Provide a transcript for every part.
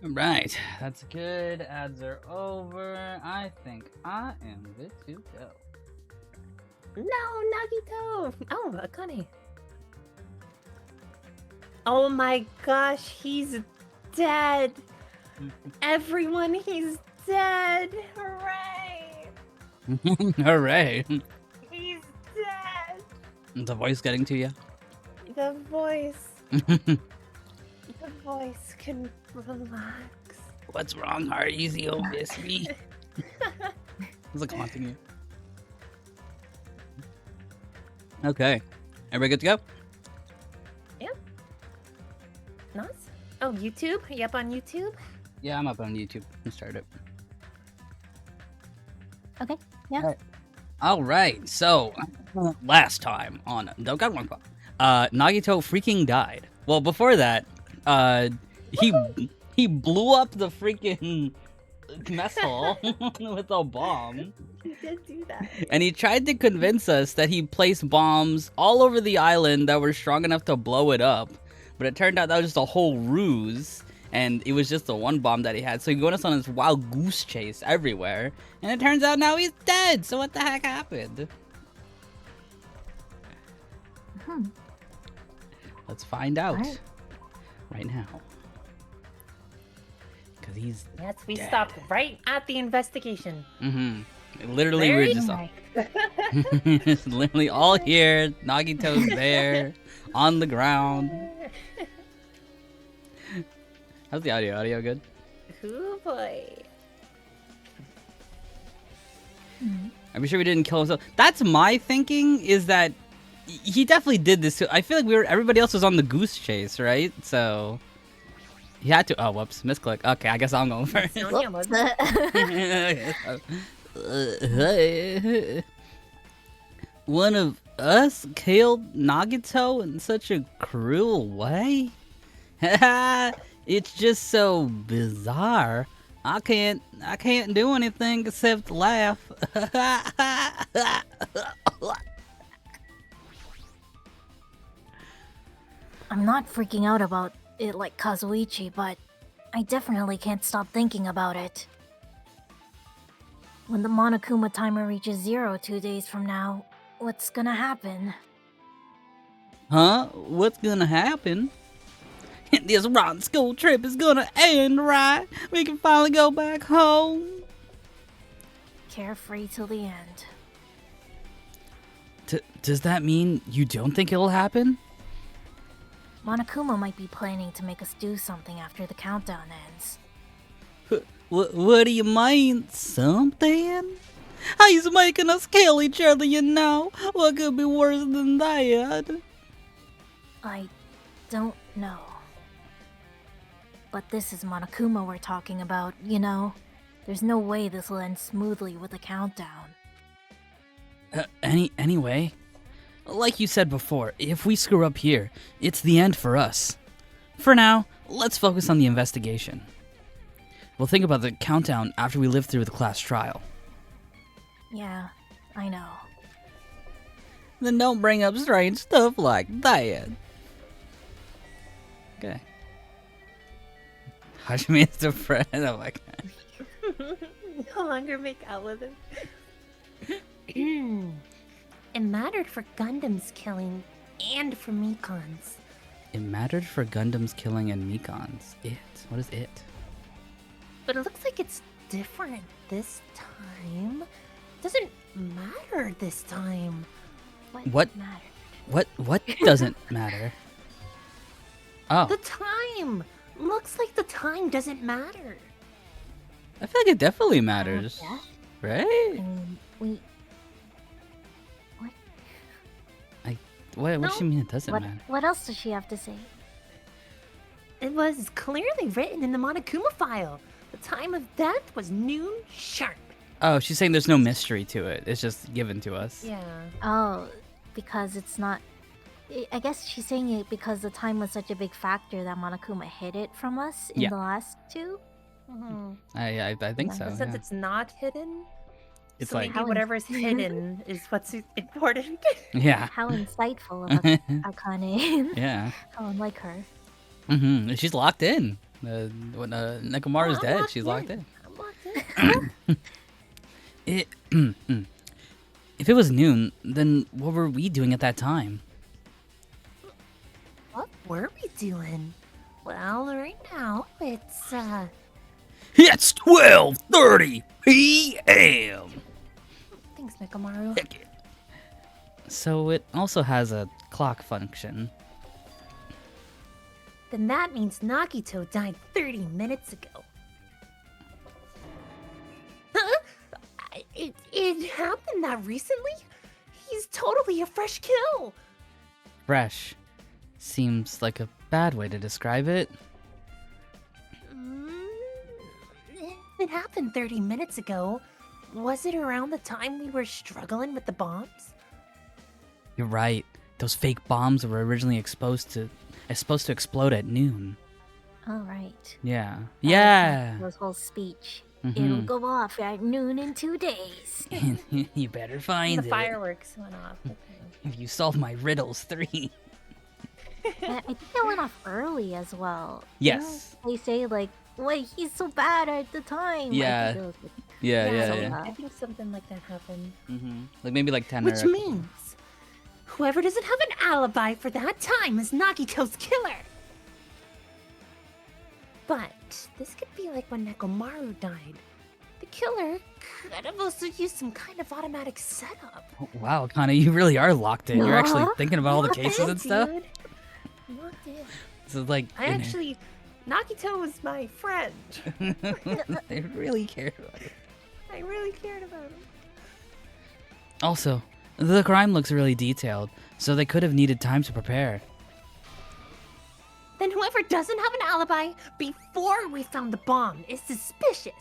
Right, that's good. Ads are over. I think I am good to go. No, Nagito! Oh, Akane. Oh my gosh, he's dead! Everyone, he's dead! Hooray! Hooray! He's dead! The voice getting to you? The voice. The voice can relax. What's wrong, Hearties? You'll miss me. It's like haunting you. Okay. Everybody good to go? Yep. Nice. Oh, YouTube? Are you up on YouTube? Yeah, I'm up on YouTube. Let's start it. Okay, yeah. All right. So, last time on Dubgonewronpa, Nagito freaking died. Well, before that, he blew up the freaking mess hall with a bomb. He did do that. And he tried to convince us that he placed bombs all over the island that were strong enough to blow it up. But it turned out that was just a whole ruse. And it was just the one bomb that he had. So he went us on this wild goose chase everywhere. And it turns out now he's dead. So what the heck happened? Let's find out right now. Because he's Yes, we dead. stopped right at the investigation. Literally, Very we're just it's literally all here. Nagito's there on the ground. How's the audio? Audio good? Oh boy. Are we sure we didn't kill himself? That's my thinking. Is that he definitely did this too. I feel like everybody else was on the goose chase, right? So he had to. Oh, whoops, misclick. Okay, I guess I'm going first. Sonia was. One of us killed Nagito in such a cruel way? It's just so bizarre. I can't do anything except laugh. I'm not freaking out about it like Kazuichi, but I definitely can't stop thinking about it. When the Monokuma timer reaches 0 2 days from now, what's gonna happen? Huh? What's gonna happen? This rotten school trip is gonna end, right? We can finally go back home. Carefree till the end. Does that mean you don't think it'll happen? Monokuma might be planning to make us do something after the countdown ends. What do you mean, something? He's making us kill each other, you know? What could be worse than that? I don't know. But this is Monokuma we're talking about, you know? There's no way this will end smoothly with a countdown. Anyway, like you said before, if we screw up here, it's the end for us. For now, let's focus on the investigation. We'll think about the countdown after we live through the class trial. Yeah, I know. Then don't bring up strange stuff like that. Okay. Hashime's the friend. Oh my god. No longer make out with him. It mattered for Gundam's killing and for Mikon's. It mattered for Gundam's killing and Mikon's. It. What is it? But it looks like it's different this time. Doesn't matter this time. What? Mattered? What doesn't matter? Oh. The time! Looks like the time doesn't matter. I feel like it definitely matters. Yeah. Right? We... What No. do you mean it doesn't What, matter? what else does she have to say? It was clearly written in the Monokuma file. The time of death was noon sharp. Oh, she's saying there's no mystery to it. It's just given to us. Yeah. Oh, because it's not... I guess she's saying it because the time was such a big factor that Monokuma hid it from us in Yeah. the last two? I think so. But since Yeah. it's not hidden, It's so like maybe whatever's hidden is what's important. yeah, How insightful of Akane. yeah. How unlike her. She's locked in. When Nekomaru's I'm dead, locked she's locked in. I'm locked in. It, if it was noon, then what were we doing at that time? What were we doing? Well, right now it's It's 12:30 p.m. thanks, Nekomaru. Heck yeah. So it also has a clock function. Then that means Nagito died 30 minutes ago. Huh? It happened that recently? He's totally a fresh kill. Fresh. Seems like a bad way to describe it. Mm, It happened 30 minutes ago. Was it around the time we were struggling with the bombs? You're right. Those fake bombs were originally supposed to explode at noon. All right. Yeah. That was Yeah. His whole speech. Mhm. It'll go off at noon in 2 days. You better find The it. fireworks went off. If you solve my riddles 3. I think that went off early as well. Yes. Didn't they say like, wait, he's so bad at the time. I Yeah. think it was, like, Yeah, Yeah, yeah, so yeah. bad. I think something like that happened. Like maybe like 10 Which or... means whoever doesn't have an alibi for that time is Nagito's killer. But this could be like when Nekomaru died. The killer could have also used some kind of automatic setup. Wow, Kana, you really are locked in. You're actually Yeah. thinking about all the Locked cases in, and stuff. dude. Locked in. So like, I actually, Nagito was my friend. they really cared about it. I really cared about him. Also, the crime looks really detailed, so they could have needed time to prepare. Then whoever doesn't have an alibi before we found the bomb is suspicious.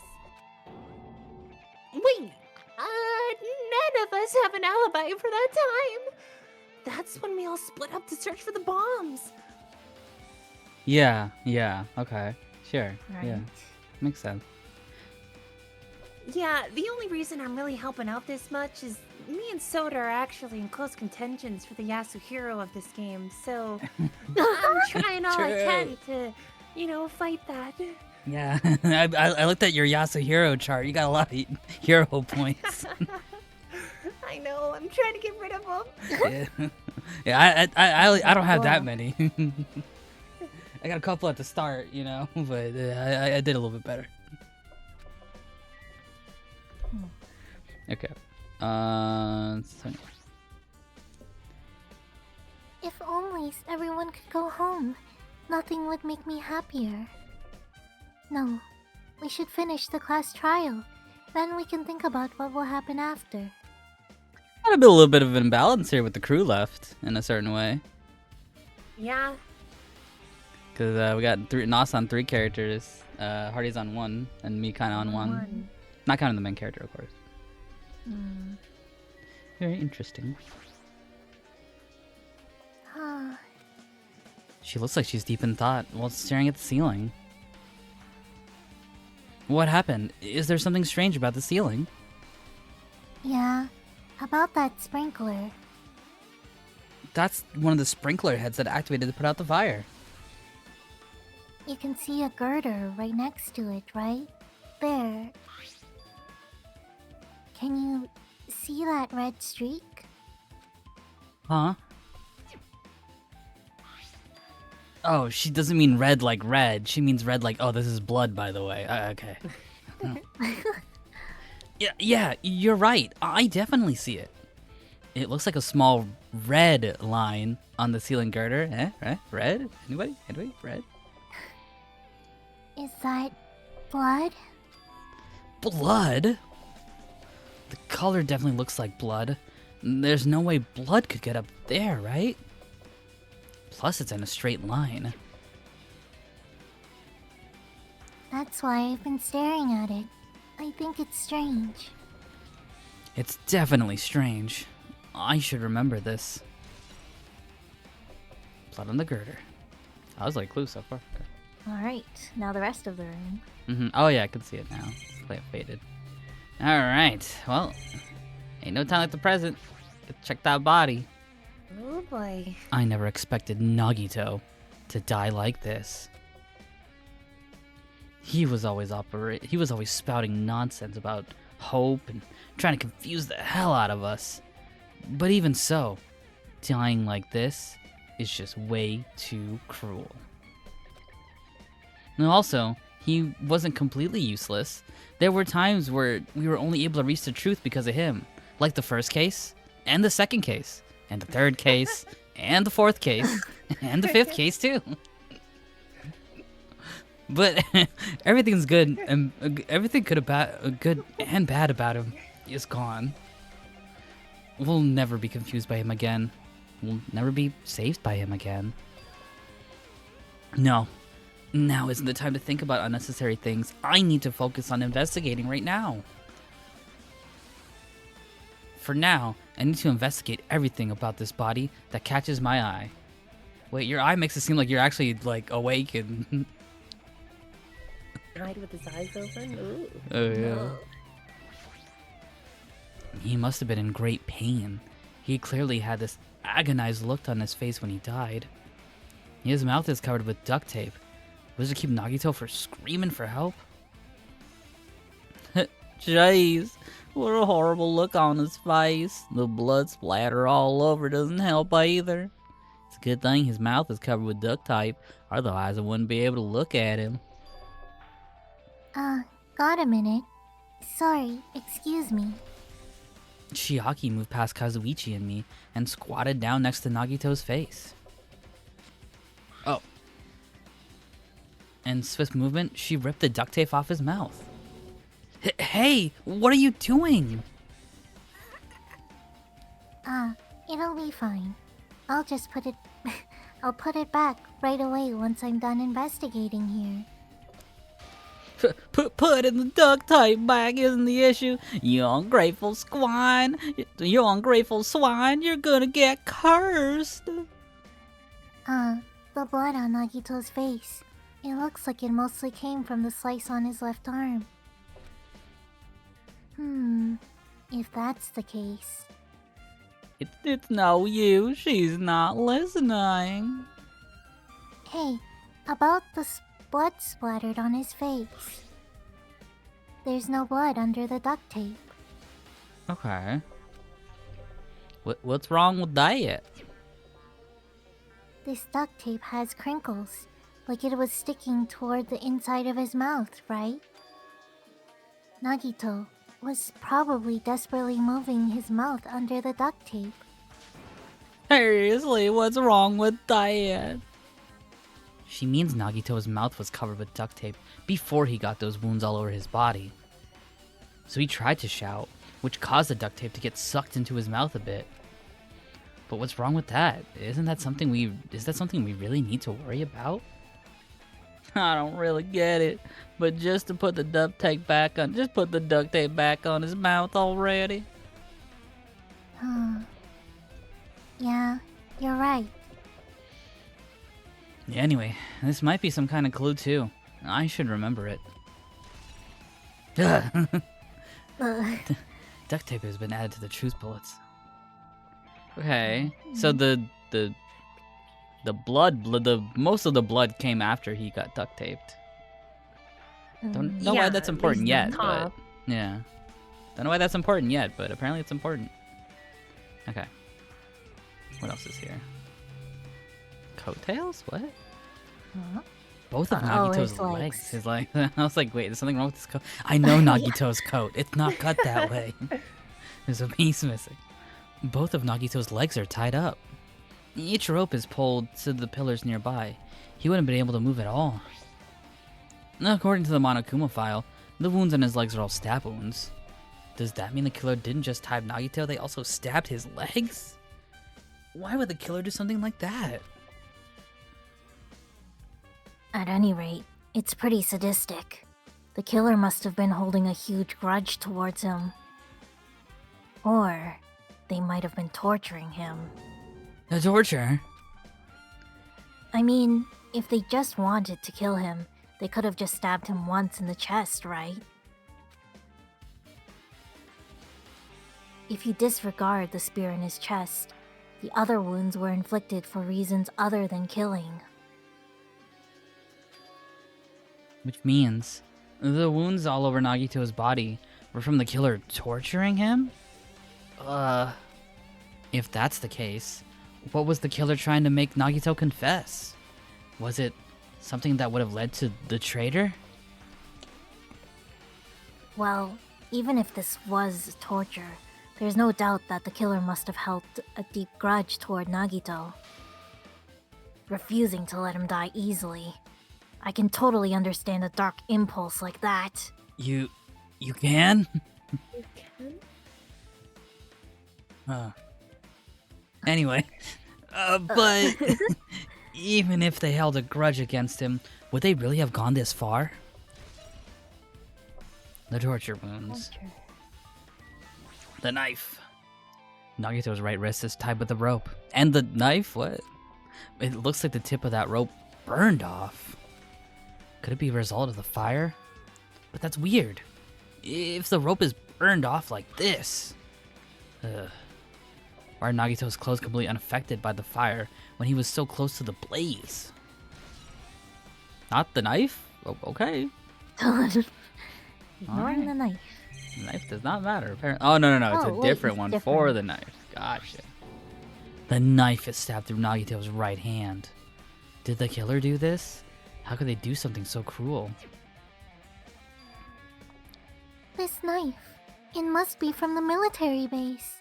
Wait, none of us have an alibi for that time. That's when we all split up to search for the bombs. Yeah, okay. Sure. Yeah, Right. makes sense. Yeah, the only reason I'm really helping out this much is me and Soda are actually in close contentions for the Yasuhiro of this game, so I'm trying all I can to, fight that. Yeah, I looked at your Yasuhiro chart. You got a lot of hero points. I know, I'm trying to get rid of them. Yeah, I don't have that Cool. many. I got a couple at the start, but I did a little bit better. Okay. So- If only everyone could go home. Nothing would make me happier. No, we should finish the class trial. Then we can think about what will happen after. Got a little bit of an imbalance here with the crew left in a certain way. Yeah, Because we got Nas on 3 characters, Hardy's on 1, and me kind of on 1. Not counting the main character, of course. Hmm. Very interesting. Huh. She looks like she's deep in thought while staring at the ceiling. What happened? Is there something strange about the ceiling? Yeah. About that sprinkler. That's one of the sprinkler heads that activated to put out the fire. You can see a girder right next to it, right? There. Can you see that red streak? Huh? Oh, she doesn't mean red like red. She means red like, oh, this is blood, by the way. Okay. Yeah, you're right. I definitely see it. It looks like a small red line on the ceiling girder. Right? Red? Anybody? Red? Is that blood? Blood? The color definitely looks like blood. There's no way blood could get up there, right? Plus, it's in a straight line. That's why I've been staring at it. I think it's strange. It's definitely strange. I should remember this. Blood on the girder. I was like clue so far. Okay. Alright, now the rest of the room. Oh yeah, I can see it now. Play it faded. Alright, well, ain't no time like the present. Check that body. oh boy. I never expected Nagito to die like this. He was always spouting nonsense about hope and trying to confuse the hell out of us. But even so, dying like this is just way too cruel. And also, he wasn't completely useless. There were times where we were only able to reach the truth because of him. Like the first case, and the second case, and the third case, and the fourth case, and the fifth case too. But everything's good, and everything good and bad about him is gone. We'll never be confused by him again. We'll never be saved by him again. No. Now isn't the time to think about unnecessary things. I need to focus on investigating right now. For now, I need to investigate everything about this body that catches my eye. Wait, your eye makes it seem like you're actually, like, awake and... Hide with his eyes open? Ooh. Oh, yeah. No. He must have been in great pain. He clearly had this agonized look on his face when he died. His mouth is covered with duct tape. Was it keep Nagito from screaming for help? Jeez, what a horrible look on his face. The blood splatter all over doesn't help either. It's a good thing his mouth is covered with duct tape, otherwise I wouldn't be able to look at him. Got a minute. Sorry, excuse me. Chiaki moved past Kazuichi and me and squatted down next to Nagito's face. Oh. And swift movement, she ripped the duct tape off his mouth. Hey, what are you doing? It'll be fine. I'll just put it... I'll put it back right away once I'm done investigating here. Put in the duct tape bag isn't the issue. You ungrateful swine. You ungrateful swine. You're gonna get cursed. The blood on Nagito's face. It looks like it mostly came from the slice on his left arm. If that's the case... It's no use. She's not listening. Hey, about the blood splattered on his face. There's no blood under the duct tape. Okay. What's wrong with that? This duct tape has crinkles, like it was sticking toward the inside of his mouth, right? Nagito was probably desperately moving his mouth under the duct tape. Seriously, what's wrong with that? She means Nagito's mouth was covered with duct tape before he got those wounds all over his body. So he tried to shout, which caused the duct tape to get sucked into his mouth a bit. But what's wrong with that? Is that something we really need to worry about? I don't really get it, but just to put the duct tape back on, just put the duct tape back on his mouth already. Yeah, you're right. Yeah, anyway, this might be some kind of clue too. I should remember it. Duct tape has been added to the truth bullets. Okay, so the most of the blood came after he got duct taped. Don't know why that's important yet, but yeah. Don't know why that's important yet, but apparently it's important. Okay. What else is here? Coattails? What? Huh? Both of Nagito's legs. His like, I was like, wait, there's something wrong with this coat. I know Nagito's coat. It's not cut that way. There's a piece missing. Both of Nagito's legs are tied up. Each rope is pulled to the pillars nearby. He wouldn't have been able to move at all. According to the Monokuma file, the wounds on his legs are all stab wounds. Does that mean the killer didn't just tie Nagito, they also stabbed his legs? Why would the killer do something like that? At any rate, it's pretty sadistic. The killer must have been holding a huge grudge towards him. Or they might have been torturing him. The torture? I mean, if they just wanted to kill him, they could have just stabbed him once in the chest, right? If you disregard the spear in his chest, the other wounds were inflicted for reasons other than killing. Which means the wounds all over Nagito's body were from the killer torturing him? If that's the case, what was the killer trying to make Nagito confess? Was it something that would have led to the traitor? Well, even if this was torture, there's no doubt that the killer must have held a deep grudge toward Nagito, refusing to let him die easily. I can totally understand a dark impulse like that. You can? You can? Anyway, but even if they held a grudge against him, would they really have gone this far? The torture wounds. The knife. Nagito's right wrist is tied with a rope. And the knife? What? It looks like the tip of that rope burned off. Could it be a result of the fire? But that's weird. If the rope is burned off like this. Why are Nagito's clothes completely unaffected by the fire when he was so close to the blaze? Not the knife? Okay. Ignoring the knife. The knife does not matter, apparently. Oh, no. It's a different one for the knife. Gotcha. The knife is stabbed through Nagito's right hand. Did the killer do this? How could they do something so cruel? This knife. It must be from the military base.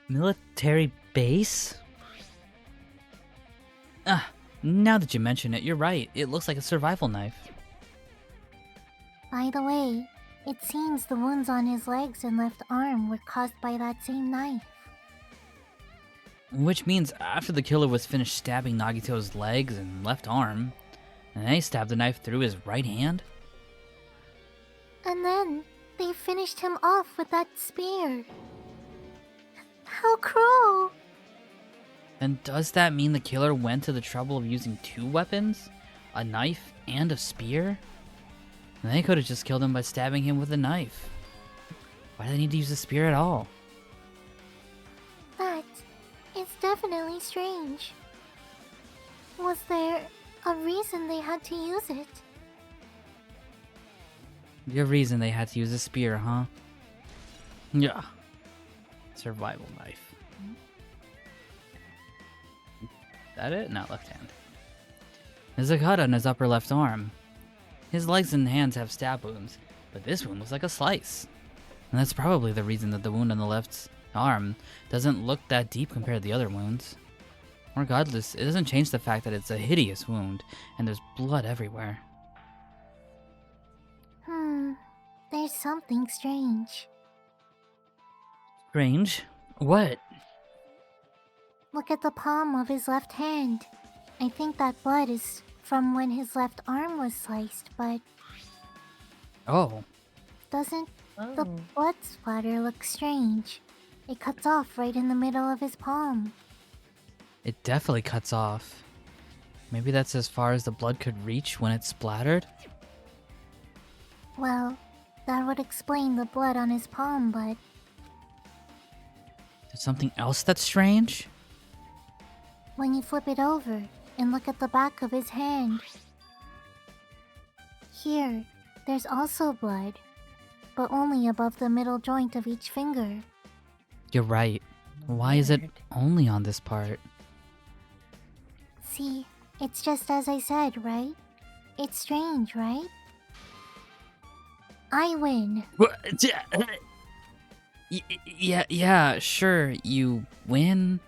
Military base? Now that you mention it, you're right. It looks like a survival knife. By the way, it seems the wounds on his legs and left arm were caused by that same knife. Which means after the killer was finished stabbing Nagito's legs and left arm, and then he stabbed the knife through his right hand? And then they finished him off with that spear. How cruel! Then does that mean the killer went to the trouble of using two weapons? A knife and a spear? And they could have just killed him by stabbing him with a knife. Why do they need to use a spear at all? That is definitely strange. Was there a reason they had to use it? Your reason they had to use a spear, huh? Yeah. Survival knife. That it? No, left hand. There's a cut on his upper left arm. His legs and hands have stab wounds, but this wound looks like a slice. And that's probably the reason that the wound on the left arm doesn't look that deep compared to the other wounds. Regardless, it doesn't change the fact that it's a hideous wound, and there's blood everywhere. There's something strange. Strange? What? Look at the palm of his left hand. I think that blood is from when his left arm was sliced, but Oh. doesn't the blood splatter look strange? It cuts off right in the middle of his palm. It definitely cuts off. Maybe that's as far as the blood could reach when it splattered? Well, that would explain the blood on his palm, but There's something else that's strange? when you flip it over and look at the back of his hand, here, there's also blood, but only above the middle joint of each finger. You're right. Why is it only on this part? See, it's just as I said, right? It's strange, right? I win. Yeah, sure, you win.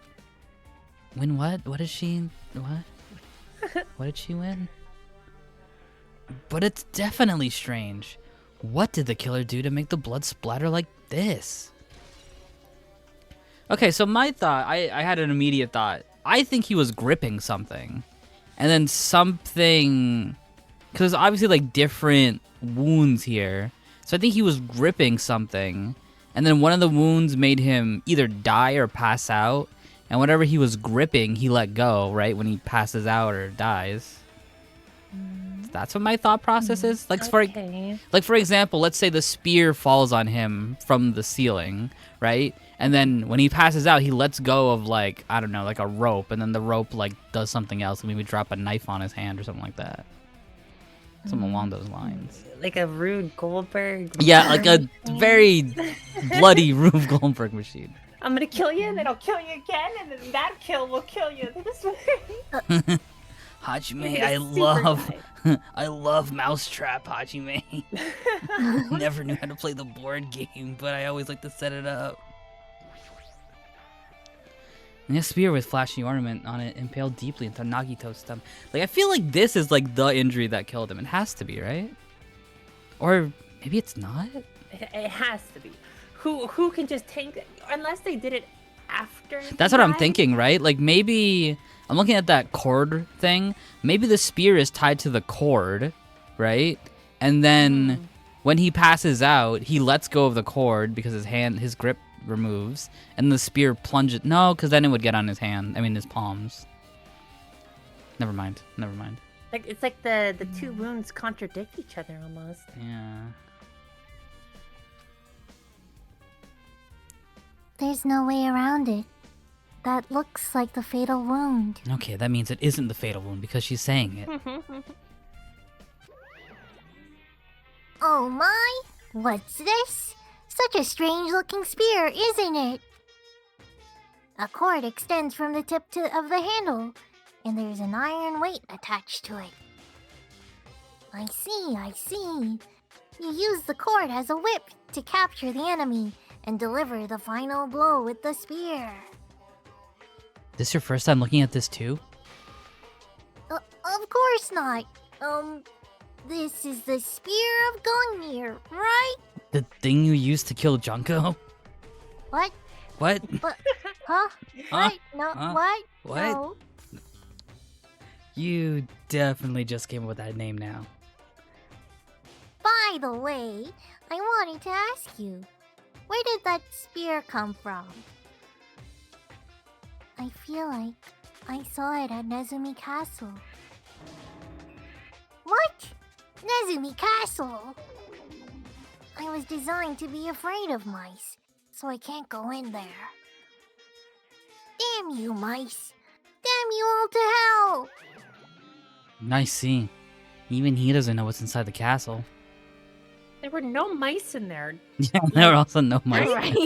Win what? What did she... what? What did she win? But it's definitely strange. What did the killer do to make the blood splatter like this? Okay, so my thought, I had an immediate thought. I think he was gripping something. And then something... Because obviously, like, different wounds here. So I think he was gripping something. And then one of the wounds made him either die or pass out. And whatever he was gripping, he let go, right? When he passes out or dies. That's what my thought process is. Like, for example, let's say the spear falls on him from the ceiling, right? And then when he passes out, he lets go of, like, I don't know, like a rope. And then the rope, like, does something else. Maybe drop a knife on his hand or something like that. Something along those lines. Like a rude Goldberg. Yeah, like a very bloody Rube Goldberg machine. I'm gonna kill you, and then I'll kill you again, and then that kill will kill you this way. Hajime, Super I love Mousetrap, Hajime. Never knew how to play the board game, but I always like to set it up. And a spear with flashy ornament on it impaled deeply into Nagito's stomach. Like, I feel like this is like the injury that killed him. It has to be, right? Or maybe it's not? It has to be. Who can just tank it? Unless they did it after. That's what I'm thinking, right? Like, maybe I'm looking at that cord thing. Maybe the spear is tied to the cord, right? And then when he passes out, he lets go of the cord because his grip removes, and the spear plunges. No, because then it would get on his hand. I mean, his palms. Never mind. Like it's like the two wounds contradict each other almost. Yeah. There's no way around it. That looks like the fatal wound. Okay, that means it isn't the fatal wound because she's saying it. Oh my! What's this? Such a strange looking spear, isn't it? A cord extends from the tip of the handle, and there's an iron weight attached to it. I see. You use the cord as a whip to capture the enemy and deliver the final blow with the spear. This your first time looking at this too? Of course not. This is the Spear of Gungnir, right? The thing you used to kill Junko? What? What? Huh? What? No, Huh? what? What? No. You definitely just came up with that name now. By the way, I wanted to ask you, where did that spear come from? I feel like I saw it at Nezumi Castle. What? Nezumi Castle? I was designed to be afraid of mice, so I can't go in there. Damn you, mice! Damn you all to hell! Nice scene. Even he doesn't know what's inside the castle. There were no mice in there. Yeah, there are also no mice. Right.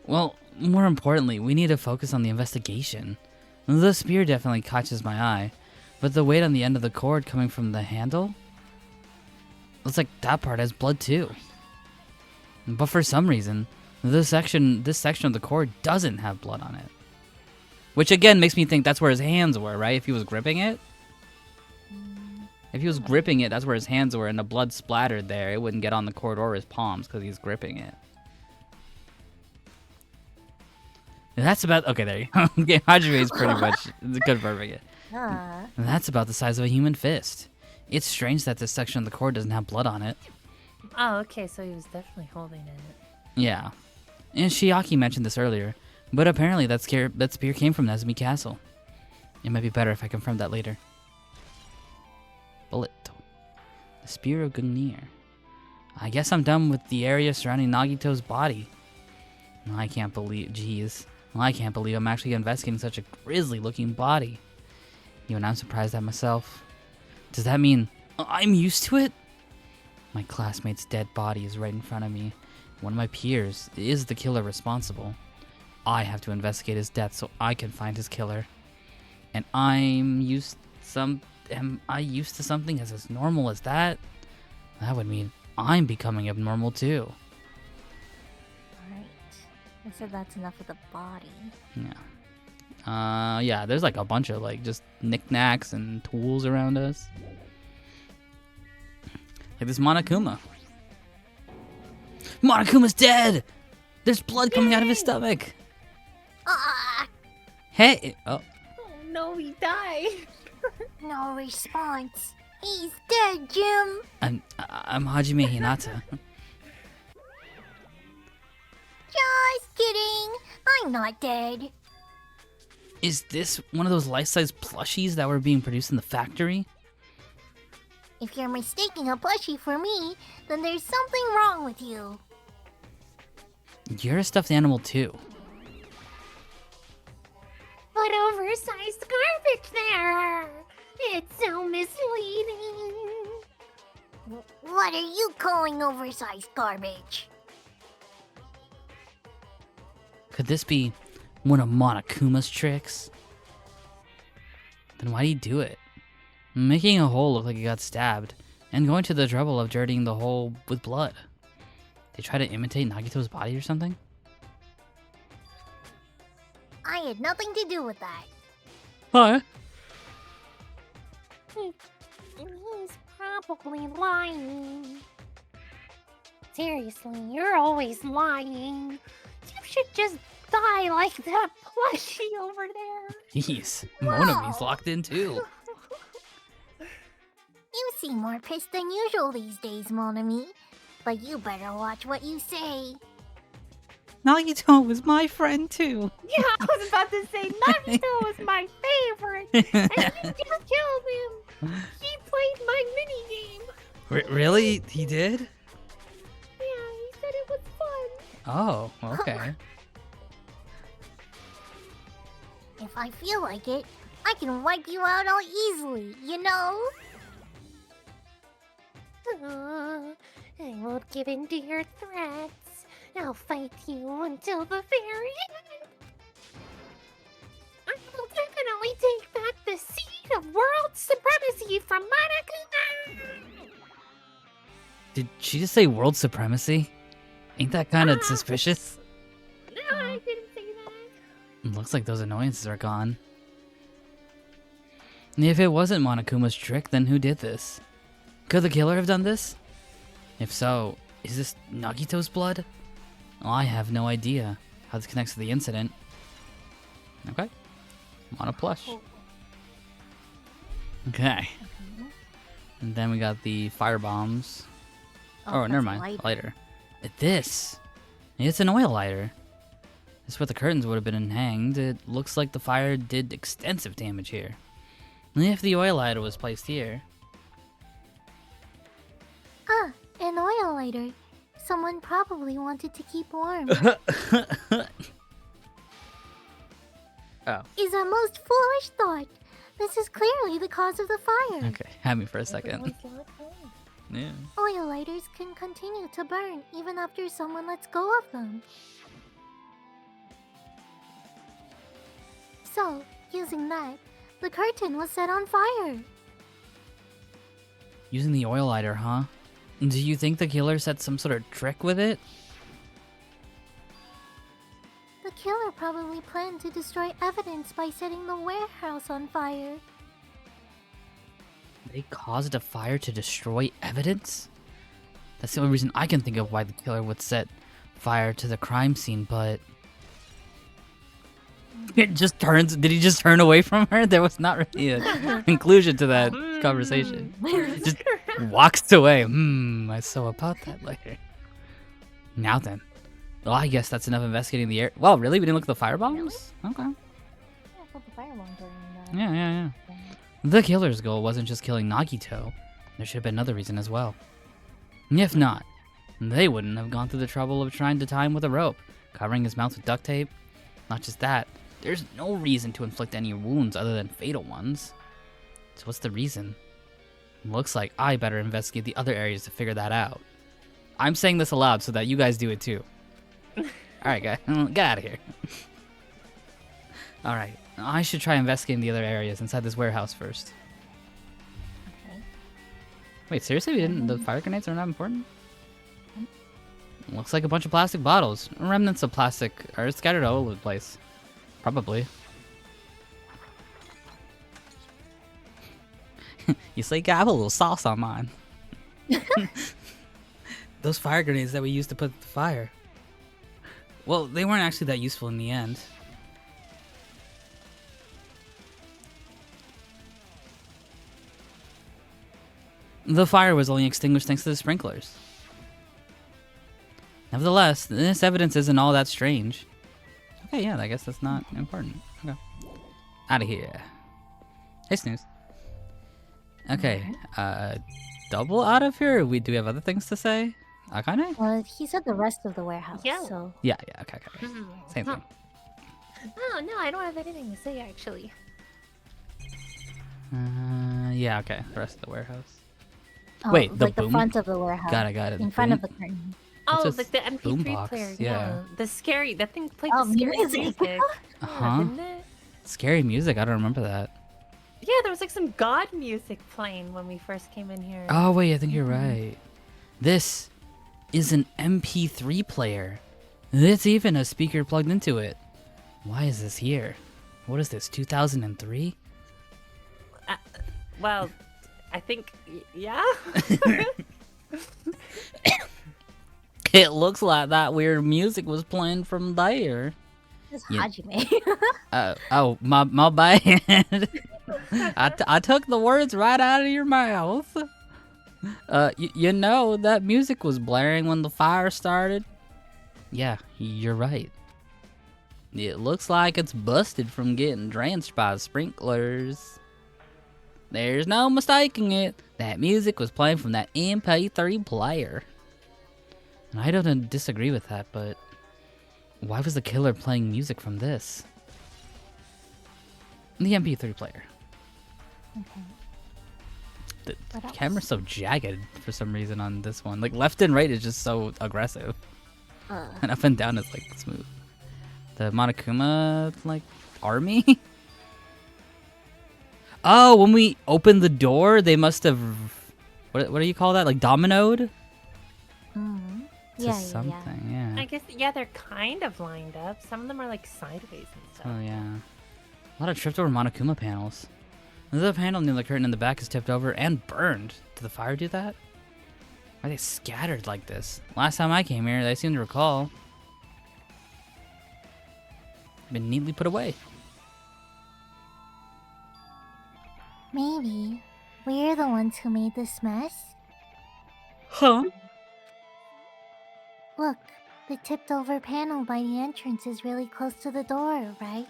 Well, more importantly, we need to focus on the investigation. The spear definitely catches my eye, but the weight on the end of the cord coming from the handle? Looks like that part has blood too. But for some reason, this section of the cord doesn't have blood on it. Which again makes me think that's where his hands were, right? If he was gripping it? If he was gripping it, that's where his hands were, and the blood splattered there. It wouldn't get on the cord or his palms because he's gripping it. That's about... Okay, there you go. Okay, Hajime is pretty much confirming it. And that's about the size of a human fist. It's strange that this section of the cord doesn't have blood on it. Oh, okay, so he was definitely holding it. Yeah. And Shiaki mentioned this earlier, but apparently that spear came from Nezumi Castle. It might be better if I confirm that later. Bullet. The Spear of Gungnir. I guess I'm done with the area surrounding Nagito's body. I can't believe... Jeez. I can't believe I'm actually investigating such a grisly-looking body. Even I'm surprised at myself. Does that mean I'm used to it? My classmate's dead body is right in front of me. One of my peers is the killer responsible. I have to investigate his death so I can find his killer. And am I used to something as normal as that? That would mean I'm becoming abnormal too. Alright. I said that's enough of the body. Yeah. Yeah, there's like a bunch of like just knickknacks and tools around us. Like this Monokuma. Monokuma's dead! There's blood coming out of his stomach. Ah! Hey! Oh. Oh no, he died. No response. He's dead, Jim. I'm Hajime Hinata. Just kidding. I'm not dead. Is this one of those life-size plushies that were being produced in the factory? If you're mistaking a plushie for me, then there's something wrong with you. You're a stuffed animal too. What oversized garbage there! It's so misleading. What are you calling oversized garbage? Could this be one of Monokuma's tricks? Then why'd he do it? Making a hole look like he got stabbed, and going to the trouble of dirtying the hole with blood. They try to imitate Nagito's body or something? I had nothing to do with that. What? He's probably lying. Seriously, you're always lying. You should just die like that plushie over there. Jeez, Monami's locked in too. You seem more pissed than usual these days, Monami. But you better watch what you say. Nagito was my friend too. Yeah, I was about to say Nagito was my favorite, and you just killed him. He played my minigame. Really? He did? Yeah, he said it was fun. Oh, okay. If I feel like it, I can wipe you out all easily, you know? I won't give in to your threats. I'll fight you until the very end. I will definitely take back the seat of world supremacy from Monokuma. Did she just say world supremacy? Ain't that kind of suspicious? No, I didn't say that. Looks like those annoyances are gone. If it wasn't Monokuma's trick, then who did this? Could the killer have done this? If so, is this Nagito's blood? Well, I have no idea how this connects to the incident. Okay. Mono plush. Okay. And then we got the fire bombs. Oh, never mind. Lighter. This. It's an oil lighter. This is where the curtains would have been hanged. It looks like the fire did extensive damage here. If the oil lighter was placed here. Ah, an oil lighter. Someone probably wanted to keep warm. Oh. Is a most foolish thought. This is clearly the cause of the fire. Okay, have me for a second. Yeah. Oil lighters can continue to burn even after someone lets go of them. So, using that, the curtain was set on fire. Using the oil lighter, huh? Do you think the killer set some sort of trick with it? The killer probably planned to destroy evidence by setting the warehouse on fire. They caused a fire to destroy evidence? That's the only reason I can think of why the killer would set fire to the crime scene, but... It just turns... Did he just turn away from her? There was not really a conclusion to that conversation. Just walks away. I saw about that later. Now then. Well, I guess that's enough investigating the air. Well, really? We didn't look at the fire bombs? Okay. Yeah. The killer's goal wasn't just killing Nagito. There should have been another reason as well. If not, they wouldn't have gone through the trouble of trying to tie him with a rope, covering his mouth with duct tape. Not just that, there's no reason to inflict any wounds other than fatal ones. So what's the reason? Looks like I better investigate the other areas to figure that out. I'm saying this aloud so that you guys do it too. Alright, guys, get out of here. Alright, I should try investigating the other areas inside this warehouse first. Okay. Wait, seriously? The fire grenades are not important? Looks like a bunch of plastic bottles. Remnants of plastic are scattered all over the place. Probably. You say, I have a little sauce on mine. Those fire grenades that we used to put the fire. Well, they weren't actually that useful in the end. The fire was only extinguished thanks to the sprinklers. Nevertheless, this evidence isn't all that strange. Okay, yeah, I guess that's not important. Okay. Out of here. Hey, Snooze. Okay, double out of here? Do we have other things to say? Akane? Well, he said the rest of the warehouse, Yeah. so... Yeah, okay. Same thing. Oh, no, I don't have anything to say, actually. Yeah, okay. The rest of the warehouse. Oh, Wait, the like the boom? front of the warehouse. Got it. In front of Boom? the curtain. Oh, It's like a the MP3 boombox, player. yeah. The scary. That thing played Oh, the scary music. music. Uh-huh. Didn't it? Scary music. I don't remember that. Yeah, there was like some god music playing when we first came in here. Oh wait, I think you're right. This is an MP3 player. There's even a speaker plugged into it. Why is this here? What is this? 2003? Well, I think, yeah. It looks like that weird music was playing from there. It's Yeah. Hajime. Oh, my bad. I took the words right out of your mouth. You know, that music was blaring when the fire started. Yeah, you're right. It looks like it's busted from getting drenched by sprinklers. There's no mistaking it. That music was playing from that MP3 player. And I don't disagree with that, but why was the killer playing music from this? The MP3 player. Okay. The What else? camera's so jagged for some reason on this one. Like left and right is just so aggressive. And up and down is like smooth. The Monokuma like army? Oh, when we opened the door, they must have what do you call that? Like dominoed? Mm-hmm. To Yeah, something, yeah. yeah. I guess, yeah, they're kind of lined up. Some of them are like sideways and stuff. Oh yeah. A lot of tripped over Monokuma panels. The panel near the curtain in the back is tipped over and burned. Did the fire do that? Why are they scattered like this? Last time I came here, I seem to recall. Been neatly put away. Maybe we're the ones who made this mess. Huh? Look, the tipped over panel by the entrance is really close to the door, right?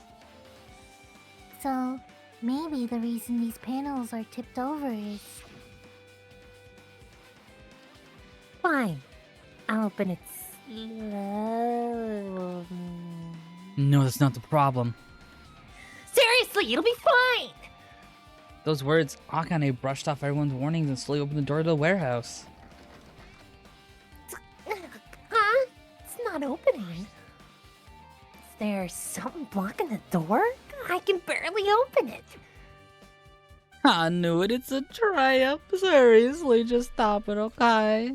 So, maybe the reason these panels are tipped over is... Fine. I'll open it slow. No, that's not the problem. Seriously, it'll be fine. Those words, Akane brushed off everyone's warnings and slowly opened the door to the warehouse. Huh? It's not opening. Is there something blocking the door? I can barely open it. I knew it, it's a trap. Seriously, just stop it, okay?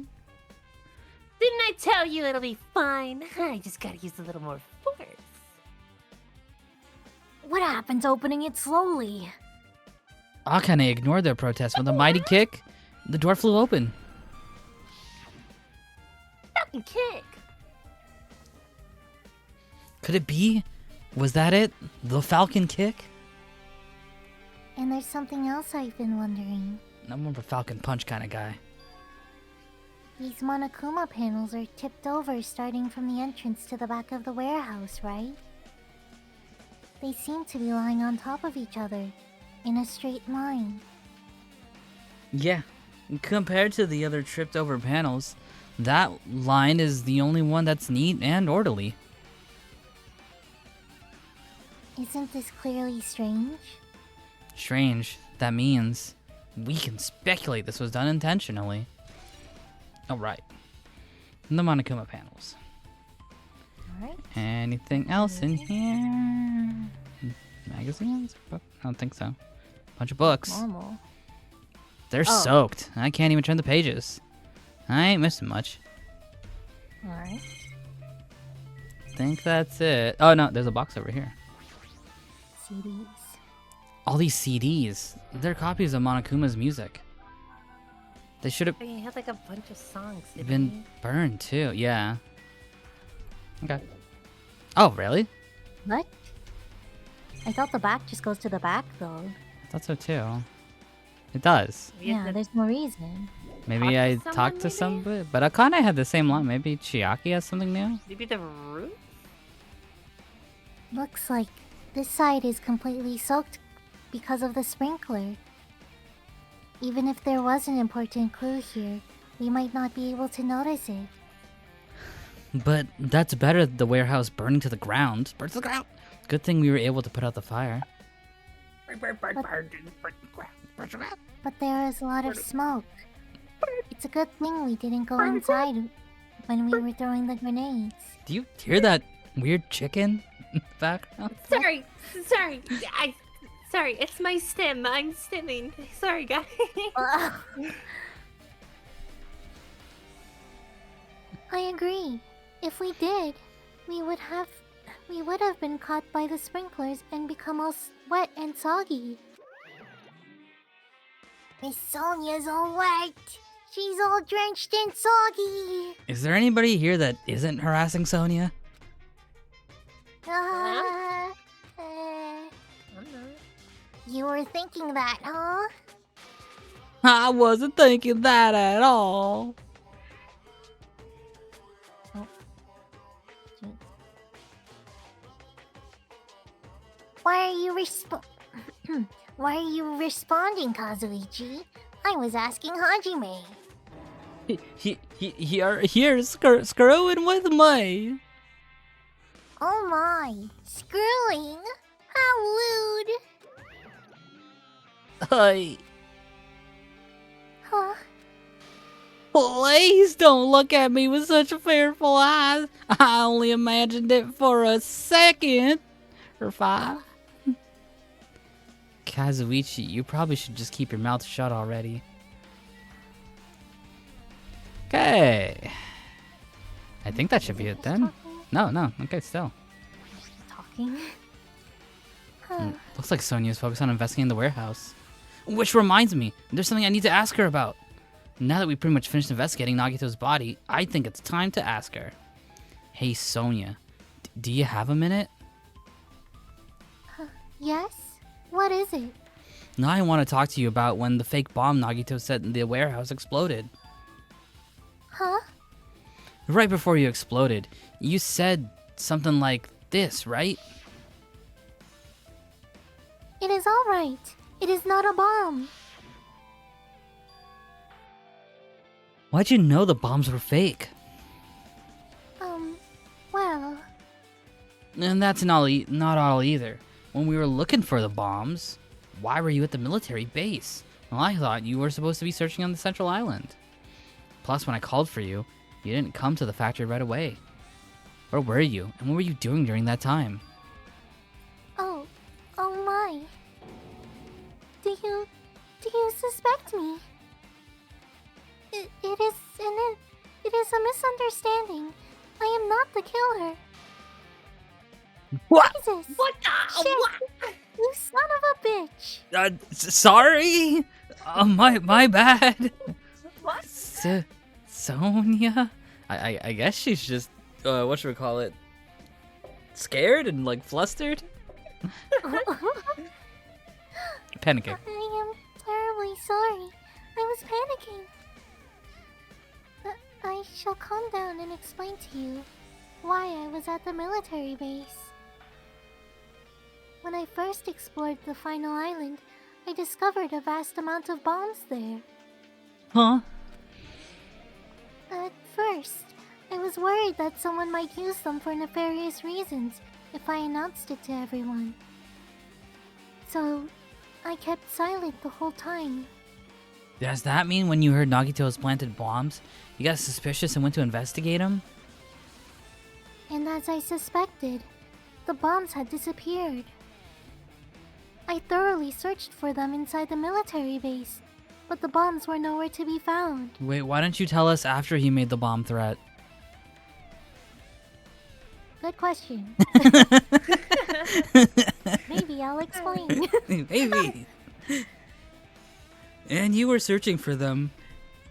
Didn't I tell you it'll be fine? I just gotta use a little more force. What happens opening it slowly? Akane ignored their protest with a mighty kick. The door flew open. Fucking kick. Could it be? Was that it? The Falcon kick? And there's something else I've been wondering. I'm more of a Falcon punch kind of guy. These Monokuma panels are tipped over starting from the entrance to the back of the warehouse, right? They seem to be lying on top of each other, in a straight line. Yeah. Compared to the other tripped over panels, that line is the only one that's neat and orderly. Isn't this clearly strange? Strange. That means we can speculate this was done intentionally. Alright. The Monokuma panels. Alright. Anything else in here? Magazines? I don't think so. Bunch of books. Normal. They're Oh. soaked. I can't even turn the pages. I ain't missing much. Alright. Think that's it. Oh no, there's a box over here. CDs. All these CDs. They're copies of Monokuma's music. They should have They had like a bunch of songs. Didn't been burned too. Yeah. Okay. Oh, really? What? I thought the back just goes to the back, though. I thought so too. It does. we? We had Yeah, to there's no reason. Maybe Talk I to talked to someone, somebody, but Akane had the same line. Maybe Chiaki has something new. maybe the roof? Looks like this side is completely soaked because of the sprinkler. Even if there was an important clue here, we might not be able to notice it. But that's better than the warehouse burning to the ground. Burn to the ground. Good thing we were able to put out the fire. But there is a lot of smoke. It's a good thing we didn't go inside when we were throwing the grenades. Do you hear that weird chicken in the background? Sorry. Sorry, it's my stim. I'm stimming. Sorry, guys. I agree. If we did, we would have been caught by the sprinklers and become all wet and soggy. Miss Sonia's all wet. She's all drenched and soggy. Is there anybody here that isn't harassing Sonia? You were thinking that, huh? I wasn't thinking that at all. Why are you Why are you responding, Kazuichi? I was asking Hajime. Here, screwing with me. Oh my, screwing? How rude! Hey, Huh? please don't look at me with such fearful eyes. I only imagined it for a second. Or 5. Kazuichi, you probably should just keep your mouth shut already. Okay. I think that should be it then. No, okay, still. Talking? Huh. Looks like Sonia's focused on investigating the warehouse. Which reminds me, there's something I need to ask her about. Now that we pretty much finished investigating Nagito's body, I think it's time to ask her. Hey Sonia, do you have a minute? Yes? What is it? Now I want to talk to you about when the fake bomb Nagito set in the warehouse exploded. Huh? Right before you exploded, you said something like this, right? It is alright. It is not a bomb. Why'd you know the bombs were fake? Well... And that's not all either. When we were looking for the bombs, why were you at the military base? Well, I thought you were supposed to be searching on the central island. Plus, when I called for you, you didn't come to the factory right away. Where were you, and what were you doing during that time? Oh my. Do you suspect me? It is a misunderstanding. I am not the killer. What? Jesus! What the? Shit! What? You son of a bitch! Sorry? My bad. What? Sonia? I guess she's just, whatchamacallit, scared and, like, flustered? Panicking. I am terribly sorry. I was panicking. I shall calm down and explain to you why I was at the military base. When I first explored the final island, I discovered a vast amount of bombs there. Huh? At first, I was worried that someone might use them for nefarious reasons if I announced it to everyone. So, I kept silent the whole time. Does that mean when you heard Nagito has planted bombs, you got suspicious and went to investigate him? And as I suspected, the bombs had disappeared. I thoroughly searched for them inside the military base, but the bombs were nowhere to be found. Wait, why didn't you tell us after he made the bomb threat? Good question. Maybe I'll explain. Maybe. And you were searching for them.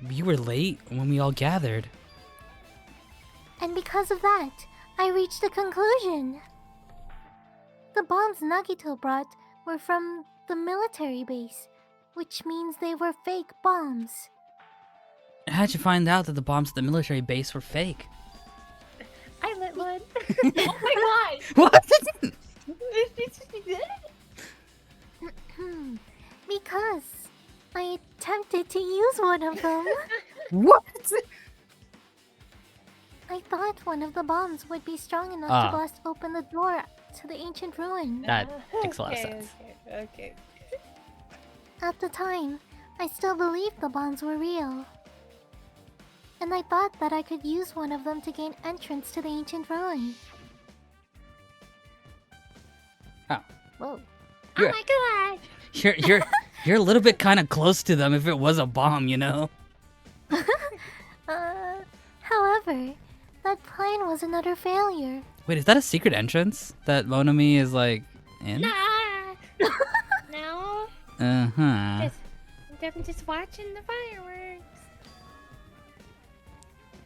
You were late when we all gathered. And because of that, I reached a conclusion. The bombs Nagito brought were from the military base, which means they were fake bombs. How'd you find out that the bombs at the military base were fake? I lit one. Oh my god! What? Because I attempted to use one of them. What? I thought one of the bombs would be strong enough to blast open the door to the ancient ruin. That makes a lot of sense. Okay. At the time, I still believed the bombs were real. and I thought that I could use one of them to gain entrance to the ancient ruin. Oh. Whoa. Oh my god! You're a little bit kind of close to them if it was a bomb, you know? However, that plan was another failure. Wait, is that a secret entrance that Monami is like in? Nah. No. Uh-huh. I'm just watching the fireworks.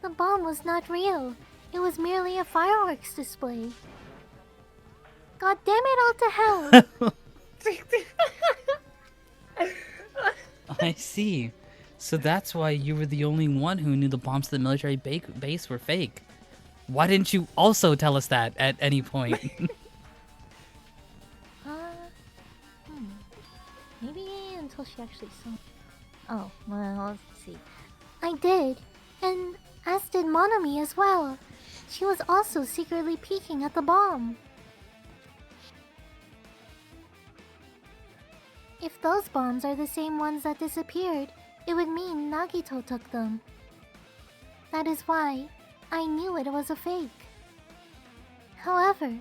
The bomb was not real. It was merely a fireworks display. God damn it all to hell! I see. So that's why you were the only one who knew the bombs to the military base were fake. Why didn't you also tell us that at any point? Maybe until she actually saw. Oh, well, let's see. I did, and as did Monami as well. She was also secretly peeking at the bomb. If those bombs are the same ones that disappeared, it would mean Nagito took them. That is why I knew it was a fake. However,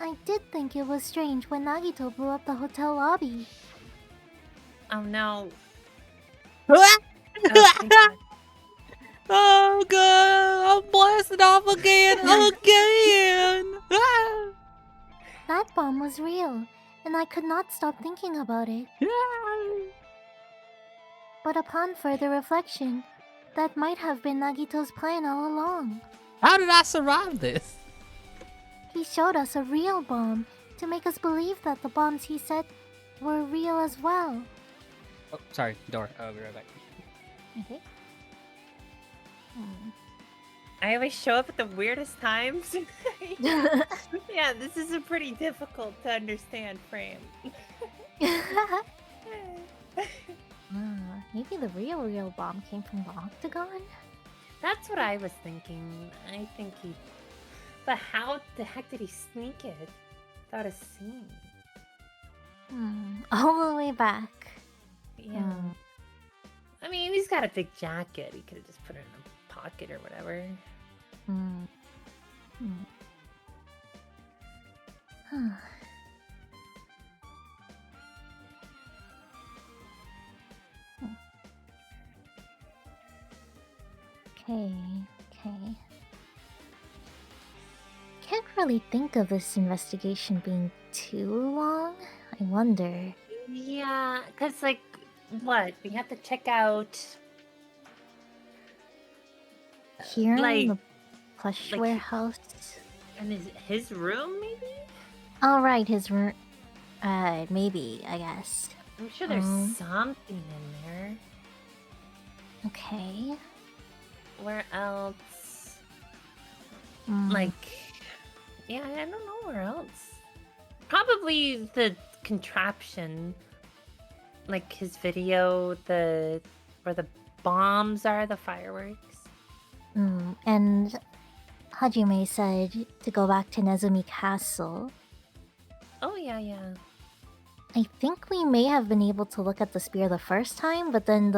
I did think it was strange when Nagito blew up the hotel lobby. Oh no. Oh god, I'm blasting off again. That bomb was real, and I could not stop thinking about it. But upon further reflection, that might have been Nagito's plan all along. How did I survive this? He showed us a real bomb to make us believe that the bombs he set were real as well. Oh, sorry, door. I'll be right back. Okay. I always show up at the weirdest times. Yeah, this is a pretty difficult to understand frame. Maybe the real bomb came from the octagon? That's what I was thinking. I think he... But how the heck did he sneak it without a scene? All the way back. Yeah. I mean, he's got a big jacket. He could have just put it in a pocket or whatever. Okay. Can't really think of this investigation being too long. I wonder. Yeah, because, like, what? We have to check out... Here like, in the plush like- warehouse. And his room, maybe? All right, his room. Maybe, I guess. I'm sure there's something in there. Okay. Where else? Mm. Like, yeah, I don't know where else. Probably the contraption. Like his video, where the bombs are, the fireworks. And Hajime said to go back to Nezumi Castle. Oh, yeah. I think we may have been able to look at the spear the first time, but then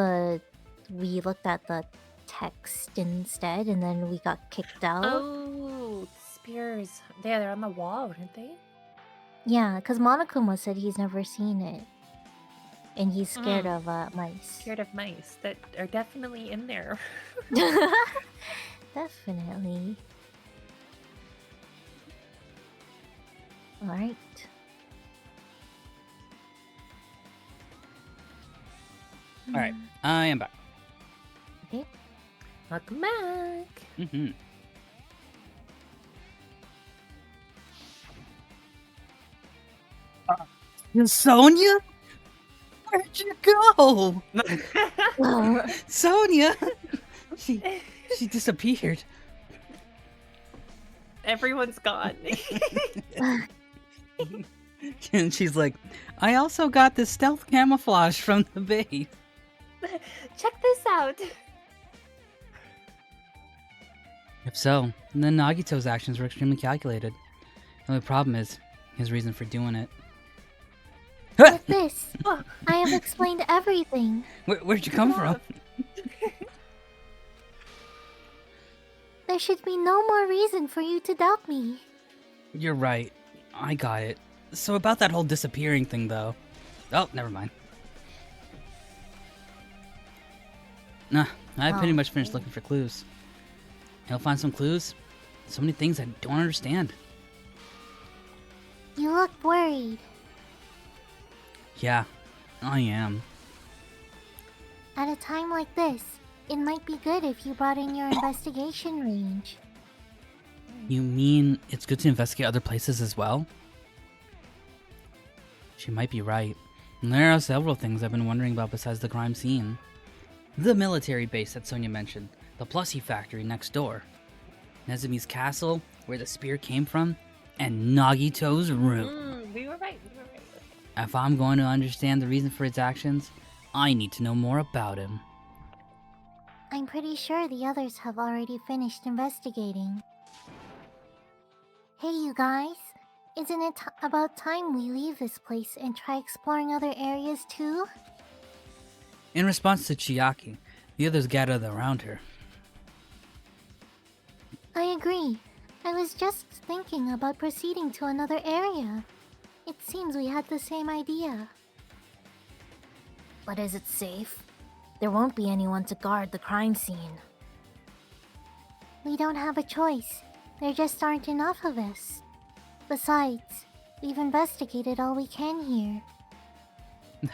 we looked at the text instead, and then we got kicked out. Oh, spears. Yeah, they're on the wall, aren't they? Yeah, because Monokuma said he's never seen it. And he's scared of mice. Scared of mice that are definitely in there. Definitely. Alright. Alright, I am back. Okay. Welcome back. Mm-hmm. Sonia? Where'd you go? Sonia! She disappeared. Everyone's gone. And she's like, I also got this stealth camouflage from the base. Check this out. If so, then Nagito's actions were extremely calculated. The only problem is his reason for doing it. With this, I have explained everything. Where'd you come from? there should be no more reason for you to doubt me. You're right. I got it. So about that whole disappearing thing, though. Oh, never mind. Nah, I pretty much finished looking for clues. You'll find some clues. So many things I don't understand. You look worried. Yeah, I am. At a time like this, it might be good if you brought in your investigation range. You mean it's good to investigate other places as well? She might be right. And there are several things I've been wondering about besides the crime scene. The military base that Sonia mentioned, the plushie factory next door, Nezumi's castle, where the spear came from, and Nagito's room. We were right. If I'm going to understand the reason for its actions, I need to know more about him. I'm pretty sure the others have already finished investigating. Hey, you guys. Isn't it about time we leave this place and try exploring other areas too? In response to Chiaki, the others gathered around her. I agree. I was just thinking about proceeding to another area. It seems we had the same idea. But is it safe? There won't be anyone to guard the crime scene. We don't have a choice. There just aren't enough of us. Besides, we've investigated all we can here.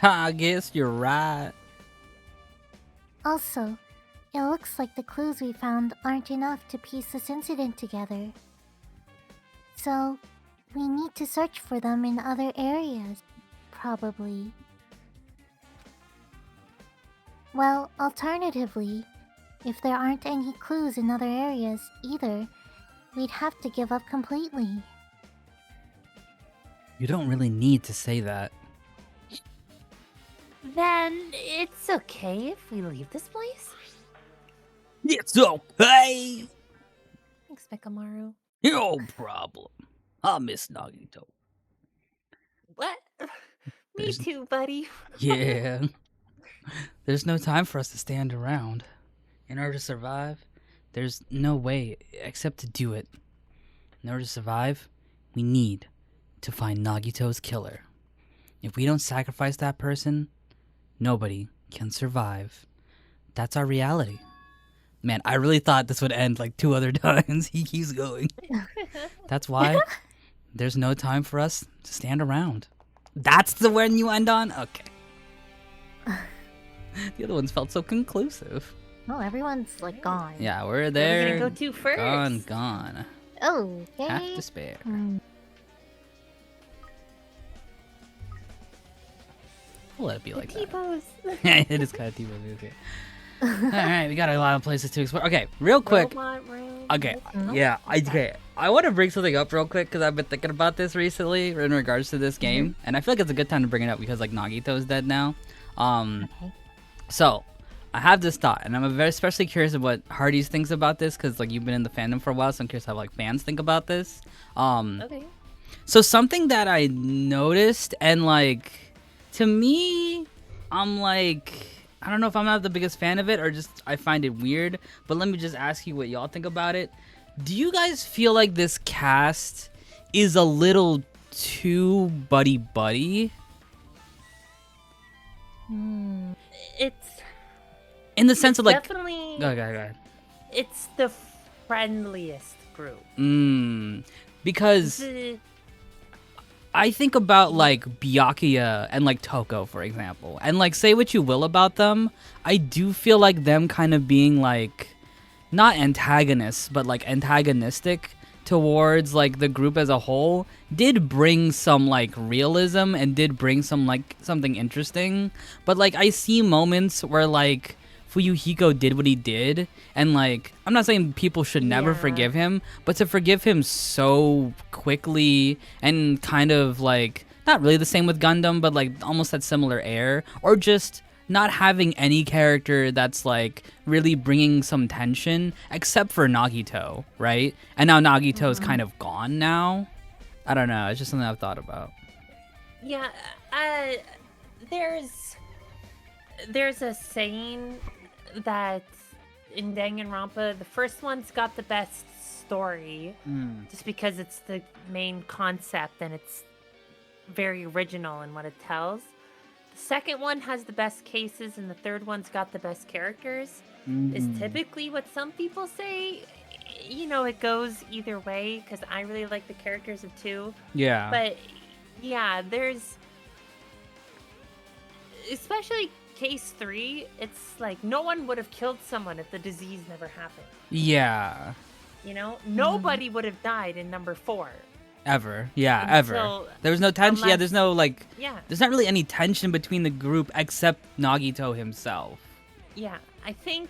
I guess you're right. Also, it looks like the clues we found aren't enough to piece this incident together. So, we need to search for them in other areas, probably. Well, alternatively, if there aren't any clues in other areas either, we'd have to give up completely. You don't really need to say that. Then it's okay if we leave this place? It's okay! Thanks, Mekamaru. No problem. I miss Nagito. What? Me There's- too, buddy. Yeah. There's no time for us to stand around. In order to survive, there's no way except to do it. In order to survive, we need to find Nagito's killer. If we don't sacrifice that person, nobody can survive. That's our reality. Man, I really thought this would end like 2 other times. He keeps going. That's why there's no time for us to stand around. That's the one you end on? Okay. The other ones felt so conclusive. No, everyone's like gone. Yeah, we're Where are there. we gonna go to first? Gone. Okay. Half to spare. We'll let it be like that. T-pose. It is kind of T-pose. Okay. Alright, we got a lot of places to explore. Okay, real quick. Robot room. Okay, yeah, I want to bring something up real quick because I've been thinking about this recently in regards to this game, and I feel like it's a good time to bring it up because like Nagito's dead now. So I have this thought, and I'm very especially curious of what Hardy's thinks about this because like you've been in the fandom for a while, so I'm curious how like fans think about this. Okay. So something that I noticed, and like to me, I'm like, I don't know if I'm not the biggest fan of it or just I find it weird, but let me just ask you what y'all think about it. Do you guys feel like this cast is a little too buddy-buddy? It's In the sense of like... definitely Go ahead. it's the friendliest group. Because I think about like Byakuya and like Toko, for example, and like say what you will about them, I do feel like them kind of being like not antagonists, but like antagonistic towards like the group as a whole did bring some like realism and did bring some like something interesting. But like I see moments where like Fuyuhiko did what he did, and like I'm not saying people should never forgive him, but to forgive him so quickly and kind of like not really the same with Gundam, but like almost that similar air, or just not having any character that's like really bringing some tension except for Nagito, right? And now Nagito's kind of gone now. I don't know, it's just something I've thought about. Yeah, there's a saying that in Danganronpa, the first one's got the best story, just because it's the main concept and it's very original in what it tells. The second one has the best cases, and the third one's got the best characters. Is typically what some people say. You know, it goes either way because I really like the characters of 2. Yeah. But yeah, there's especially case 3. It's like no one would have killed someone if the disease never happened. Yeah. You know, nobody would have died in number 4. Ever. Yeah, ever. There was no tension. Yeah, there's no, like... Yeah. There's not really any tension between the group except Nagito himself. Yeah, I think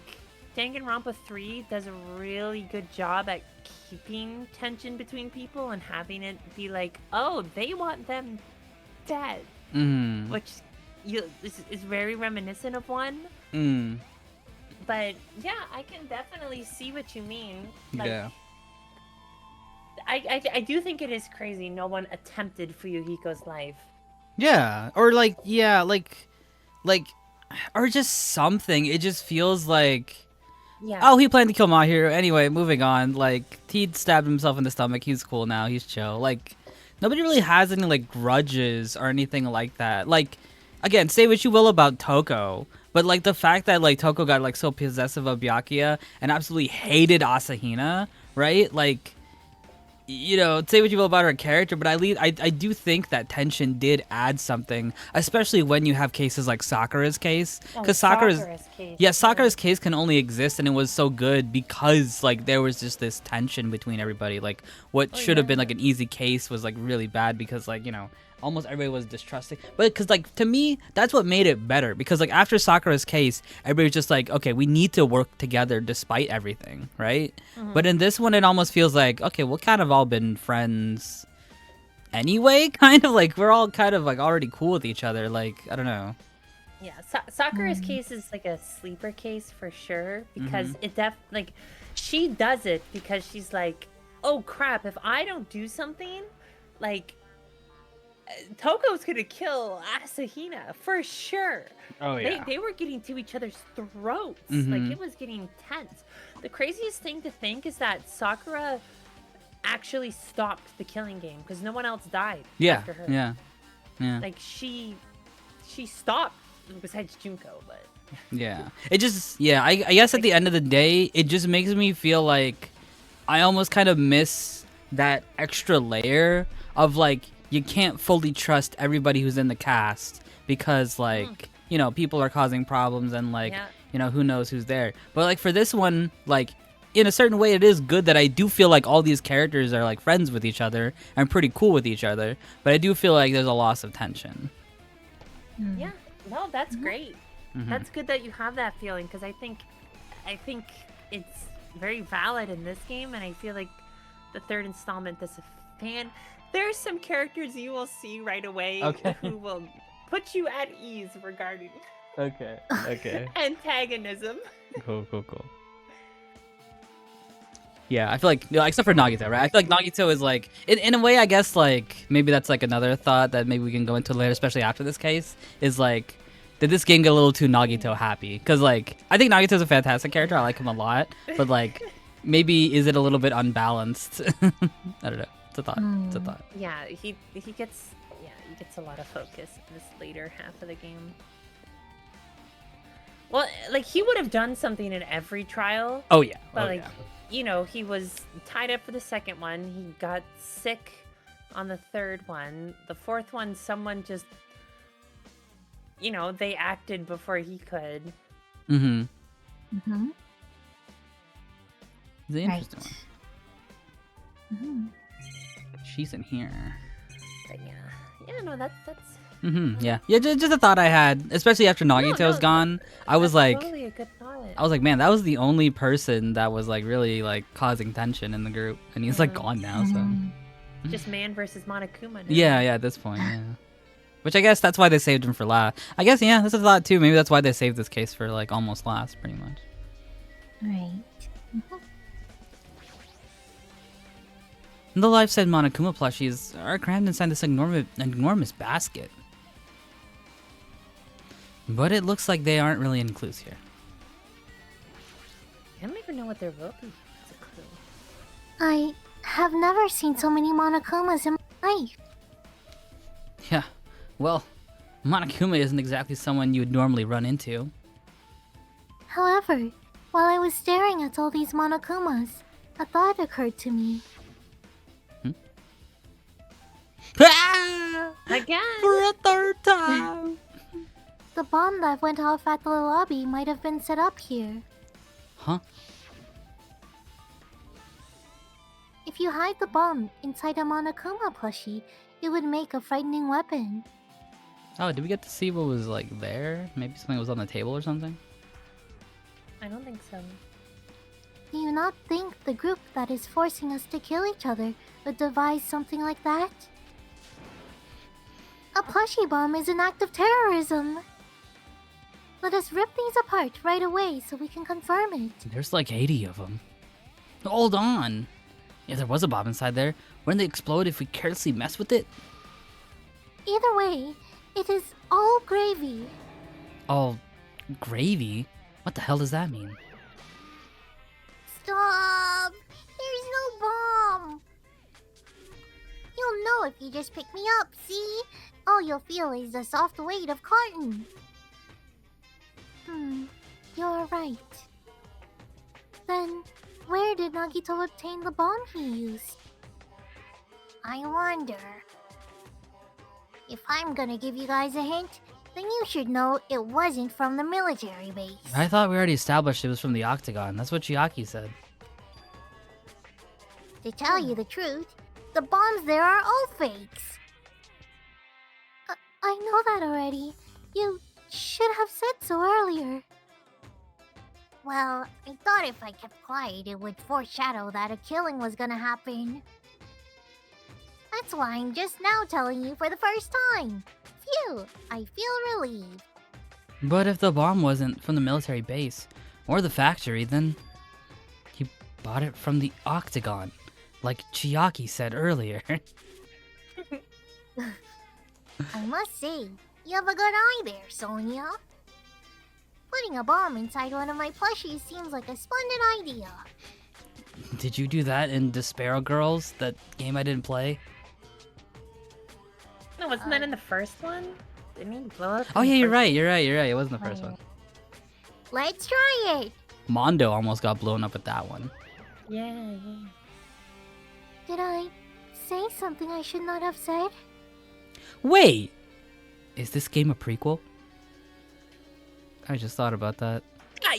Danganronpa 3 does a really good job at keeping tension between people and having it be like, oh, they want them dead. Which is very reminiscent of 1. But yeah, I can definitely see what you mean. Like, yeah. I do think it is crazy no one attempted Fuyuhiko's life. Yeah, or like, yeah, like, or just something. It just feels like, Yeah. oh, he planned to kill Mahiro. Anyway, moving on. Like, he stabbed himself in the stomach. He's cool now. He's chill. Like, nobody really has any, like, grudges or anything like that. Like, again, say what you will about Toko, but, like, the fact that, like, Toko got, like, so possessive of Byakuya and absolutely hated Asahina, right? Like, you know, say what you will about her character, but I do think that tension did add something, especially when you have cases like Sakura's case, because Sakura's case can only exist, and it was so good because like there was just this tension between everybody. Like what should have been like an easy case was like really bad because like, you know, almost everybody was distrusting. But because like to me, that's what made it better, because like after Sakura's case, everybody was just like, okay, we need to work together despite everything, right? But in this one, it almost feels like, okay, we've kind of all been friends anyway, kind of like we're all kind of like already cool with each other. Like, I don't know. Yeah, Sakura's case is like a sleeper case for sure, because it like she does it because she's like, oh crap, if I don't do something, like Toko's gonna kill Asahina for sure. Oh yeah. They were getting to each other's throats. Like it was getting tense. The craziest thing to think is that Sakura actually stopped the killing game because no one else died after her. Yeah. Like she stopped besides Junko, but yeah. It just I guess at the end of the day, it just makes me feel like I almost kind of miss that extra layer of like you can't fully trust everybody who's in the cast because like you know, people are causing problems and like you know, who knows who's there. But like for this one, like in a certain way, it is good that I do feel like all these characters are like friends with each other and pretty cool with each other, but I do feel like there's a loss of tension. yeah, no, that's great. That's good that you have that feeling, because I think it's very valid in this game, and I feel like the third installment is a fan. There's some characters you will see right away who will put you at ease regarding antagonism. Cool. Yeah, I feel like, you know, except for Nagito, right? I feel like Nagito is like, in a way, I guess, like, maybe that's like another thought that maybe we can go into later, especially after this case, is like, did this game get a little too Nagito happy? Because, like, I think Nagito's a fantastic character. I like him a lot. But, like, maybe is it a little bit unbalanced? I don't know. It's a thought. Yeah, he gets a lot of focus in this later half of the game. Well, like, he would have done something in every trial. Oh, yeah. But, you know, he was tied up for the second one. He got sick on the third one. The fourth one, someone just, you know, they acted before he could. It's an interesting one. She's in here. But yeah, no, that's. Yeah. Just a thought I had, especially after Nagito's gone. I was like, totally a good thought. I was like, man, that was the only person that was like really like causing tension in the group, and he's like gone now. So just man versus Monokuma now. yeah, at this point, yeah. Which I guess that's why they saved him for last. I guess that's a thought too. Maybe that's why they saved this case for like almost last, pretty much. Right. In the life said Monokuma plushies are crammed inside this enormous basket. But it looks like they aren't really in clues here. I don't even know what there will be as a clue. I have never seen so many Monokumas in my life. Yeah, well, Monokuma isn't exactly someone you would normally run into. However, while I was staring at all these Monokumas, a thought occurred to me. Again! For a third time! The bomb that went off at the lobby might have been set up here. Huh? If you hide the bomb inside a Monokuma plushie, it would make a frightening weapon. Oh, did we get to see what was like there? Maybe something was on the table or something? I don't think so. Do you not think the group that is forcing us to kill each other would devise something like that? A plushie bomb is an act of terrorism. Let us rip these apart right away so we can confirm it. There's like 80 of them. Hold on! If there was a bomb inside there, wouldn't they explode if we carelessly mess with it? Either way, it is all gravy. All gravy? What the hell does that mean? Stop! There's no bomb! You'll know if you just pick me up, see? All you'll feel is the soft weight of cotton. You're right. Then, where did Nagito obtain the bomb he used? I wonder. If I'm gonna give you guys a hint, then you should know it wasn't from the military base. I thought we already established it was from the Octagon. That's what Chiaki said. To tell you the truth, the bombs there are all fakes. I know that already. You should have said so earlier. Well, I thought if I kept quiet, it would foreshadow that a killing was gonna happen. That's why I'm just now telling you for the first time. Phew, I feel relieved. But if the bomb wasn't from the military base or the factory, then he bought it from the Octagon, like Chiaki said earlier. I must say, you have a good eye there, Sonia. Putting a bomb inside one of my plushies seems like a splendid idea. Did you do that in Despero Girls, that game I didn't play? No, wasn't that in the first one? Didn't he blow up? Oh in yeah, the you're first- right, you're right. It wasn't the first one. Let's try it! Mondo almost got blown up with that one. Yeah. Did I say something I should not have said? Wait! Is this game a prequel? I just thought about that.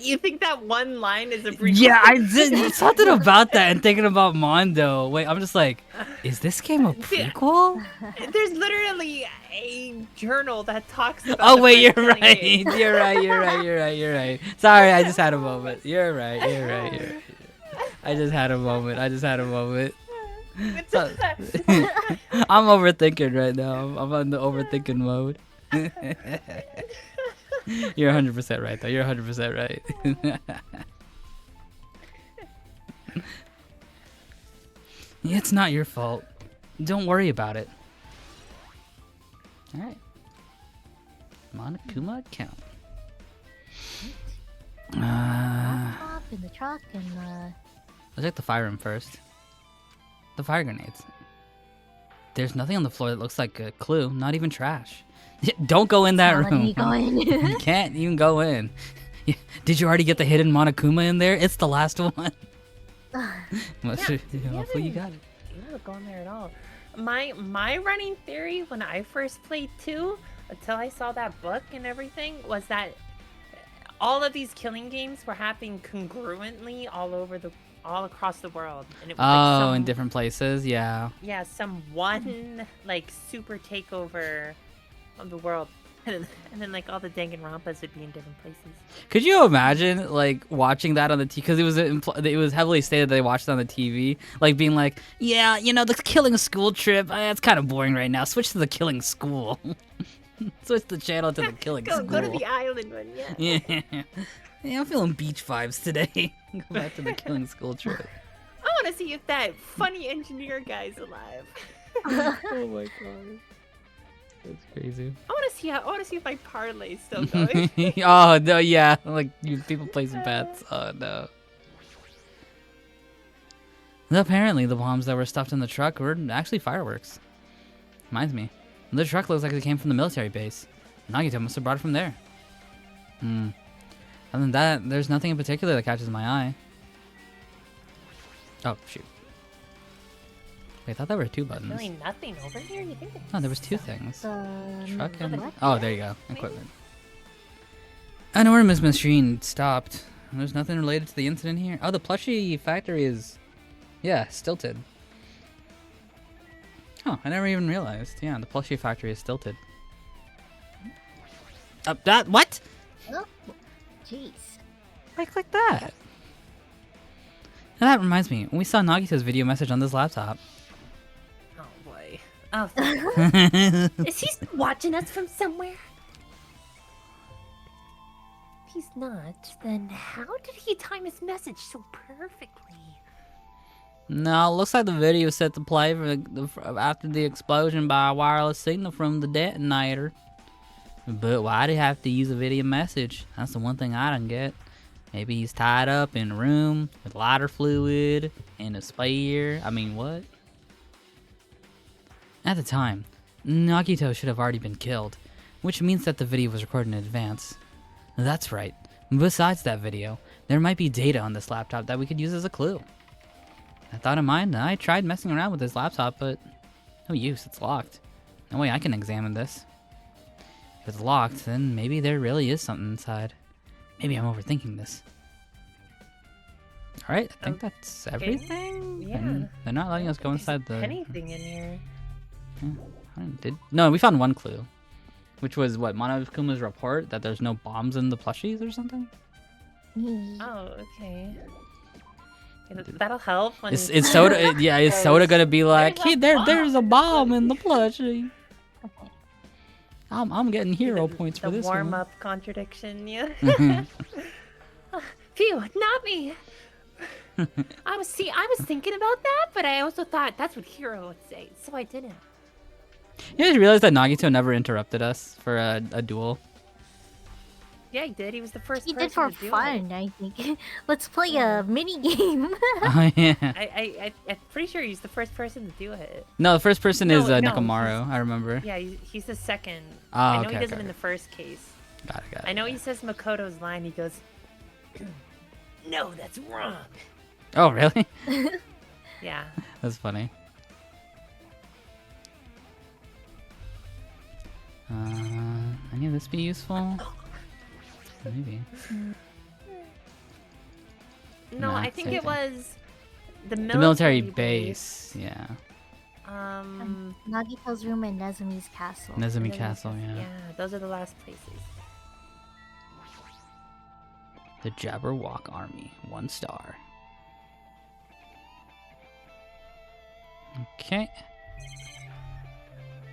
You think that one line is a prequel? Yeah, I did something about that and thinking about Mondo. Wait, I'm just like, is this game a prequel? There's literally a journal that talks about. Oh the wait, you're first right. game. You're right. Sorry, I just had a moment. You're right. I just had a moment. So- I'm overthinking right now. I'm on the overthinking mode. You're 100% right, though. You're 100% right. It's not your fault. Don't worry about it. Alright. Monokuma account. Laptop in the truck and Let's check the fire room first. The fire grenades. There's nothing on the floor that looks like a clue. Not even trash. Don't go in that room. You can't even go in. Did you already get the hidden Monokuma in there? It's the last one. Hopefully you got it. You never go in there at all. My running theory when I first played 2, until I saw that book and everything, was that all of these killing games were happening congruently all across the world. And it was In different places, yeah. Yeah, some one like super takeover of the world. And then like all the Danganronpas would be in different places. Could you imagine like watching that on the TV? Because it was heavily stated that they watched it on the TV, like being like, yeah, the killing school trip. It's kind of boring right now. Switch to the killing school. Switch the channel to the killing school. Go to the island one, yeah. Yeah, I'm feeling beach vibes today. Go back to the killing school trip. I want to see if that funny engineer guy's alive. Oh my god. That's crazy. I want to see if my parlay's still going. Oh no, yeah, like people placing bets. Oh no. Apparently, the bombs that were stuffed in the truck were actually fireworks. Reminds me. The truck looks like it came from the military base. Nagito must have brought it from there. Other than that, there's nothing in particular that catches my eye. Oh, shoot. Wait, I thought there were 2 buttons. Really nothing over here? You think No, there was 2 things. Truck and... what? Oh, there you go. Equipment. An enormous machine stopped. There's nothing related to the incident here. Oh, the plushie factory is... Yeah, stilted. Oh, I never even realized. Yeah, the plushie factory is stilted. That... What? Oh, jeez. Why click that? Now that reminds me. We saw Nagito's video message on this laptop. Oh boy. Oh, is he watching us from somewhere? If he's not, then how did he time his message so perfectly? No, looks like the video is set to play after the explosion by a wireless signal from the detonator. But why do you have to use a video message? That's the one thing I don't get. Maybe he's tied up in a room with lighter fluid and a spare. I mean, what? At the time, Nagito should have already been killed, which means that the video was recorded in advance. That's right. Besides that video, there might be data on this laptop that we could use as a clue. I thought in mind, I tried messing around with this laptop, but no use, it's locked. No way I can examine this. If it's locked, then maybe there really is something inside. Maybe I'm overthinking this. Alright, I think that's everything? Yeah. And they're not letting us go inside the... Anything in here? No, we found one clue. Which was, what, Monokuma's report? That there's no bombs in the plushies or something? Oh, okay. Yeah, that'll help. When Is Soda... yeah, is Soda gonna be like, hey, there's a bomb in the plushie? I'm getting hero points for this one. The warm-up contradiction, yeah. Mhm. Phew, not me. I was thinking about that, but I also thought that's what Hero would say, so I didn't. You guys realize that Nagito never interrupted us for a duel? Yeah, he did. He was the first He person did for to do fun, I think. Let's play a mini game. Oh, yeah. I'm pretty sure he's the first person to do it. No, the first person No, is no, Nekomaru, I remember. Yeah, he's the second. Oh, I know okay, he does okay, it in the okay. first case. Got it. I know he says Makoto's line. He goes, "No, that's wrong." Oh, really? Yeah. That's funny. Any of this be useful? Maybe. No, Nah, I think same it thing. was the military, The military base, yeah. Nagito's room and Nezumi's castle. Nezumi Castle, yeah. Yeah, those are the last places. The Jabberwock Army, 1 star. Okay.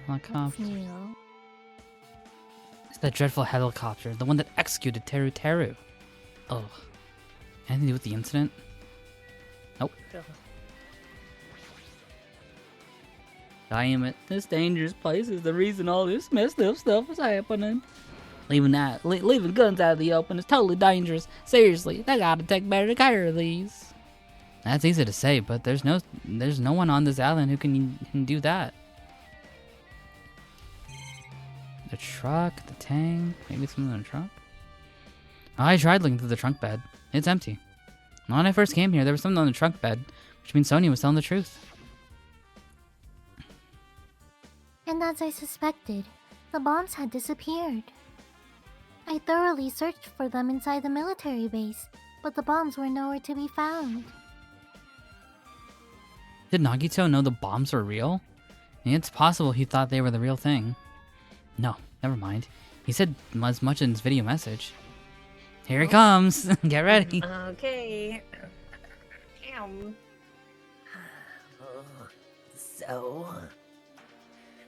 Helicopter. Neo. It's that dreadful helicopter, the one that executed Teru Teru. Ugh. Anything to do with the incident? Nope. Ugh. Damn it. This dangerous place is the reason all this messed up stuff is happening. Leaving guns out of the open is totally dangerous. Seriously, they gotta take better care of these. That's easy to say, but there's no one on this island who can do that. The truck, the tank, maybe something in the truck? I tried looking through the trunk bed. It's empty. When I first came here, there was something on the trunk bed, which means Sonia was telling the truth. And as I suspected, the bombs had disappeared. I thoroughly searched for them inside the military base, but the bombs were nowhere to be found. Did Nagito know the bombs were real? It's possible he thought they were the real thing. No, never mind. He said as much in his video message. Here he comes! Get ready! Okay. So,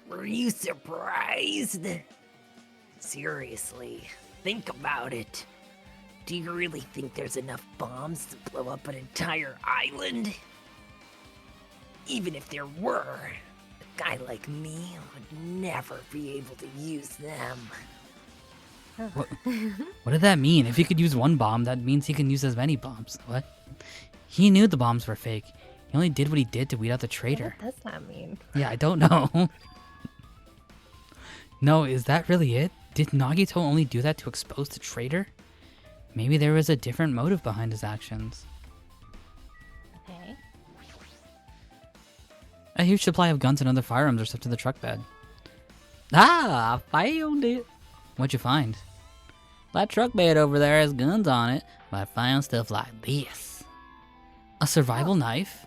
were you surprised? Seriously, think about it. Do you really think there's enough bombs to blow up an entire island? Even if there were, a guy like me would never be able to use them. What did that mean? If he could use one bomb, that means he can use as many bombs. What? He knew the bombs were fake. He only did what he did to weed out the traitor. What does that mean? Yeah, I don't know. No, is that really it? Did Nagito only do that to expose the traitor? Maybe there was a different motive behind his actions. Okay. A huge supply of guns and other firearms are stuffed in the truck bed. Ah, I found it. What'd you find? That truck bed over there has guns on it, but I found stuff like this. A survival knife?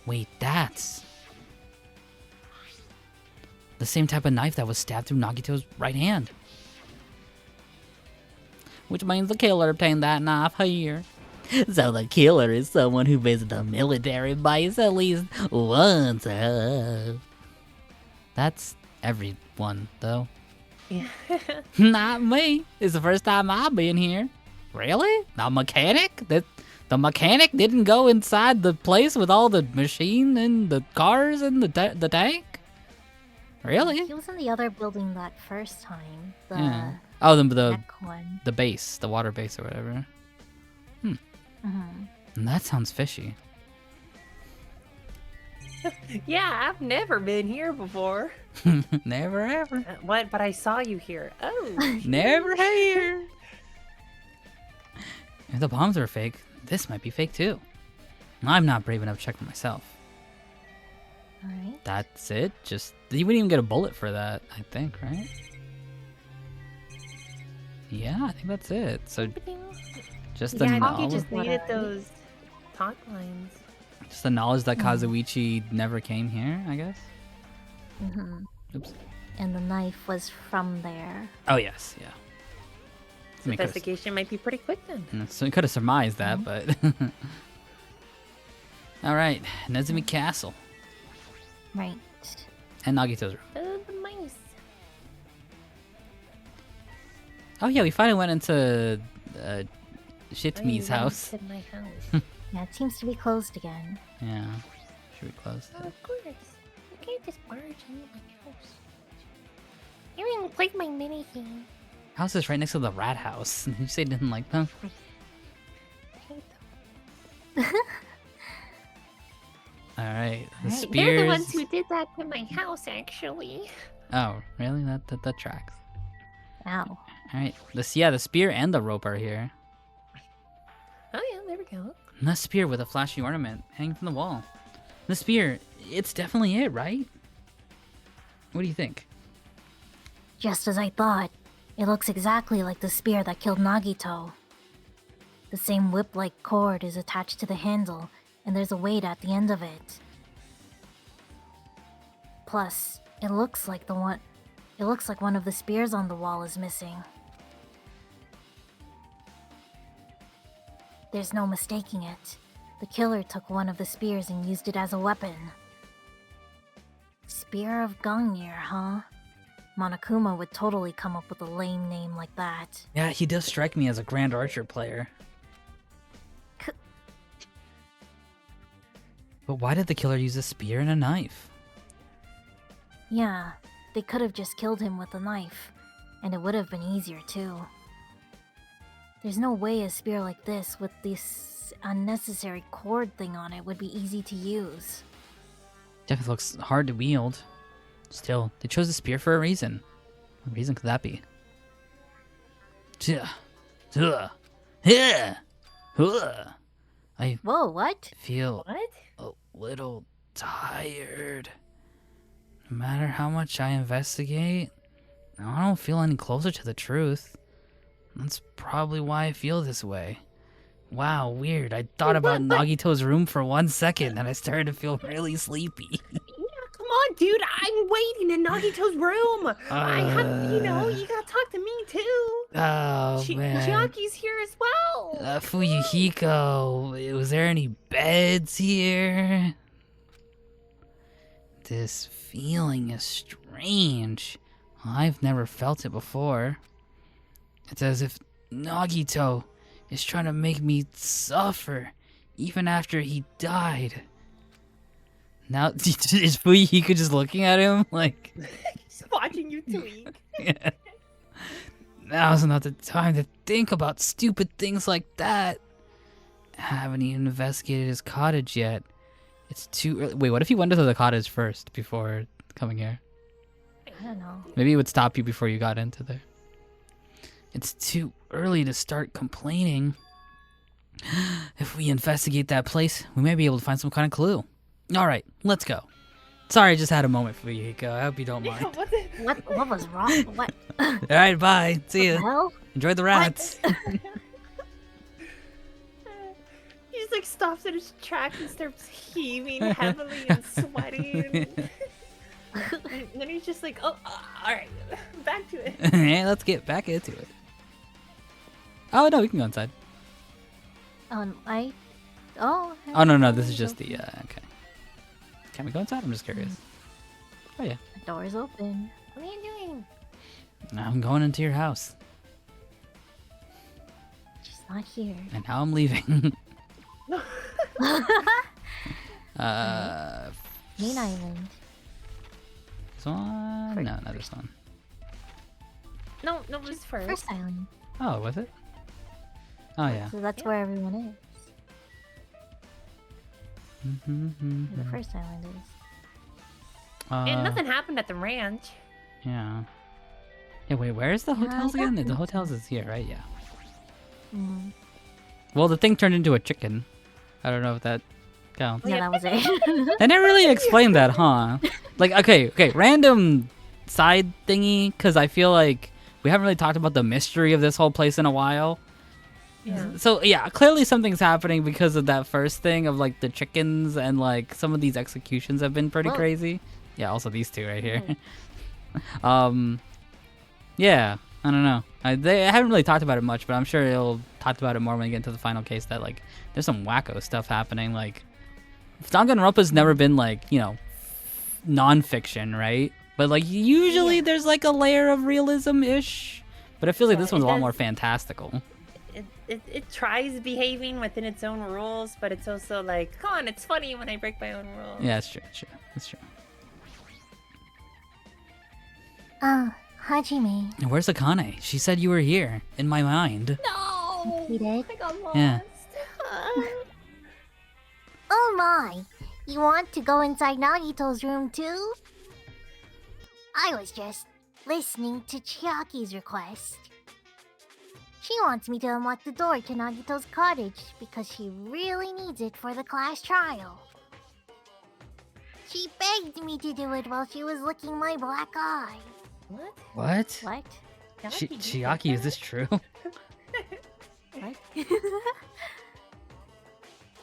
Wait, that's the same type of knife that was stabbed through Nagito's right hand. Which means the killer obtained that knife here. So the killer is someone who visited a military base at least once. That's everyone, though. Yeah. Not me. It's the first time I've been here. Really? The mechanic? The mechanic didn't go inside the place with all the machine and the cars and the tank? Really? He was in the other building that first time. The Yeah. Oh, the tech one. base, the water base or whatever. Mm-hmm. And that sounds fishy. Yeah, I've never been here before. Never ever. What? But I saw you here. Oh. Never here. If the bombs are fake, this might be fake too. I'm not brave enough to check for myself. Alright. That's it? Just, you wouldn't even get a bullet for that, I think, right? Yeah, I think that's it. So, just the Yeah, I think knowledge. you just needed those talk lines. Just the knowledge that Kazuichi never came here, I guess. Mm-hmm. Oops. And the knife was from there. Oh yes, yeah. I mean, could've- Investigation might be pretty quick then. So you could have surmised that, but. All right, Nezumi Castle Right. and Nagito's room. The mice. Oh yeah, we finally went into Oh, Shitmi's you went house. to my house. Yeah, it seems to be closed again. Yeah, should we close Oh, it? of course. You can't just barge into my house. You didn't play my mini game. House is right next to the rat house. Did you say you didn't like them? All right, the Right. spears. They're the ones who did that to my house, actually. Oh, really? That tracks. Ow. All right, the spear and the rope are here. Oh yeah, there we go. And the spear with a flashy ornament hanging from the wall. The spear, it's definitely it, right? What do you think? Just as I thought. It looks exactly like the spear that killed Nagito. The same whip-like cord is attached to the handle, and there's a weight at the end of it. Plus, it looks like one of the spears on the wall is missing. There's no mistaking it. The killer took one of the spears and used it as a weapon. Spear of Gungnir, huh? Monokuma would totally come up with a lame name like that. Yeah, he does strike me as a Grand Archer player. But why did the killer use a spear and a knife? Yeah, they could have just killed him with a knife, and it would have been easier too. There's no way a spear like this with this unnecessary cord thing on it would be easy to use. Definitely looks hard to wield. Still, they chose the spear for a reason. What reason could that be? I Whoa, what? feel What? a little tired. No matter how much I investigate, I don't feel any closer to the truth. That's probably why I feel this way. Wow, weird. I thought about Nagito's room for 1 second and I started to feel really sleepy. Yeah, come on, dude. I'm waiting in Nagito's room. I have, you gotta talk to me too. Oh, man. Chiaki's here as well. Fuyuhiko, was there any beds here? This feeling is strange. I've never felt it before. It's as if Nagito is trying to make me suffer, even after he died. Now, is Fuyuhiko just looking at him like... Just watching you tweak. Yeah. Now's not the time to think about stupid things like that. I haven't even investigated his cottage yet, It's too early. Wait, what if you went to the cottage first before coming here? I don't know. Maybe it would stop you before you got into there. It's too early to start complaining. If we investigate that place, we may be able to find some kind of clue. All right, let's go. Sorry, I just had a moment for you, Hiko. I hope you don't mind. What was wrong? What? All right, bye. See The ya. hell? Enjoy the rats. He just like stops in his tracks and starts heaving heavily and sweating. And then he's just like, oh, all right, back to it. Yeah, let's get back into it. Oh no, we can go inside. Oh, Oh no, this is just the okay. Can we go inside? I'm just curious. Oh yeah. The door's open. What are you doing? I'm going into your house, She's not here. and now I'm leaving. Main island. This one? No, not this one. No, it was first. First island. Oh, was it? Oh yeah. So that's where everyone is. Mm-hmm. Where the first island is. And nothing happened at the ranch. Yeah. Yeah, wait, where's the hotels again? The hotels is here, right? Yeah. Mm. Well, the thing turned into a chicken. I don't know if that counts. Yeah, that was it. They never really explained that, huh? Like, okay, random side thingy, because I feel like we haven't really talked about the mystery of this whole place in a while. Yeah. So, yeah, clearly something's happening because of that first thing of, like, the chickens, and, like, some of these executions have been pretty Whoa. crazy. Yeah, also these two right here. Yeah, I don't know. I haven't really talked about it much, but I'm sure they'll talk about it more when we get into the final case. That like, there's some wacko stuff happening. Like, Danganronpa's never been like, you know, non-fiction, right? But like, usually there's like a layer of realism-ish. But I feel like this one's a lot more fantastical. It tries behaving within its own rules, but it's also like, come on, it's funny when I break my own rules. Yeah, it's true. It's true. Hajime. And where's Akane? She said you were here in my mind. No! He did? I got lost. Yeah. Oh my! You want to go inside Nagito's room too? I was just listening to Chiaki's request. She wants me to unlock the door to Nagito's cottage because she really needs it for the class trial. She begged me to do it while she was licking my black eye. What? What? What? Chiaki, is this true? What?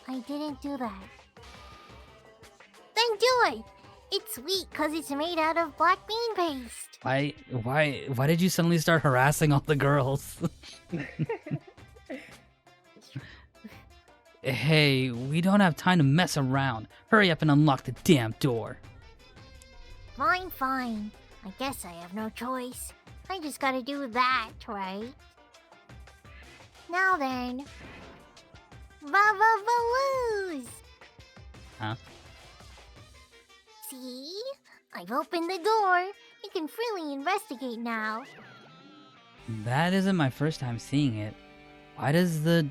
I didn't do that. Then do it! It's sweet because it's made out of black bean paste. Why did you suddenly start harassing all the girls? Hey, we don't have time to mess around. Hurry up and unlock the damn door. Fine. I guess I have no choice. I just gotta do that, right? Now then. Va-va-va-woos! Huh? See? I've opened the door. You can freely investigate now. That isn't my first time seeing it. Why does the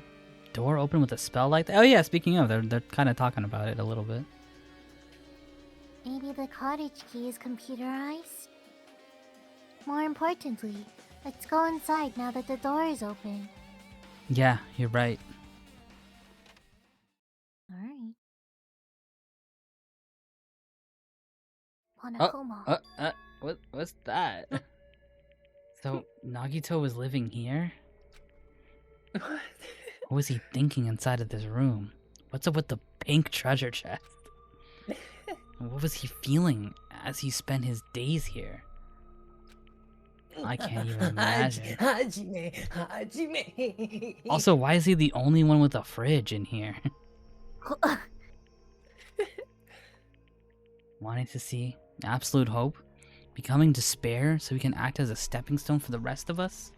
door open with a spell like that? Oh yeah, speaking of, they're kind of talking about it a little bit. Maybe the cottage key is computerized? More importantly, let's go inside now that the door is open. Yeah, you're right. Alright. Monokuma. What's that? So, Nagito was living here? What? What was he thinking inside of this room? What's up with the pink treasure chest? What was he feeling as he spent his days here? I can't even imagine. Hajime. Also, why is he the only one with a fridge in here? Wanting to see absolute hope? Becoming despair so he can act as a stepping stone for the rest of us?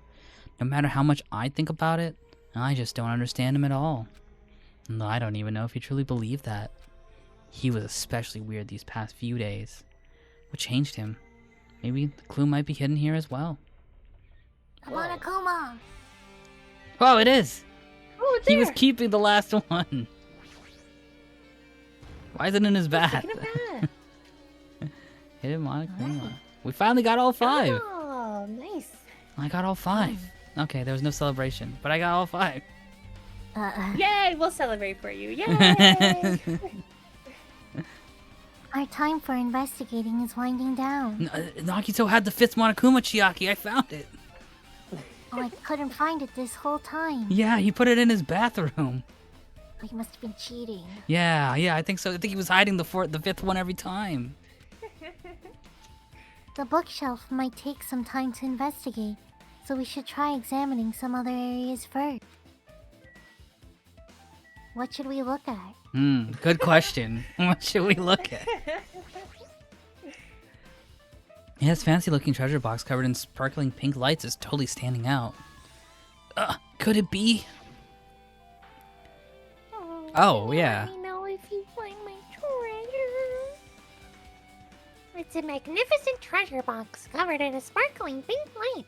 No matter how much I think about it, I just don't understand him at all. And I don't even know if he truly believed that. He was especially weird these past few days. What changed him? Maybe the clue might be hidden here as well. Monokuma! Oh, it is! Oh, it's He was there. keeping the last one. Why is it in his bath? Taking a bath. Hidden monochroma. We finally got all 5. Oh, nice. I got all 5. Okay, there was no celebration, but I got all 5. Yay! We'll celebrate for you. Yay! Our time for investigating is winding down. Nagito had the 5th Monokuma, Chiaki. I found it. Oh, I couldn't find it this whole time. Yeah, he put it in his bathroom. He must have been cheating. Yeah, I think so. I think he was hiding the 5th one every time. The bookshelf might take some time to investigate, so we should try examining some other areas first. What should we look at? Good question. What should we look at? Yeah, this fancy looking treasure box covered in sparkling pink lights is totally standing out. Could it be? Oh, yeah. Let me know if you find my treasure. It's a magnificent treasure box covered in a sparkling pink light.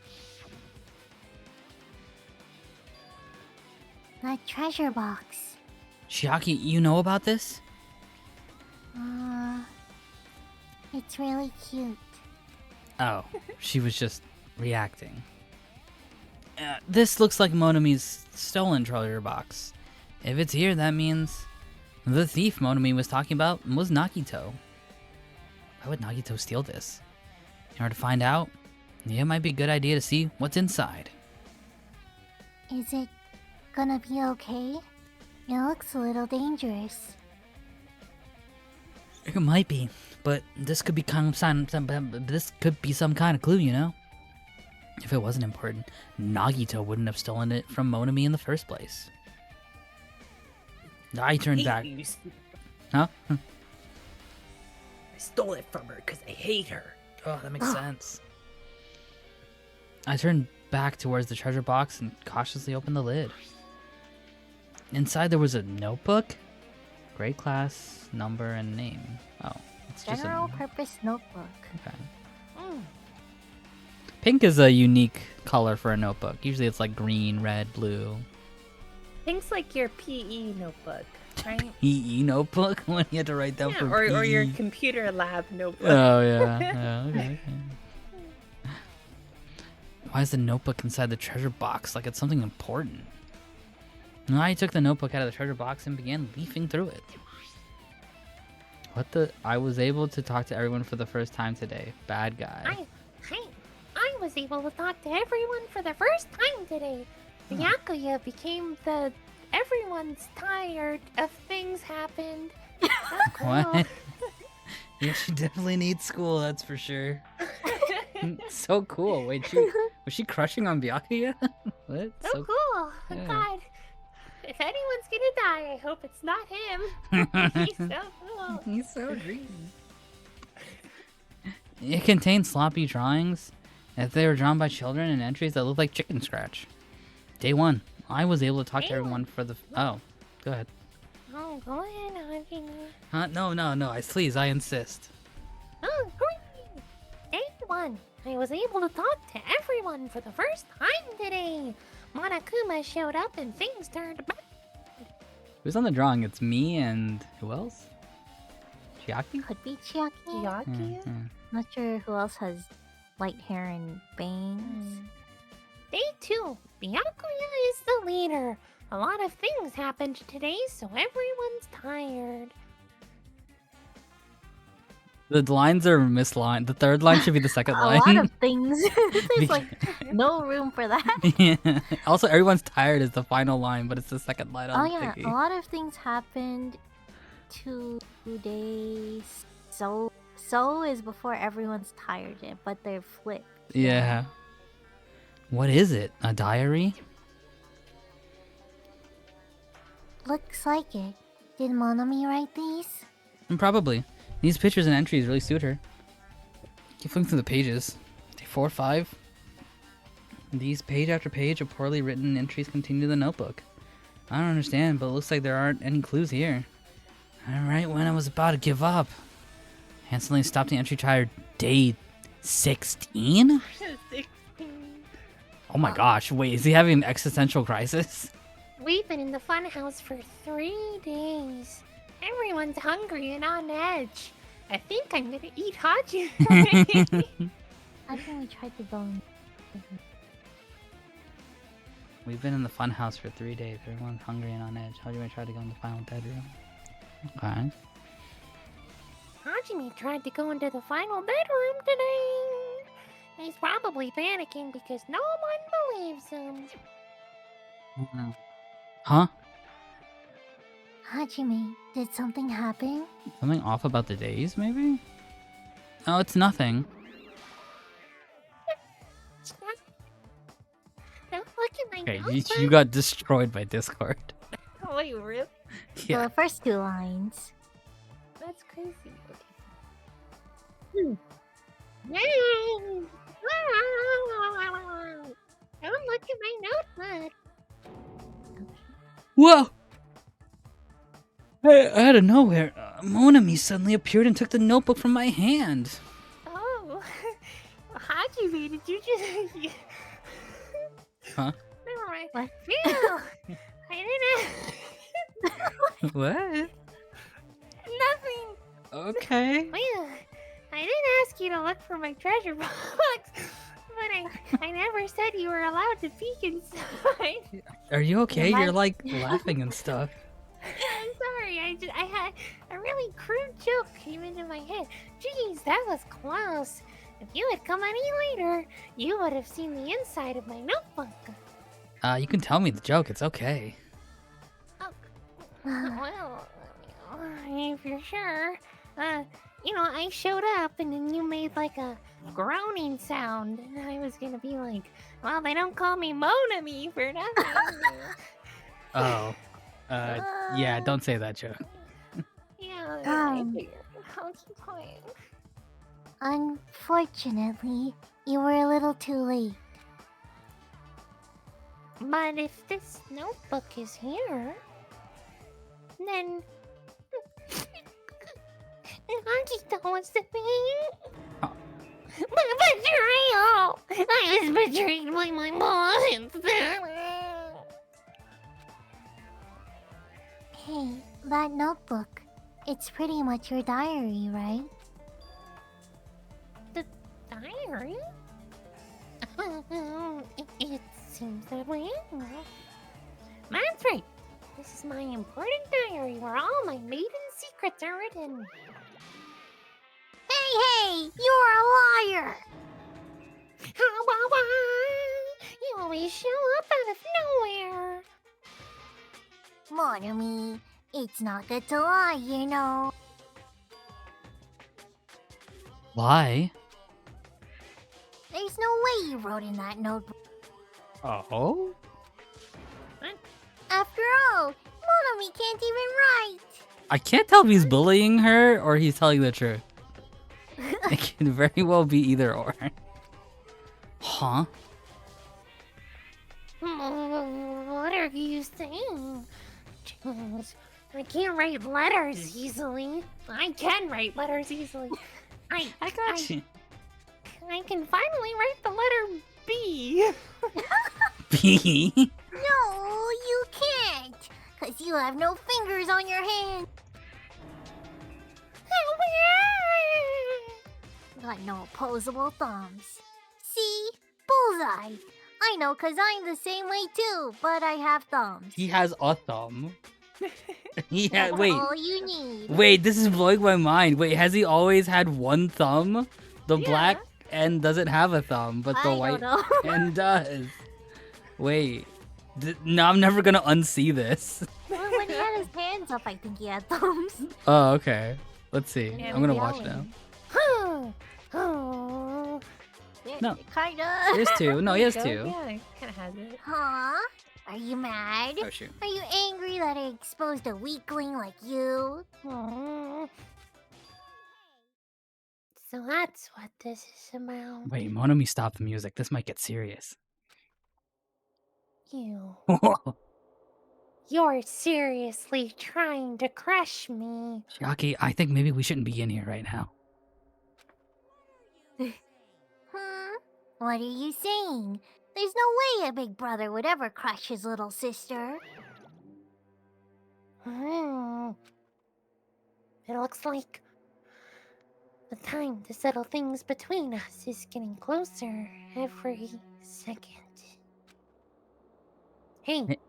That treasure box. Chiaki, you know about this? It's really cute. Oh, she was just reacting. This looks like Monami's stolen treasure box. If it's here, that means the thief Monami was talking about was Nagito. Why would Nagito steal this? In order to find out, it might be a good idea to see what's inside. Is it gonna be okay? It looks a little dangerous. It might be, but this could be this could be some kind of clue, you know? If it wasn't important, Nagito wouldn't have stolen it from Monami in the first place. I turned back. Huh? I stole it from her because I hate her. Oh, that makes sense. I turned back towards the treasure box and cautiously opened the lid. Inside there was a notebook, grade class, number, and name. Oh, it's just General purpose notebook. Okay. Pink is a unique color for a notebook. Usually it's like green, red, blue. Pink's like your PE notebook, right? PE notebook? When you had to write down Yeah, for or your PE. computer lab notebook. Oh, yeah. Okay. Why is the notebook inside the treasure box like it's something important? I took the notebook out of the treasure box and began leafing through it. What the? I was able to talk to everyone for the first time today. Bad guy. I was able to talk to everyone for the first time today. The Yakuya became the everyone's tired of things happened. That's cool. What? Yeah, she definitely needs school, that's for sure. So cool. Wait, was she crushing on Byakuya? What? So cool. yeah. God. If anyone's gonna die, I hope it's not him. He's so cool. He's so green. It contains sloppy drawings. If they were drawn by children and entries that look like chicken scratch. Day 1, I was able to talk to everyone for the... Oh, go ahead. Oh, go ahead, Huh? No, please, I insist. Oh, hooray! Day 1, I was able to talk to everyone for the first time today. Monokuma showed up and things turned bad. Who's on the drawing? It's me and... who else? Chiaki? Could be Chiaki. Yakuya? Not sure who else has light hair and bangs. Day 2, Byakuya is the leader. A lot of things happened today, so everyone's tired. The lines are mislined. The third line should be the second A line. lot of things. There's like no room for that. Yeah. Also, everyone's tired is the final line, but it's the second line on Oh yeah, Thingy. a lot of things happened today. So is before everyone's tired, but they're flipped. Yeah. What is it? A diary? Looks like it. Did Monami write these? Probably. These pictures and entries really suit her. Keep flipping through the pages. Day 4, 5. These page after page of poorly written entries continue the notebook. I don't understand, but it looks like there aren't any clues here. Alright, when I was about to give up. Instantly stopped the entry tired day 16? 16. Oh my gosh, wait, is he having an existential crisis? We've been in the funhouse for 3 days. Everyone's hungry and on edge. I think I'm gonna eat Haji. I think we tried to go in. We've been in the fun house for 3 days. Everyone's hungry and on edge. How do you want to try to go in the final bedroom? Okay. Hajime tried to go into the final bedroom today. He's probably panicking because no one believes him. Huh? Hajime, did something happen? Something off about the days, maybe? Oh, it's nothing. Don't look at my Okay, notebook. you got destroyed by Discord. Oh, wait, really? Yeah. The first 2 lines. That's crazy. Okay. Don't look at my notebook. Whoa! Out of nowhere, Monami suddenly appeared and took the notebook from my hand. Oh, Hajime, did you just? Huh? Never mind. What? Phew, I didn't. What? Nothing. Okay. Phew. I didn't ask you to look for my treasure box, but I never said you were allowed to peek inside. Are you okay? Am I- You're like laughing and stuff. I'm sorry. I had a really crude joke came into my head. Jeez, that was close. If you had come any later, you would have seen the inside of my notebook. You can tell me the joke. It's okay. Well, if you're sure. I showed up and then you made like a groaning sound. And I was gonna be like, well, they don't call me Monami for nothing. Oh. Yeah, don't say that joke. Yeah, I Um. figured. I'll keep quiet. Unfortunately, you were a little too late. But if this notebook is here, then Akito was the thing. Oh. Betrayal! I was betrayed by my boss instead. Hey, that notebook. It's pretty much your diary, right? The diary? It seems that way. That's right. This is my important diary where all my maiden secrets are written. Hey, you're a liar! You always show up out of nowhere. Monami, it's not good to lie, you know. Why? There's no way you wrote in that notebook. Oh? After all, Monami can't even write. I can't tell if he's bullying her or he's telling the truth. It can very well be either or. Huh? What are you saying? Jeez, I can't write letters easily. I can write letters easily. I you. I can finally write the letter B. B? No, you can't. Cause you have no fingers on your hand. Got no opposable thumbs. See? Bullseye. I know, cause I'm the same way too, but I have thumbs. He has a thumb. That's Wait. all you need. Wait, this is blowing my mind. Wait, has he always had one thumb? The Yeah. black end doesn't have a thumb, but the I white don't know. end does. Wait. No, I'm never gonna unsee this. Well, when he had his hands up, I think he had thumbs. Oh, okay. Let's see. Yeah, I'm gonna maybe watch I'll now. Oh. No. Kinda. There's two. No, he has Go. two. Yeah, it kind of has it. Huh? Are you mad? Oh, shoot. Are you angry that I exposed a weakling like you? Aw. So that's what this is about. Wait, Monami, stop the music. This might get serious. You. You're seriously trying to crush me. Shiaki, I think maybe we shouldn't be in here right now. What are you saying? There's no way a big brother would ever crush his little sister. It looks like the time to settle things between us is getting closer every second. Hey,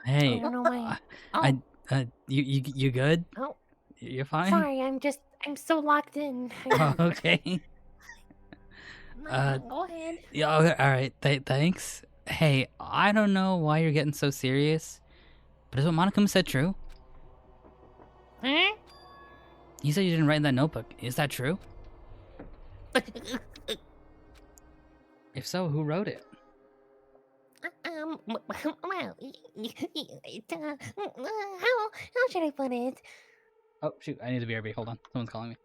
I Hey, don't know I, why. Oh, you good? oh, You're fine. sorry. I'm so locked in. Oh, okay. Go ahead. Yeah. Okay, all right. Thanks. Hey, I don't know why you're getting so serious, but is what Monica said true? Huh? You said you didn't write in that notebook. Is that true? If so, who wrote it? Well, how should I put it? Oh shoot! I need to BRB. Hold on. Someone's calling me.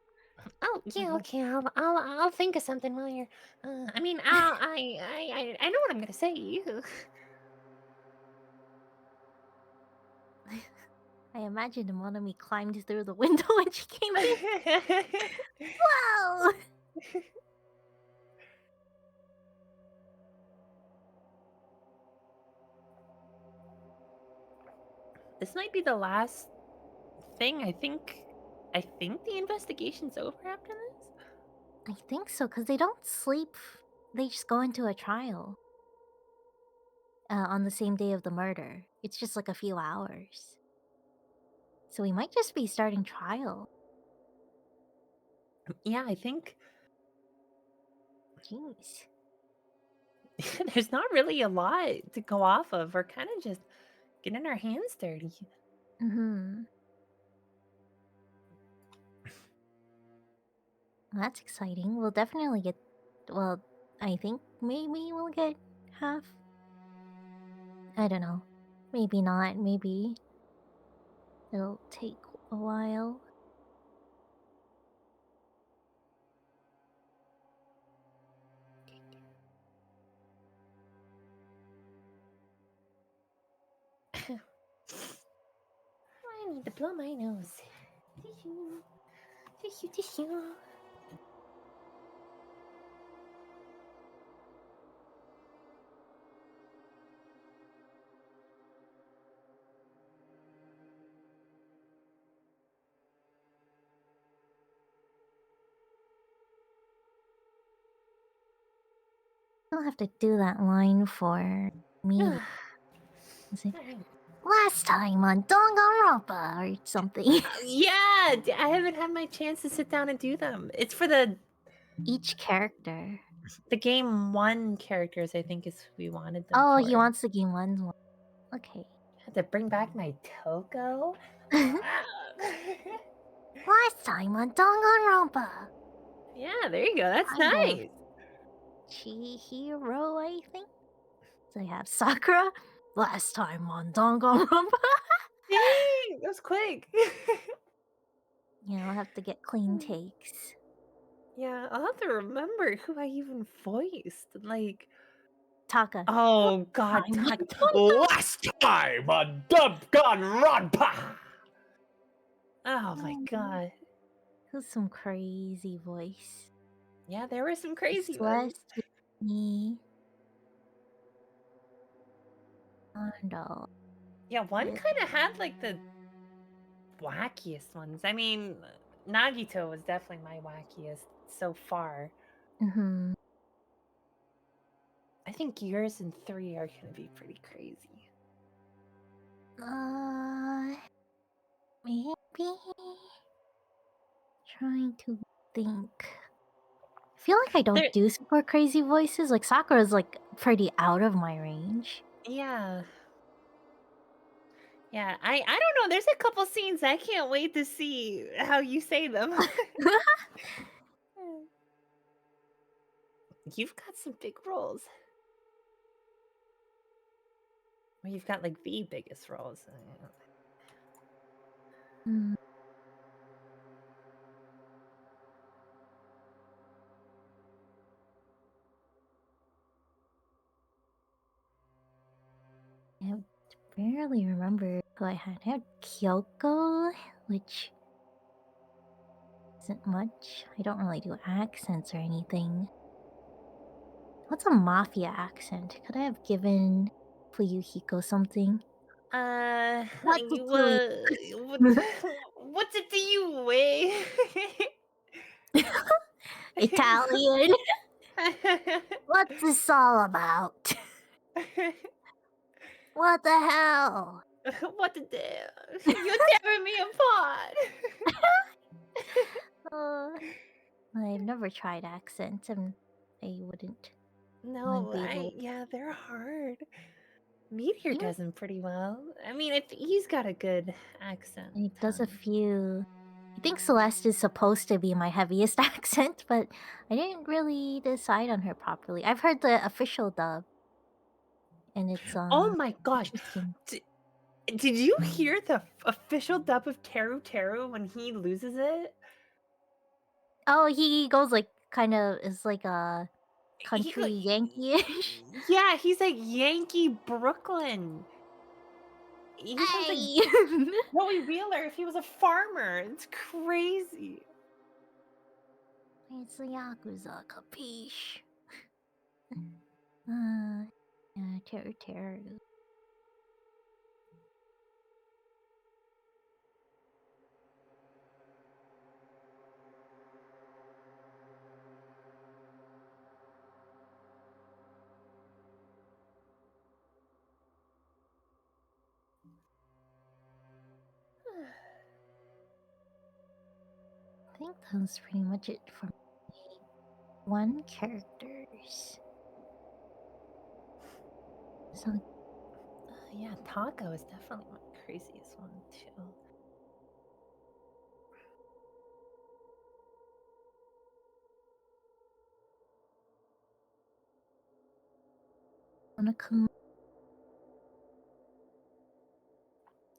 Oh, yeah, okay. I'll think of something while you're. I mean, I know what I'm gonna say. I imagined Monami climbed through the window when she came in. Wow! This might be the last thing. I think the investigation's over after this. I think so, because they don't sleep. They just go into a trial. On the same day of the murder. It's just like a few hours. So we might just be starting trial. Yeah, I think Jeez. there's not really a lot to go off of. We're kind of just getting our hands dirty. Mm-hmm. Well, that's exciting. We'll definitely get... Well, I think maybe we'll get half. I don't know. Maybe not. Maybe it'll take a while. I need to blow my nose. Tissue, tissue, tissue. I'll have to do that line for me. Is it last time on Dubgonewronpa or something? Yeah, I haven't had my chance to sit down and do them. It's for the Each character. game 1 characters. I think is who we wanted them. Oh, for. he wants the game one. Okay. I had to bring back my Toko. Last time on Danganronpa. Yeah, there you go. That's Kind of. nice. Chihiro, I think. So I have Sakura. Last time on Danganronpa. Dang, that was quick. Yeah, I'll have to get clean takes. Yeah, I'll have to remember who I even voiced. Like, Taka. oh god, Time. Last time on Dubgonewronpa. Oh my god. Who's some crazy voice? Yeah, there were some crazy ones. Celeste with me. Arnold. Yeah, one Yeah. kind of had like the wackiest ones. I mean, Nagito was definitely my wackiest so far. Mm-hmm. I think yours and 3 are gonna be pretty crazy. Maybe. Trying to think. I feel like I don't There- do super crazy voices. Like Sakura's like pretty out of my range. Yeah. Yeah, I don't know. There's a couple scenes I can't wait to see how you say them. You've got some big roles. Well, you've got like the biggest roles. Hmm. I barely remember who I had. I had Kyoko, which isn't much. I don't really do accents or anything. What's a mafia accent? Could I have given Fuyuhiko something? What's a you, clue? what What's it to you, eh? Italian. What's this all about? What the hell? What the damn? You're tearing me apart. I've never tried accents, and I wouldn't No, be able. yeah, they're hard. Meteor Even does them pretty well. I mean, if he's got a good accent. he does a few. I think Celeste is supposed to be my heaviest accent, but I didn't really decide on her properly. I've heard the official dub, and it's Oh my gosh. interesting. Did you hear the official dub of Teru Teru when he loses it? Oh, he goes like kind of is like a country He- Yankee-ish. Yeah, he's like Yankee Brooklyn. He sounds like Hey! Joey Wheeler if he was a farmer. It's crazy. It's the Yakuza, capiche? Yeah, Teru Teru. I think that's pretty much it for me. One characters. So Yeah, Taco is definitely my craziest one too. Monokuma.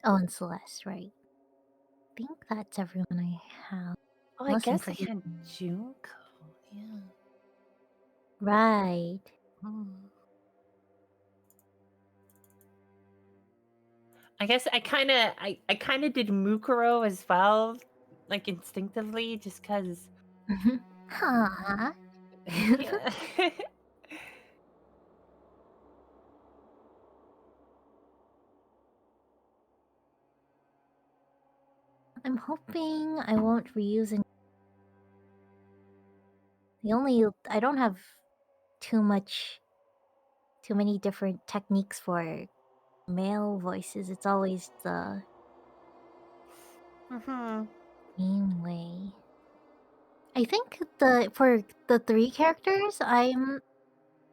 Oh, and Celeste, right? I think that's everyone I have. Oh, I Unless I'm guess I forgetting. had Junko. Yeah. Right. I guess I kind of did Mukuro as well, like instinctively, just cause. Huh. Yeah. I'm hoping I won't reuse any. I don't have too many different techniques for male voices. It's always the same way. I think for the three characters, I'm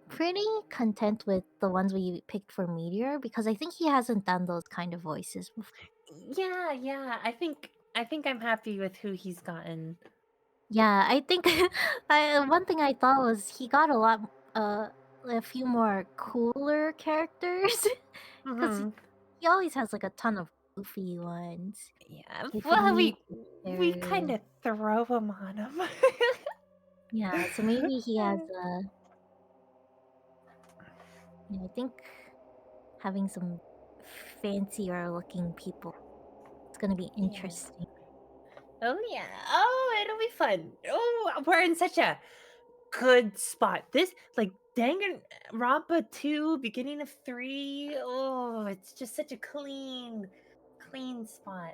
pretty content with the ones we picked for Meteor because I think he hasn't done those kind of voices before. Yeah. I think I'm happy with who he's gotten. Yeah, I think one thing I thought was he got a few more cooler characters because he always has like a ton of goofy ones. Yeah. Okay, for Well, me, we kind of throw him on him. yeah, so maybe he has I think having some fancier looking people. It's gonna be interesting. Oh yeah. Oh, it'll be fun. Oh, we're in such a good spot. This like Danganronpa 2, beginning of 3. Oh, it's just such a clean spot.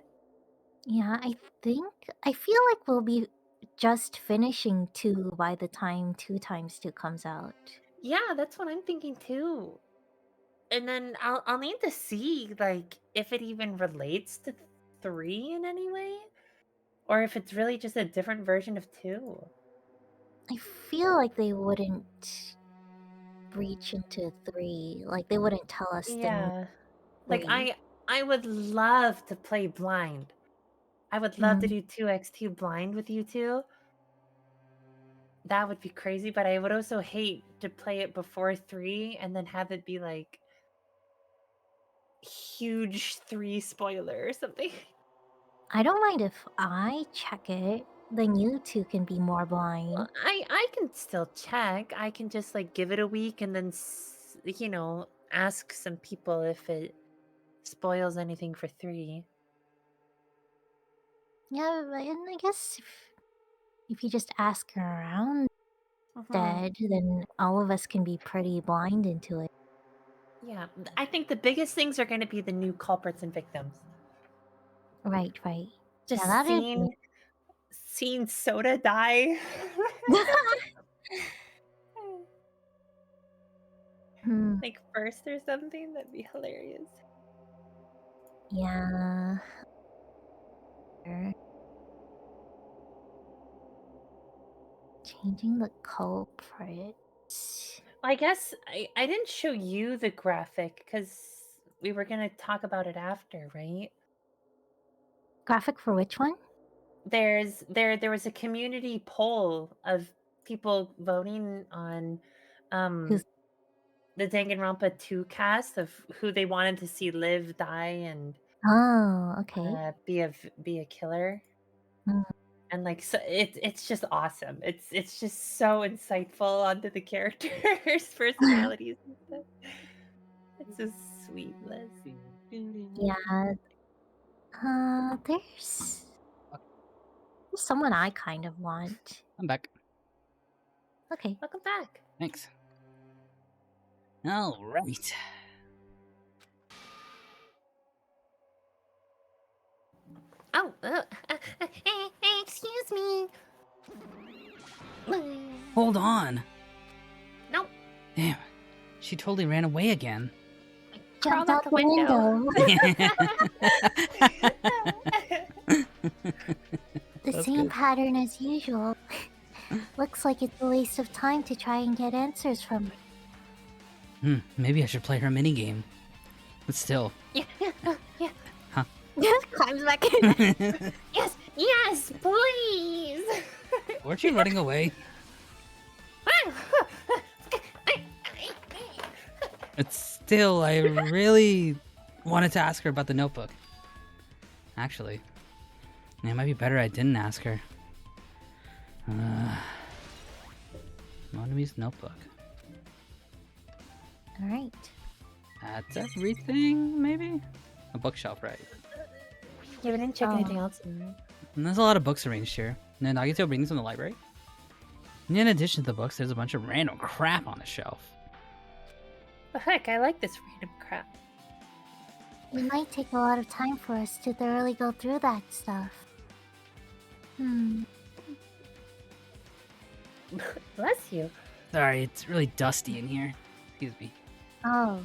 Yeah, I feel like we'll be just finishing 2 by the time 2 times 2 comes out. Yeah, that's what I'm thinking too. And then I'll need to see like if it even relates to 3 in any way, or if it's really just a different version of 2. I feel like they wouldn't reach into 3. Like they wouldn't tell us the new Yeah. Like 3. I would love to play blind. I would love to do 2x2 blind with you two. That would be crazy, but I would also hate to play it before 3 and then have it be like huge 3 spoiler or something. I don't mind if I check it. Then you two can be more blind. Well, I can still check. I can just like give it a week and then ask some people if it spoils anything for 3. Yeah, and I guess if you just ask around dead, then all of us can be pretty blind into it. Yeah, I think the biggest things are going to be the new culprits and victims. Right, right. Just that'd seeing Soda die. Hmm. Like first or something, that'd be hilarious. Yeah. Sure. Changing the culprit. I guess I didn't show you the graphic because we were gonna talk about it after, right? Graphic for which one? There was a community poll of people voting on Who's the Danganronpa 2 cast of who they wanted to see live, die, and Oh, okay. be a killer. Mm. And like so it's just awesome. It's just so insightful onto the characters' personalities and stuff. It's a sweet list. Yeah. There's someone I kind of want. I'm back. Okay. Welcome back. Thanks. All right. Oh, excuse me. Hold on. Nope. Damn. She totally ran away again. Jumped Crawled out out the the window. The That's same good. pattern as usual. Looks like it's a waste of time to try and get answers from her. Maybe I should play her minigame. But still. Yeah. Climbs back in. Yes, please. Weren't you running away? But still, I really wanted to ask her about the notebook. Actually, it might be better I didn't ask her. Monami's notebook. Alright. That's everything, maybe? A bookshelf, right? Yeah, we didn't check Oh. anything else in there. And there's a lot of books arranged here. And then Nagito brings from the library. And in addition to the books, there's a bunch of random crap on the shelf. The heck, I like this random crap. It might take a lot of time for us to thoroughly go through that stuff. Bless you. Sorry, it's really dusty in here. Excuse me. Oh.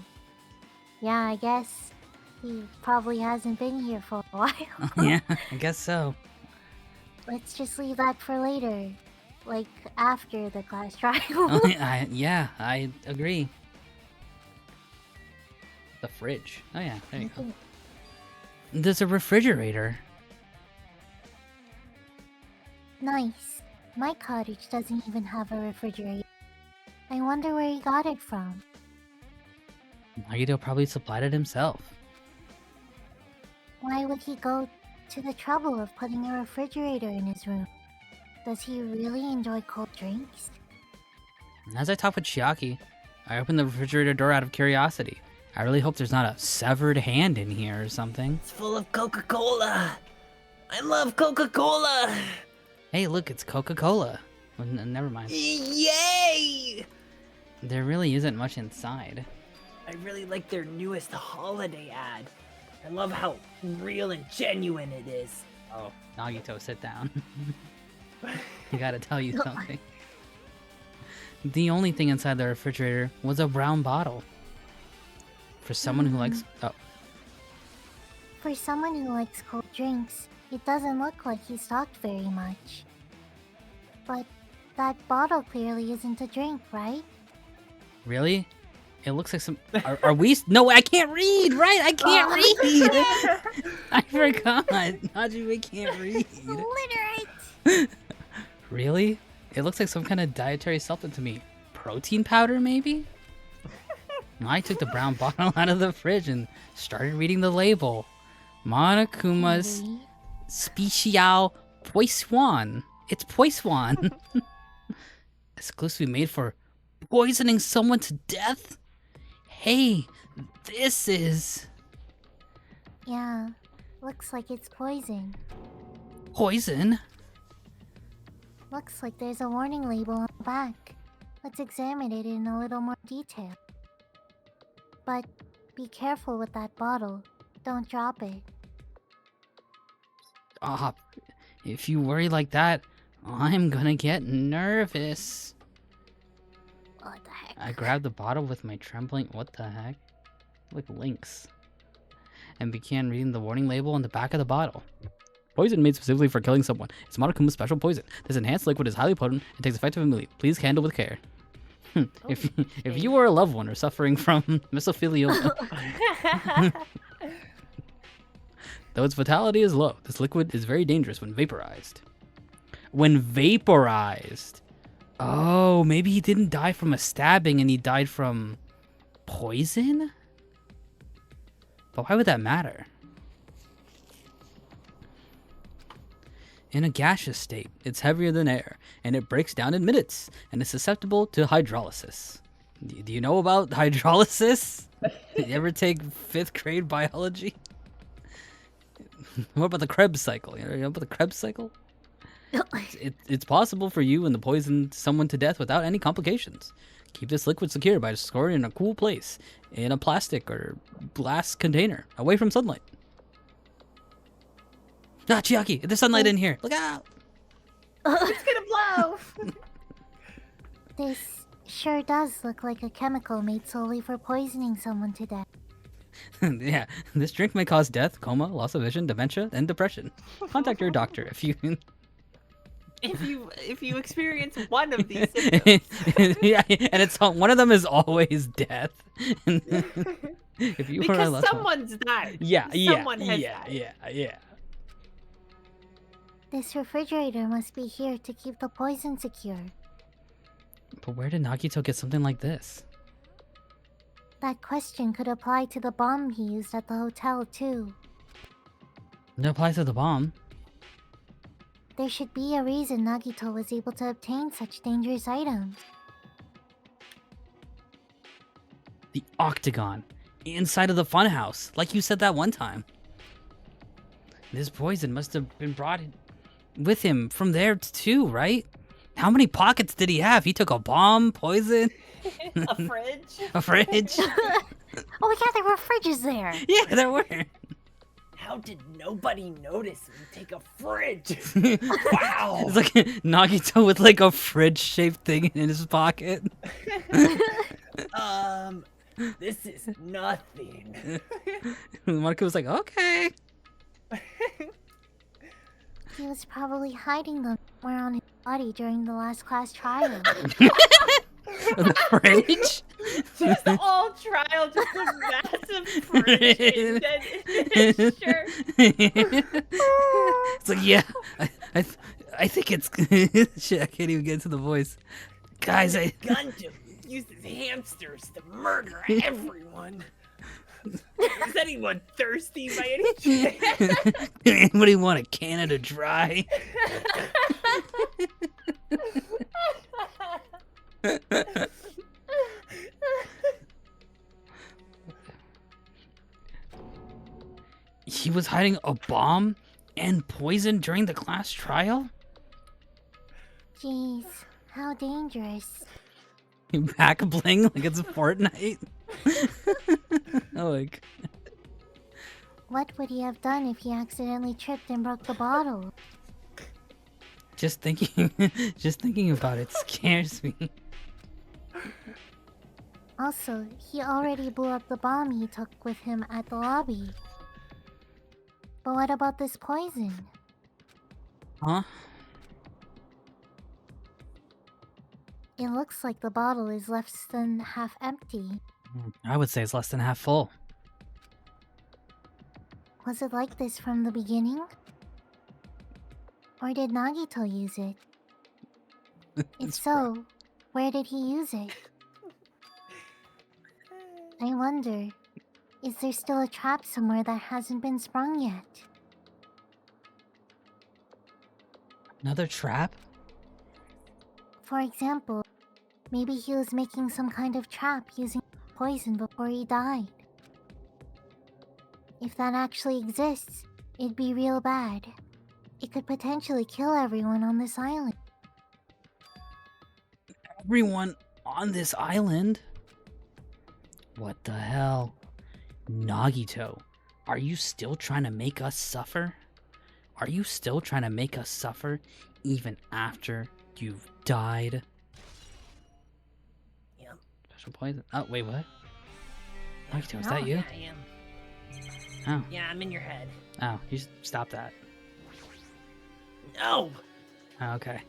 Yeah, I guess he probably hasn't been here for a while. Yeah, I guess so. Let's just leave that for later. Like, after the class trial. Oh, yeah, I agree. The fridge. Oh yeah, there you go. There's a refrigerator. Nice. My cottage doesn't even have a refrigerator. I wonder where he got it from. Nagito probably supplied it himself. Why would he go to the trouble of putting a refrigerator in his room? Does he really enjoy cold drinks? As I talk with Chiaki, I open the refrigerator door out of curiosity. I really hope there's not a severed hand in here or something. It's full of Coca-Cola. I love Coca-Cola. Hey, look, it's Coca-Cola. Well, never mind. Yay! There really isn't much inside. I really like their newest holiday ad. I love how real and genuine it is. Oh, Nagito, sit down. I gotta tell you something. The only thing inside the refrigerator was a brown bottle. For someone who likes... Oh, For someone who likes cold drinks, it doesn't look like he stocked very much. But that bottle clearly isn't a drink, right? really? It looks like some... Are we... No, I can't read, right? I can't read! I forgot. Najime can't read. Literate! Really? It looks like some kind of dietary supplement to me. Protein powder, maybe? I took the brown bottle out of the fridge and started reading the label. Monokuma's Really? Special Poisson. It's Poisson. Exclusively made for poisoning someone to death? Hey, this is... Yeah, looks like it's poison. poison? Looks like there's a warning label on the back. Let's examine it in a little more detail. But be careful with that bottle. Don't drop it. Stop. If you worry like that, I'm gonna get nervous. What the heck? I grabbed the bottle with my trembling. What the heck? Like Lynx. And began reading the warning label on the back of the bottle. Poison made specifically for killing someone. It's Monokuma's special poison. This enhanced liquid is highly potent and takes effect immediately. Please handle with care. If you or a loved one are suffering from mesothelioma, though its vitality is low, this liquid is very dangerous when vaporized. When vaporized. Oh, maybe he didn't die from a stabbing and he died from poison? But why would that matter? In a gaseous state, it's heavier than air, and it breaks down in minutes, and is susceptible to hydrolysis. Do you know about hydrolysis? Did you ever take 5th grade biology? What about the Krebs cycle? You know about the Krebs cycle? It's possible for you and the poison someone to death without any complications. Keep this liquid secure by storing it in a cool place, in a plastic or glass container, away from sunlight. Ah, Chiaki, there's sunlight in here. Look out! It's gonna blow. This sure does look like a chemical made solely for poisoning someone to death. Yeah, this drink may cause death, coma, loss of vision, dementia, and depression. Contact your doctor if you... If you experience one of these symptoms. Yeah, and it's one of them is always death. If you Because are someone's died. Yeah, Someone has died. yeah. This refrigerator must be here to keep the poison secure. But where did Nagito get something like this? That question could apply to the bomb he used at the hotel, too. It applies to the bomb. There should be a reason Nagito was able to obtain such dangerous items. The octagon. Inside of the funhouse. Like you said that one time. This poison must have been brought in with him from there too, right? How many pockets did he have? He took a bomb, poison, A fridge. a fridge. Oh yeah, there were fridges there! Yeah, there were. How did nobody notice me take a fridge? Wow! It's like Nagito with like a fridge-shaped thing in his pocket. This is nothing. Monaco was like, okay. He was probably hiding them somewhere on his body during the last class trial. The fridge? Just all trial, just a massive fridge in his shirt. It's like, yeah, I think it's... Shit, I can't even get into the voice. Guys, Gundam uses hamsters to murder everyone. Is anyone thirsty by any chance? Anybody want a Canada Dry? He was hiding a bomb and poison during the class trial? Jeez, how dangerous. Back bling like it's Fortnite? Oh my god. What would he have done if he accidentally tripped and broke the bottle? Just thinking about it scares me. Also, he already blew up the bomb he took with him at the lobby. But what about this poison? Huh? It looks like the bottle is less than half empty. I would say it's less than half full. Was it like this from the beginning? Or did Nagito use it? If so, where did he use it? I wonder, is there still a trap somewhere that hasn't been sprung yet? Another trap? For example, maybe he was making some kind of trap using poison before he died. If that actually exists, it'd be real bad. It could potentially kill everyone on this island. Everyone on this island? What the hell? Nagito, are you still trying to make us suffer? Are you still trying to make us suffer even after you've died? Yep. Special poison. Oh, wait, what? Nagito, is No, that you? Yeah, I am. Oh. Yeah, I'm in your head. Oh, you should stop that. No! Oh, okay.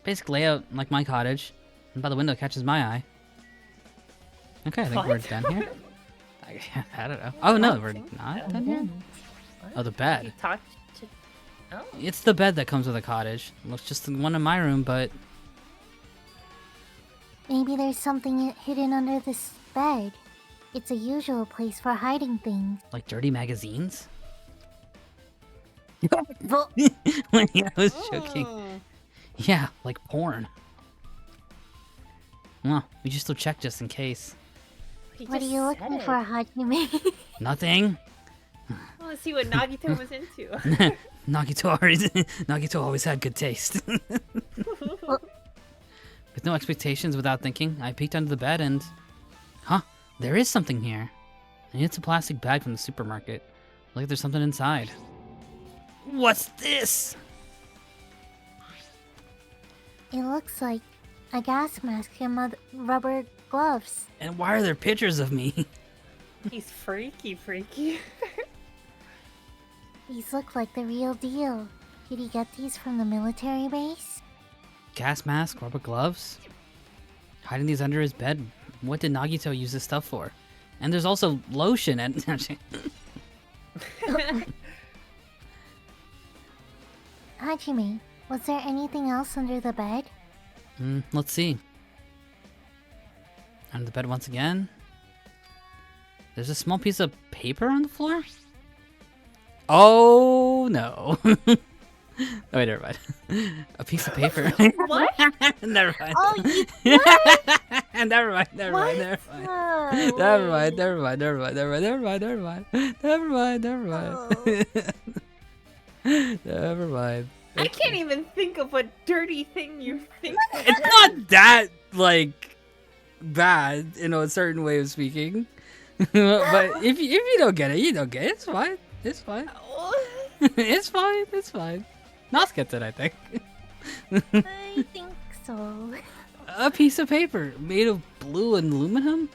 Basic layout like my cottage. And by the window catches my eye. Okay, I think we're What? done here. I don't know. Oh no, we're not done here? What? Oh, the You bed. talked to. Oh. It's the bed that comes with a cottage. Looks just the one in my room, but Maybe there's something hidden under this bed. It's a usual place for hiding things. like dirty magazines? Well, I was joking. Mm. Yeah, like porn. Well, we should still check just in case. He what are just you said looking it. for, Hajime? Nothing. I want to see what Nagito was into. Nagito always had good taste. With no expectations, without thinking, I peeked under the bed and... Huh, there is something here. And it's a plastic bag from the supermarket. Like there's something inside. What's this? It looks like a gas mask and rubber gloves. And why are there pictures of me? He's freaky. These look like the real deal. Did he get these from the military base? Gas mask, rubber gloves? Hiding these under his bed? What did Nagito use this stuff for? And there's also lotion and... Hajime, was there anything else under the bed? Let's see. Under the bed once again. There's a small piece of paper on the floor? Oh, no. Oh, wait, never mind. A piece of paper. What? Never mind. Oh, you Never mind. Never mind. I can't even think of what dirty thing you think. It's not that, like, bad in a certain way of speaking. But if you don't get it, you don't get it. It's fine. It's fine. It's fine. It's fine. Nas gets it, I think. I think so. A piece of paper made of blue and aluminum?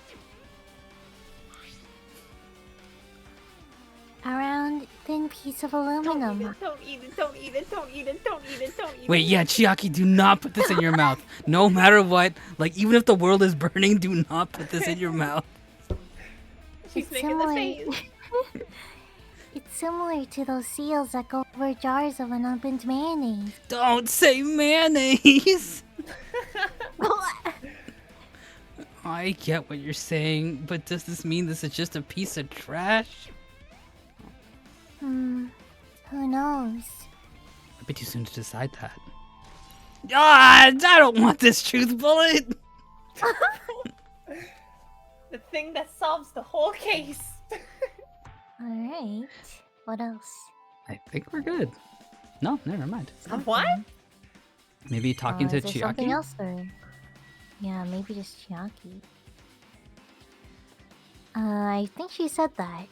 A round, thin piece of Don't aluminum. eat it. Wait, yeah, Chiaki, do not put this in your mouth. No matter what, like, even if the world is burning, do not put this in your mouth. She's It's making the similar. face. It's similar to those seals that go over jars of unopened mayonnaise. Don't say mayonnaise! I get what you're saying, but does this mean this is just a piece of trash? Who knows? A bit too soon to decide that. Ah, I don't want this truth bullet! The thing that solves the whole case. Alright. What else? I think we're good. No, never mind. What? Maybe talking to is there something Chiaki? else or... Yeah, maybe just Chiaki. I think she said that.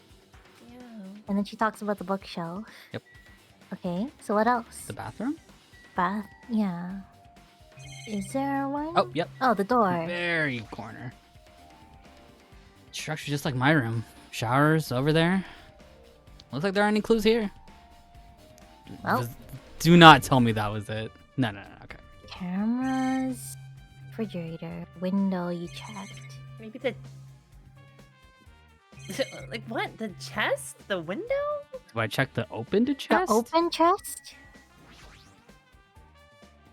Yeah. And then she talks about the bookshelf. Yep. Okay, so what else? The bathroom? Bath? Yeah. Is there one? Oh, yep. Oh, the door. Very corner. Structure just like my room. Showers over there. Looks like there aren't any clues here. Well. Just do not tell me that was it. No, okay. Cameras. Refrigerator. Window you checked. Maybe the. Like what? The chest? The window? Do I check the open to chest? The open chest?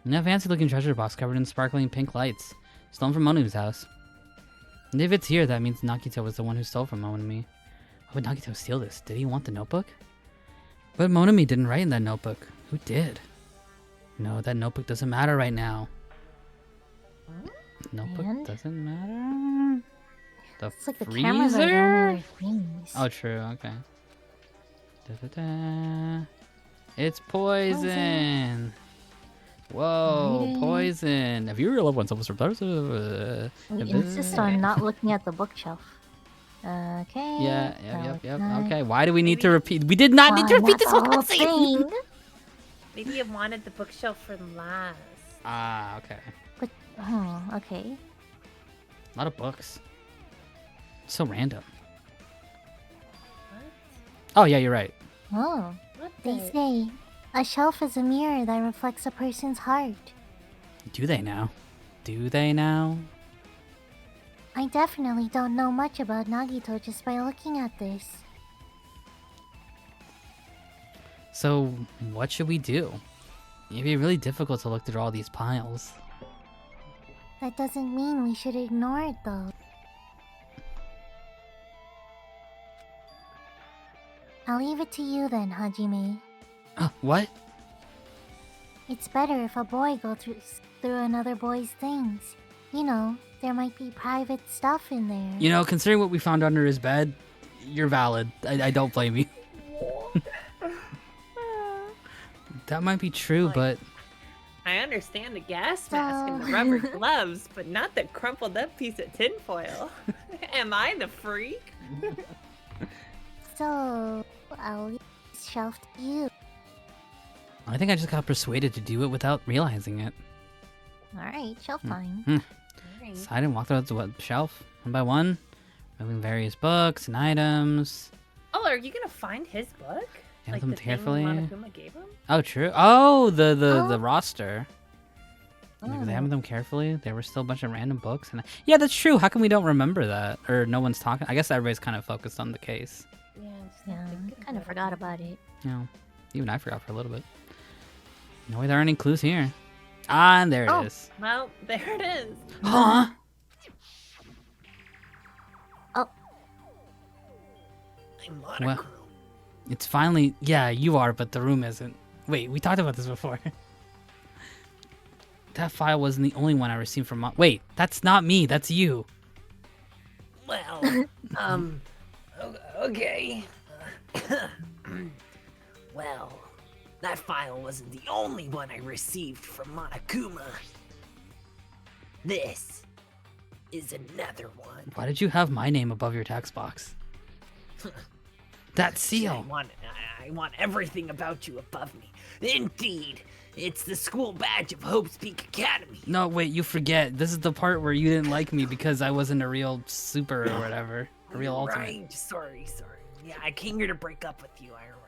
And a fancy looking treasure box covered in sparkling pink lights. Stolen from Monu's house. And if it's here, that means Nagito was the one who stole from Monami. Why would Nagito steal this? Did he want the notebook? But Monami didn't write in that notebook. Who did? No, that notebook doesn't matter right now. Notebook And? doesn't matter? The It's like the freezer? cameras are the only things. Oh, true. Okay. Da-da-da. It's poison. Whoa, Reading. poison. Have you or your loved ones almost We insist on not looking at the bookshelf. Okay. Yeah, now yep. it's not Okay, why do we need to repeat? We did not need to repeat this not the whole thing. thing. Maybe you wanted the bookshelf for last. Ah, okay. But, okay. A lot of books. So random. What? Oh, yeah, you're right. Oh, What they the? say a shelf is a mirror that reflects a person's heart. Do they now? Do they now? I definitely don't know much about Nagito just by looking at this. So, what should we do? It'd be really difficult to look through all these piles. That doesn't mean we should ignore it though. I'll leave it to you then, Hajime. What? It's better if a boy goes through another boy's things. You know, there might be private stuff in there. You know, considering what we found under his bed, you're valid. I don't blame you. That might be true, Like- but I understand the gas mask and the rubber gloves, but not the crumpled up piece of tinfoil. Am I the freak? So, I'll leave this shelf to you. I think I just got persuaded to do it without realizing it. Alright, shelf time. Alright. So I didn't walk through the shelf one by one, removing various books and items. Oh, are you gonna find his book? Handle Like them the thing carefully. Monokuma gave him? Oh, true. Oh, the Oh. roster. Oh. Examine them carefully. There were still a bunch of random books, and yeah, that's true. How come we don't remember that, or no one's talking? I guess everybody's kind of focused on the case. Yeah, just Yeah, thinking I kind of forgot about it. You know, even I forgot for a little bit. No way, there aren't any clues here. Ah, and there it is. Well, there it is. Huh? I'm Well, monochrome. it's finally. Yeah, you are, but the room isn't. Wait, we talked about this before. That file wasn't the only one I received from. Wait, that's not me. That's you. Well, okay. Well, that file wasn't the only one I received from Monokuma. This is another one. Why did you have my name above your text box? That seal. I want everything about you above me. Indeed, it's the school badge of Hope's Peak Academy. No, wait, you forget. This is the part where you didn't like me because I wasn't a real super or whatever. A real ultimate. Right, sorry. Yeah, I came here to break up with you, I remember.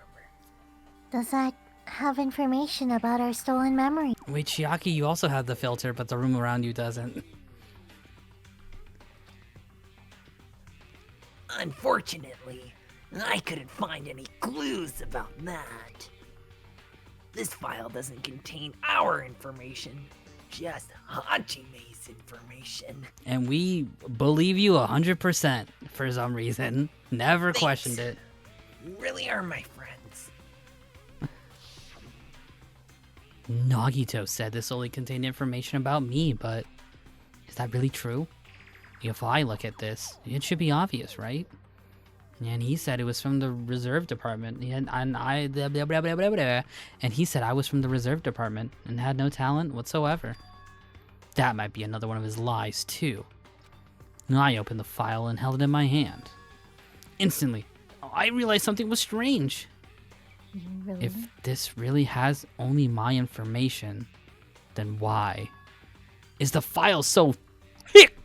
Does that have information about our stolen memory? Wait, Chiaki, you also have the filter, but the room around you doesn't. Unfortunately, I couldn't find any clues about that. This file doesn't contain our information, just Hajime's information. And we believe you 100% for some reason. Never questioned it. You really are my friends. Nagito said this only contained information about me, but is that really true? If I look at this, it should be obvious, right? And he said it was from the reserve department, and he said I was from the reserve department and had no talent whatsoever. That might be another one of his lies too. I opened the file and held it in my hand. Instantly, I realized something was strange. Really? If this really has only my information, then why is the file so thick?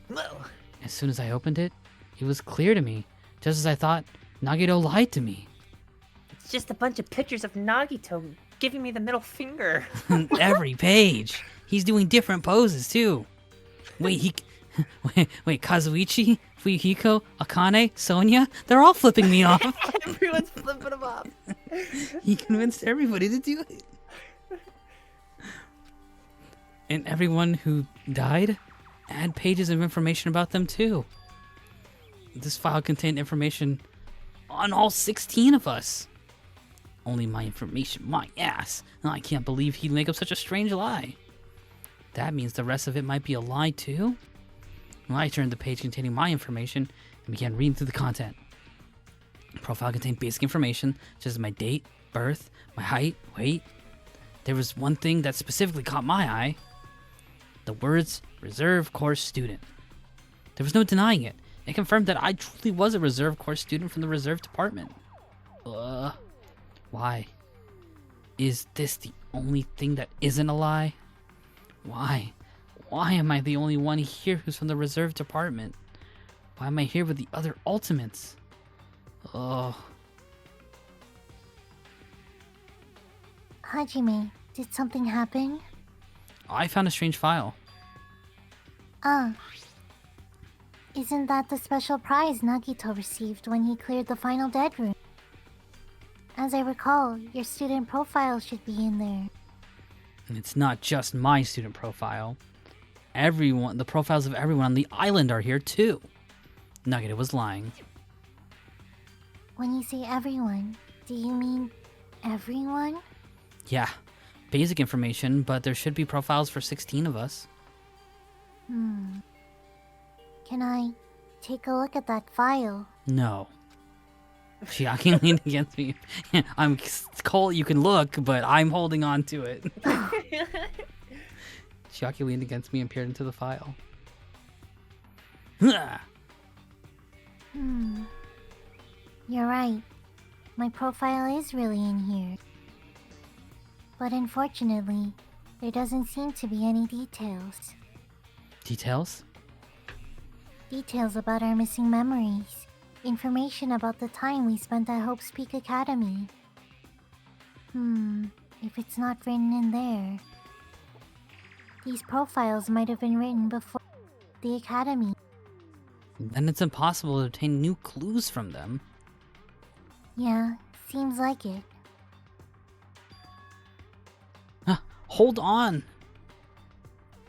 Well, As soon as I opened it, it was clear to me, just as I thought. Nagito lied to me. It's just a bunch of pictures of Nagito giving me the middle finger. Every page, he's doing different poses too. Wait, wait, Kazuichi, Fuyuhiko, Akane, Sonia, they're all flipping me off. Everyone's flipping them off. He convinced everybody to do it. And everyone who died had pages of information about them too. This file contained information on all 16 of us. Only my information, my ass. I can't believe he'd make up such a strange lie. That means the rest of it might be a lie too? Well, I turned the page containing my information and began reading through the content. The profile contained basic information, such as my date, birth, my height, weight. There was one thing that specifically caught my eye. The words Reserve course student. There was no denying it. It confirmed that I truly was a reserve course student from the reserve department. Why? Is this the only thing that isn't a lie? Why? Why am I the only one here who's from the reserve department? Why am I here with the other ultimates? Ugh. Hajime, did something happen? I found a strange file. Ah. Isn't that the special prize Nagito received when he cleared the final dead room? As I recall, your student profile should be in there. And it's not just my student profile. Everyone, the profiles of everyone on the island are here too. Nugget was lying. When you say everyone, do you mean everyone? Yeah, basic information, but there should be profiles for 16 of us. Can I take a look at that file? No. Chiaki leaned against me. I'm Cole, you can look, but I'm holding on to it. Chiaki leaned against me and peered into the file. You're right. My profile is really in here. But unfortunately, there doesn't seem to be any details. Details? Details about our missing memories. Information about the time we spent at Hope's Peak Academy. If it's not written in there. These profiles might have been written before the Academy. Then it's impossible to obtain new clues from them. Yeah, seems like it. Hold on!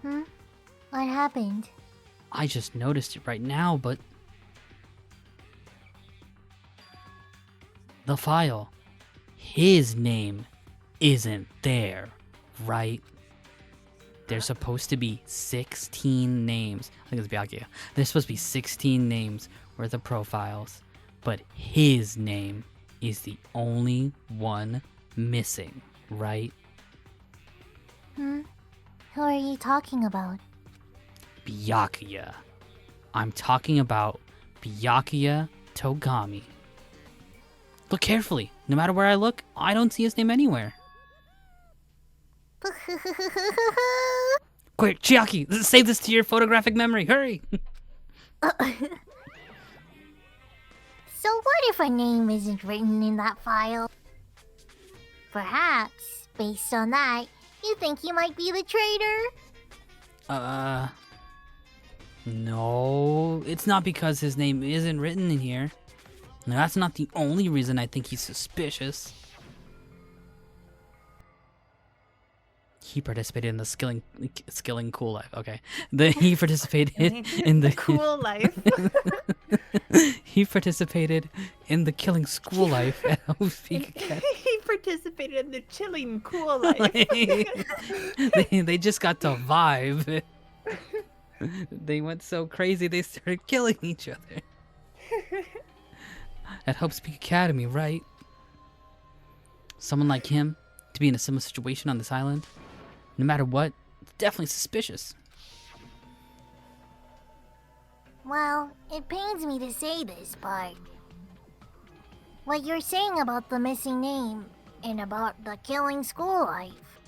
What happened? I just noticed it right now, but... The file. His name isn't there, right? There's supposed to be 16 names. I think it's Byakuya. There's supposed to be 16 names worth of profiles, but his name is the only one missing, right? Who are you talking about? Byakuya. I'm talking about Byakuya Togami. Look carefully. No matter where I look, I don't see his name anywhere. Quick, Chiaki, save this to your photographic memory. Hurry! So what if a name isn't written in that file? Perhaps, based on that, you think he might be the traitor? No. It's not because his name isn't written in here. No, that's not the only reason I think he's suspicious. He participated in the skilling cool life. Okay. He participated in the Cool life. He participated in the killing school life at Hope's Peak Academy. He participated in the chilling cool life. they just got to vibe. They went so crazy they started killing each other. At Hope's Peak Academy, right? Someone like him to be in a similar situation on this island, no matter what, it's definitely suspicious. Well, it pains me to say this, but what you're saying about the missing name and about the killing school life,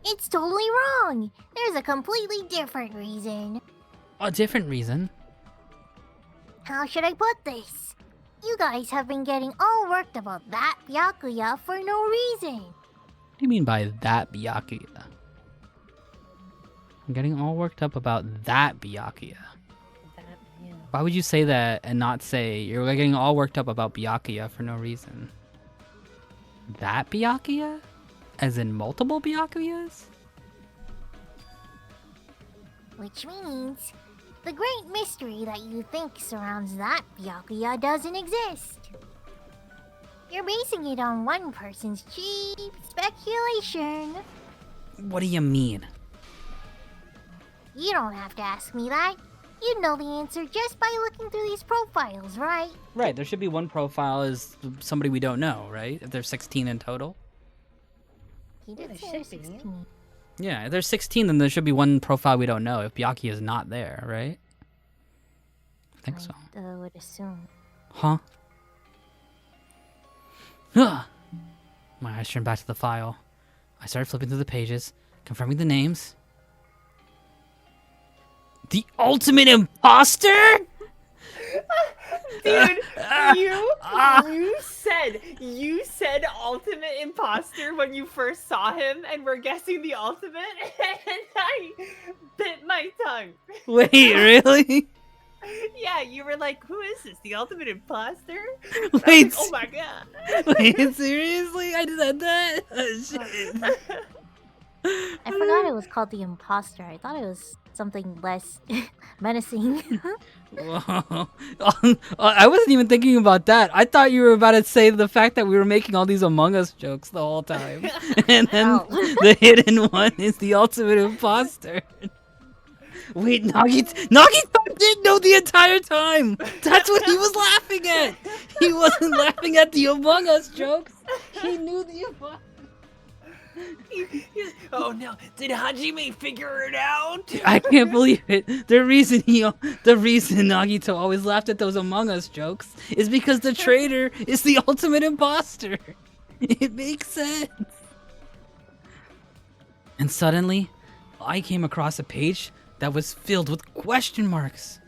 it's totally wrong. There's a completely different reason. A different reason? How should I put this? You guys have been getting all worked about that Byakuya for no reason. What do you mean by that Byakuya? I'm getting all worked up about that Byakuya. Why would you say that and not say you're getting all worked up about Byakuya for no reason? That Byakuya? As in multiple Byakuyas? Which means the great mystery that you think surrounds that Byakuya doesn't exist. You're basing it on one person's cheap speculation. What do you mean? You don't have to ask me that. You'd know the answer just by looking through these profiles, right? Right, there should be one profile as somebody we don't know, right? If there's 16 in total. He did there say should be. 16. Yeah, if there's 16, then there should be one profile we don't know if Byakuya is not there, right? I think so. I would assume. Huh? My eyes turned back to the file. I started flipping through the pages, confirming the names. The ultimate imposter? Dude, you said ultimate imposter when you first saw him, and we're guessing the ultimate, and I bit my tongue. Wait, really? Yeah, you were like, "Who is this? The ultimate imposter?" Wait, Like, oh my god! wait, seriously? I said that? Oh, shit. I forgot it was called the imposter. I thought it was something less menacing. Whoa. I wasn't even thinking about that. I thought you were about to say the fact that we were making all these Among Us jokes the whole time. And then the hidden one is the ultimate imposter. Wait, Nagito did know the entire time. That's what he was laughing at. He wasn't laughing at the Among Us jokes. He knew the imposter. Oh no, did Hajime figure it out? I can't believe it. The reason Nagito always laughed at those Among Us jokes is because the traitor is the ultimate imposter. It makes sense. And suddenly, I came across a page that was filled with question marks.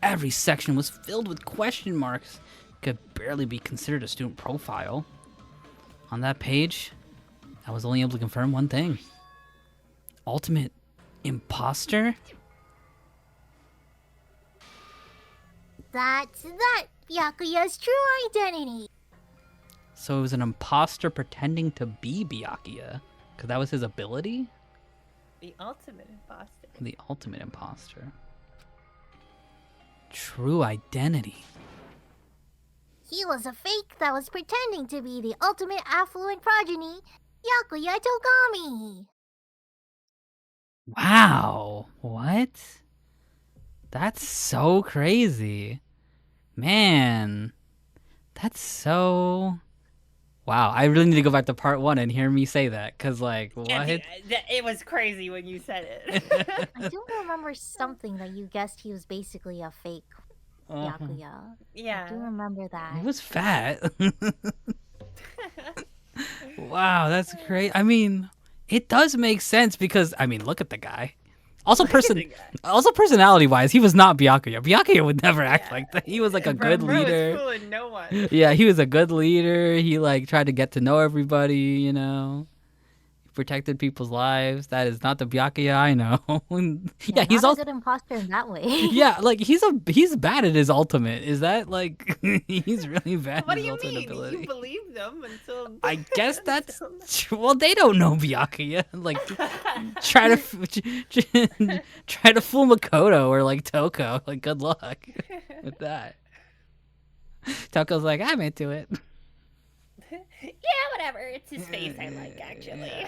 Every section was filled with question marks. Could barely be considered a student profile. On that page, I was only able to confirm one thing. Ultimate imposter? That's Byakuya's true identity. So it was an imposter pretending to be Byakuya? Because that was his ability? The ultimate imposter. The ultimate imposter. True identity. He was a fake that was pretending to be the ultimate affluent progeny, Byakuya Togami. Wow. What? That's so crazy. Man. That's so... Wow, I really need to go back to part 1 and hear me say that, because, like, what? Yeah, it was crazy when you said it. I do remember something that you guessed he was basically a fake Byakuya. Yeah. I do remember that. He was fat. Wow, that's great. I mean, it does make sense because, I mean, look at the guy. Also, personality-wise, he was not Byakuya. Byakuya would never act like that. He was like a good leader. Was fooling no one. Yeah, he was a good leader. He like tried to get to know everybody, you know. He protected people's lives. That is not the Byakuya I know. Yeah, he's not also a good imposter in that way. yeah, like he's bad at his ultimate. Is that like he's really bad What at do his you ultimate mean? ability? You believe them until... I guess that's well. They don't know Byakuya. Like try to fool Makoto or like Toko. Like good luck with that. Toko's like, I'm into it. Yeah, whatever. It's his face I like, actually.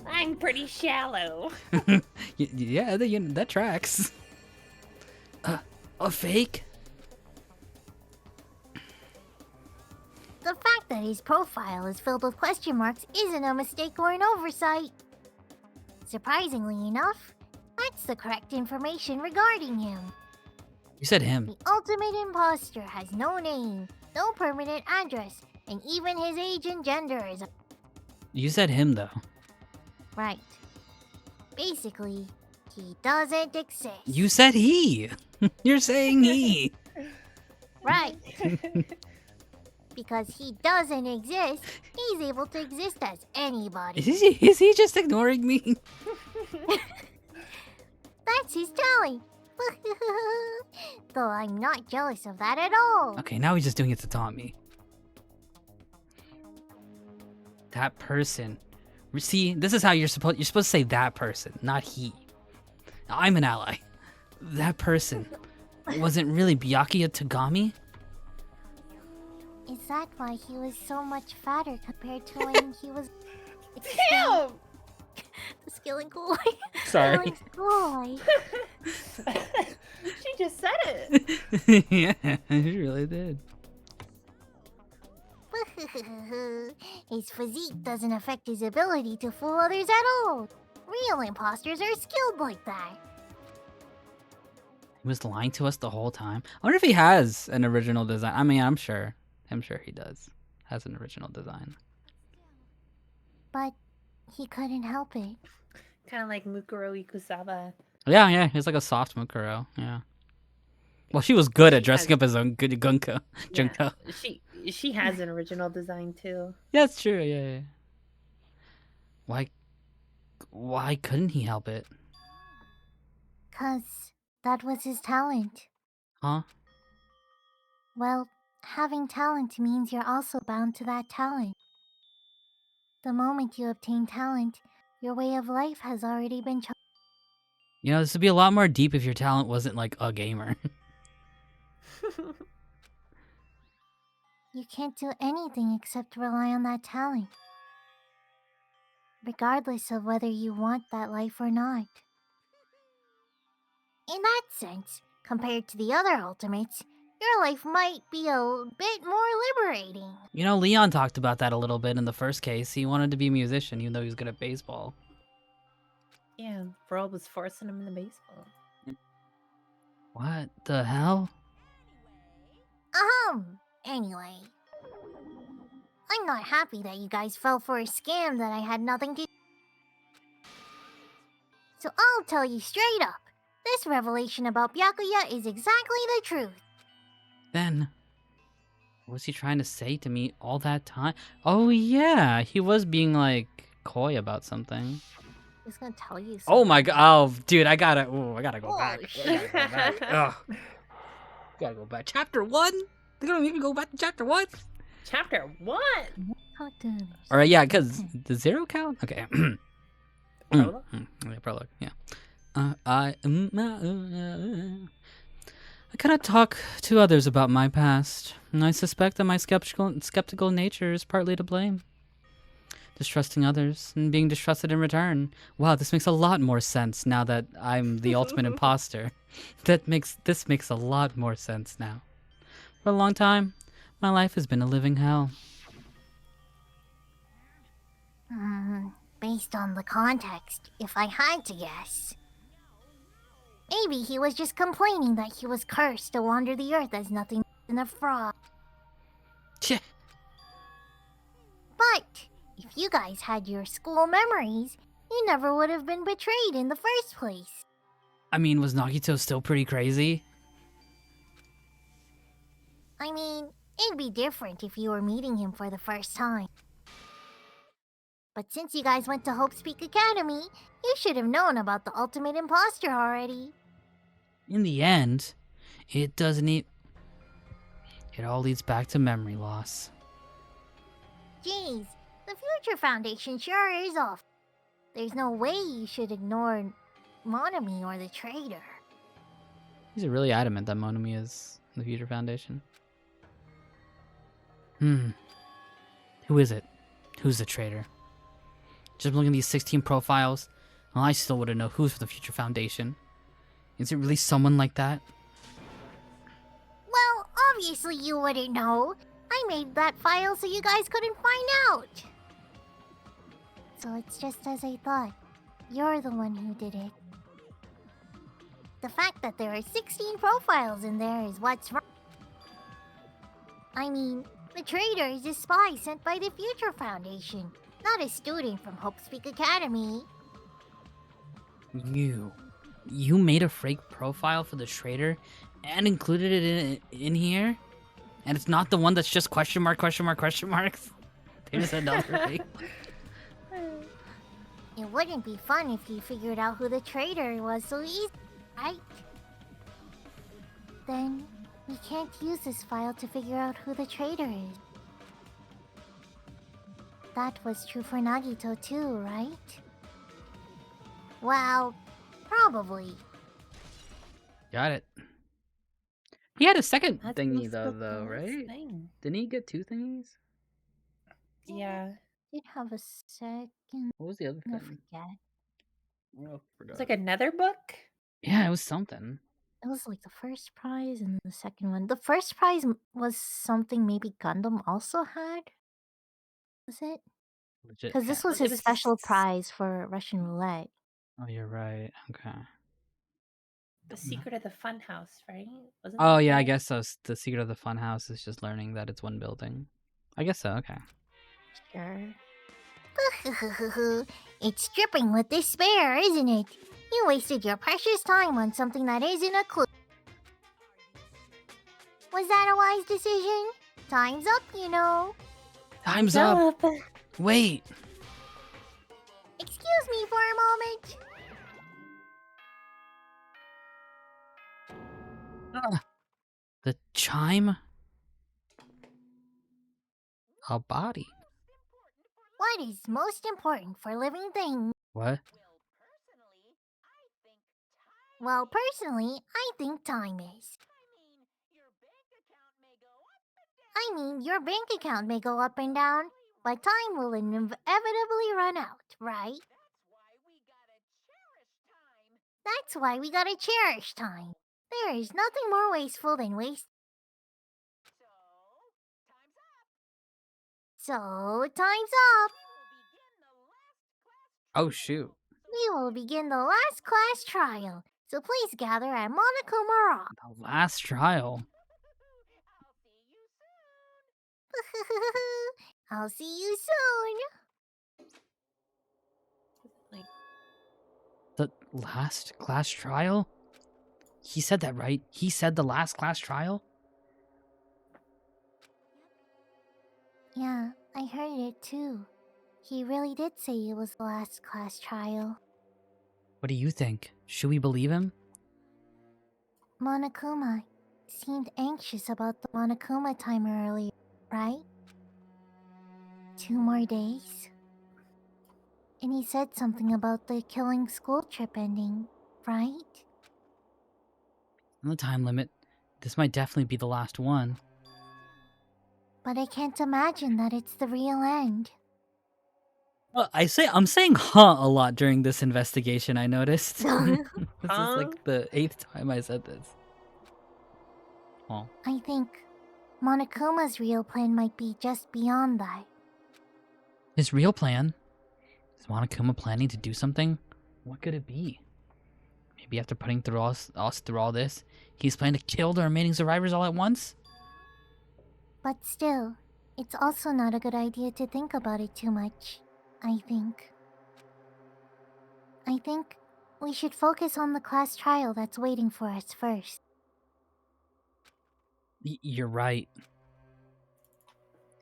I'm pretty shallow. Yeah, that tracks. A fake? The fact that his profile is filled with question marks isn't a mistake or an oversight. Surprisingly enough, that's the correct information regarding him. You said him. The ultimate imposter has no name, no permanent address, and even his age and gender is You said him though. right. Basically, he doesn't exist. You said he. You're saying he. Right. Because he doesn't exist, he's able to exist as anybody. Is he just ignoring me? That's his talent. Though I'm not jealous of that at all. Okay, now he's just doing it to taunt me. That person. See, this is how you're supposed to say that person, not he. I'm an ally. That person wasn't really Byakuya Togami? Is that why he was so much fatter compared to when he was... Damn! The skilling boy. Sorry. Boy. She just said it. Yeah, he really did. His physique doesn't affect his ability to fool others at all. Real imposters are skilled like that. He was lying to us the whole time. I wonder if he has an original design. I mean, I'm sure he does. Has an original design. But he couldn't help it. Kind of like Mukuro Ikusaba. Yeah, he's like a soft Mukuro. Yeah. Well, she was good at dressing up as a good Junko. Yeah, she has an original design too. Yeah, it's true. Yeah. Why couldn't he help it? 'Cause that was his talent. Huh? Well, having talent means you're also bound to that talent. The moment you obtain talent, your way of life has already been chosen. You know, this would be a lot more deep if your talent wasn't like a gamer. You can't do anything except rely on that talent, regardless of whether you want that life or not. In that sense, compared to the other ultimates, your life might be a bit more liberating. You know, Leon talked about that a little bit in the first case. He wanted to be a musician, even though he was good at baseball. Yeah, Bro was forcing him into baseball. What the hell? Anyway. I'm not happy that you guys fell for a scam that I had nothing to... So I'll tell you straight up. This revelation about Byakuya is exactly the truth. Then, what was he trying to say to me all that time? Oh yeah, he was being like coy about something. He's gonna tell you something. Oh my god! Oh, dude, I gotta go back. I gotta go back. Ugh. Gotta go back. Chapter 1? They don't even go back to chapter 1? Chapter 1? Alright, yeah, because the 0 count? Okay. Prologue? Yeah, prologue, yeah. I cannot talk to others about my past. I suspect that my skeptical nature is partly to blame. Distrusting others and being distrusted in return. Wow, this makes a lot more sense now that I'm the ultimate imposter. This makes a lot more sense now. For a long time, my life has been a living hell. Based on the context, if I had to guess. Maybe he was just complaining that he was cursed to wander the earth as nothing than a frog. Tch. But if you guys had your school memories, you never would have been betrayed in the first place. I mean, was Nagito still pretty crazy? I mean, it'd be different if you were meeting him for the first time. But since you guys went to Hope's Peak Academy, you should have known about the ultimate imposter already. In the end, it doesn't It all leads back to memory loss. Jeez, the Future Foundation sure is off. There's no way you should ignore Monami or the traitor. He's really adamant that Monami is the Future Foundation. Who is it? Who's the traitor? Just looking at these 16 profiles, well, I still wouldn't know who's for the Future Foundation. Is it really someone like that? Well, obviously you wouldn't know. I made that file so you guys couldn't find out. So it's just as I thought. You're the one who did it. The fact that there are 16 profiles in there is what's wrong. I mean, the traitor is a spy sent by the Future Foundation, not a student from Hope's Peak Academy. You made a fake profile for the traitor and included it in here? And it's not the one that's just question marks? They just another fake. It wouldn't be fun if you figured out who the traitor was so easy, right? Then we can't use this file to figure out who the traitor is. That was true for Nagito too, right? Well, probably. Got it. He had a second That's thingy the though, first right? thing. Didn't he get 2 thingies? Yeah. Did have a second. What was the other I thing? forget. Oh, forgot. It's like another book? Yeah, it was something. It was like the first prize and then the second one. The first prize was something maybe Gundam also had. Was it? Legit Because this cat. was his special prize for Russian roulette. Oh, you're right. Okay. The secret of the funhouse, right? Wasn't Oh that yeah, I the- guess so. The secret of the fun house is just learning that it's one building. I guess so. Okay. Sure. It's dripping with despair, isn't it? You wasted your precious time on something that isn't a clue. Was that a wise decision? Time's up, you know. Time's up. Wait. Excuse me for a moment. The chime. A body. What is most important for living things? What? Well, personally, I think time is. I mean, your bank account may go up and down, but time will inevitably run out, right? That's why we gotta cherish time. There is nothing more wasteful than waste. So, time's up. Oh shoot. We will begin the last class trial, so please gather at Monokuma Rock. The last trial. I'll see you soon. The last class trial? He said that, right? He said the last class trial? Yeah, I heard it too. He really did say it was the last class trial. What do you think? Should we believe him? Monokuma seemed anxious about the Monokuma timer earlier, right? 2 more days. And he said something about the killing school trip ending, right? On the time limit. This might definitely be the last one. But I can't imagine that it's the real end. Well, I'm saying huh a lot during this investigation, I noticed. This is like the 8th time I said this. Oh. I think Monokuma's real plan might be just beyond that. His real plan? Is Monokuma planning to do something? What could it be? Maybe after putting through us through all this, he's planning to kill the remaining survivors all at once? But still, it's also not a good idea to think about it too much, I think. I think we should focus on the class trial that's waiting for us first. You're right.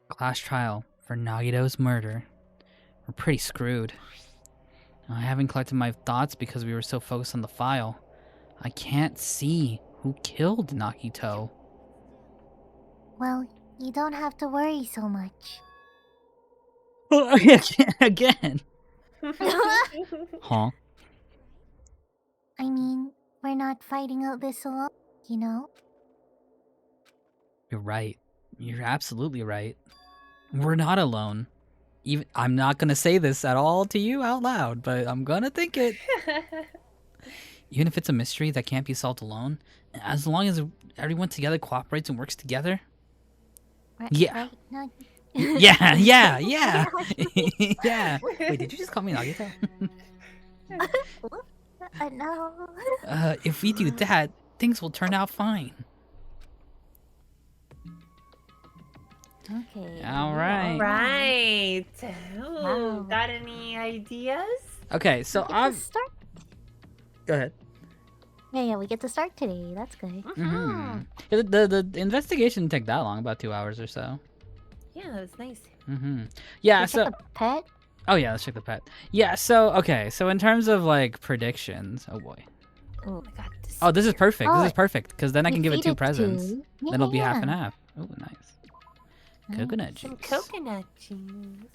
Class trial for Nagito's murder. We're pretty screwed. I haven't collected my thoughts because we were so focused on the file. I can't see who killed Nagito. Well, you don't have to worry so much. Again. Huh? I mean, we're not fighting out this alone, you know? You're right. You're absolutely right. We're not alone. Even I'm not gonna say this at all to you out loud, but I'm gonna think it. Even if it's a mystery that can't be solved alone, as long as everyone together cooperates and works together. Yeah. Right? No. Yeah, yeah, yeah. Yeah. Wait, did you just call me Nagito? No. If we do that, things will turn out fine. Okay. All right. Right. Ooh, Wow. got any ideas? Okay, so We get I'm. to start. Go ahead. Yeah, we get to start today. That's good. Mm-hmm. Yeah, the investigation didn't take that long, about 2 hours or so. Yeah, that was nice. Mm-hmm. Yeah. Check So. the pet. Oh yeah, let's check the pet. Yeah. So okay. So in terms of like predictions, oh boy. Oh my god. Oh, this is perfect. This Oh, is perfect because then I can give it feed 2 it presents. to- Then it'll be half and yeah. half. Oh, nice. Coconut juice. Some coconut juice.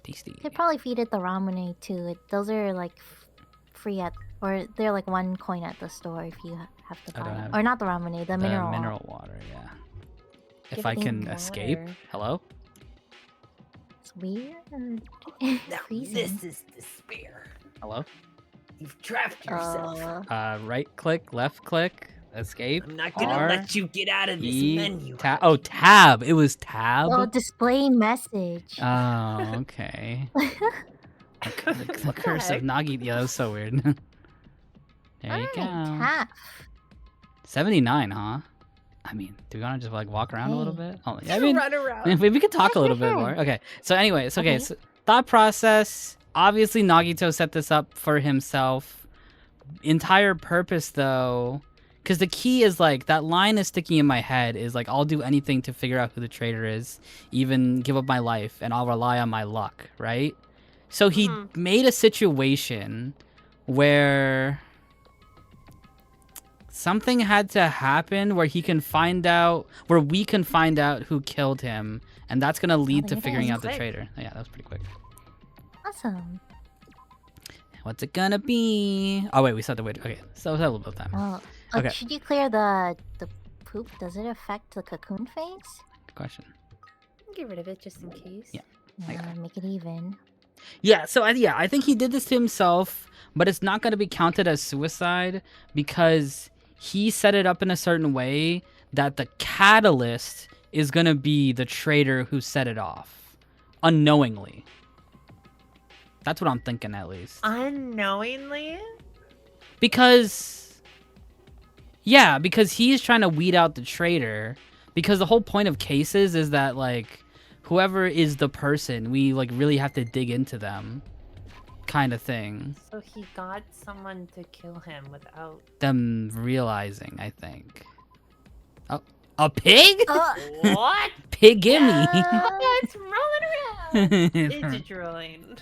Tasty. Could probably feed it the ramen too. Those are like free at, or they're like 1 coin at the store if you have to I buy don't it. have Or not the ramen, the mineral. mineral water. Yeah. If Give I it can water. escape. Hello. It's weird. Now, Freezing. this is despair. Hello. You've trapped yourself. Right click, left click. Escape. I'm not gonna R, let you get out of this E, menu. Oh, tab. It was tab. Oh, display message. Oh, okay. The curse of heck? Nagi. Yeah, that was so weird. There you Alright, go. half. 79, huh? I mean, do we want to just like walk around a little Okay. bit? Oh, yeah, I mean, Run around. we could talk a Yeah, little sure, bit sure. more. Okay, so anyways, okay, Okay. so thought process. Obviously, Nagito set this up for himself. Entire purpose, though, because the key is like that line is sticking in my head. Is like I'll do anything to figure out who the traitor is, even give up my life, and I'll rely on my luck, right? So he made a situation where something had to happen where he can find out, where we can find out who killed him, and that's gonna lead to it figuring is. out the Quick. traitor. Yeah, that was pretty quick. Awesome. What's it gonna be? Oh wait, we still have to wait. Okay, so we have a little bit of time. Oh, Okay. should you clear the poop? Does it affect the cocoon phase? Good question. Get rid of it just in case. Yeah. I got Make it even. Yeah, so I think he did this to himself, but it's not gonna be counted as suicide because he set it up in a certain way that the catalyst is gonna be the traitor who set it off, unknowingly. That's what I'm thinking, at least. Unknowingly? Because he's trying to weed out the traitor. Because the whole point of cases is that like whoever is the person, we like really have to dig into them, kind of thing. So he got someone to kill him without Them realizing, I think. Oh, a pig? what? Pig gimme. It's rolling around. It's drooling.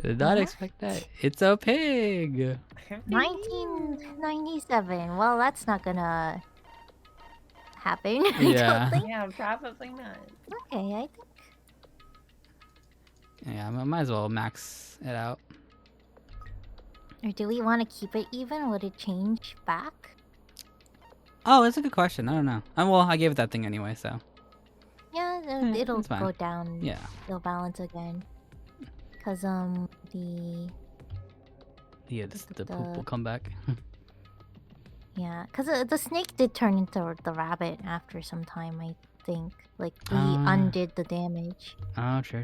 Did not expect that. It's a pig. 1997. Well, that's not gonna happen. I Yeah. don't think. Yeah, probably not. Okay, I think. Yeah, I might as well max it out. Or do we want to keep it even? Would it change back? Oh, that's a good question. I don't know. Well, I gave it that thing anyway, so. Yeah, it'll it's fine. go down. Yeah. It'll balance again. Cause the poop will come back. yeah, cause the snake did turn into the rabbit after some time. I think like we undid the damage. Oh, true.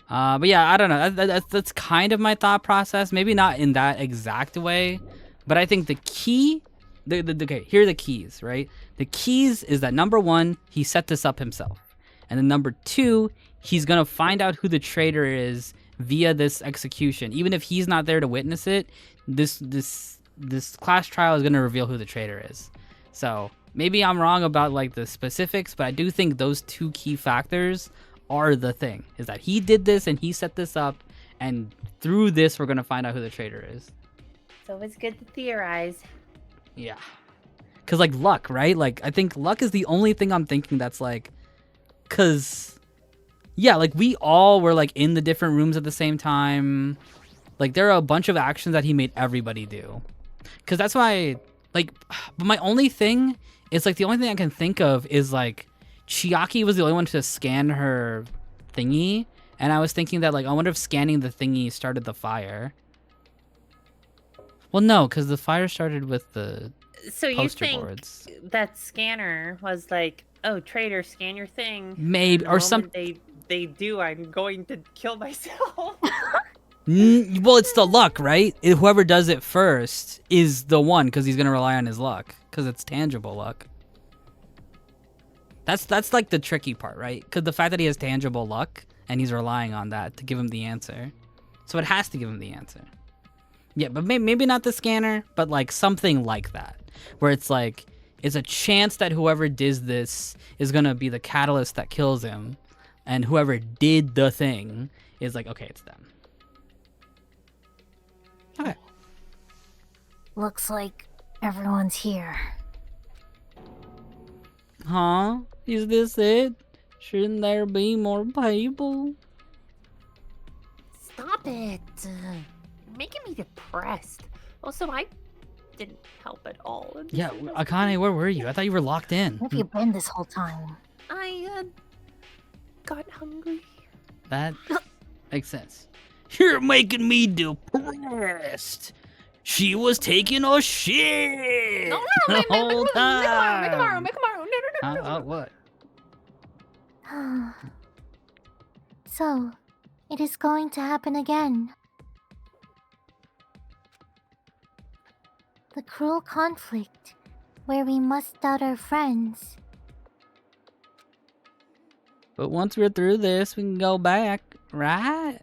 But yeah, I don't know. That's kind of my thought process. Maybe not in that exact way, but I think the key. Okay, here are the keys, right? The keys is that number one, he set this up himself, and then number two, he's gonna find out who the traitor is via this execution. Even if he's not there to witness it, this class trial is gonna reveal who the traitor is. So maybe I'm wrong about like the specifics, but I do think those two key factors are the thing. Is that he did this and he set this up, and through this we're gonna find out who the traitor is. It's always good to theorize. Yeah. Cause like luck, right? Like I think luck is the only thing I'm thinking that's like, cause yeah, like we all were like in the different rooms at the same time. Like there are a bunch of actions that he made everybody do. Cause that's why like, but my only thing is like the only thing I can think of is like Chiaki was the only one to scan her thingy. And I was thinking that like, I wonder if scanning the thingy started the fire. Well, no, because the fire started with the So you poster think boards. that scanner was like, oh, traitor, scan your thing. Maybe, The or some. moment they do, I'm going to kill myself. Well, it's the luck, right? Whoever does it first is the one, because he's gonna rely on his luck, because it's tangible luck. That's like the tricky part, right? Because the fact that he has tangible luck and he's relying on that to give him the answer, so it has to give him the answer. Yeah, but maybe not the scanner, but like something like that, where it's like it's a chance that whoever does this is gonna be the catalyst that kills him, and whoever did the thing is like, okay, it's them. Okay. Looks like everyone's here. Huh? Is this it? Shouldn't there be more people? Stop it. You're making me depressed. Also, I didn't help at all. in this Yeah, investigation. Akane, where were you? I thought you were locked in. Where have you been this whole time? I got hungry. That makes sense. You're making me depressed. She was taking a shit. No, the make whole time. tomorrow. No. What? So, it is going to happen again. The cruel conflict where we must doubt our friends. But once we're through this, we can go back, right?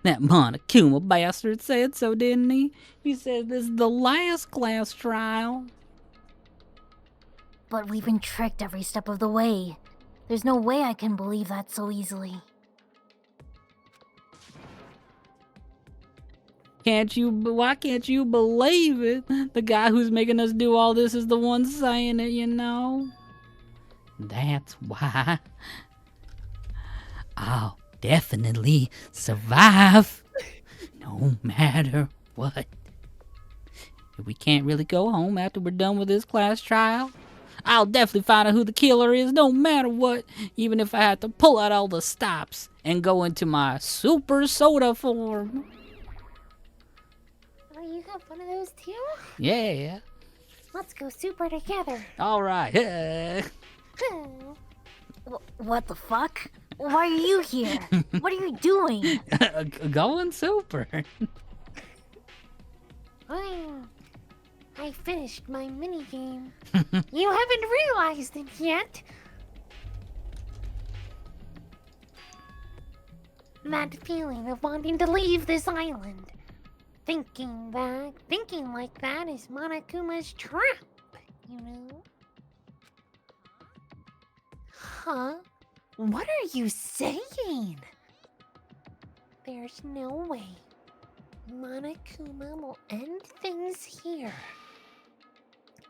That Monokuma bastard said so, didn't he? He said this is the last class trial. But we've been tricked every step of the way. There's no way I can believe that so easily. Why can't you believe it? The guy who's making us do all this is the one saying it, you know? That's why I'll definitely survive no matter what. If we can't really go home after we're done with this class trial, I'll definitely find out who the killer is no matter what, even if I have to pull out all the stops and go into my super soda form. Oh, you have one of those too? Yeah. Let's go super together. All right. What the fuck? Why are you here? What are you doing? Going super. I finished my minigame. You haven't realized it yet. That feeling of wanting to leave this island. Thinking like that is Monokuma's trap, you know? Huh? What are you saying? There's no way Monokuma will end things here.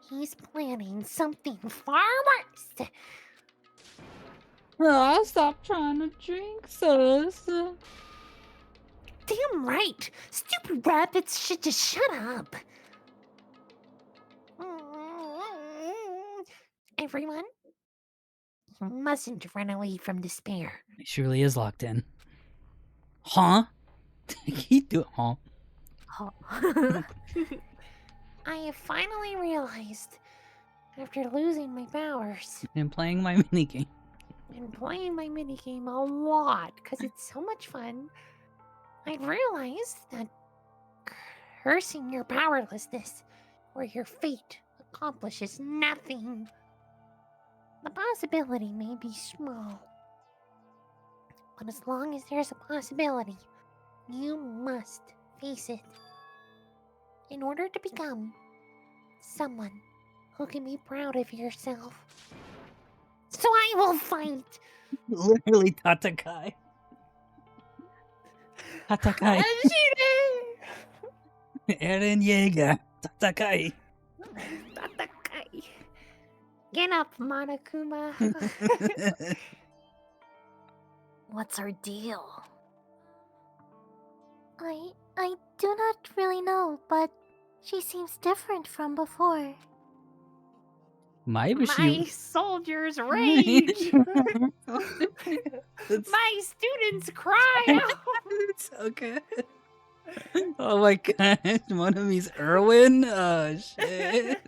He's planning something far worse. Oh, stop trying to jinx us. Damn right! Stupid rabbits should just shut up. Everyone, you mustn't run away from despair. He surely is locked in. Huh? He do it, huh? I have finally realized, after losing my powers And playing my minigame. and playing my minigame a lot, because it's so much fun, I realized that cursing your powerlessness or your fate accomplishes nothing. The possibility may be small, but as long as there's a possibility, you must face it. In order to become someone who can be proud of yourself. So I will fight! Literally Tatakai. Tatakai. Eren Yeager. Tatakai. Tatakai. Get up, Monokuma. What's our deal? I do not really know, but she seems different from before. My soldiers rage. My students cry out. It's okay. Oh my gosh, one of me's Erwin? Oh shit.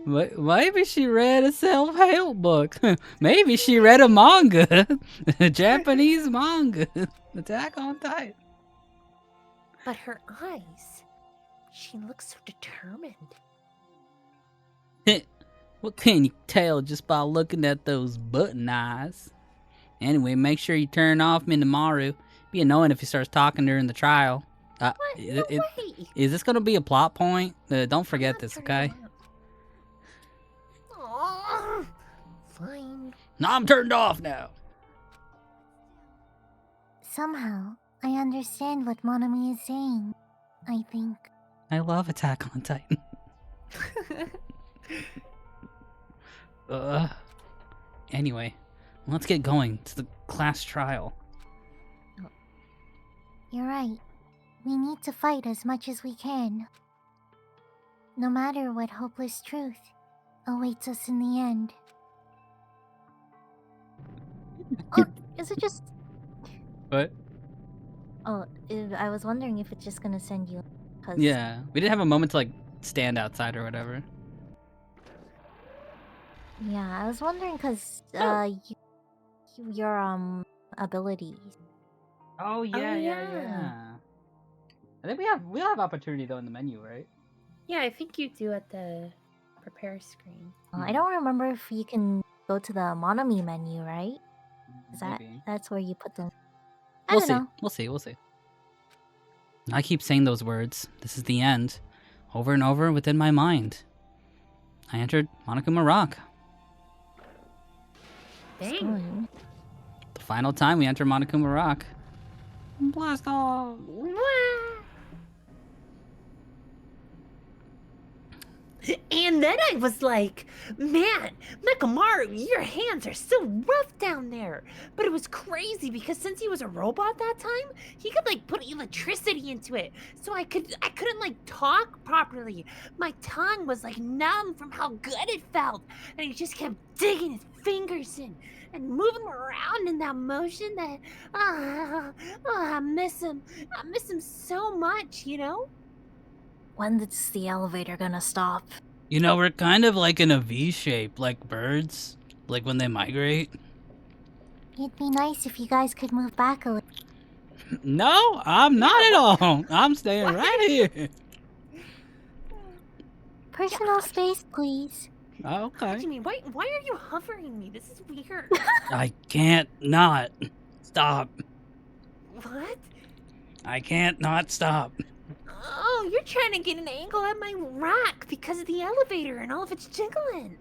Maybe she read a self-help book. Maybe she read a manga. A Japanese manga. Attack on Titan. But her eyes, she looks so determined. What can you tell just by looking at those button eyes? Anyway, make sure you turn off Minomaru. Be annoying if he starts talking during the trial. What? No way. Is this gonna be a plot point? Don't forget this, okay? Aww. Fine. No, I'm turned off now. Somehow, I understand what Monami is saying, I think. I love Attack on Titan. Anyway, let's get going to the class trial. You're right. We need to fight as much as we can. No matter what hopeless truth awaits us in the end. Is it just... What? Oh, I was wondering if it's just gonna send you. Cause Yeah, we didn't have a moment to like stand outside or whatever. Yeah, I was wondering because your abilities. Oh yeah. I think we'll have opportunity though in the menu, right? Yeah, I think you do at the prepare screen. I don't remember if you can go to the Monomi menu, right? Is Maybe. that's where you put them? I We'll don't see. know. We'll see. We'll see. I keep saying those words. This is the end, over and over within my mind. I entered Monokuma Rock. Dang. The final time we enter Monokuma Rock. Blast off! And then I was like, man, Mekamaru, your hands are so rough down there. But it was crazy because since he was a robot that time, he could like put electricity into it. So I couldn't like talk properly. My tongue was like numb from how good it felt. And he just kept digging his fingers in and moving around in that motion that I miss him. I miss him so much, you know? When's the elevator gonna stop? You know, we're kind of like in a V shape, like birds, like when they migrate. It'd be nice if you guys could move back a little. No, I'm not at all. I'm staying right here. Personal space, please. Okay. What do you mean? Why are you hovering me? This is weird. I can't not stop. What? I can't not stop. Oh, you're trying to get an angle at my rack because of the elevator and all of its jiggling.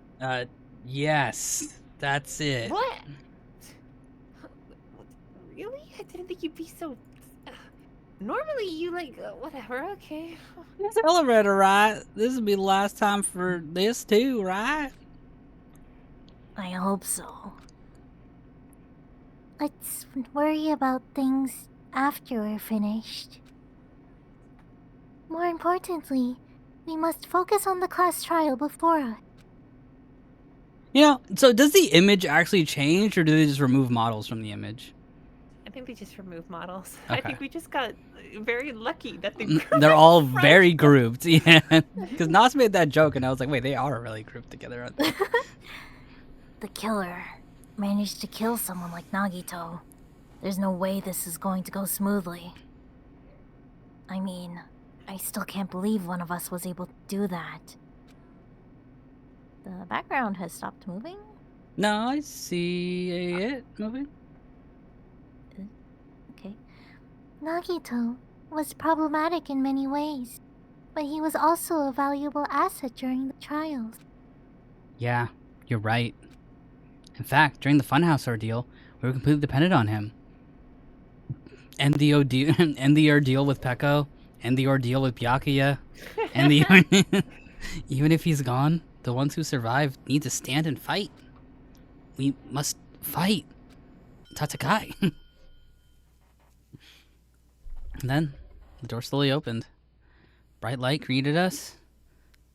Yes, that's it. What? Really? I didn't think you'd be so... Normally you like, whatever, okay. This elevator, right? This will be the last time for this too, right? I hope so. Let's worry about things after we're finished. More importantly, we must focus on the class trial before us. You know, so does the image actually change, or do they just remove models from the image? I think they just remove models. Okay. I think we just got very lucky that They're all very grouped, yeah. Because Nas made that joke, and I was like, wait, they are really grouped together, aren't they? The killer managed to kill someone like Nagito. There's no way this is going to go smoothly. I mean, I still can't believe one of us was able to do that. The background has stopped moving? No, I see it moving. Okay. Nagito was problematic in many ways, but he was also a valuable asset during the trials. Yeah, you're right. In fact, during the Funhouse ordeal, we were completely dependent on him. And the ordeal, and the ordeal with Peko, and the ordeal with Byakuya, and the even if he's gone, the ones who survived need to stand and fight. We must fight. Tatakai. And then the door slowly opened. Bright light greeted us.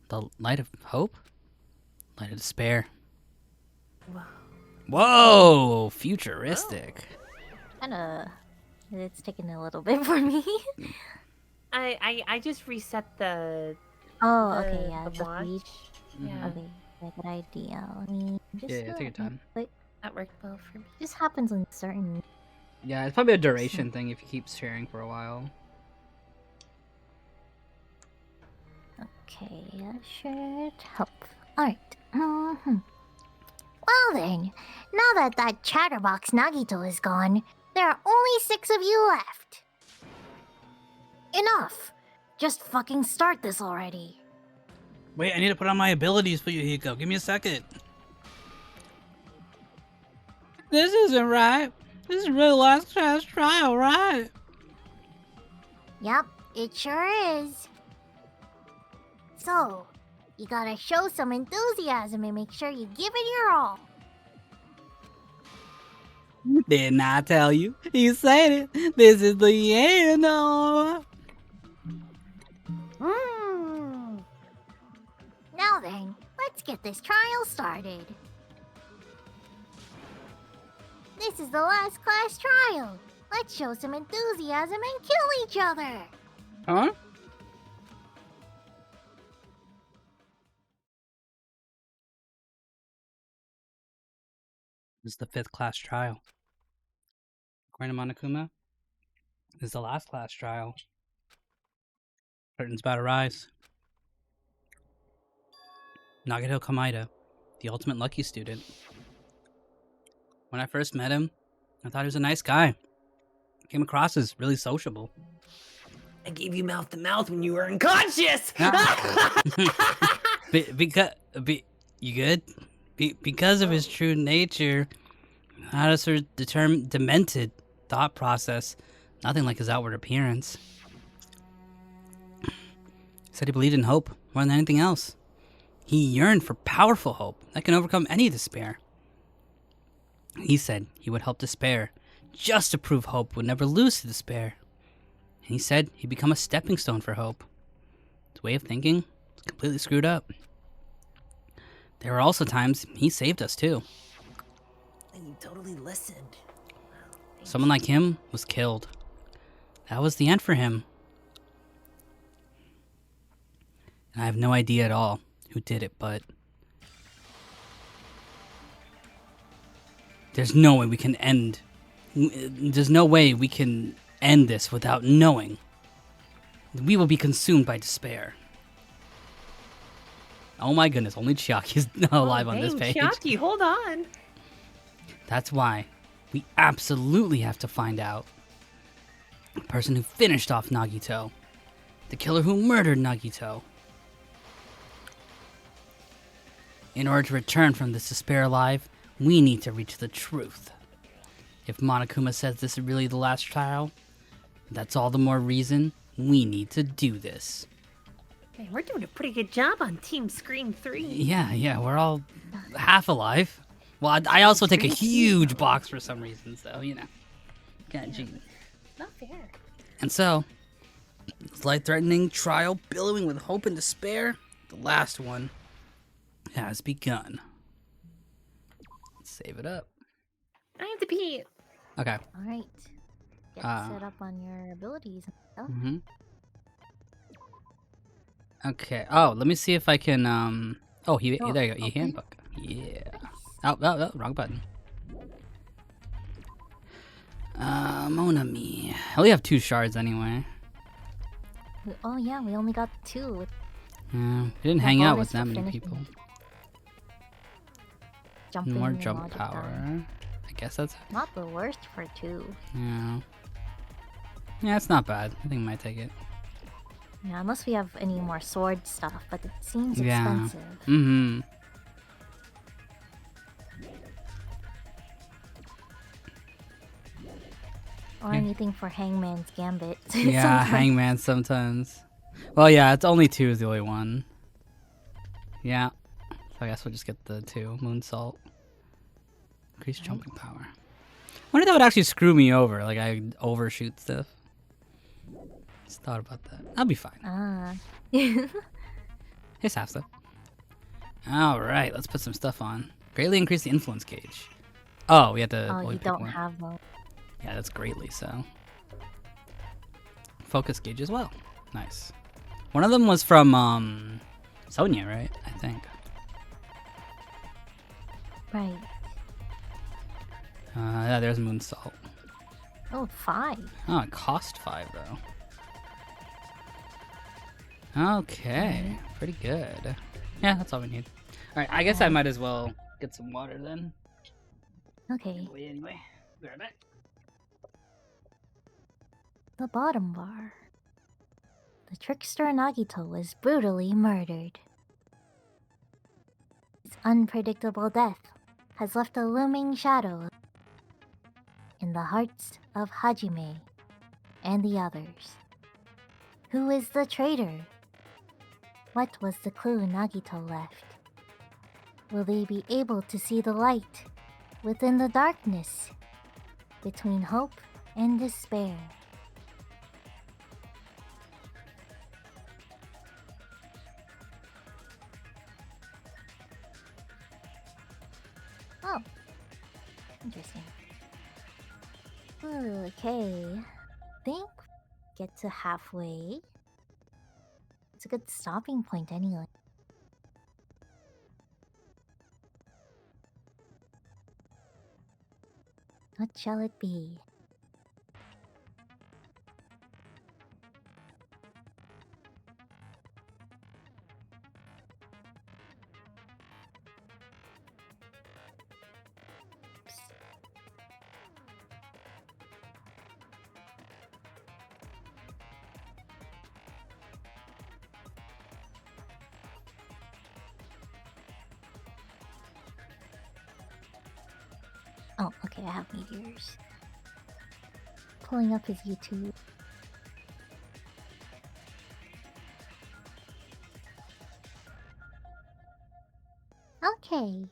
The light of hope, light of despair. Whoa, futuristic. It's taking a little bit for me. I just reset the Oh, the- okay, yeah, the the watch. feed. Yeah, Okay, yeah, good idea. Let me just Yeah, take your time. Wait, That worked well for me. this happens on certain. Yeah, it's probably a duration thing if you keep sharing for a while. Okay, that should help. Alright. Well then, now that chatterbox Nagito is gone, there are only 6 of you left. Enough! Just fucking start this already. Wait, I need to put on my abilities for you, Hiko. Give me a second. This isn't right. This is really last class trial, right? Yep, it sure is. So, you gotta show some enthusiasm and make sure you give it your all. Didn't I tell you? You said it. This is the end. Oh. Now then, let's get this trial started. This is the last class trial. Let's show some enthusiasm and kill each other! Huh? This is the 5th class trial. According to Monokuma, this is the last class trial. Curtain's about to rise. Nagito Kamaida, the ultimate lucky student. When I first met him, I thought he was a nice guy. Came across as really sociable. I gave you mouth to mouth when you were unconscious. You good? Because of his true nature, had a sort of demented thought process. Nothing like his outward appearance. He said he believed in hope more than anything else. He yearned for powerful hope that can overcome any despair. He said he would help despair just to prove hope would never lose to despair. And he said he'd become a stepping stone for hope. His way of thinking was completely screwed up. There were also times he saved us too. And you totally listened. Someone like him was killed. That was the end for him. And I have no idea at all who did it, but there's no way we can end. There's no way we can end this without knowing. We will be consumed by despair. Oh my goodness, only Chiaki's alive on this page. Chiaki, hold on. That's why we absolutely have to find out the person who finished off Nagito. The killer who murdered Nagito. In order to return from this despair alive, we need to reach the truth. If Monokuma says this is really the last trial, that's all the more reason we need to do this. Man, we're doing a pretty good job on Team Scream 3. Yeah, we're all half alive. Well, I also take a huge box for some reason, so, you know. Can't cheat. Not fair. And so, this life-threatening trial billowing with hope and despair, the last one, has begun. Let's save it up. I have to pee. Okay. Alright. Get set up on your abilities. Oh. Mm-hmm. Okay. Oh, let me see if I can, Oh, there you go. Okay. E-handbook. Yeah. Oh, wrong button. Monami. I only have 2 shards anyway. Oh yeah, we only got 2. Yeah, we didn't The hang out bonus with that for many finishing. people. Jumping More and jump logic power. down. I guess that's... Not the worst for 2. Yeah. Yeah, it's not bad. I think I might take it. Yeah, unless we have any more sword stuff, but it seems Yeah. expensive. Mm-hmm. Or anything for Hangman's Gambit. Yeah, sometimes. Hangman sometimes. Well, yeah, it's only 2 is the only one. Yeah. So I guess we'll just get the 2. Moonsault. Increased jumping power. I wonder if that would actually screw me over. Like, I overshoot stuff. Just thought about that. I'll be fine. Ah. Hey, Safsa. Alright, let's put some stuff on. Greatly increase the influence gauge. Oh, we have to Oh, only you pick don't one. have one. Yeah, that's greatly so. Focus gauge as well. Nice. One of them was from, Sonya, right? I think. Right. Yeah, there's Moonsault. Oh, 5. Oh, it cost 5, though. Okay, pretty good. Yeah, that's all we need. Alright, I guess I might as well get some water then. Okay. Anyway, be right back. The bottom bar. The trickster Nagito was brutally murdered. His unpredictable death has left a looming shadow in the hearts of Hajime and the others. Who is the traitor? What was the clue Nagito left? Will they be able to see the light within the darkness between hope and despair? Oh, interesting. Okay. Think get to halfway. It's a good stopping point anyway. What shall it be? Oh, okay, I have meteors. Pulling up his YouTube. Okay.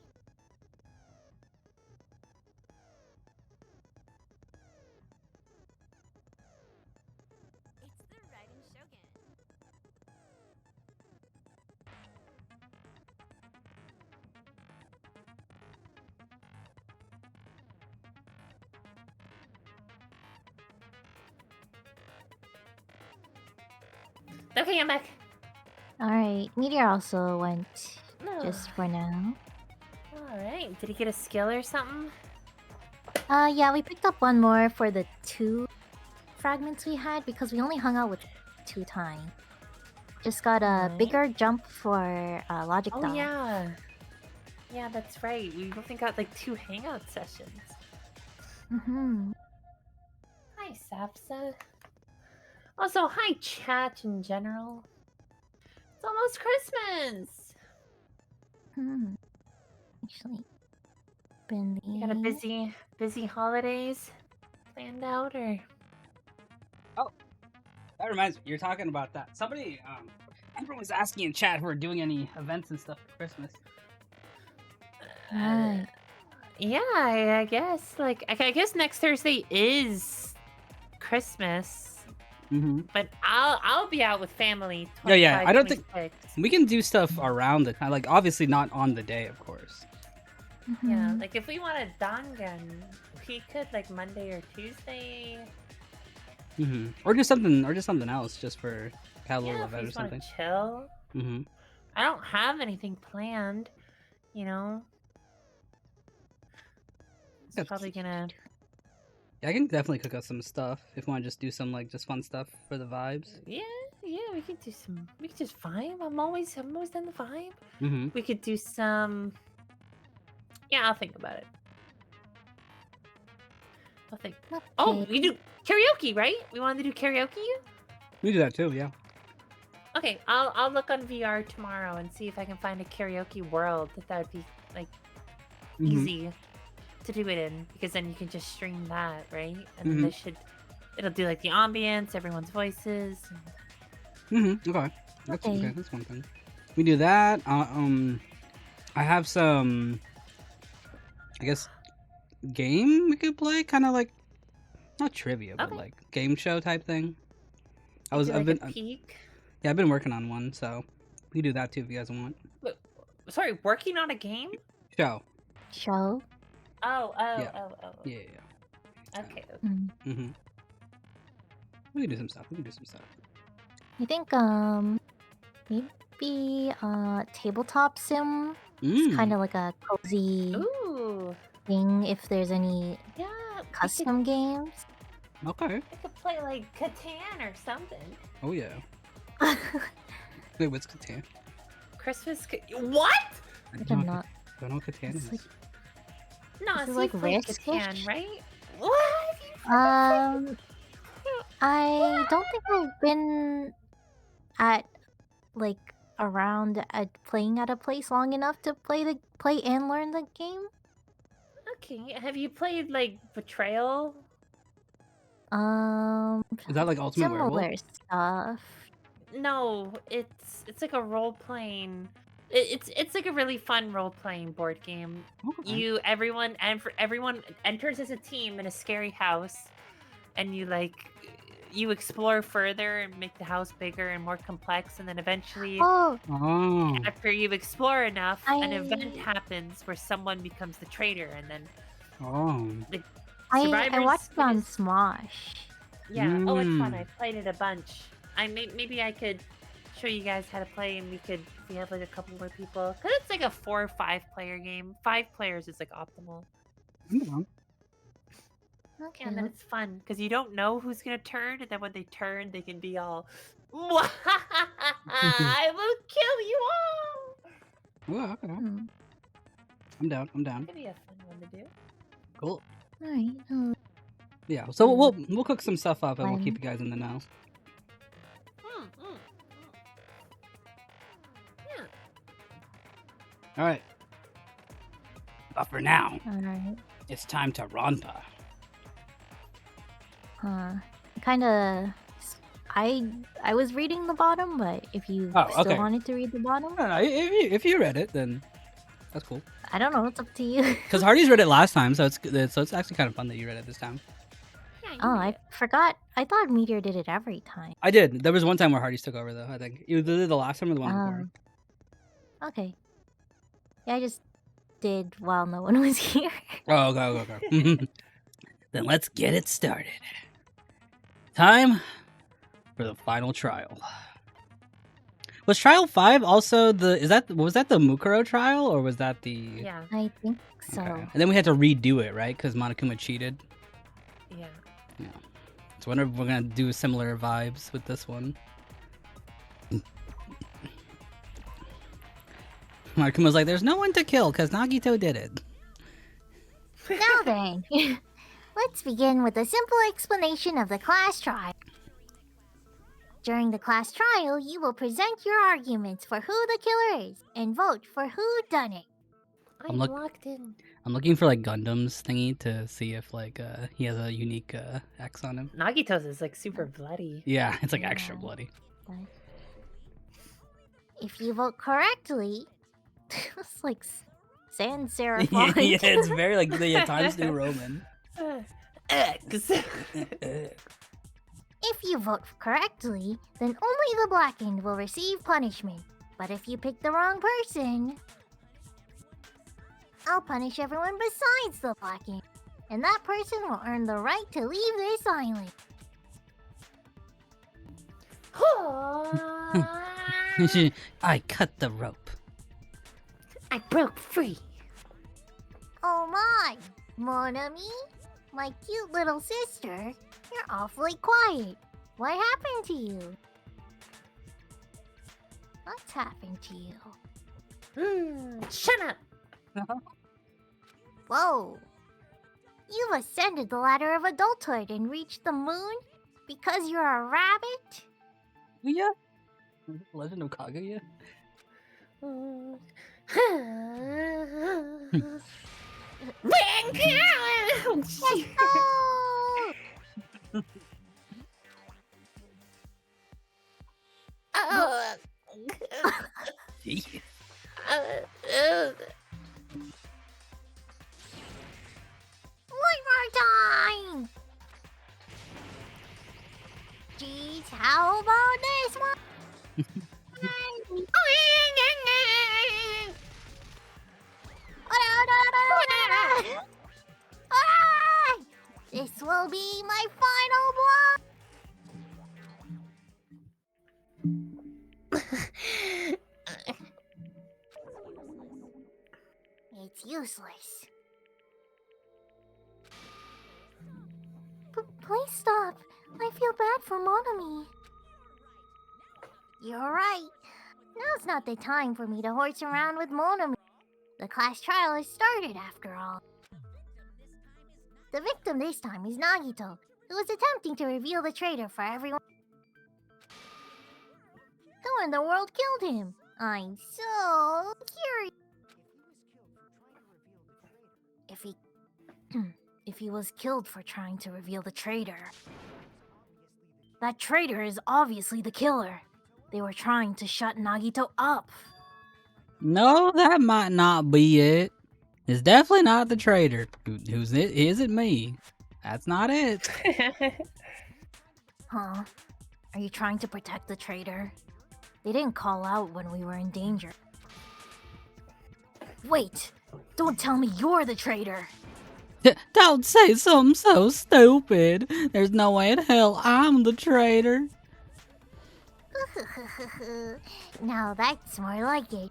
Okay, I'm back. Alright, meteor also went No. just for now. Alright, did he get a skill or something? Yeah, we picked up one more for the 2 fragments we had because we only hung out with 2 times. Just got a Alright. bigger jump for Logic Oh Dog. yeah. Yeah, that's right. We only got like 2 hangout sessions. Mm-hmm. Hi, Sapsa. Also, hi, chat in general. It's almost Christmas. Hmm. Actually, been You got a busy holidays planned out, or? That reminds me, you're talking about that. Somebody, everyone was asking in chat if we're doing any events and stuff for Christmas. Right. Yeah, I guess. Like, I guess next Thursday is Christmas. Mm-hmm. But I'll be out with family. Yeah, I don't think 26. we can do stuff around the time. Like, obviously not on the day, of course. Yeah, like if we want a dangan, we could like Monday or Tuesday. Mm-hmm. Or just something else, just for have a little Yeah, if we event or just want something. to chill. Mm-hmm. I don't have anything planned, you know. It's That's- probably gonna. Yeah, I can definitely cook up some stuff if you want to just do some like just fun stuff for the vibes. Yeah, we could do some. We could just vibe. I'm always in the vibe. Mm-hmm. We could do some. Yeah, I'll think about it. I'll think. Oh, Okay. we do karaoke, right? We wanted to do karaoke. We do that too, yeah. Okay, I'll look on VR tomorrow and see if I can find a karaoke world that would be like Mhm. easy to do it in, because then you can just stream that, right? And then Mhm. it'll do like the ambience, everyone's voices. Mm-hmm. Okay. That's Okay. okay. That's one thing. We do that. I have some, I guess, game we could play, kind of like not trivia, but Okay. like game show type thing. Do, I've like, been a peek. yeah, I've been working on one, so we can do that too if you guys want. Sorry, working on a game? Show. Show. Oh. Yeah. Yeah. Okay. Mm. Mm-hmm. We can do some stuff. I think maybe tabletop sim. It's kind of like a cozy Ooh. thing if there's any Yeah. custom games. Okay. We could play like Catan or something. Oh yeah. Wait, what's Catan? What? I don't know. Don't know what Catan It's is. like- No, Is it it's like like Risk-ish? Catan, right? What? I don't think I've been at like around at playing at a place long enough to play and learn the game. Okay. Have you played like Betrayal? Is that like Ultimate Similar Werewolf? stuff. No, it's like a role playing. It's like a really fun role playing board game. Okay. Everyone enters as a team in a scary house, and you explore further and make the house bigger and more complex, and then eventually, Oh, Oh. after you explore enough, an event I- happens where someone becomes the traitor, and then Oh. I Survivors watched it on is- Smosh. Yeah. Oh, it's fun. Mm. I played it a bunch. Maybe I could show you guys how to play, and we have like a couple more people. Cause it's like a 4 or 5 player game. 5 players is like optimal. Okay. And then it's fun because you don't know who's gonna turn, and then when they turn, they can be all, "I will kill you all." Well, okay. Hmm. I'm down. I'm down. Could be a fun one to do. Cool. Alright. Yeah. So we'll cook some stuff up and we'll keep Fun. you guys in the know. Mm, mm. Yeah. All right. But for now, Alright. it's time to Ronpa. Kinda. I was reading the bottom, but if you Oh, still okay. wanted to read the bottom, No, if you read it, then that's cool. I don't know. It's up to you. Because Hardy's read it last time, so it's actually kind of fun that you read it this time. Yeah, you Oh, read I it. forgot. I thought Meteor did it every time. I did. There was one time where Hardy's took over though. I think either the last time or the one before. Okay. Yeah, I just did while no one was here. Oh, go. Then let's get it started. Time for the final trial. Was trial 5 also was that the Mukuro trial or was that the Yeah. I think so. Okay. And then we had to redo it, right? Because Monokuma cheated. Yeah. So I wonder if we're gonna do similar vibes with this one. Monokuma's like, there's no one to kill because Nagito did it. Now then, let's begin with a simple explanation of the class trial. During the class trial, you will present your arguments for who the killer is and vote for who done it. I'm look- locked in. I'm looking for like Gundam's thingy to see if like he has a unique X on him. Nagito's is like super bloody. Yeah, it's like Yeah. extra bloody. If you vote correctly, it's like sans serif yeah, font. yeah, it's very like the Times New Roman. X. If you vote correctly, then only the black end will receive punishment. But if you pick the wrong person, I'll punish everyone besides the black end. And that person will earn the right to leave this island. I cut the rope. I broke free. Oh my, Mon ami, my cute little sister, you're awfully quiet. What happened to you? What's happened to you? Shut up. Whoa! You've ascended the ladder of adulthood and reached the moon because you're a rabbit? Yeah. Legend of Kaguya. Let's go! One more time! Jeez, how about this one? Ah! This will be my final blow! It's useless. Please stop. I feel bad for Monami. You're right. Now's not the time for me to horse around with Monami. The class trial has started after all. The victim this time is Nagito, who was attempting to reveal the traitor for everyone. Who in the world killed him? I'm so curious. If he was killed for trying to reveal the traitor, that traitor is obviously the killer. They were trying to shut Nagito up. No, that might not be it. It's definitely not the traitor. Who's it? Isn't me. That's not it. Huh? Are you trying to protect the traitor? They didn't call out when we were in danger. Wait! Don't tell me you're the traitor! Don't say something so stupid. There's no way in hell I'm the traitor. Now that's more like it.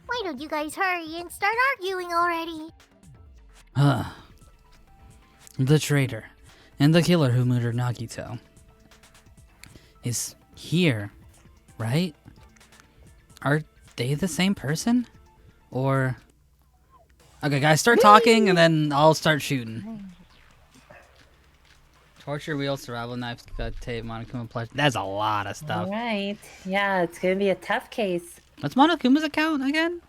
Why don't you guys hurry and start arguing already? The traitor and the killer who murdered Nagito is here, right? Are they the same person? Or... Okay, guys, start talking and then I'll start shooting. Torture wheel, survival knife, duct tape, Monokuma plush. That's a lot of stuff. All right. Yeah, it's gonna be a tough case. What's Monokuma's account again?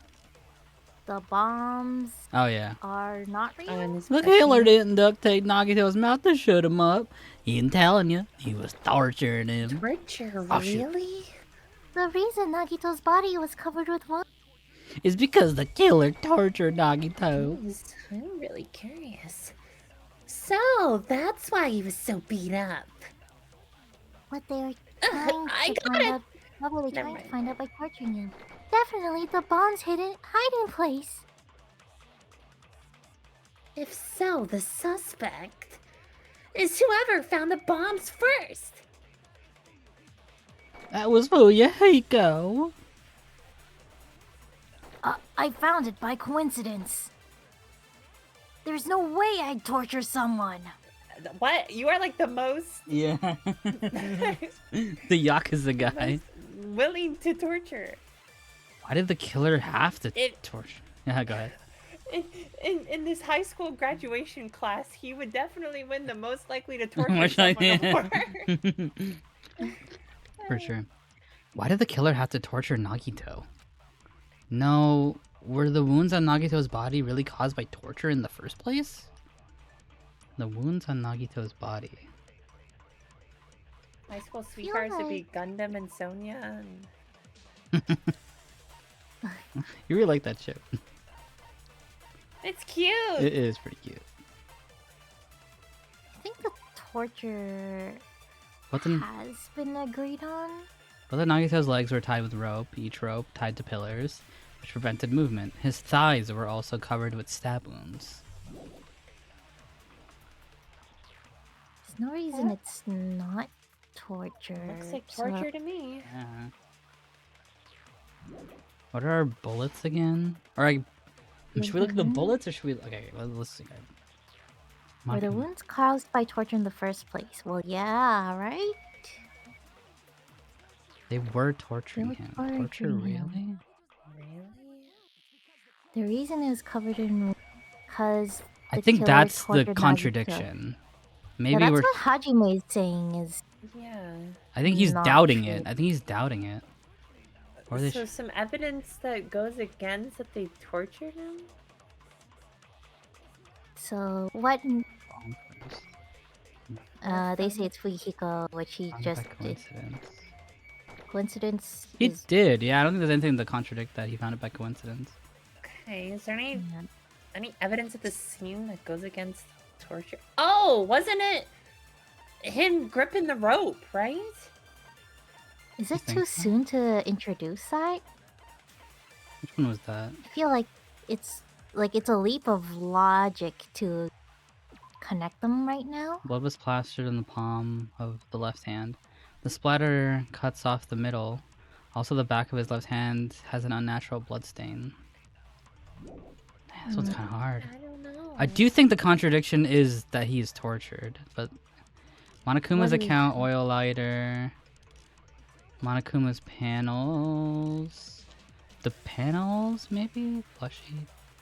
The bombs Oh, yeah. are not real. Oh, and this The person- killer didn't duct tape Nagito's mouth to shut him up. He ain't telling you. He was torturing him. Torture, Oh, shit. really? The reason Nagito's body was covered with water. It's because the killer tortured Nagito. I'm really curious. So, that's why he was so beat up. What they were trying I to got find it. out. What were they Never trying to mind. find out by torturing him? Definitely the bomb's hidden hiding place. If so, the suspect is whoever found the bombs first. That was Fuyahiko. I found it by coincidence. There's no way I'd torture someone. What? You are like the most Yeah. The Yakuza guy. willing to torture. Why did the killer have to It- torture? Yeah, go ahead. In this high school graduation class, he would definitely win the most likely to torture Which I- someone award. For sure. Why did the killer have to torture Nagito? No, were the wounds on Nagito's body really caused by torture in the first place? The wounds on Nagito's body. High school sweethearts would be Gundam and Sonia. You really like that ship. It's cute. It is pretty cute. I think the torture But then, has been agreed on. Nagito's legs were tied with rope, each rope tied to pillars, which prevented movement. His thighs were also covered with stab wounds. There's no reason it's not torture. Looks like So- torture to me. Yeah. What are our bullets again? Should we look at the bullets or should we? Okay, let's see. Were the wounds caused by torture in the first place? Well, yeah, right? They were torturing were him. Torture, torturing really? him. Really? The reason it was covered in because I think that's the contradiction. Maybe that's we're. what Hajime is saying is Yeah. I think he's not doubting true. it. I think he's doubting it. Or they. So some evidence that goes against that they tortured him? so what they say it's Fuyahiko, which he just did. coincidence. Coincidence He is did, yeah. I don't think there's anything to contradict that he found it by coincidence. Okay, is there yeah. any evidence at the scene that goes against torture? Oh, wasn't it him gripping the rope, right? Is You it think too so? soon to introduce that? Which one was that? I feel like it's a leap of logic to connect them right now. Blood was plastered on the palm of the left hand. The splatter cuts off the middle. Also, the back of his left hand has an unnatural blood stain. Man, this one's kind of hard. I don't know. I do think the contradiction is that he's tortured, but Monokuma's What do you account, think? oil lighter, Monokuma's panels, the panels maybe, plushy,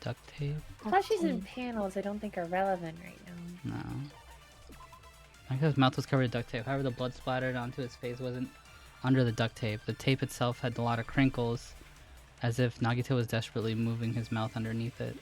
duct tape. Plushies and panels I don't think are relevant right now. No. I guess his mouth was covered with duct tape. However, the blood splattered onto his face wasn't under the duct tape. The tape itself had a lot of crinkles, as if Nagito was desperately moving his mouth underneath it.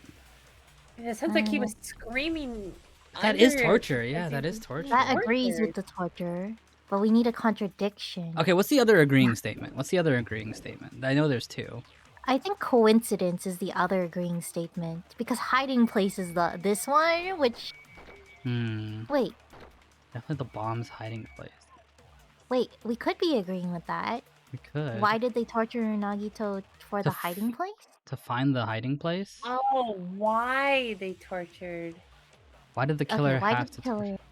It sounds like he was screaming. That is under torture. as Yeah, if that is he was torture. being That agrees with tortured. the torture, but we need a contradiction. Okay, what's the other agreeing statement? What's the other agreeing statement? I know there's two. I think coincidence is the other agreeing statement because hiding place is this one, which wait, Definitely the bomb's hiding place. we could be agreeing with that. We could. Why did they torture Nagito for To the f- hiding place? To find the hiding place? Oh, why they tortured? Why did the killer why have did to the killer... torture?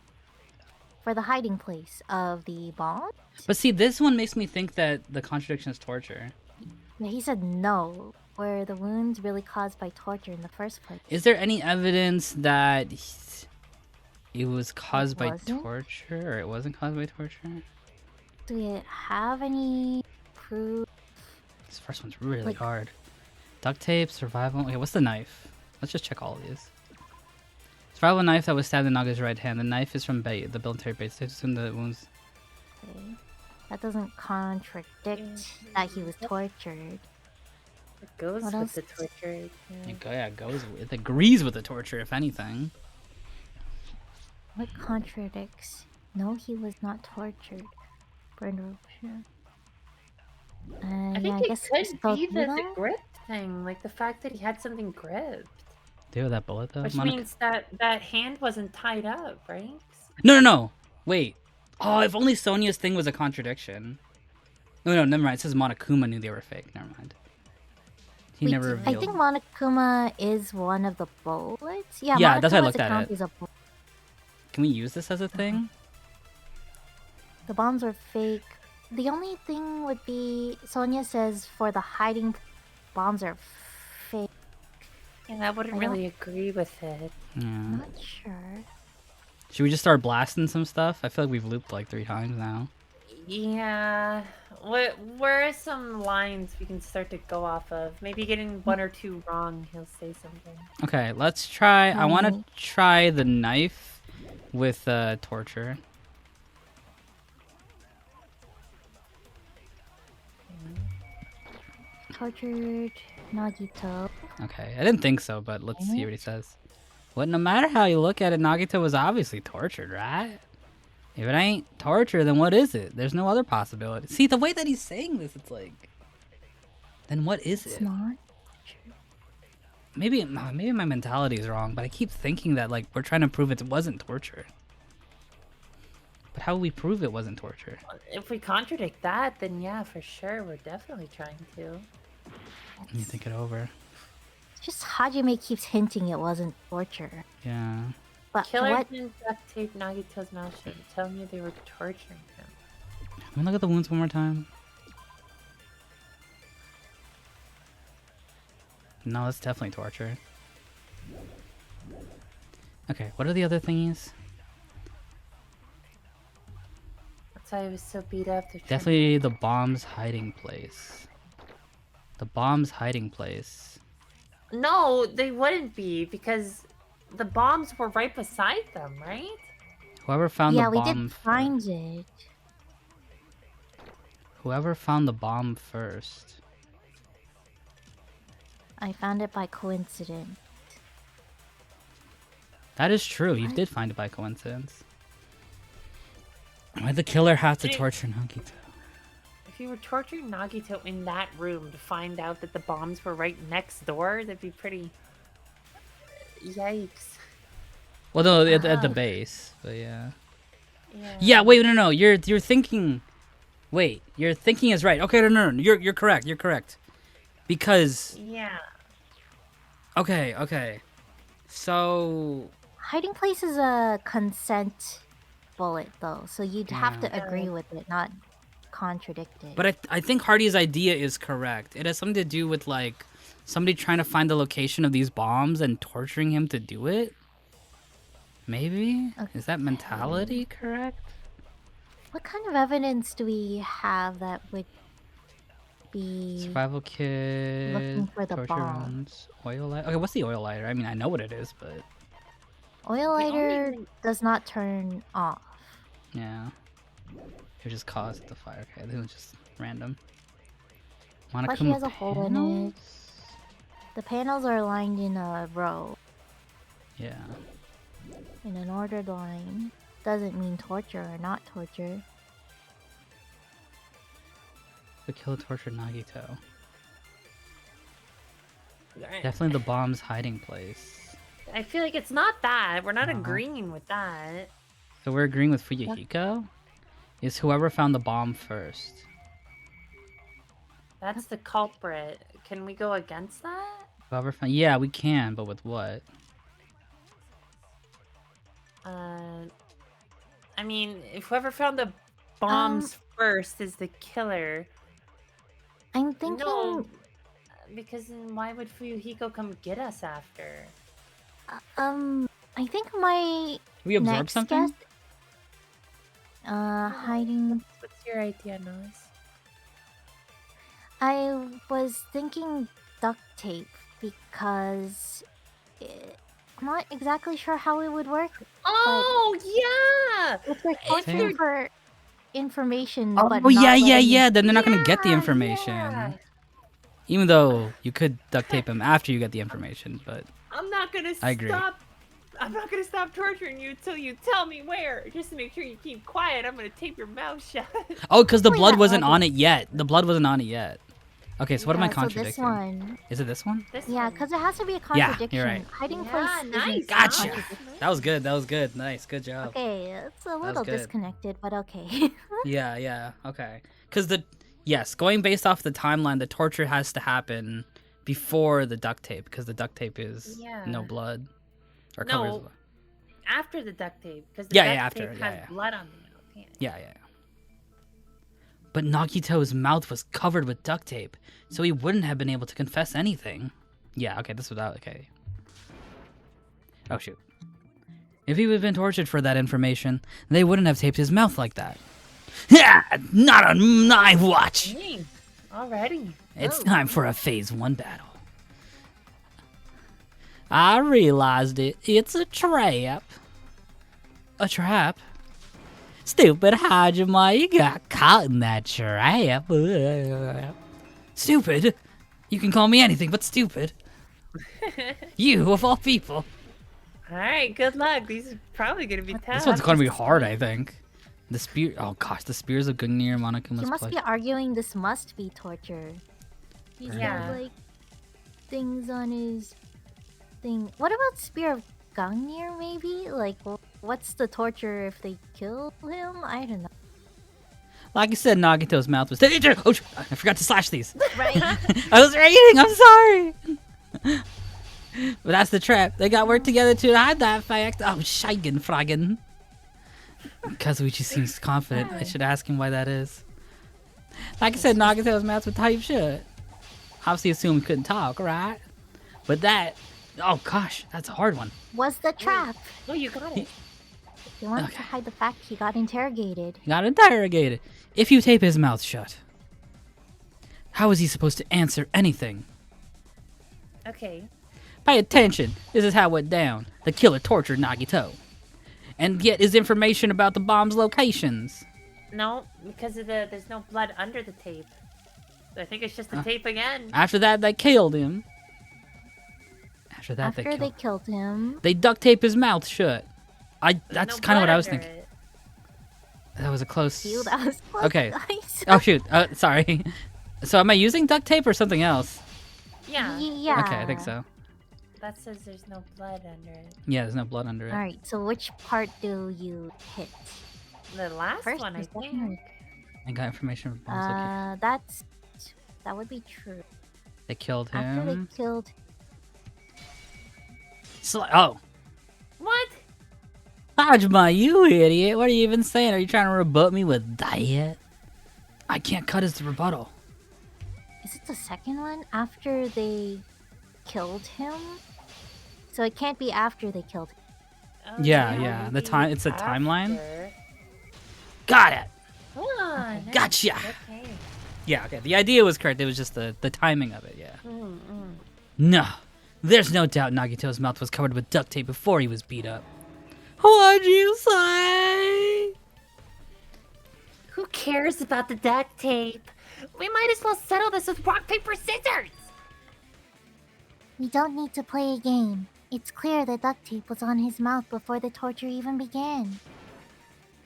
For the hiding place of the bomb? But see, this one makes me think that the contradiction is torture. Yeah, he said no. Were the wounds really caused by torture in the first place? Is there any evidence that it was caused by wasn't? torture, or it wasn't caused by torture? Do we have any proof? This first one's really Like- hard. Duct tape, survival. Okay, what's the knife? Let's just check all of these. Survival knife that was stabbed in Naga's right hand. The knife is from the military base. They just in the wounds. Okay. That doesn't contradict that he was tortured. It goes What with else? the torture. Yeah. It goes. It agrees with the torture, if anything. What contradicts? No, he was not tortured. Burned eruption. I think yeah, I it guess could just go be through the them? grip thing, like the fact that he had something gripped, Deal with that bullet though. which Monica? means that that hand wasn't tied up, right? No. Wait. Oh, if only Sonya's thing was a contradiction. No, never mind. It says Monokuma knew they were fake. Never mind. He Wait, never I revealed. think Monokuma is one of the bullets. Yeah, Yeah, that's why I Monokuma's looked at account it. is a bullet. Can we use this as a thing? The bombs were fake. The only thing would be Sonya says for the hiding bombs are fake. And I wouldn't I don't- really agree with it. Yeah. Not sure. Should we just start blasting some stuff? I feel like we've looped like 3 times now. Yeah. Where are some lines we can start to go off of? Maybe getting one or two wrong, he'll say something. Okay, let's try. I want to Um, try the knife with torture. Tortured Nagito. Okay, I didn't think so, but let's see what he says. Well, no matter how you look at it, Nagito was obviously tortured, right? If it ain't torture, then what is it? There's no other possibility. See, the way that he's saying this, it's like... Then what is It's it? not. Maybe my mentality is wrong, but I keep thinking that, like, we're trying to prove it wasn't torture. But how will we prove it wasn't torture? If we contradict that, then yeah, for sure, we're definitely trying to. Let me think it over. Just Hajime keeps hinting it wasn't torture. Yeah. But Killer what? didn't duct tape Nagito's mouth shut, telling you they were torturing him. Let me look at the wounds one more time. No, that's definitely torture. Okay, what are the other thingies? That's why he was so beat up. They're trying to- Definitely the bomb's hiding place. The bomb's hiding place. No, they wouldn't be because the bombs were right beside them, right? Whoever found Yeah, the we bomb did find it. Whoever found the bomb first. I found it by coincidence. That is true. You What? did find it by coincidence. Why'd the killer have to Did- torture Nagito? If you were torturing Nagito in that room to find out that the bombs were right next door, that'd be pretty. Yikes. Well, no, at the Ah. base, but yeah. Yeah. Yeah, wait, no. You're thinking. Wait, your thinking is right. Okay, no. You're correct. You're correct. Because Yeah. okay. So Hiding place is a consent bullet, though, so you'd have to Yeah. agree with it, not contradict it. but I think Hardy's idea is correct. It has something to do with like somebody trying to find the location of these bombs and torturing him to do it. Maybe? Is that mentality correct? What kind of evidence do we have that would be... Survival kit. Looking for the torture bomb. wounds, oil lighter. Okay, what's the oil lighter? I mean, I know what it is, but Oil The only lighter thing- does not turn off. yeah. It just caused the fire. Okay, this was just random. Plus she Monokuma has a hole in it. panels? The panels are lined in a row, Yeah. in an ordered line. Doesn't mean torture or not torture. The killer tortured Nagito. Alright. Definitely the bomb's hiding place. I feel like it's not that. We're not Uh-huh. agreeing with that. So we're agreeing with Fuyuhiko? Is whoever found the bomb first. That's the culprit. Can we go against that? Whoever found. Yeah, we can, but with what? I mean, if whoever found the bombs first is the killer. I'm thinking. No, because then why would Fuyuhiko come get us after? I think my We absorb next something? guess. Hiding. What's your idea, Noise? I was thinking duct tape because I'm not exactly sure how it would work. Oh, yeah! If they're searching for information, Oh, but yeah, not yeah, letting yeah. you- Then they're not gonna get the Yeah, information. yeah. Even though you could duct tape him after you get the information, but I'm not gonna I agree. I'm not gonna stop torturing you until you tell me where. Just to make sure you keep quiet, I'm gonna tape your mouth shut. oh, because the Only blood that wasn't level. on it yet. The blood wasn't on it yet. Okay, so what am I So this contradicting? one. Is it this one? This Yeah, one. because it has to be a Yeah, contradiction. you're right. Hiding Yeah, place. nice. Isn't Gotcha. contradiction. That was good. That was good. Nice. Good job. Okay, it's a little good. disconnected, but okay. Yeah, yeah. Okay. Because going based off the timeline, the torture has to happen before the duct tape because the duct tape is no Yeah. blood or No. covers blood. After the duct tape, because the Yeah, duct yeah, after, tape yeah, has yeah. blood on the mouth. Yeah. Yeah, yeah. But Nagito's mouth was covered with duct tape, so he wouldn't have been able to confess anything. Yeah, okay, this was out. Okay. Oh, shoot. If he would have been tortured for that information, they wouldn't have taped his mouth like that. Yeah, not on my watch. Dang, already. It's time for a Phase 1 battle. I realized it. It's a trap. A trap? Stupid Hajime, you got caught in that trap. Stupid? You can call me anything but stupid. You, of all people. All right, good luck. These are probably gonna be tough. This one's gonna be hard, I think. The spear. Oh gosh, the spears of Gungnir and You Monokuma's must play. be arguing this must be torture. He's Yeah. got like things on his thing. What about Spear of Gungnir maybe? Like what's the torture if they kill him? I don't know. Like I said, Nagito's mouth was. Oh, I forgot to slash these. Right. I was reading. I'm sorry. But that's the trap. They got work together to hide that fact. Oh, Shigen Fragen. Kazuichi seems confident. I should ask him why that is. Like I said, Nagito's mouth was type shut. Obviously assumed he couldn't talk, right? But that... Oh gosh, that's a hard one. Was the trap. Oh, you got it. He wanted to Okay. hide the fact he got interrogated. He got interrogated. If you tape his mouth shut, how is he supposed to answer anything? Okay. Pay attention. This is how it went down. The killer tortured Nagito. And yet his information about the bomb's locations. No, because of there's no blood under the tape. So I think it's just the tape again. After that, they killed him. After that, After they killed him. They duct tape his mouth shut. There's That's no kind of blood what I was under thinking. it. That was a close... Ew, that was close, Okay. guys. Oh shoot. Sorry. So am I using duct tape or something else? Yeah. Yeah. Okay, I think so. That says there's no blood under it. Yeah, there's no blood under it. Alright, so which part do you hit? The last First one, or I second? think. I got information from bombs location. That would be true. They killed After him. they killed Oh. What? Hajima, you idiot. What are you even saying? Are you trying to rebut me with that? I can't cut his rebuttal. Is it the second one? After they killed him? So it can't be after they killed him. Oh, Yeah, no, yeah. The maybe time. It's a timeline. after. Got it. Hold on. nice. Gotcha. Okay. Yeah, okay. The idea was correct. It was just the timing of it, yeah. Mm-mm. No. There's no doubt Nagito's mouth was covered with duct tape before he was beat up. What'd you say? Who cares about the duct tape? We might as well settle this with rock, paper, scissors! We don't need to play a game. It's clear that duct tape was on his mouth before the torture even began.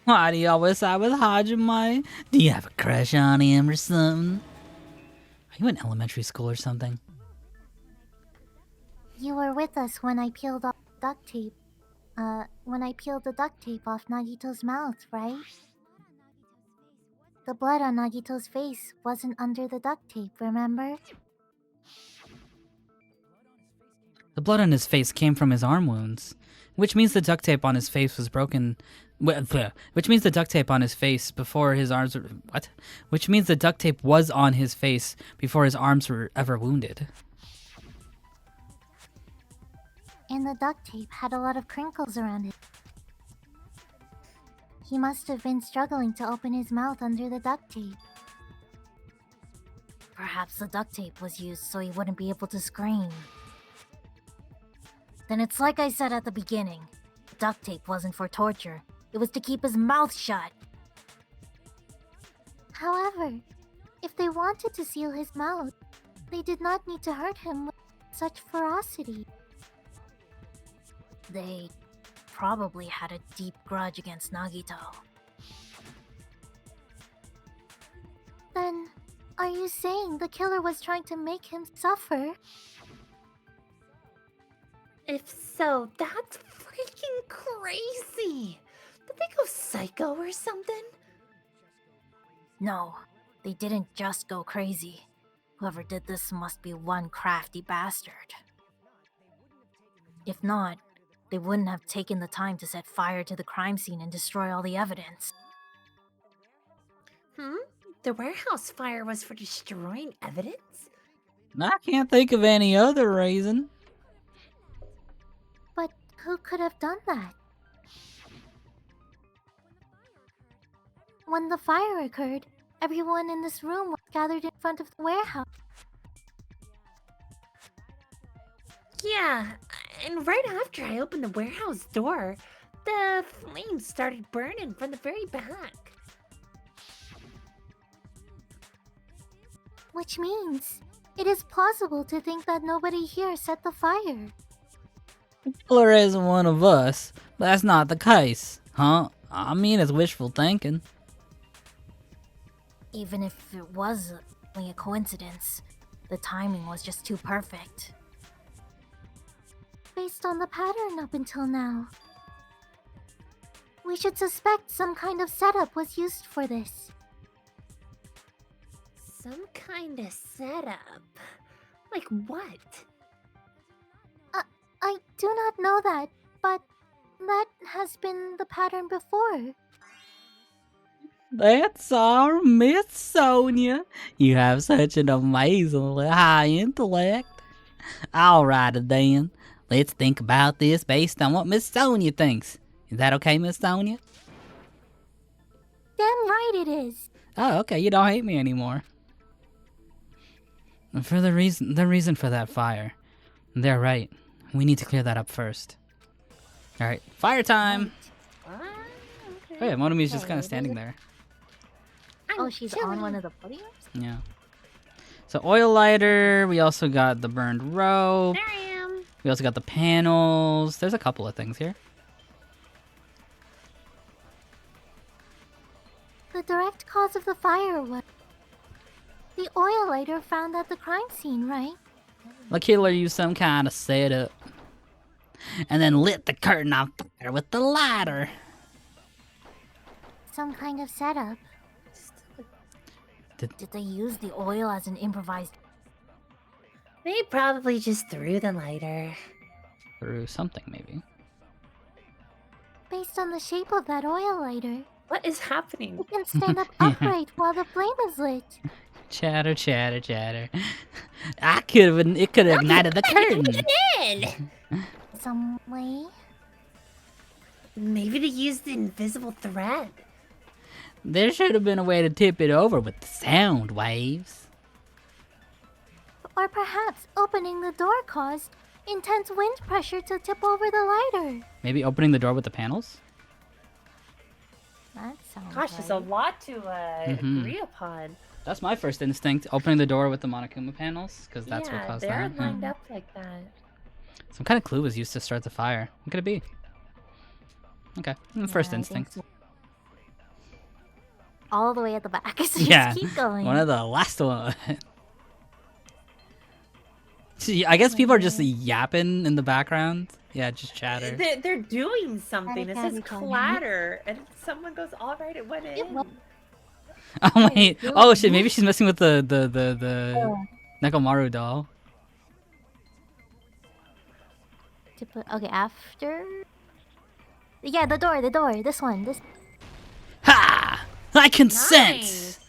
Why do you always side with Hajime? Do you have a crush on him or something? Are you in elementary school or something? You were with us when I peeled off duct tape. When I peeled the duct tape off Nagito's mouth, right? The blood on Nagito's face wasn't under the duct tape, remember? The blood on his face came from his arm wounds, which means the duct tape on his face was broken. Which means the duct tape on his face before his arms were... What? Which means the duct tape was on his face before his arms were ever wounded. And the duct tape had a lot of crinkles around it. He must have been struggling to open his mouth under the duct tape. Perhaps the duct tape was used so he wouldn't be able to scream. Then it's like I said at the beginning. Duct tape wasn't for torture. It was to keep his mouth shut. However, if they wanted to seal his mouth, they did not need to hurt him with such ferocity. They probably had a deep grudge against Nagito. Then, are you saying the killer was trying to make him suffer? If so, that's freaking crazy. Did they go psycho or something? No, they didn't just go crazy. Whoever did this must be one crafty bastard. If not, they wouldn't have taken the time to set fire to the crime scene and destroy all the evidence. The warehouse fire was for destroying evidence? I can't think of any other reason. But who could have done that? When the fire occurred, everyone in this room was gathered in front of the warehouse. Yeah, and right after I opened the warehouse door, the flames started burning from the very back. Which means it is plausible to think that nobody here set the fire. The killer isn't one of us, but that's not the case, huh? I mean, it's wishful thinking. Even if it was only a coincidence, the timing was just too perfect. Based on the pattern up until now, we should suspect some kind of setup was used for this. Some kind of setup? Like what? I do not know that, but that has been the pattern before. That's our Miss Sonia. You have such an amazingly high intellect. Alrighty then. Let's think about this based on what Miss Sonia thinks. Is that okay, Miss Sonia? Damn right it is. Oh, okay. You don't hate me anymore. For the reason for that fire. They're right. We need to clear that up first. Alright, fire time! Okay. Oh yeah, Monomi's just kind of standing there. Oh, she's on one of the podiums? Yeah. So oil lighter, we also got the burned rope. There I am. We also got the panels. There's a couple of things here. The direct cause of the fire was the oil lighter found at the crime scene, right? The killer used some kind of setup. And then lit the curtain on fire with the lighter. Some kind of setup. Did they use the oil as an improvised... They probably just threw the lighter. Through something, maybe. Based on the shape of that oil lighter, What is happening? it can stand up upright while the flame is lit. Chatter, chatter, chatter. It could have ignited the curtain. In! Some way? Maybe they used the invisible thread. There should have been a way to tip it over with the sound waves. Or perhaps opening the door caused intense wind pressure to tip over the lighter. Maybe opening the door with the panels? That sounds Gosh, there's a lot to agree upon. That's my first instinct, opening the door with the Monokuma panels, because that's what caused they're that. lined up like that. Some kind of clue was used to start the fire. What could it be? Okay, first instinct. All the way at the back. So Yeah, just keep going. one of the last one. See, I guess people are just yapping in the background. Yeah, just chatter. They're doing something. It says Chatter. clatter, and someone goes, "All right, it went in." Oh wait! Oh shit! Maybe she's messing with the Nekomaru doll. to put. Okay, after. Yeah, the door. This one. This. Ha! I consent! Nice.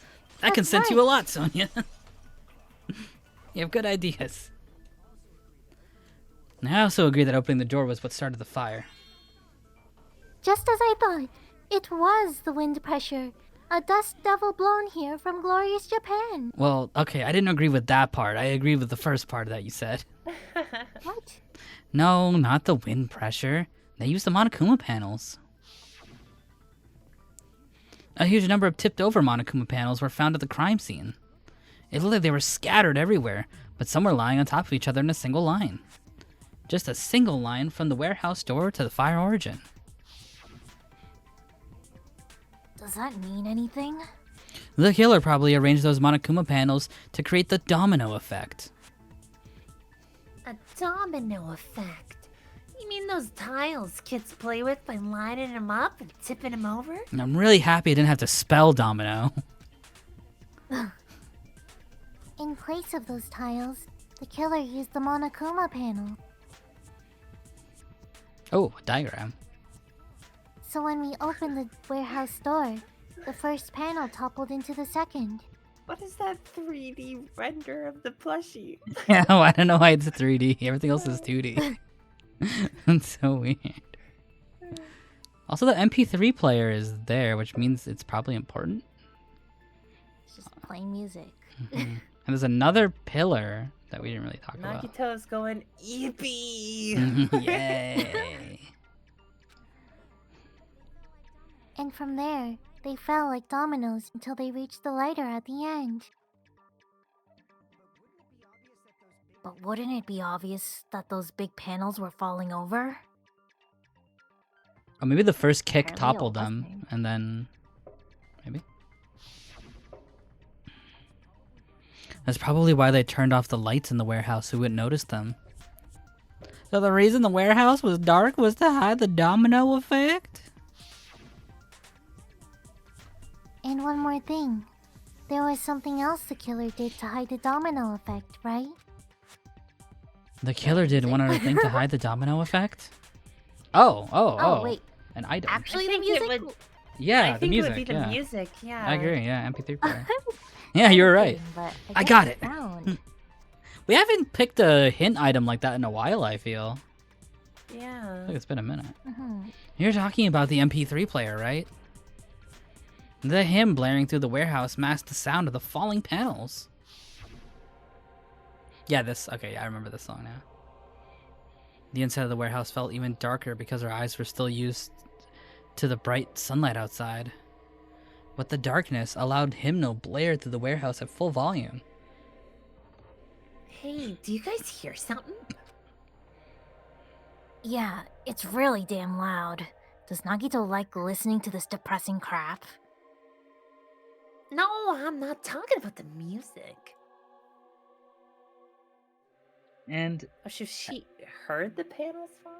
I consent to you a lot, Sonia. You have good ideas. And I also agree that opening the door was what started the fire. Just as I thought. It was the wind pressure. A dust devil blown here from glorious Japan. Well, okay, I didn't agree with that part. I agree with the first part that you said. What? No, not the wind pressure. They used the Monokuma panels. A huge number of tipped-over Monokuma panels were found at the crime scene. It looked like they were scattered everywhere, but some were lying on top of each other in a single line. Just a single line from the warehouse door to the fire origin. Does that mean anything? The killer probably arranged those Monokuma panels to create the domino effect. A domino effect? You mean those tiles kids play with by lining them up and tipping them over? And I'm really happy I didn't have to spell domino. In place of those tiles, the killer used the Monokuma panel. Oh, a diagram. So when we opened the warehouse door, the first panel toppled into the second. What is that 3D render of the plushie? Yeah, I don't know why it's 3D. Everything else is 2D. That's so weird. Also, the MP3 player is there, which means it's probably important. It's just playing music. And there's another pillar that we didn't really talk about. Nagito's going, yippee! Yay! And from there, they fell like dominoes until they reached the lighter at the end. But wouldn't it be obvious that those big panels were falling over? Oh, maybe the first kick Apparently it toppled them, wasn't. and then maybe. That's probably why they turned off the lights in the warehouse so we wouldn't notice them. So the reason the warehouse was dark was to hide the domino effect? And one more thing. There was something else the killer did to hide the domino effect, right? The killer did one other thing to hide the domino effect? Oh, Wait. An item. Actually, the think it music. would- Yeah, I the think music. it would be the yeah. music, yeah. I agree, yeah, MP3 player. Yeah, you're right. But I guess got it it. sound. We haven't picked a hint item like that in a while, I feel. I Yeah. think it's been a minute. Mhm. You're talking about the MP3 player, right? The hymn blaring through the warehouse masked the sound of the falling panels. Yeah, okay, I remember this song now. The inside of the warehouse felt even darker because our eyes were still used to the bright sunlight outside. But the darkness allowed hymnal blare through the warehouse at full volume. Hey, do you guys hear something? Yeah, it's really damn loud. Does Nagito like listening to this depressing crap? No, I'm not talking about the music. And Oh, she heard the panels falling?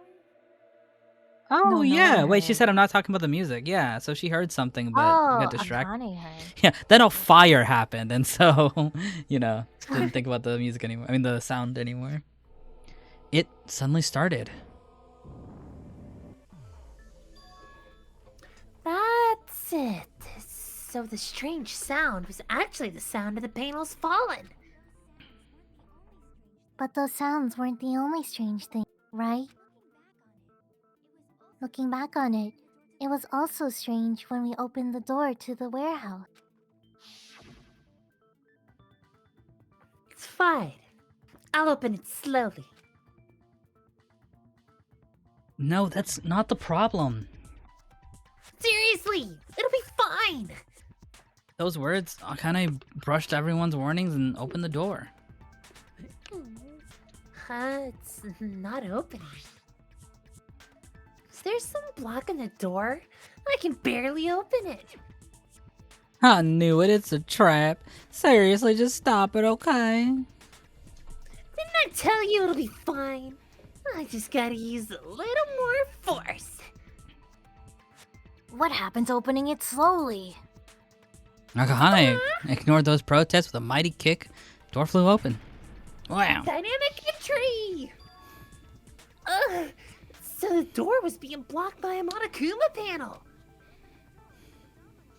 oh No, yeah, no, wait, she no. said I'm not talking about the music. Yeah, so she heard something, but Oh, got distracted. Akane heard. Yeah, then a fire happened, and so, didn't think about the music anymore. I mean, the sound anymore. It suddenly started. That's it. So the strange sound was actually the sound of the panels falling. But those sounds weren't the only strange thing, right? Looking back on it, it was also strange when we opened the door to the warehouse. It's fine. I'll open it slowly. No, that's not the problem. Seriously, it'll be fine. Those words kind of brushed everyone's warnings and opened the door. It's not opening. Is there some block in the door? I can barely open it. I knew it, it's a trap. Seriously, just stop it, okay? Didn't I tell you it'll be fine? I just gotta use a little more force. What happened to opening it slowly? Akahane ignored those protests with a mighty kick. Door flew open. Wow. Dynamic entry! Ugh, So the door was being blocked by a Monokuma panel.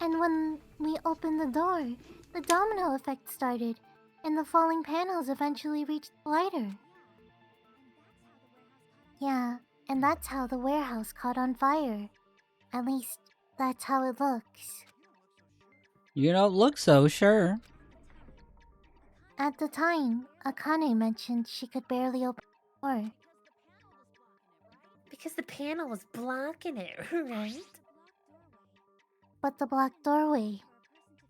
And when we opened the door, the domino effect started, and the falling panels eventually reached the lighter. Yeah, and that's how the warehouse caught on fire. At least, that's how it looks. You don't look so sure. At the time, Akane mentioned she could barely open the door. Because the panel was blocking it, right? But the blocked doorway,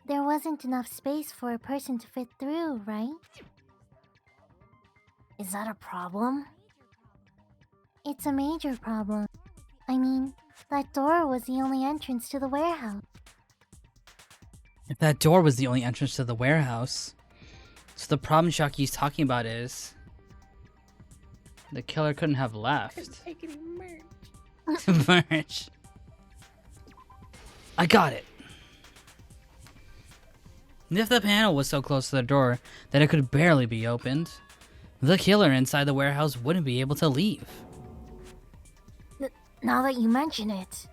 there wasn't enough space for a person to fit through, right? Is that a problem? It's a major problem. I mean, that door was the only entrance to the warehouse. If that door was the only entrance to the warehouse, so the problem Shaki's talking about is the killer couldn't have left. Take any merch. Merch. I got it. If the panel was so close to the door that it could barely be opened, the killer inside the warehouse wouldn't be able to leave. Now that you mention it,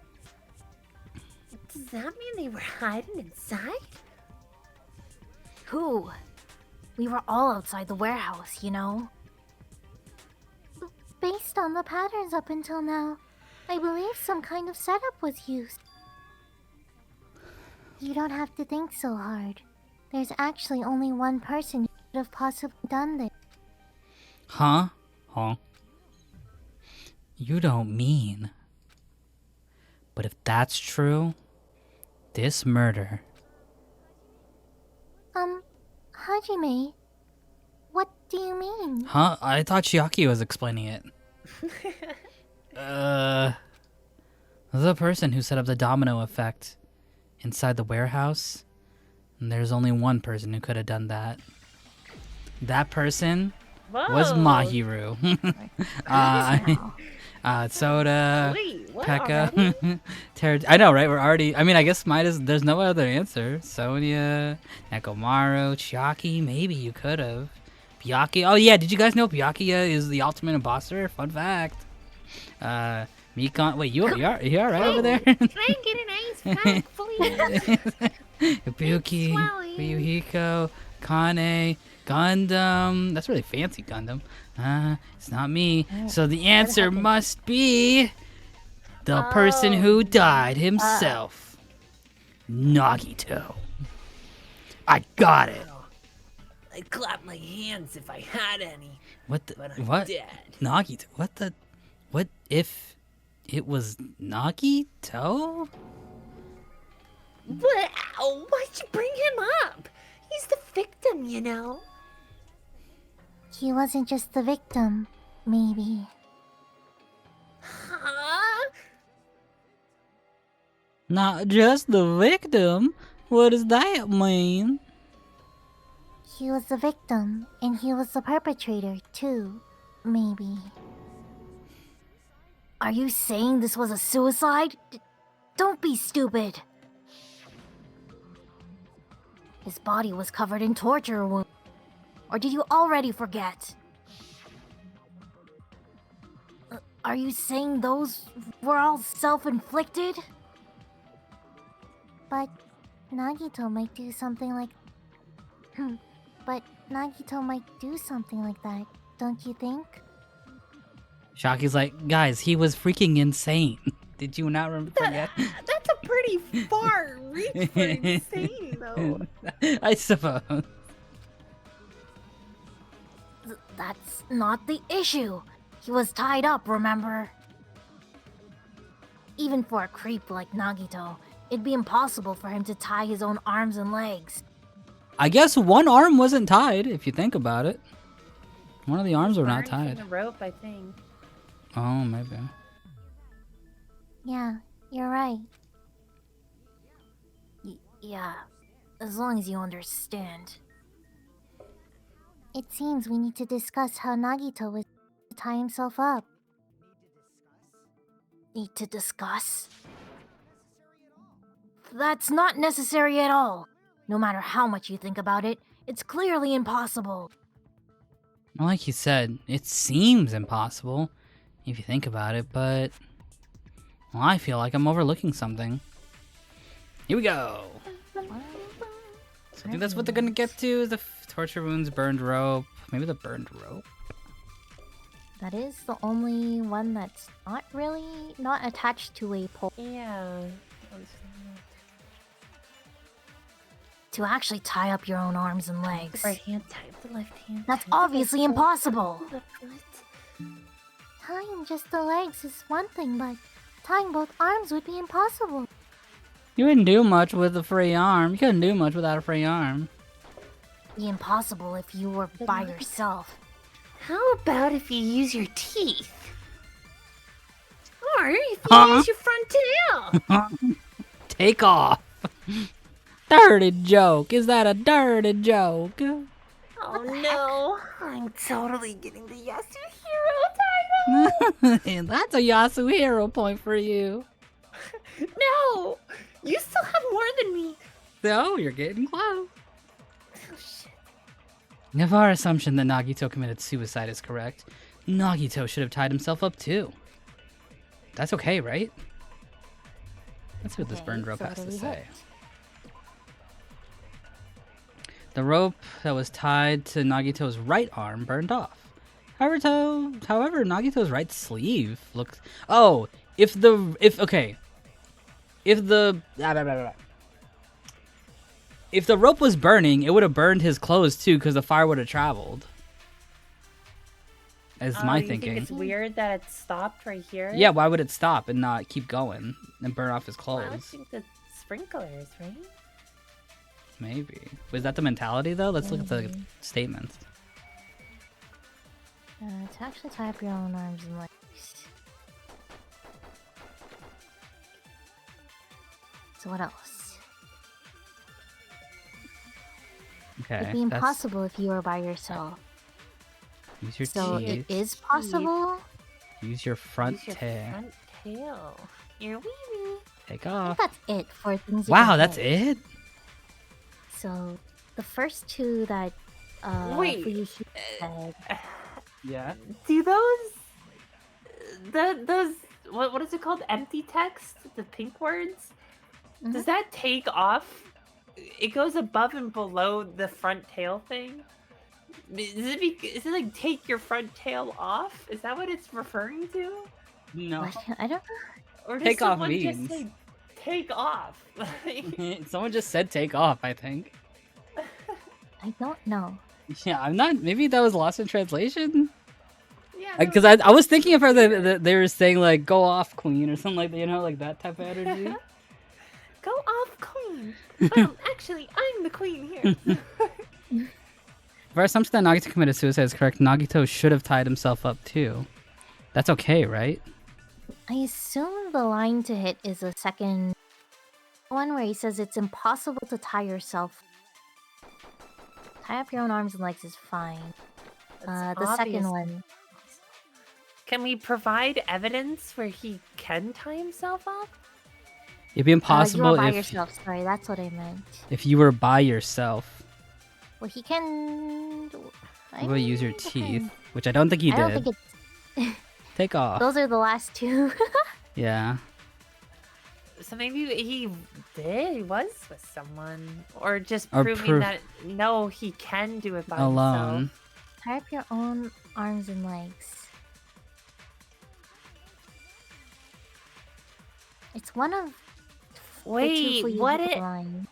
Does that mean they were hiding inside? who? We were all outside the warehouse, you know? Based on the patterns up until now, I believe some kind of setup was used. You don't have to think so hard. There's actually only one person who could have possibly done this. Huh? Huh? You don't mean. But if that's true, this murder. Hajime, what do you mean? Huh? I thought Chiaki was explaining it. The person who set up the domino effect inside the warehouse, and there's only one person who could have done that. That person was Whoa. Mahiru. Soda, Wait, what? Pekka, I know, right? We're already. I mean, I guess there's no other answer. Sonia, Nekomaru, Chiaki. Maybe you could have. Byakuya. Oh yeah, did you guys know Byakuya is the ultimate imposter? Fun fact. Mikon. Wait, you all right over there? Can I get an ice pack, please? Ibuki, Swelling. Ryuhiko, Kane, Gundam. That's really fancy, Gundam. It's not me. So the answer must be the person who died himself. Nagito. I got it. I'd clap my hands if I had any. What the? But I'm What? dead. Nagito? What the? What if it was Nagito? Wow, why'd you bring him up? He's the victim, you know. He wasn't just the victim, maybe. Huh? Not just the victim? What does that mean? He was the victim, and he was the perpetrator, too. Maybe. Are you saying this was a suicide? Don't be stupid. His body was covered in torture wounds. Or did you already forget? Are you saying those were all self-inflicted? But Nagito might do something like... But Nagito might do something like that, don't you think? Shaki's like, guys, he was freaking insane. Did you not forget? That's a pretty far reach for insane, though. I suppose. That's not the issue. He was tied up, remember? Even for a creep like Nagito, it'd be impossible for him to tie his own arms and legs. I guess one arm wasn't tied, if you think about it. One of the arms were not Burned from tied. the rope, I think. Oh, maybe. Yeah, you're right. Yeah, as long as you understand. It seems we need to discuss how Nagito was to tie himself up. Need to discuss? That's not necessary at all. No matter how much you think about it, it's clearly impossible. Like you said, it seems impossible. if you think about it, but well, I feel like I'm overlooking something. Here we go. So I think that's what they're gonna get to, is the torture wounds, burned rope. Maybe the burned rope? That is the only one that's not attached to a pole. Yeah. To actually tie up your own arms and legs. Right hand type, the left hand. That's type, the obviously foot, impossible. the foot. Tying just the legs is one thing, but tying both arms would be impossible. You wouldn't do much with a free arm. You couldn't do much without a free arm. Be impossible if you were But by not- yourself. How about if you use your teeth? Or if you use your front tail? Take off. Dirty joke. Is that a dirty joke? Oh no. I'm totally getting the Yasuhiro title. That's a Yasuhiro point for you. No! You still have more than me. So, you're getting close. Oh shit. If our assumption that Nagito committed suicide is correct, Nagito should have tied himself up too. That's okay, right? Let's see what this Okay, burned rope so has what to do we say. hit? The rope that was tied to Nagito's right arm burned off. However, Nagito's right sleeve looks. Oh, if the rope was burning, it would have burned his clothes too, because the fire would have traveled. Is my you thinking. Think it's weird that it stopped right here? Yeah, why would it stop and not keep going and burn off his Well, I would clothes? think the sprinklers, right? Maybe. Was that the mentality though? Let's look at the statements. To actually tie up your own arms and legs. So what else? Okay. It'd be that's- impossible if you were by yourself. Use your So teeth. it is possible? Use your front Use your tail. front tail. Your wee wee. Take I off. think that's it for things you Wow, can that's hit. it? So the first two that Wait, Fuyuhiro said, Yeah. Do those what is it called? Empty text? The pink words? Does that take off? It goes above and below the front tail thing? Is it like take your front tail off? Is that what it's referring to? No. What? I don't Or does Take off someone just means- say take off? Someone just said take off, I think. I don't know. Yeah, I'm not. Maybe that was lost in translation? yeah, Because I was thinking at first that they were saying, like, go off, queen, or something like that, you know, like that type of energy. go off, queen. Well, actually, I'm the queen here. If our assumption that Nagito committed suicide is correct, Nagito should have tied himself up too. That's okay, right? I assume the line to hit is the second one where he says it's impossible to tie yourself. Tie up your own arms and legs is fine. That's The second obvious. one. Can we provide evidence where he can tie himself up? It'd be You impossible were by if yourself. Sorry, that's what I meant. you were by yourself. Well, he can. You would use your it teeth, depends. which I don't think he I did. don't think it's. Take off. Those are the last two. Yeah. So maybe he did. He was with someone, or just Or proving that no, he can do it by Alone. himself. Tie up your own arms and legs. It's one of. Wait, the two what Fuyuhiro it? line.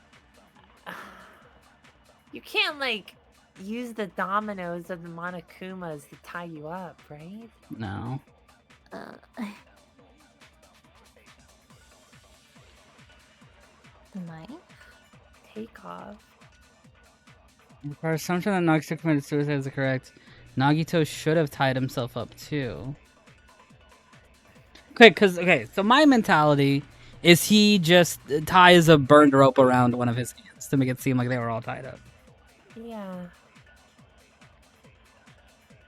You can't like use the dominoes of the Monokumas to tie you up, right? No. The knife. Take off. If our assumption that Nagito committed suicide is correct, Nagito should have tied himself up too. Okay, so my mentality is he just ties a burned rope around one of his hands to make it seem like they were all tied up. Yeah.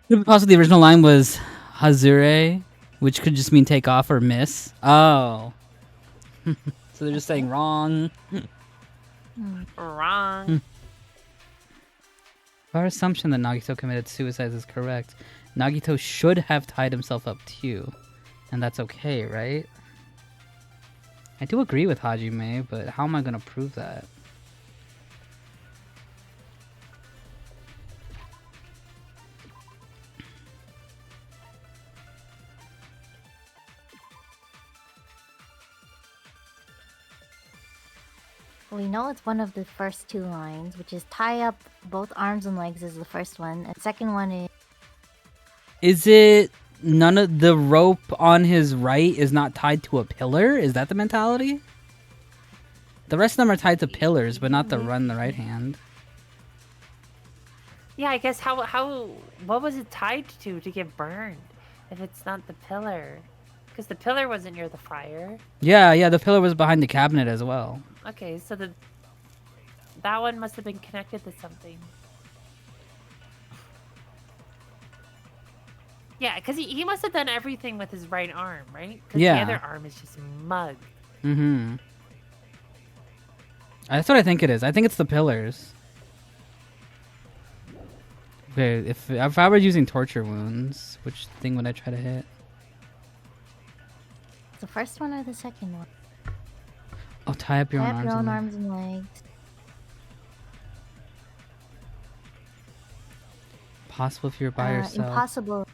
Could it be possible the original line was Hazure, which could just mean take off or miss? Oh. So they're just saying wrong. Wrong. If our assumption that Nagito committed suicide is correct, Nagito should have tied himself up too. And that's okay, right? I do agree with Hajime, but how am I gonna prove that? We know it's one of the first two lines, which is tie up both arms and legs is the first one, and second one Is it none of the rope on his right is not tied to a pillar? Is that the mentality? The rest of them are tied to pillars, but not the run the right hand. Yeah, I guess what was it tied to get burned? If it's not the pillar. Because the pillar wasn't near the fire. Yeah, the pillar was behind the cabinet as well. Okay, so that one must have been connected to something. Yeah, because he must have done everything with his right arm, right? Because Yeah. the other arm is just mud. Mm-hmm. That's what I think it is. I think it's the pillars. Okay, if I were using torture wounds, which thing would I try to hit? the first one or the second one? Oh, tie up your Tie own up arms. your own and arms and legs. Possible if you're by yourself. Impossible.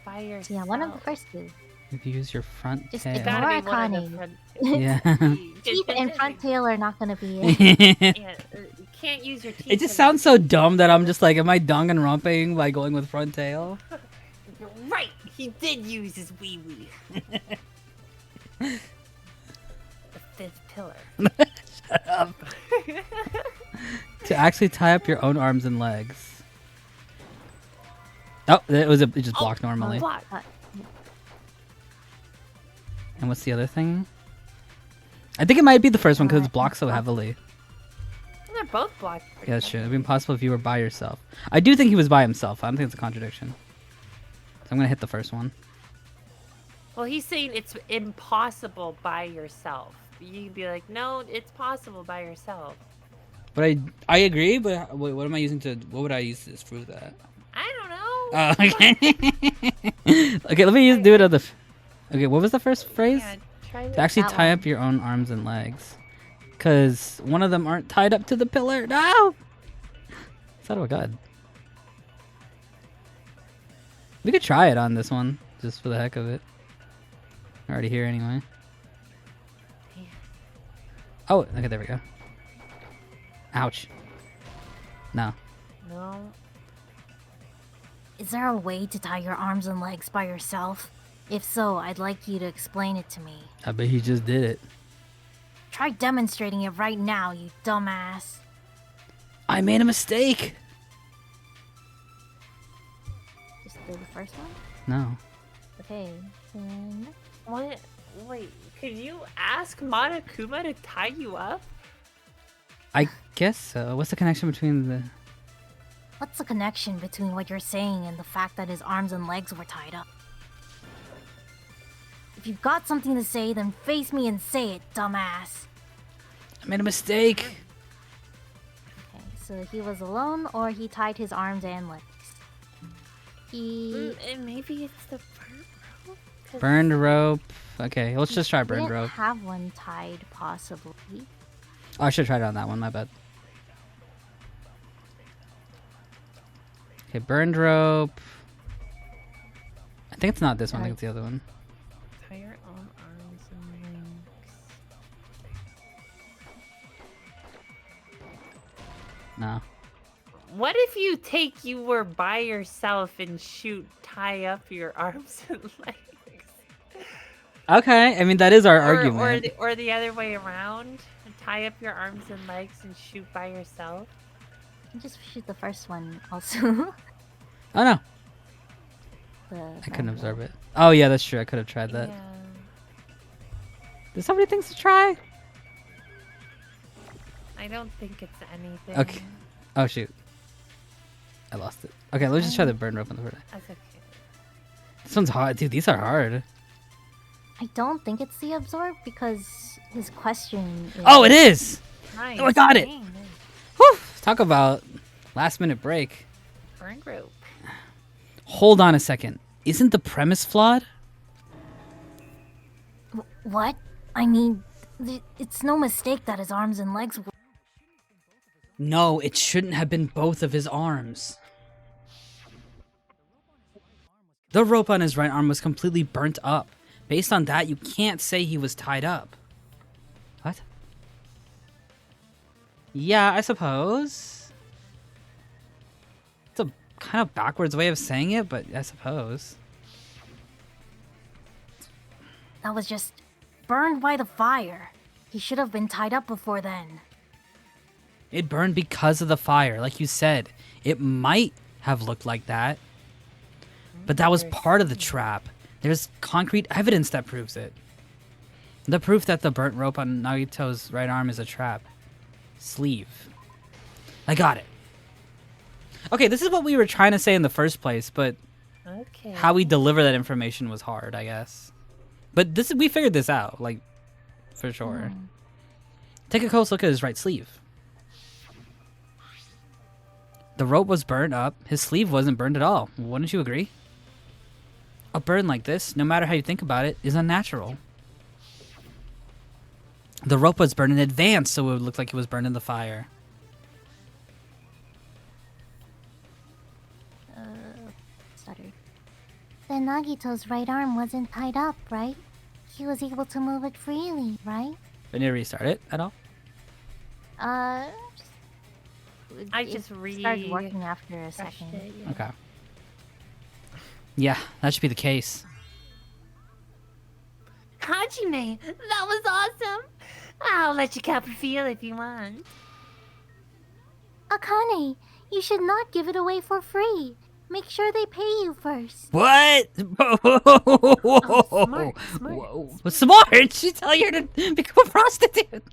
By yourself. So yeah, one of the first two. If you use your front Just tail. It's gotta be More one of the iconic. front two. Yeah. Teeth and front tail are not gonna be it. Yeah, you can't use your teeth. It just for sounds so dumb that I'm just like, am I Danganronpa-ing by going with front tail? that. Right, he did use his wee wee. The fifth pillar. To actually tie up your own arms and legs. Oh, it just blocked normally. Block. And what's the other thing? I think it might be the first one because it's blocked so heavily. They're both blocked. Yeah, that's true. It'd be impossible if you were by yourself. I do think he was by himself. I don't think it's a contradiction. So I'm gonna hit the first one. Well, he's saying it's impossible by yourself. You'd be like, no, it's possible by yourself. But I agree. But what am I using to? What would I use to disprove that? I don't know. Okay. Okay, let me do it on the. Okay, what was the first phrase? Yeah, try To actually That tie one. up your own arms and legs. Because one of them aren't tied up to the pillar. No! Son of a god. We could try it on this one, just for the heck of it. I'm already here anyway. Oh, okay, there we go. Ouch. No. No. Is there a way to tie your arms and legs by yourself? If so, I'd like you to explain it to me. I bet he just did it. Try demonstrating it right now, you dumbass. I made a mistake! Just do the first one? No. Okay, then... What? Wait, could you ask Monokuma to tie you up? I guess so. What's the connection between the... What's the connection between what you're saying and the fact that his arms and legs were tied up? If you've got something to say, then face me and say it, dumbass. I made a mistake! Okay, so he was alone or he tied his arms and legs? He... And maybe it's the burn rope? 'Cause- Burned rope. Okay, let's just try burned didn't rope. have one tied, possibly. Oh, I should have tried it on that one, my bad. Okay, burned rope. I think it's not this one, I think it's the other one. Tie your own arms and legs. No. What if you were by yourself and tie up your arms and legs? Okay, I mean, that is our argument. Or the other way around. Tie up your arms and legs and shoot by yourself. You can just shoot the first one also. Oh, no. I couldn't absorb it. Oh, yeah, that's true. I could have tried that. Yeah. There's so many things to try. I don't think it's anything. Okay. Oh, shoot. I lost it. Okay, let's just try the burn rope on the first. That's okay. This one's hard. Dude, these are hard. I don't think it's the absorb because his question is... Oh, it is! Nice. Oh, I got it! Dang, nice. Whew! Talk about last minute break. Burn rope. Hold on a second. Isn't the premise flawed? What? I mean, it's no mistake that his arms and legs were. No, it shouldn't have been both of his arms. The rope on his right arm was completely burnt up. Based on that, you can't say he was tied up. What? Yeah, I suppose. It's a kind of backwards way of saying it, but I suppose. That was just burned by the fire. He should have been tied up before then. It burned because of the fire, like you said. It might have looked like that. But that was part of the trap. There's concrete evidence that proves it. The proof that the burnt rope on Nagito's right arm is a trap. Sleeve. I got it. Okay, this is what we were trying to say in the first place, but Okay. how we deliver that information was hard, I guess. But we figured this out, like, for sure. Take a close look at his right sleeve. The rope was burned up. His sleeve wasn't burned at all. Wouldn't you agree? A burn like this, no matter how you think about it, is unnatural. The rope was burned in advance, so it would look like it was burned in the fire. Stuttered. Then Nagito's right arm wasn't tied up, right? He was able to move it freely, right? Did you restart it at all? I It just started working after a refreshed second. it, yeah. Okay. Yeah, that should be the case. Hajime, that was awesome. I'll let you cap a feel if you want. Akane, you should not give it away for free. Make sure they pay you first. What? Oh, smart, smart. Whoa. Smart? She tell you to become a prostitute.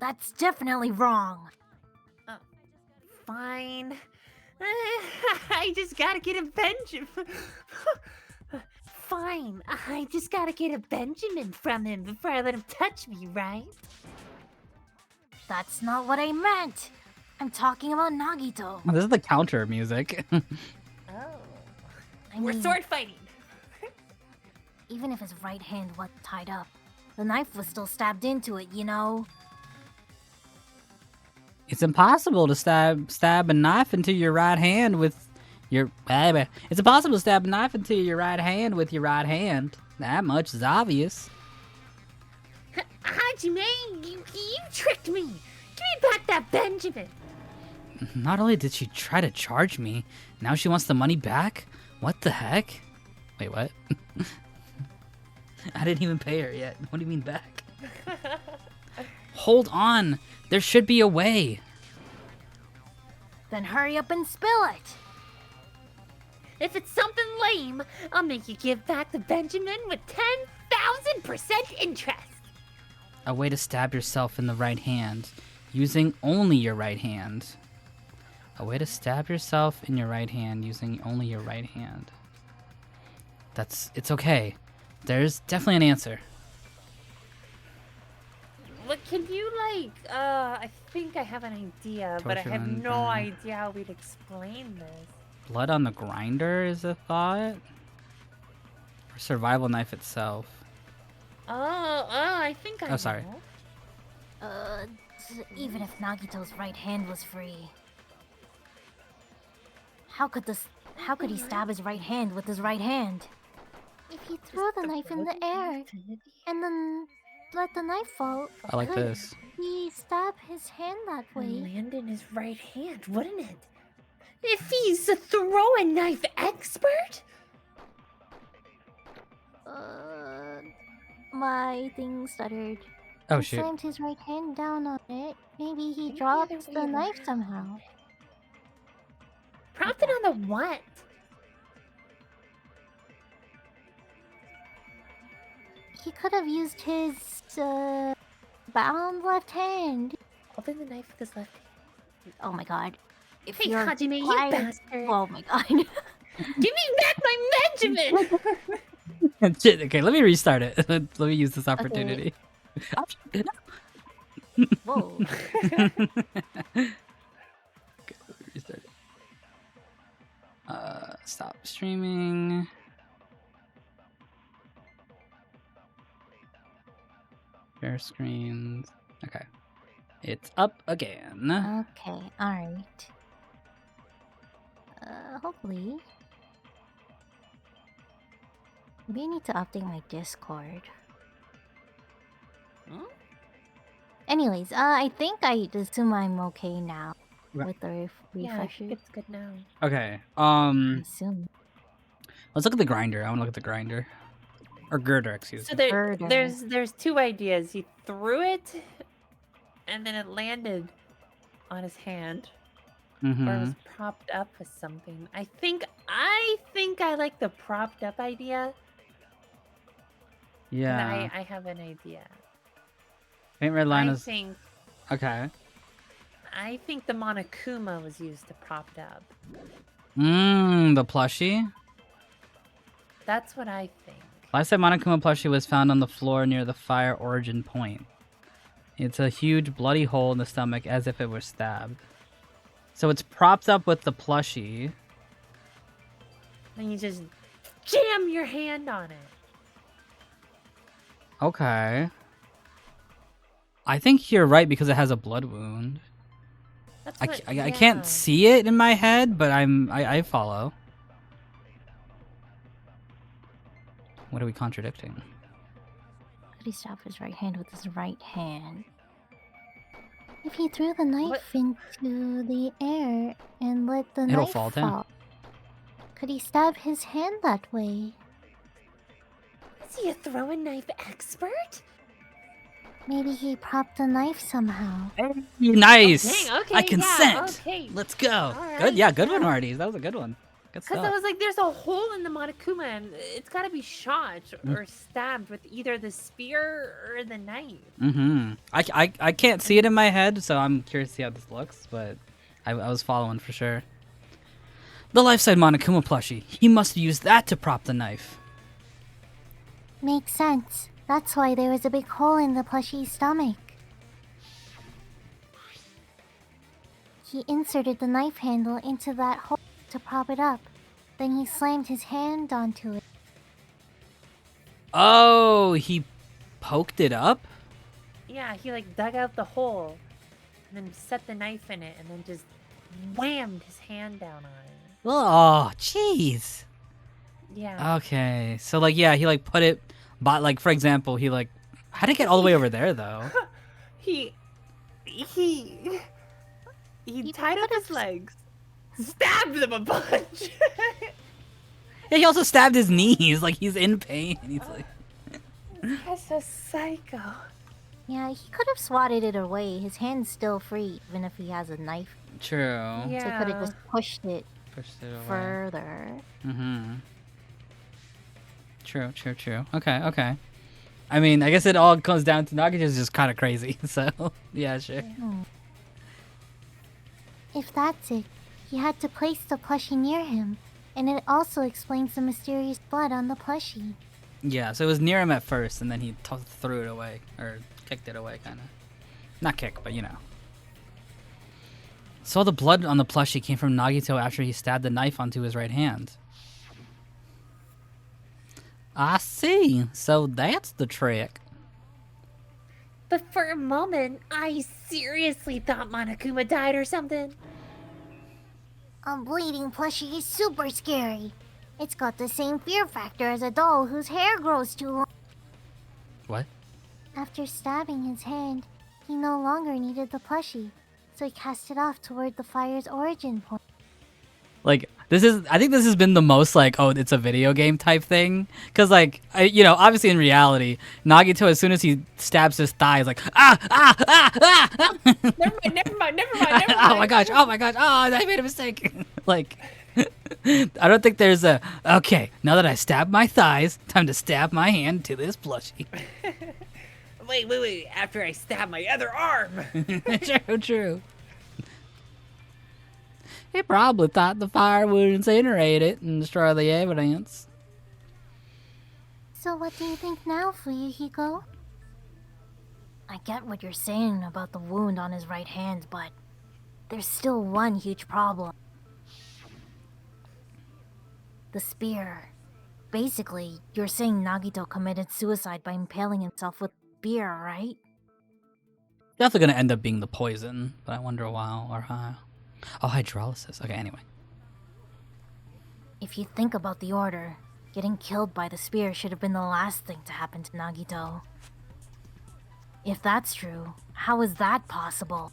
That's definitely wrong. Fine. I just gotta get a Benjamin. Fine. I just gotta get a Benjamin from him before I let him touch me, right? That's not what I meant. I'm talking about Nagito. This is the counter music. Oh. I We're mean, sword fighting. even if his right hand wasn't tied up, the knife was still stabbed into it, you know? It's impossible to stab a knife into your right hand with your... It's impossible to stab a knife into your right hand with your right hand. That much is obvious. Hajime, you tricked me. Give me back that Benjamin. Not only did she try to charge me, now she wants the money back? What the heck? Wait, what? I didn't even pay her yet. What do you mean back? Hold on. There should be a way. Then hurry up and spill it. If it's something lame, I'll make you give back the Benjamin with 10,000% interest. A way to stab yourself in the right hand, using only your right hand. A way to stab yourself in your right hand, using only your right hand. It's okay. There's definitely an answer. What can you I think I have an idea, but I Torture have and no burn. idea how we'd explain this. Blood on the grinder is a thought? Or survival knife itself? I think I Oh, sorry. know. Even if Nagito's right hand was free, how could he stab his right hand with his right hand? If you throw the knife in the air and then let the knife fall, I like could this. he stab his hand that way? Land in his right hand, wouldn't it? If he's a throwing knife expert? My thing stuttered. Oh He shoot. slammed his right hand down on it. Maybe he Maybe dropped the other the way knife around. somehow. Prompted on the what? He could have used his bound left hand. Holding the knife with his left hand. Oh my god. If Hey, you're Hajime, you quiet- bastard. Oh my god. Give me back my Benjamin! Shit, okay, let me restart it. Let me use this opportunity. Whoa. Okay, let me restart it. Stop streaming. Share screens. Okay. It's up again. Okay, alright. Hopefully. Maybe I need to update my Discord. Anyways, I think I assume I'm okay now Right. with the Yeah, I refreshes. think it's good now. Okay. I assume. Let's look at the grinder. I want to look at the grinder. Or girder, excuse So me. Further. there's two ideas. He threw it, and then it landed on his hand, or it Mm-hmm. was propped up with something. I think I like the propped up idea. And Yeah. I have an idea. Paint red line I is think okay. the Monokuma was used to prop it up. The plushie. That's what I think. Last time Monokuma plushie was found on the floor near the fire origin point. It's a huge bloody hole in the stomach as if it were stabbed. So it's propped up with the plushie. And you just jam your hand on it. Okay. I think you're right because it has a blood wound. That's I, what, I yeah. can't see it in my head, but I follow. What are we contradicting? Could he stab his right hand with his right hand? If he threw the knife into the air and let the It'll knife fall down. fall, could he stab his hand that way? Is he a throwing knife expert? Maybe he propped the knife somehow. Nice. Dang, okay, I yeah, consent. okay. Let's go. All Good. Yeah, right, good one, yeah. Arties. That was a good one. Good Because stuff. I was like, there's a hole in the Monokuma, and it's got to be shot or stabbed with either the spear or the knife. Mm-hmm. I can't see it in my head, so I'm curious to see how this looks, but I was following for sure. The life-side Monokuma plushie. He must have used that to prop the knife. Makes sense. That's why there was a big hole in the plushie's stomach. He inserted the knife handle into that hole to prop it up. Then he slammed his hand onto it. Oh, he poked it up? Yeah, he like dug out the hole and then set the knife in it and then just whammed his hand down on it. Oh, jeez. Yeah. Okay, so like, yeah, he like put it, but like, for example, he like, how did it get all the way over there though? He tied up his legs, stabbed them a bunch. Yeah, he also stabbed his knees, like he's in pain. He's like, That's a psycho. Yeah, he could have swatted it away. His hand's still free, even if he has a knife. true. So he could have just pushed it Pushed it away. further. Mm-hmm. True. Okay. I mean, I guess it all comes down to Nagito's just kind of crazy, so yeah, sure. If that's it, he had to place the plushie near him, and it also explains the mysterious blood on the plushie. Yeah, so it was near him at first, and then he threw it away, or kicked it away, kind of. Not kick, but you know. So the blood on the plushie came from Nagito after he stabbed the knife onto his right hand. I see. So that's the trick. But for a moment, I seriously thought Monokuma died or something. A bleeding plushie is super scary. It's got the same fear factor as a doll whose hair grows too long. What? After stabbing his hand, he no longer needed the plushie, so he cast it off toward the fire's origin point. Like, I think this has been the most, like, oh, it's a video game type thing. Because, like, obviously in reality, Nagito, as soon as he stabs his thigh, is like, ah. Never mind. Oh my gosh, oh, I made a mistake. Like, I don't think there's okay, now that I stabbed my thighs, time to stab my hand to this plushie. Wait. After I stab my other arm. True. He probably thought the fire would incinerate it and destroy the evidence. So what do you think now, Fuyuhiko? I get what you're saying about the wound on his right hand, but there's still one huge problem. The spear. Basically, you're saying Nagito committed suicide by impaling himself with spear, right? Definitely gonna end up being the poison, but I wonder why or how. Oh, hydrolysis. Okay, anyway. If you think about the order, getting killed by the spear should have been the last thing to happen to Nagito. If that's true, how is that possible?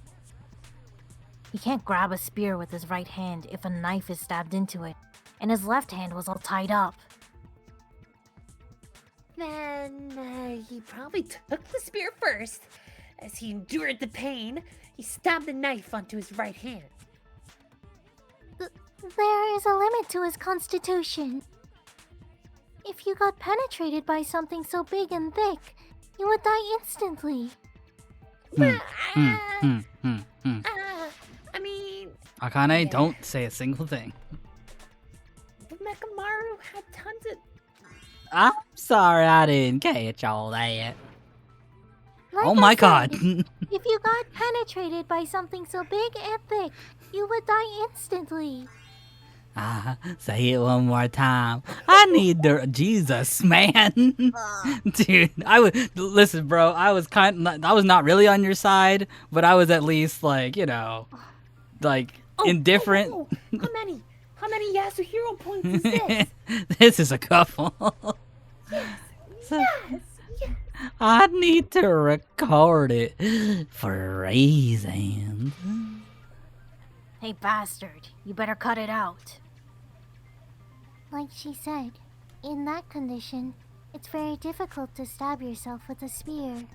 He can't grab a spear with his right hand if a knife is stabbed into it, and his left hand was all tied up. Then he probably took the spear first. As he endured the pain, he stabbed the knife onto his right hand. There is a limit to his constitution. If you got penetrated by something so big and thick, you would die instantly. I mean, Akane, don't say a single thing. Mekamaru had tons of... I'm sorry I didn't catch all that. Like Oh I my said, god. If you got penetrated by something so big and thick, you would die instantly. Say it one more time. I need the Jesus, man. Dude, listen, bro. I was not really on your side, but I was at least like, indifferent. How many Yasuhiro points is this? This is a couple. Yes. I need to record it for reasons. Hey bastard, you better cut it out. Like she said, in that condition, it's very difficult to stab yourself with a spear.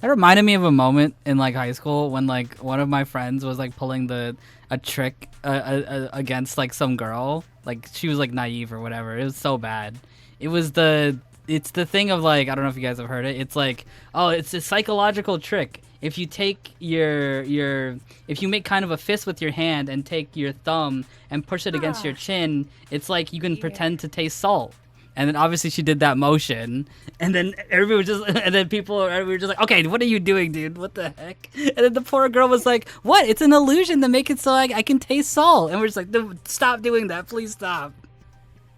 That reminded me of a moment in like high school when like one of my friends was like pulling a trick against like some girl. Like she was like naive or whatever. It was so bad. It's the thing of like, I don't know if you guys have heard it. It's like, oh, it's a psychological trick. If you take if you make kind of a fist with your hand and take your thumb and push it against your chin, it's like you can pretend to taste salt. And then obviously she did that motion, and then everybody was just, and then we were just like, okay, what are you doing, dude? What the heck? And then the poor girl was like, what? It's an illusion to make it so I can taste salt. And we're just like, stop doing that, please stop.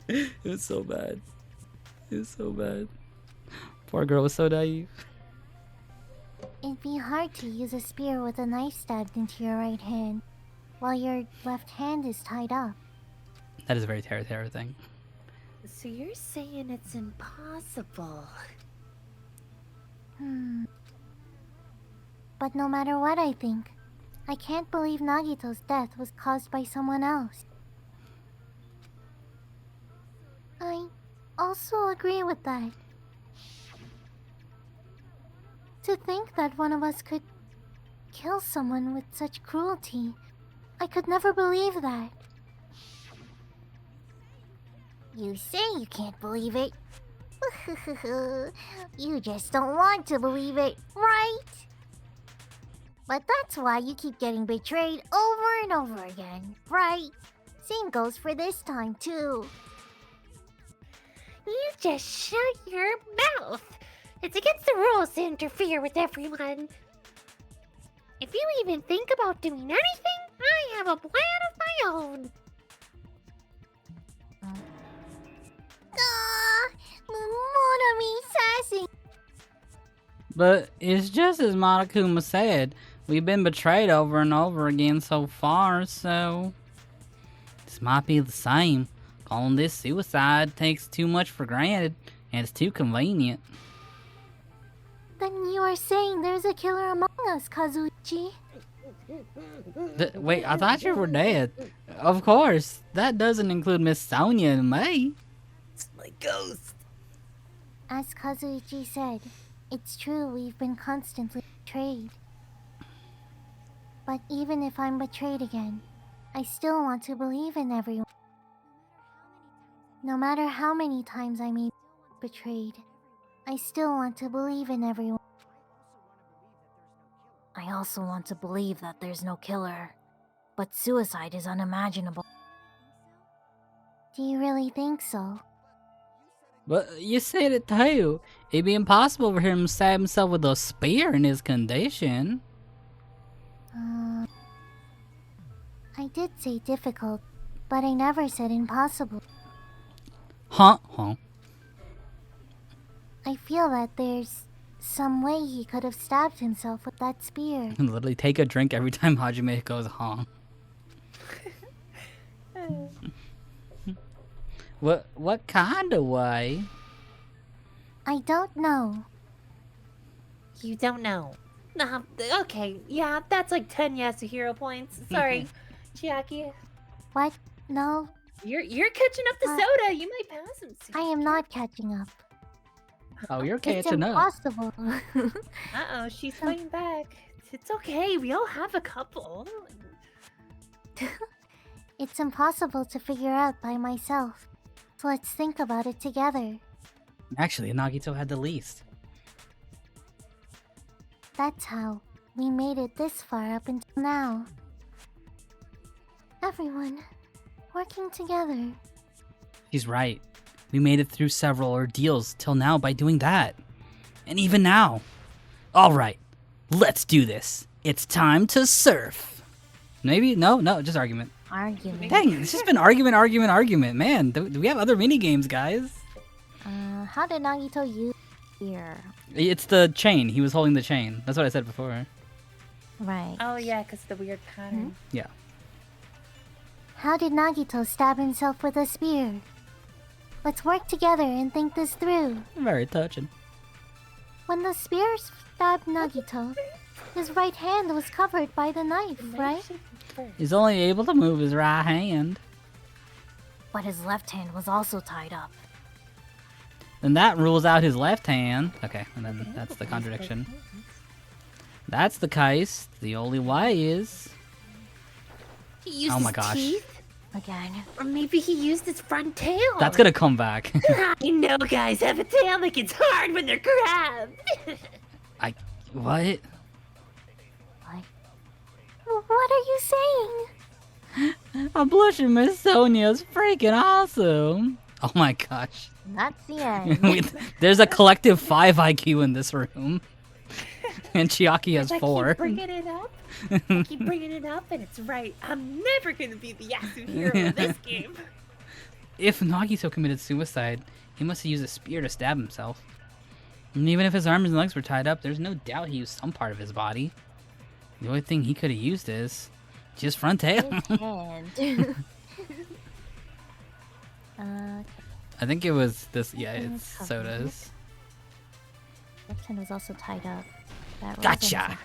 It was so bad. It was so bad. Poor girl was so naive. It'd be hard to use a spear with a knife stabbed into your right hand, while your left hand is tied up. That is a very Terra thing. So you're saying it's impossible? But no matter what I think, I can't believe Nagito's death was caused by someone else. I also agree with that. To think that one of us could kill someone with such cruelty, I could never believe that. You say you can't believe it. You just don't want to believe it, right? But that's why you keep getting betrayed over and over again, right? Same goes for this time, too. You just shut your mouth. It's against the rules to interfere with everyone. If you even think about doing anything, I have a plan of my own. Monami sassy. But it's just as Monokuma said, we've been betrayed over and over again so far, so this might be the same. Calling this suicide takes too much for granted, and it's too convenient. Then you are saying there's a killer among us, Kazuichi? Wait, I thought you were dead. Of course, that doesn't include Miss Sonia and me. It's my ghost. As Kazuichi said, it's true we've been constantly betrayed. But even if I'm betrayed again, I still want to believe in everyone. No matter how many times I may be betrayed, I still want to believe in everyone. I also want to believe that there's no killer, but suicide is unimaginable. Do you really think so? But you said it too. It'd be impossible for him to stab himself with a spear in his condition. I did say difficult, but I never said impossible. Huh? Huh? I feel that there's some way he could have stabbed himself with that spear. Literally take a drink every time Hajime goes, huh? What kind of way? I don't know. You don't know. Okay, yeah, that's like 10 Yasuhiro points. Sorry, Chiaki. What? No, You're catching up to soda. You might pass him soon. I am not catching up. Oh, you're It's catching up. impossible. Uh-oh, she's fighting back. It's okay. We all have a couple. It's impossible to figure out by myself. So let's think about it together. Actually, Nagito had the least. That's how we made it this far up until now. Everyone, working together. He's right. We made it through several ordeals till now by doing that. And even now. Alright, let's do this. It's time to surf. Maybe? No, just argument. Argument. Dang, it's just been argument. Man, do we have other mini games, guys? How did Nagito use here? It's the chain. He was holding the chain. That's what I said before. Right. Oh yeah, because the weird pattern. Yeah. How did Nagito stab himself with a spear? Let's work together and think this through. Very touching. When the spear stabbed Nagito, his right hand was covered by the knife, right? He's only able to move his right hand. But his left hand was also tied up. Then that rules out his left hand. Okay, and then that's the contradiction. That's the case. The only way is... He used Oh my his gosh. teeth? Again. Or maybe he used his front tail. That's gonna come back. I know guys have a tail that gets hard when they're grabbed. What? What are you saying? I'm blushing, Miss Sonia's freaking awesome. Oh my gosh. That's the end. There's a collective 5 IQ in this room. And Chiaki has I 4. keep bringing it up. I keep bringing it up, and it's right. I'm never gonna be the Yasuhiro of this game. If Nagito committed suicide, he must have used a spear to stab himself. And even if his arms and legs were tied up, there's no doubt he used some part of his body. The only thing he could have used is just front tail. His hand. I think it was this. Yeah, Mm, it's covered. sodas. Left hand was also tied up. That was Gotcha.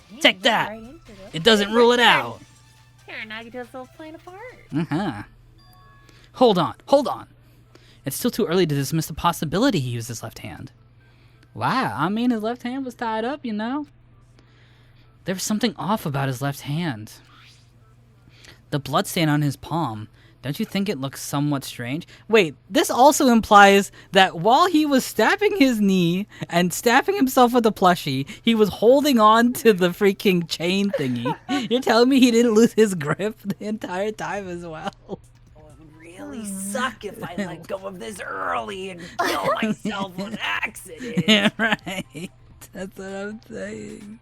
Damn, Take went that. right into it. It doesn't rule it out. Here, Nagito's still playing a part. Uh-huh. Hold on. It's still too early to dismiss the possibility he used his left hand. Wow, I mean, his left hand was tied up, you know? There was something off about his left hand. The bloodstain on his palm. Don't you think it looks somewhat strange? Wait, this also implies that while he was stabbing his knee and stabbing himself with the plushie, he was holding on to the freaking chain thingy. You're telling me he didn't lose his grip the entire time as well? It would really suck if I let go of this early and kill myself on accident. Yeah, right. That's what I'm saying.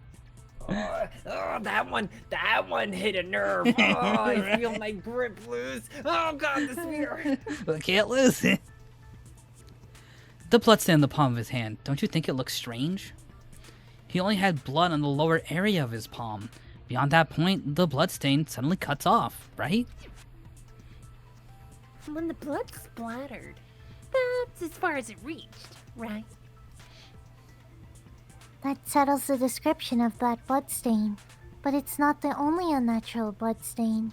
Oh, that one hit a nerve. Oh, I feel my grip lose. Oh god, the spear. But I can't lose it. The bloodstain on the palm of his hand. Don't you think it looks strange? He only had blood on the lower area of his palm. Beyond that point, the bloodstain suddenly cuts off, right? When the blood splattered, that's as far as it reached, right? That settles the description of that bloodstain, but it's not the only unnatural bloodstain.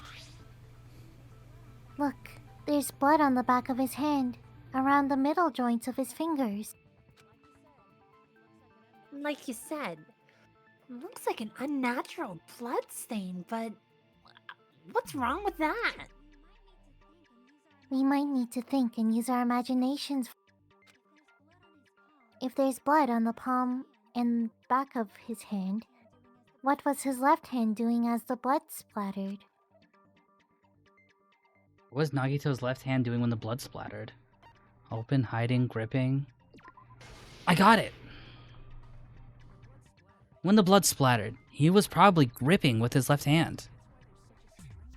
Look, there's blood on the back of his hand, around the middle joints of his fingers. Like you said, it looks like an unnatural blood stain, but what's wrong with that? We might need to think and use our imaginations. If there's blood on the palm and back of his hand, what was his left hand doing as the blood splattered? What was Nagito's left hand doing when the blood splattered? Open, hiding, gripping. I got it! When the blood splattered, he was probably gripping with his left hand.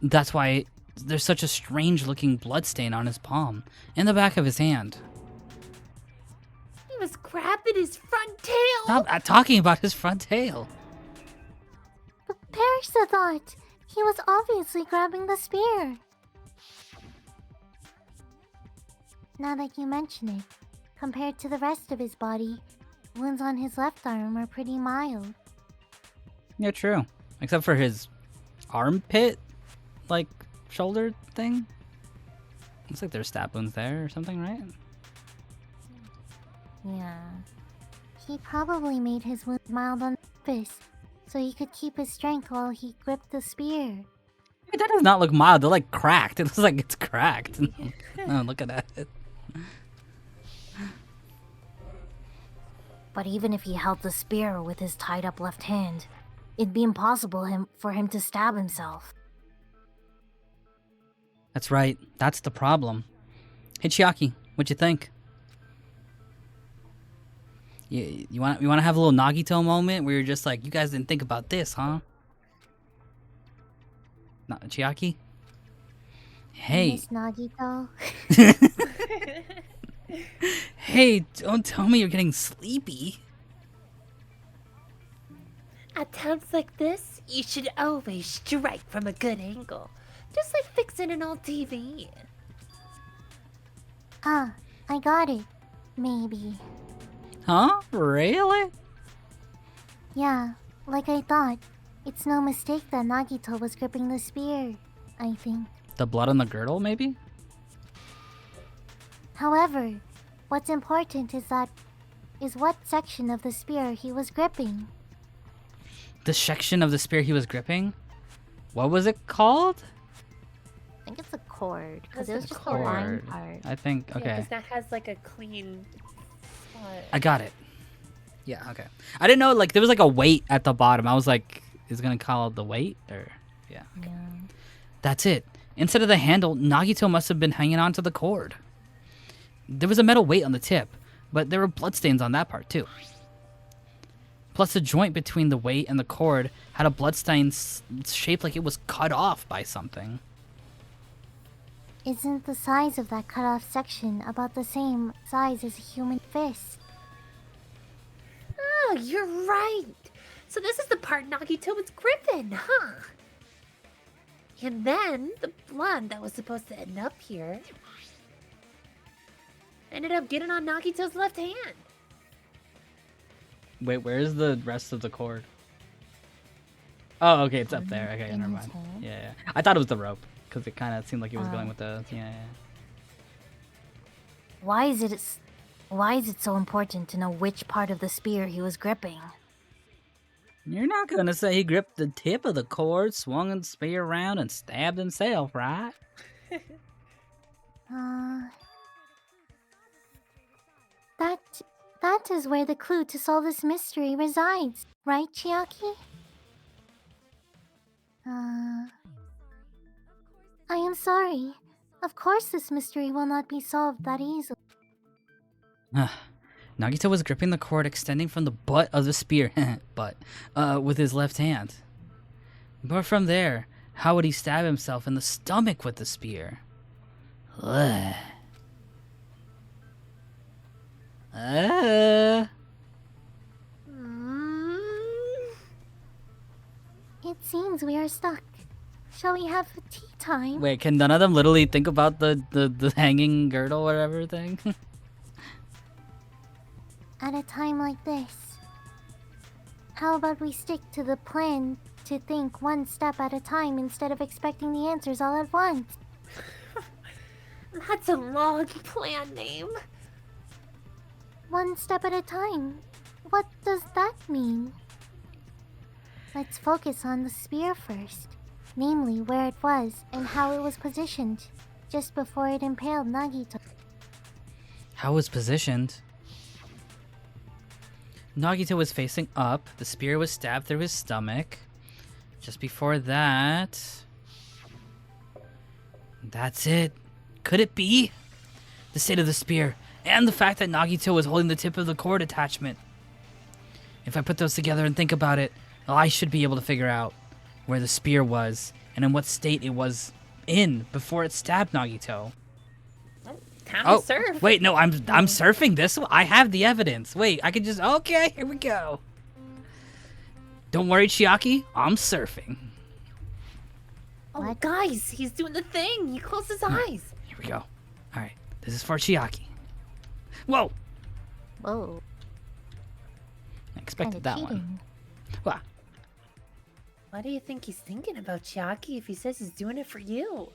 That's why there's such a strange-looking bloodstain on his palm, in the back of his hand. He was grabbing his front tail. Stop talking about his front tail. But Parisa thought he was obviously grabbing the spear. Now that you mention it, compared to the rest of his body, wounds on his left arm are pretty mild. Yeah, true. Except for his armpit, like, shoulder thing. Looks like there's stab wounds there or something, right? Yeah. He probably made his wounds mild on purpose, so he could keep his strength while he gripped the spear. That does not look mild. They're like cracked. It looks like it's cracked. Oh, look at that. But even if he held the spear with his tied up left hand, it'd be impossible for him to stab himself. That's right. That's the problem. Hey, Chiaki, what'd you think? You want to have a little Nagito moment where you're just like, you guys didn't think about this, huh? Not Chiaki? Hey. Miss Nagito. Hey, don't tell me you're getting sleepy. At times like this, you should always strike from a good angle. Just like fixing an old TV. Ah, I got it. Maybe. Huh? Really? Yeah, like I thought. It's no mistake that Nagito was gripping the spear, I think. The blood on the girdle, maybe? However, what's important is what section of the spear he was gripping. The section of the spear he was gripping? What was it called? I think it's a cord, because It's it was a just the line cord. part. I think, Yeah, okay. because that has like a clean spot. I got it. Yeah, okay. I didn't know, like, there was like a weight at the bottom. I was like, is it gonna call it the weight? Or, yeah. Okay. Yeah. That's it. Instead of the handle, Nagito must have been hanging onto the cord. There was a metal weight on the tip, but there were bloodstains on that part too. Plus, the joint between the weight and the cord had a bloodstain shaped like it was cut off by something. Isn't the size of that cut off section about the same size as a human fist? Oh, you're right. So this is the part Nagito was gripping, huh? And then the blood that was supposed to end up here ended up getting on Nagito's left hand. Wait, where's the rest of the cord? Oh, okay, it's up there. Okay, In never his mind. hand? Yeah. I thought it was the rope because it kind of seemed like it was going with the yeah. Why is it so important to know which part of the spear he was gripping? You're not gonna say he gripped the tip of the cord, swung the spear around, and stabbed himself, right? That is where the clue to solve this mystery resides, right, Chiaki? I am sorry. Of course this mystery will not be solved that easily. Nagito was gripping the cord extending from the butt of the spear, with his left hand. But from there, how would he stab himself in the stomach with the spear? Ugh. It seems we are stuck. Shall we have tea time? Wait, can none of them literally think about the hanging girdle or whatever thing? At a time like this, how about we stick to the plan to think one step at a time instead of expecting the answers all at once? That's a long plan name. One step at a time. What does that mean? Let's focus on the spear first, namely where it was and how it was positioned just before it impaled Nagito. How it was positioned? Nagito was facing up. The spear was stabbed through his stomach. Just before that... That's it. Could it be? The state of the spear, and the fact that Nagito was holding the tip of the cord attachment. If I put those together and think about it, well, I should be able to figure out where the spear was and in what state it was in before it stabbed Nagito. Time Oh, to surf. wait, no, I'm surfing this one. I have the evidence. Wait, I could just, okay, here we go. Don't worry, Chiaki, I'm surfing. Oh, guys, he's doing the thing. He closed his eyes. Here we go. All right, this is for Chiaki. Whoa, Whoa. I expected Kinda that one. cheating. Wow. What do you think he's thinking about, Chiaki, if he says he's doing it for you?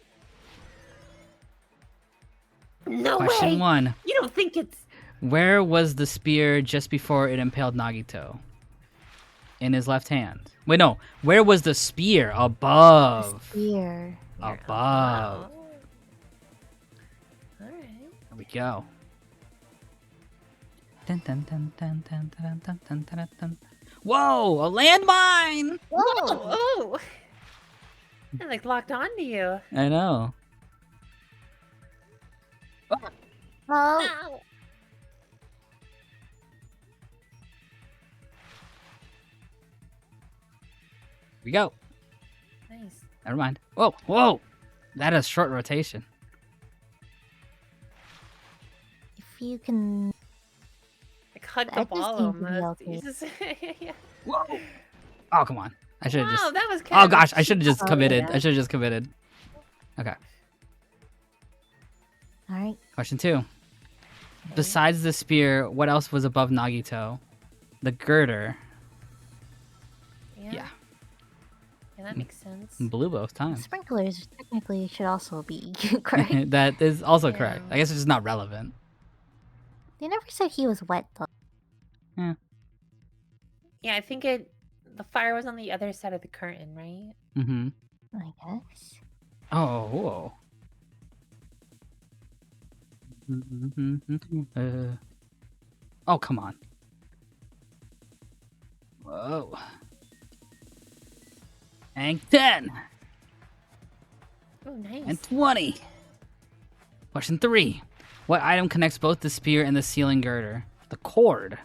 No Question way. 1. You don't think it's... Where was the spear just before it impaled Nagito? In his left hand. Wait, no. Where was the spear? Above. Spear. Above. All right. There we go. Dun, dun, dun, dun, dun, dun, dun, dun, dun, dun. Whoa! A landmine! Whoa! Oh! I like locked onto you. I know. Oh, Ow. Here we go. Nice. Never mind. Whoa! Whoa! That is short rotation. if you can. Like hug the That just ball seemed to be almost. okay. Jesus. Yeah. Whoa! Oh, come on. I should have Wow, just... that was Oh kind of gosh, I should have just Oh, committed. yeah. I should have just committed. Okay. Alright. Question 2. Besides the spear, what else was above Nagito? The girder. Yeah. Yeah. Yeah, that makes sense. Blue both times. Sprinklers technically should also be correct. That is also correct. Yeah. I guess it's just not relevant. They never said he was wet though. Yeah, I think it. The fire was on the other side of the curtain, right? Mm-hmm. I guess. Oh, whoa. Oh, come on. Whoa. And 10. Oh, nice. And 20. Question 3. What item connects both the spear and the ceiling girder? The cord.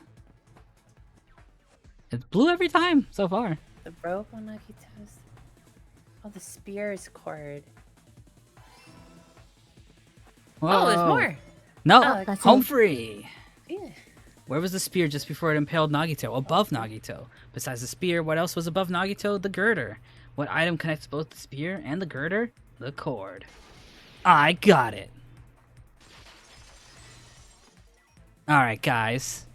It's blue every time so far. The rope on Nagito's. Oh, the spear's cord. Oh, there's Whoa. more. No, Oh, that's home it. free. Yeah. Where was the spear just before it impaled Nagito? Above Nagito. Besides the spear, what else was above Nagito? The girder. What item connects both the spear and the girder? The cord. I got it. Alright, guys.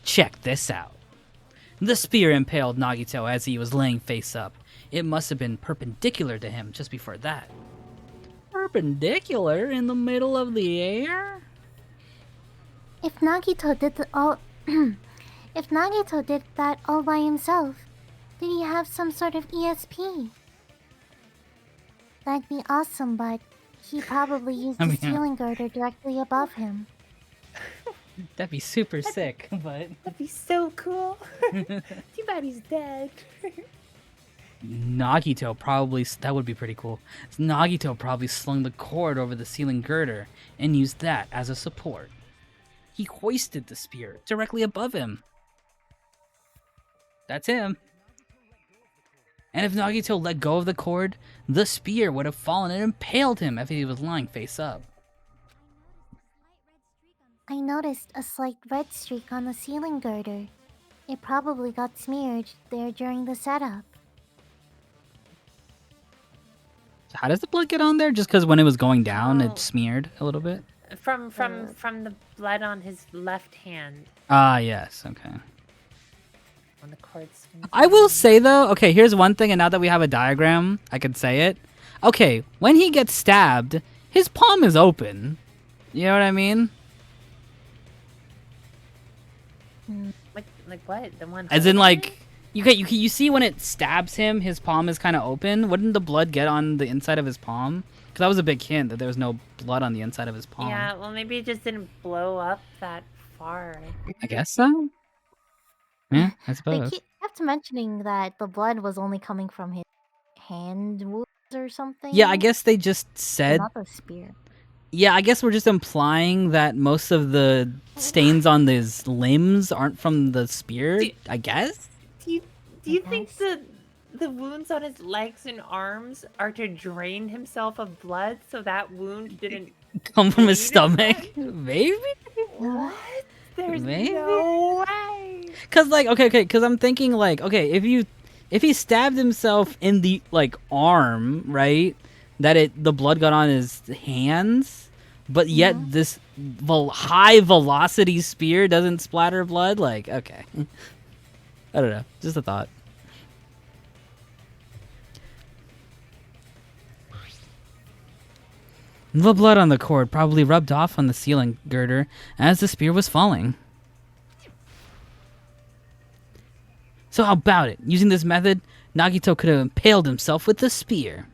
Check this out. The spear impaled Nagito as he was laying face up. It must have been perpendicular to him just before that. Perpendicular in the middle of the air? If Nagito did if Nagito did that all by himself, did he have some sort of ESP? That'd be awesome, but he probably used I the mean, ceiling girder directly above him. That'd be super sick, but... That'd be so cool. Too bad he's dead. Nagito probably... That would be pretty cool. Nagito probably slung the cord over the ceiling girder and used that as a support. He hoisted the spear directly above him. That's him. And if Nagito let go of the cord, the spear would have fallen and impaled him if he was lying face up. I noticed a slight red streak on the ceiling girder. It probably got smeared there during the setup. How does the blood get on there? Just because when it was going down, Oh. it smeared a little bit? From the blood on his left hand Ah, yes, okay. on the cord. I will say though, okay, here's one thing, and now that we have a diagram, I can say it. Okay, when he gets stabbed, his palm is open. You know what I mean? Like what? The one. As in, holding like, it? you see when it stabs him, his palm is kind of open. Wouldn't the blood get on the inside of his palm? Because that was a big hint that there was no blood on the inside of his palm. Yeah. Well, maybe it just didn't blow up that far. I guess so. Yeah, I They suppose. kept mentioning that the blood was only coming from his hand wounds or something. Yeah, I guess they just said. Not the spear. Yeah, I guess we're just implying that most of the stains on his limbs aren't from the spear. I guess. Do you I think guess. the wounds on his legs and arms are to drain himself of blood so that wound didn't Come from his bleed as stomach? much? Maybe? What? There's Maybe? no way. Cause like, okay, cause I'm thinking like, okay, if he stabbed himself in the like arm, right? That the blood got on his hands, but yet this high velocity spear doesn't splatter blood. Like, okay, I don't know, just a thought. The blood on the cord probably rubbed off on the ceiling girder as the spear was falling. So how about it? Using this method, Nagito could have impaled himself with the spear.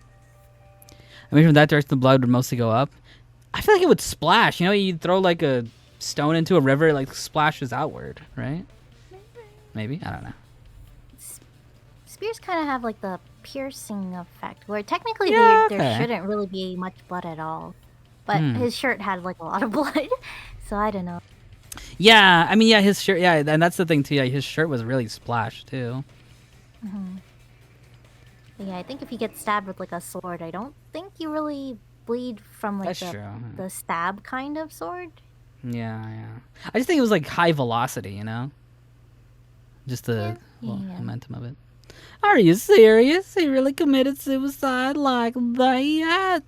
I mean, from that direction, the blood would mostly go up. I feel like it would splash. You know, you throw like a stone into a river, it like splashes outward, right? Maybe? I don't know. Spears kind of have like the piercing effect, where technically Yeah, there okay. shouldn't really be much blood at all. But his shirt had like a lot of blood, so I don't know. Yeah, I mean, yeah, his shirt, yeah, and that's the thing too. Yeah, his shirt was really splashed too. But yeah, I think if you get stabbed with like a sword, I don't think you really bleed from like That's true. the stab kind of sword. Yeah. I just think it was like high velocity, you know? Just the Yeah. momentum of it. Are you serious? He really committed suicide like that?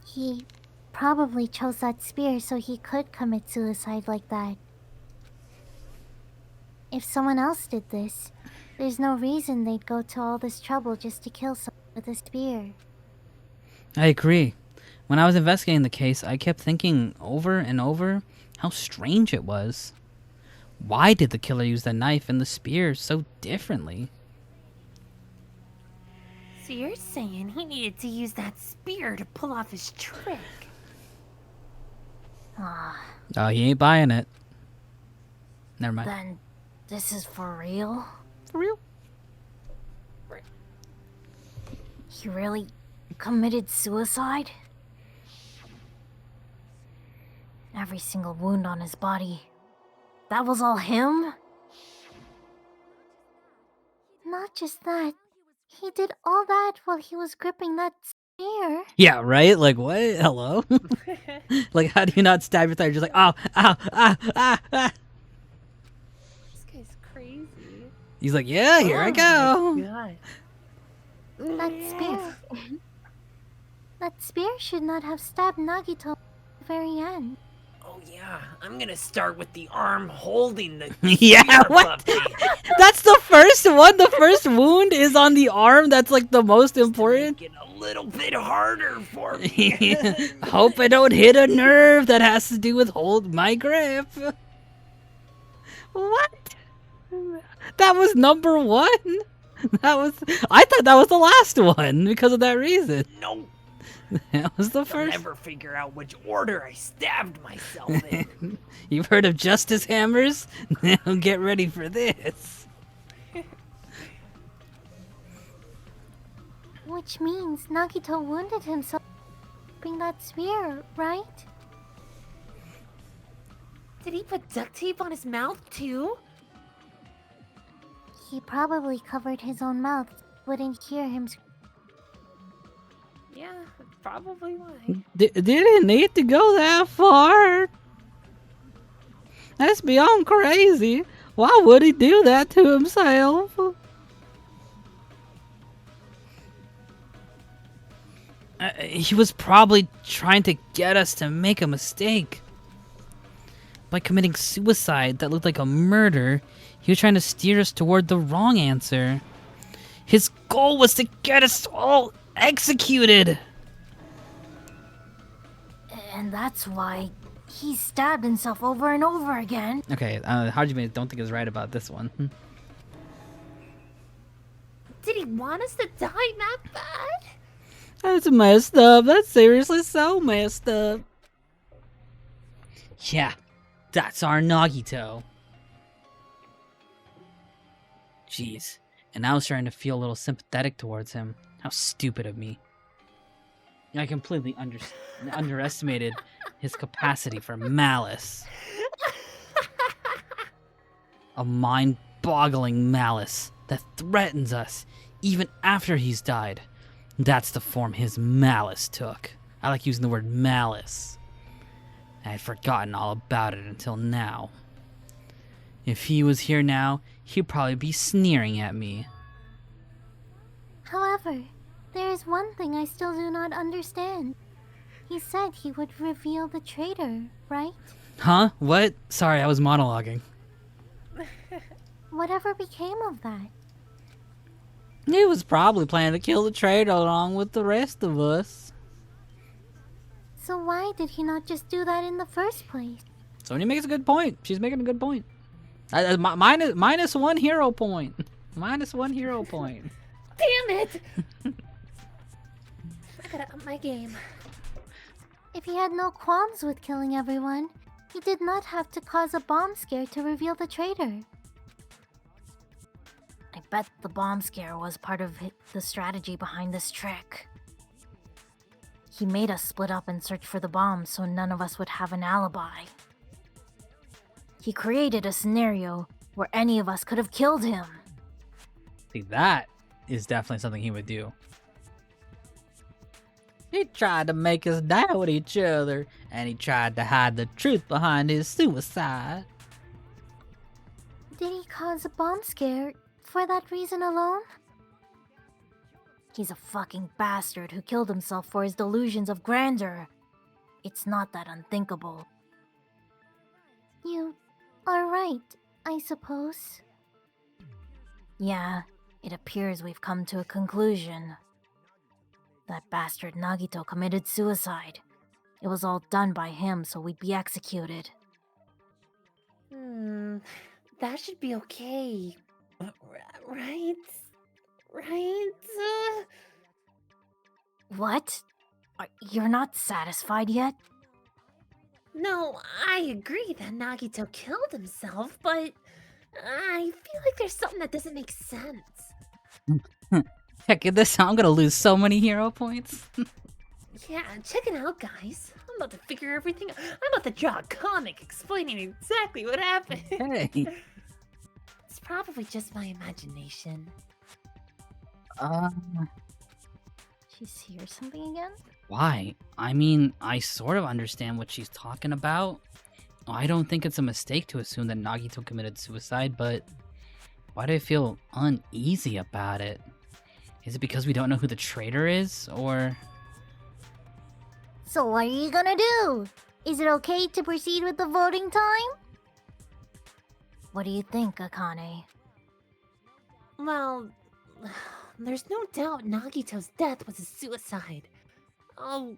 He probably chose that spear so he could commit suicide like that. If someone else did this, there's no reason they'd go to all this trouble just to kill someone with a spear. I agree. When I was investigating the case, I kept thinking over and over how strange it was. Why did the killer use the knife and the spear so differently? So you're saying he needed to use that spear to pull off his trick? Oh, he ain't buying it. Never mind. Then this is for real? For real? He really committed suicide? Every single wound on his body. That was all him? Not just that, he did all that while he was gripping that spear. Yeah, right? Like, what? Hello? Like, how do you not stab your thigh? You're just like, ow, ow, ah, ah, ah. This guy's crazy. He's like, yeah, here I go. God. That spear. That spear should not have stabbed Nagito at the very end. Oh yeah, I'm gonna start with the arm holding the Yeah, spear what? puppy. That's the first one? The first wound is on the arm? That's like the most important? Make it a little bit harder for me. Hope I don't hit a nerve that has to do with hold my grip. What? That was number one? I thought that was the last one because of that reason. No, That was the I'll first. never figure out which order I stabbed myself in. You've heard of justice hammers? Now get ready for this. Which means Nagito wounded himself gripping that spear, right? Did he put duct tape on his mouth too? He probably covered his own mouth, wouldn't hear him scream. Yeah, that's probably why. Didn't need to go that far. That's beyond crazy. Why would he do that to himself? He was probably trying to get us to make a mistake. By committing suicide that looked like a murder, he was trying to steer us toward the wrong answer. His goal was to get us all executed. And that's why he stabbed himself over and over again. Okay, Hajime don't think is right about this one. Did he want us to die that bad? That's messed up. That's seriously so messed up. Yeah, that's our Nagito. Jeez, and I was starting to feel a little sympathetic towards him. How stupid of me. I completely underestimated his capacity for malice. A mind-boggling malice that threatens us even after he's died. That's the form his malice took. I like using the word malice. I had forgotten all about it until now. If he was here now, he'd probably be sneering at me. However, there is one thing I still do not understand. He said he would reveal the traitor, right? Huh? What? Sorry, I was monologuing. Whatever became of that? He was probably planning to kill the traitor along with the rest of us. So why did he not just do that in the first place? Sonya makes a good point. She's making a good point. Minus one hero point. Minus one hero point. Damn it! I gotta up my game. If he had no qualms with killing everyone, he did not have to cause a bomb scare to reveal the traitor. I bet the bomb scare was part of the strategy behind this trick. He made us split up and search for the bomb so none of us would have an alibi. He created a scenario where any of us could have killed him. See, that is definitely something he would do. He tried to make us doubt each other, and he tried to hide the truth behind his suicide. Did he cause a bomb scare for that reason alone? He's a fucking bastard who killed himself for his delusions of grandeur. It's not that unthinkable. You are right, I suppose. Yeah, it appears we've come to a conclusion. That bastard Nagito committed suicide. It was all done by him so we'd be executed. That should be okay. Right? Right? What? You're not satisfied yet? No, I agree that Nagito killed himself, but I feel like there's something that doesn't make sense. Heck, this I'm gonna lose so many hero points. Yeah, check it out, guys. I'm about to figure everything out. I'm about to draw a comic explaining exactly what happened. Hey. It's probably just my imagination. She's here something again? Why? I mean, I sort of understand what she's talking about. I don't think it's a mistake to assume that Nagito committed suicide, but why do I feel uneasy about it? Is it because we don't know who the traitor is, or... So what are you gonna do? Is it okay to proceed with the voting time? What do you think, Akane? Well, there's no doubt Nagito's death was a suicide. Oh,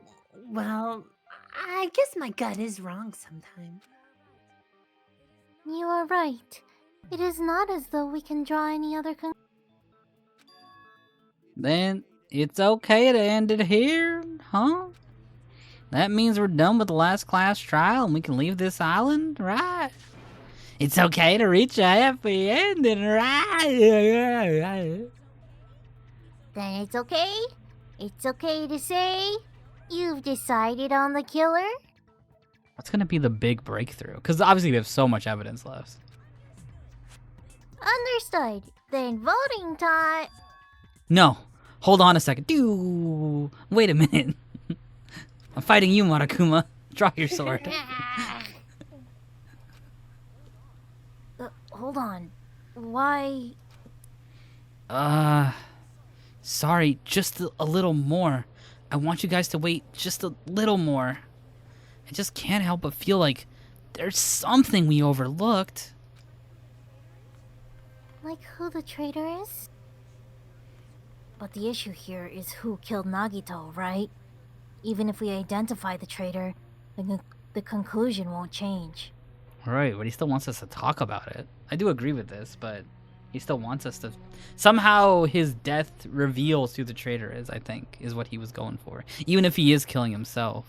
well, I guess my gut is wrong sometimes. You are right. It is not as though we can draw any other conclusion. Then it's okay to end it here, huh? That means we're done with the last class trial and we can leave this island, right? It's okay to reach a happy ending, right? Then it's okay? It's okay to say you've decided on the killer? What's gonna be the big breakthrough? Because obviously we have so much evidence left. Understood. Then voting time. No, hold on a second. Wait a minute. I'm fighting you, Monokuma. Draw your sword. Hold on. Why? Sorry, just a little more. I want you guys to wait just a little more. I just can't help but feel like there's something we overlooked. Like who the traitor is? But the issue here is who killed Nagito, right? Even if we identify the traitor, the conclusion won't change. Right, but he still wants us to talk about it. I do agree with this, but he still wants us to... Somehow his death reveals who the traitor is, I think, is what he was going for. Even if he is killing himself.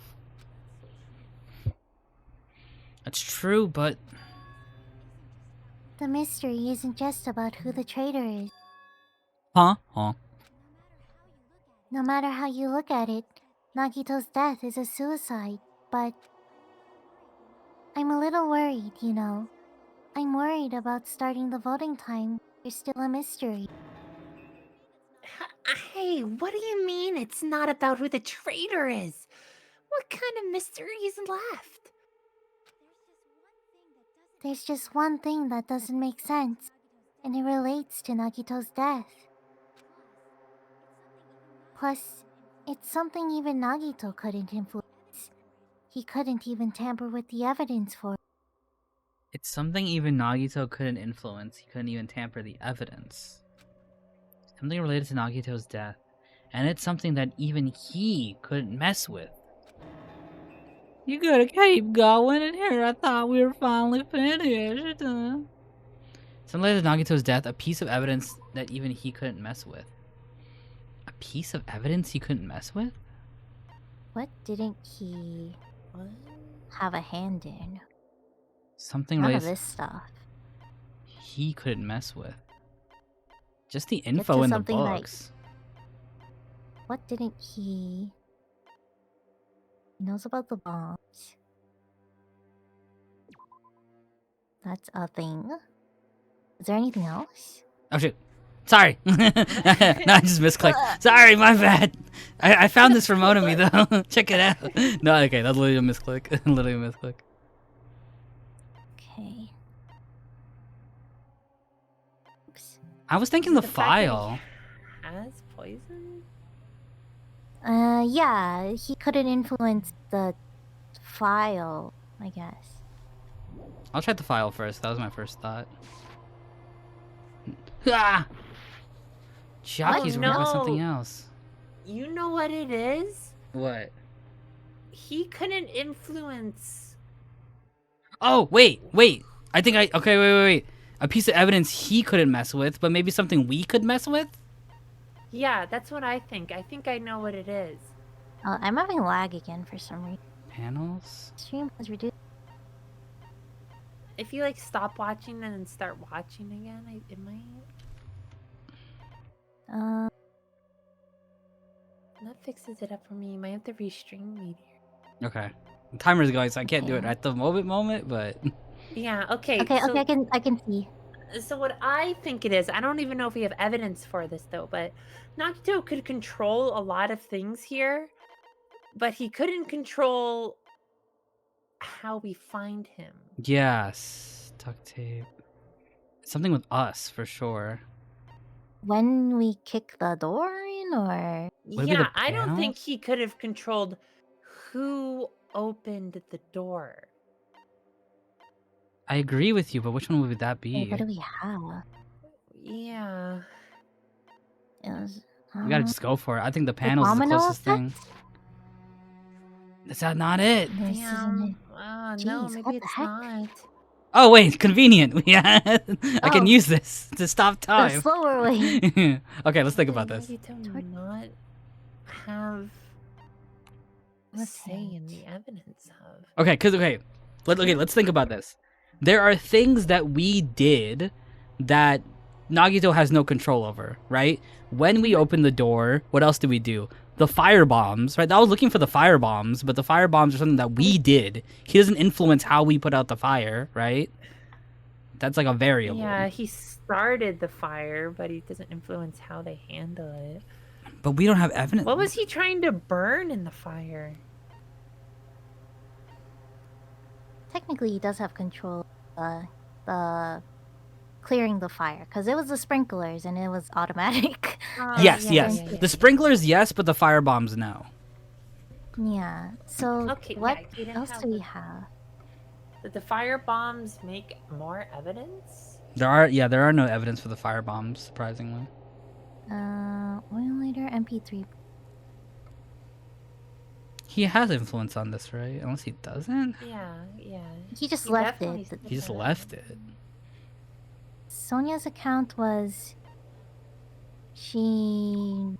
That's true, but... The mystery isn't just about who the traitor is. Huh? No matter how you look at it, Nagito's death is a suicide, but... I'm a little worried, you know. I'm worried about starting the voting time There's still a mystery. Hey, what do you mean it's not about who the traitor is? What kind of mystery is left? There's just one thing that doesn't make sense, and it relates to Nagito's death. Plus, it's something even Nagito couldn't influence. He couldn't even tamper with the evidence for it. It's something even Nagito couldn't influence. He couldn't even tamper the evidence. Something related to Nagito's death. And it's something that even he couldn't mess with. You gotta keep going in here. I thought we were finally finished. Something related to Nagito's death. A piece of evidence that even he couldn't mess with. A piece of evidence he couldn't mess with? What didn't he have a hand in? Something None related of this stuff. he couldn't mess with. Just the to info in the something that- books. What didn't he... He knows about the bombs. That's a thing. Is there anything else? Oh shoot. Sorry. No, I just misclicked. Sorry, my bad. I found this for Monami though. Check it out. No, okay, that's literally a misclick. Literally a misclick. Okay. Oops. I was thinking the file. Has poison? Yeah, he couldn't influence the file, I guess. I'll check the file first. That was my first thought. Ah! Jackie's worried about something else. You know what it is? What? He couldn't influence. Oh, wait. I think okay, wait. A piece of evidence he couldn't mess with, but maybe something we could mess with? Yeah, that's what I think. I think I know what it is. I'm having lag again for some reason. Panels? Stream has reduced. If you like stop watching and then start watching again, it might. That fixes it up for me. You might have to restream me. Okay. The timer's going, so I can't do it at the moment, but... Yeah, okay. Okay, so, I can see. So what I think it is, I don't even know if we have evidence for this though, but Nagito could control a lot of things here, but he couldn't control how we find him. Yes. Duct tape. Something with us, for sure. When we kick the door in, or... Would it be Yeah, the I don't think panels? he could have controlled who opened the door. I agree with you, but which one would that be? Wait, what do we have? Yeah. It was, We gotta just go for it. I think the panels is the domino closest thing. effect? Is that not it? This isn't it. No, Jeez, maybe what the it's heck? not. Oh wait, convenient. Yeah, I can Oh. use this to stop The time. slower way. Okay, let's think about this. Nagito not have a Let's say in the evidence of. Okay, let's think about this. There are things that we did that Nagito has no control over, right? When we open the door, what else did we do? The fire bombs, right? I was looking for the fire bombs, but the fire bombs are something that we did. He doesn't influence how we put out the fire, right? That's like a variable. Yeah, he started the fire, but he doesn't influence how they handle it. But we don't have evidence. What was he trying to burn in the fire? Technically, he does have control the clearing the fire, because it was the sprinklers and it was automatic. Yes, yeah, yes. yeah, yeah. The sprinklers, yes, but the fire bombs, no. Yeah. So Okay, what yeah, he didn't else have do we the- have? Did the fire bombs make more evidence? There are no evidence for the fire bombs, surprisingly. Oil later MP3. He has influence on this, right? Unless he doesn't. Yeah. He just He left definitely it. said He just that. left it. Sonia's account was she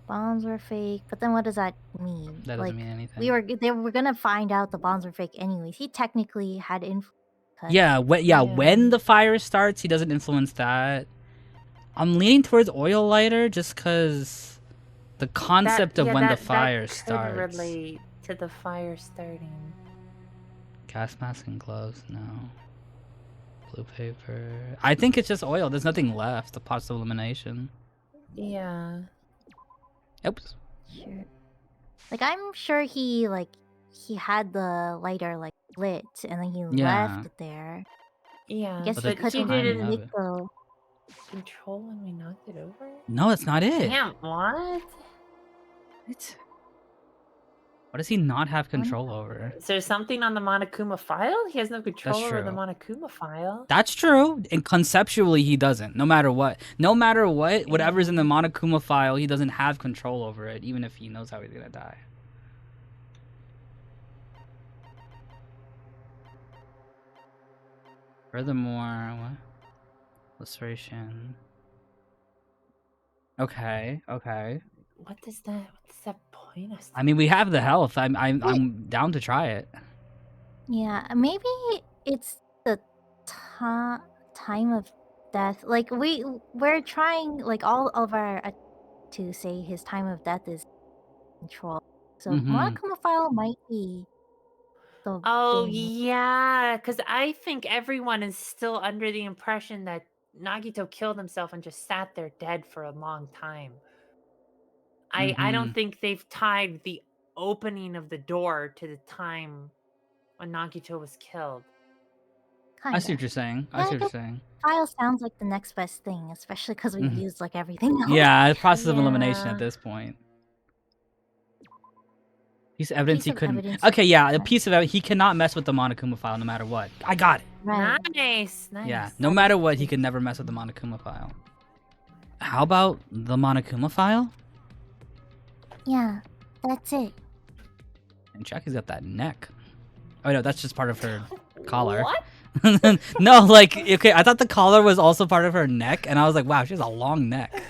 bombs were fake, but then what does that mean? That doesn't mean anything. They were gonna find out the bombs were fake anyways. He technically had influence. Yeah, when the fire starts, he doesn't influence that. I'm leaning towards oil lighter just because the concept of when the fire could starts. relate to the fire starting. Gas mask and gloves, no. Blue paper. I think it's just oil. There's nothing left. The pots of elimination. Yeah. Oops. Sure. Like I'm sure he had the lighter like lit and then he Yeah. left it there. Yeah. I guess But he the couldn't timing of make it. the Control when we knocked it over? No, that's not it. Damn, what? What does he not have control over? Is there something on the Monokuma file? He has no control over the true. Monokuma file. That's true. And conceptually, he doesn't. No matter what. No matter what, whatever's in the Monokuma file, he doesn't have control over it, even if he knows how he's gonna die. Furthermore, what? Illustration. Okay, okay. What does that point us? I mean, we have the health. I'm down to try it. Yeah, maybe it's the time of death. Like we're trying like all of our to say his time of death is control. So Monokuma file might be the Oh thing. yeah, because I think everyone is still under the impression that Nagito killed himself and just sat there dead for a long time. I don't think they've tied the opening of the door to the time when Nagito was killed. I see what you're saying. I see what you're saying. File sounds like the next best thing, especially because we've used like everything else. Yeah, process of elimination at this point. Piece of evidence he couldn't. Okay, yeah, a piece of evidence. He cannot mess with the Monokuma file no matter what. I got it. Right. Nice. Yeah, no matter what, he could never mess with the Monokuma file. How about the Monokuma file? Yeah, that's it. And Jackie's got that neck. Oh no, that's just part of her collar. What? No, like, okay, I thought the collar was also part of her neck, and I was like, wow, she has a long neck.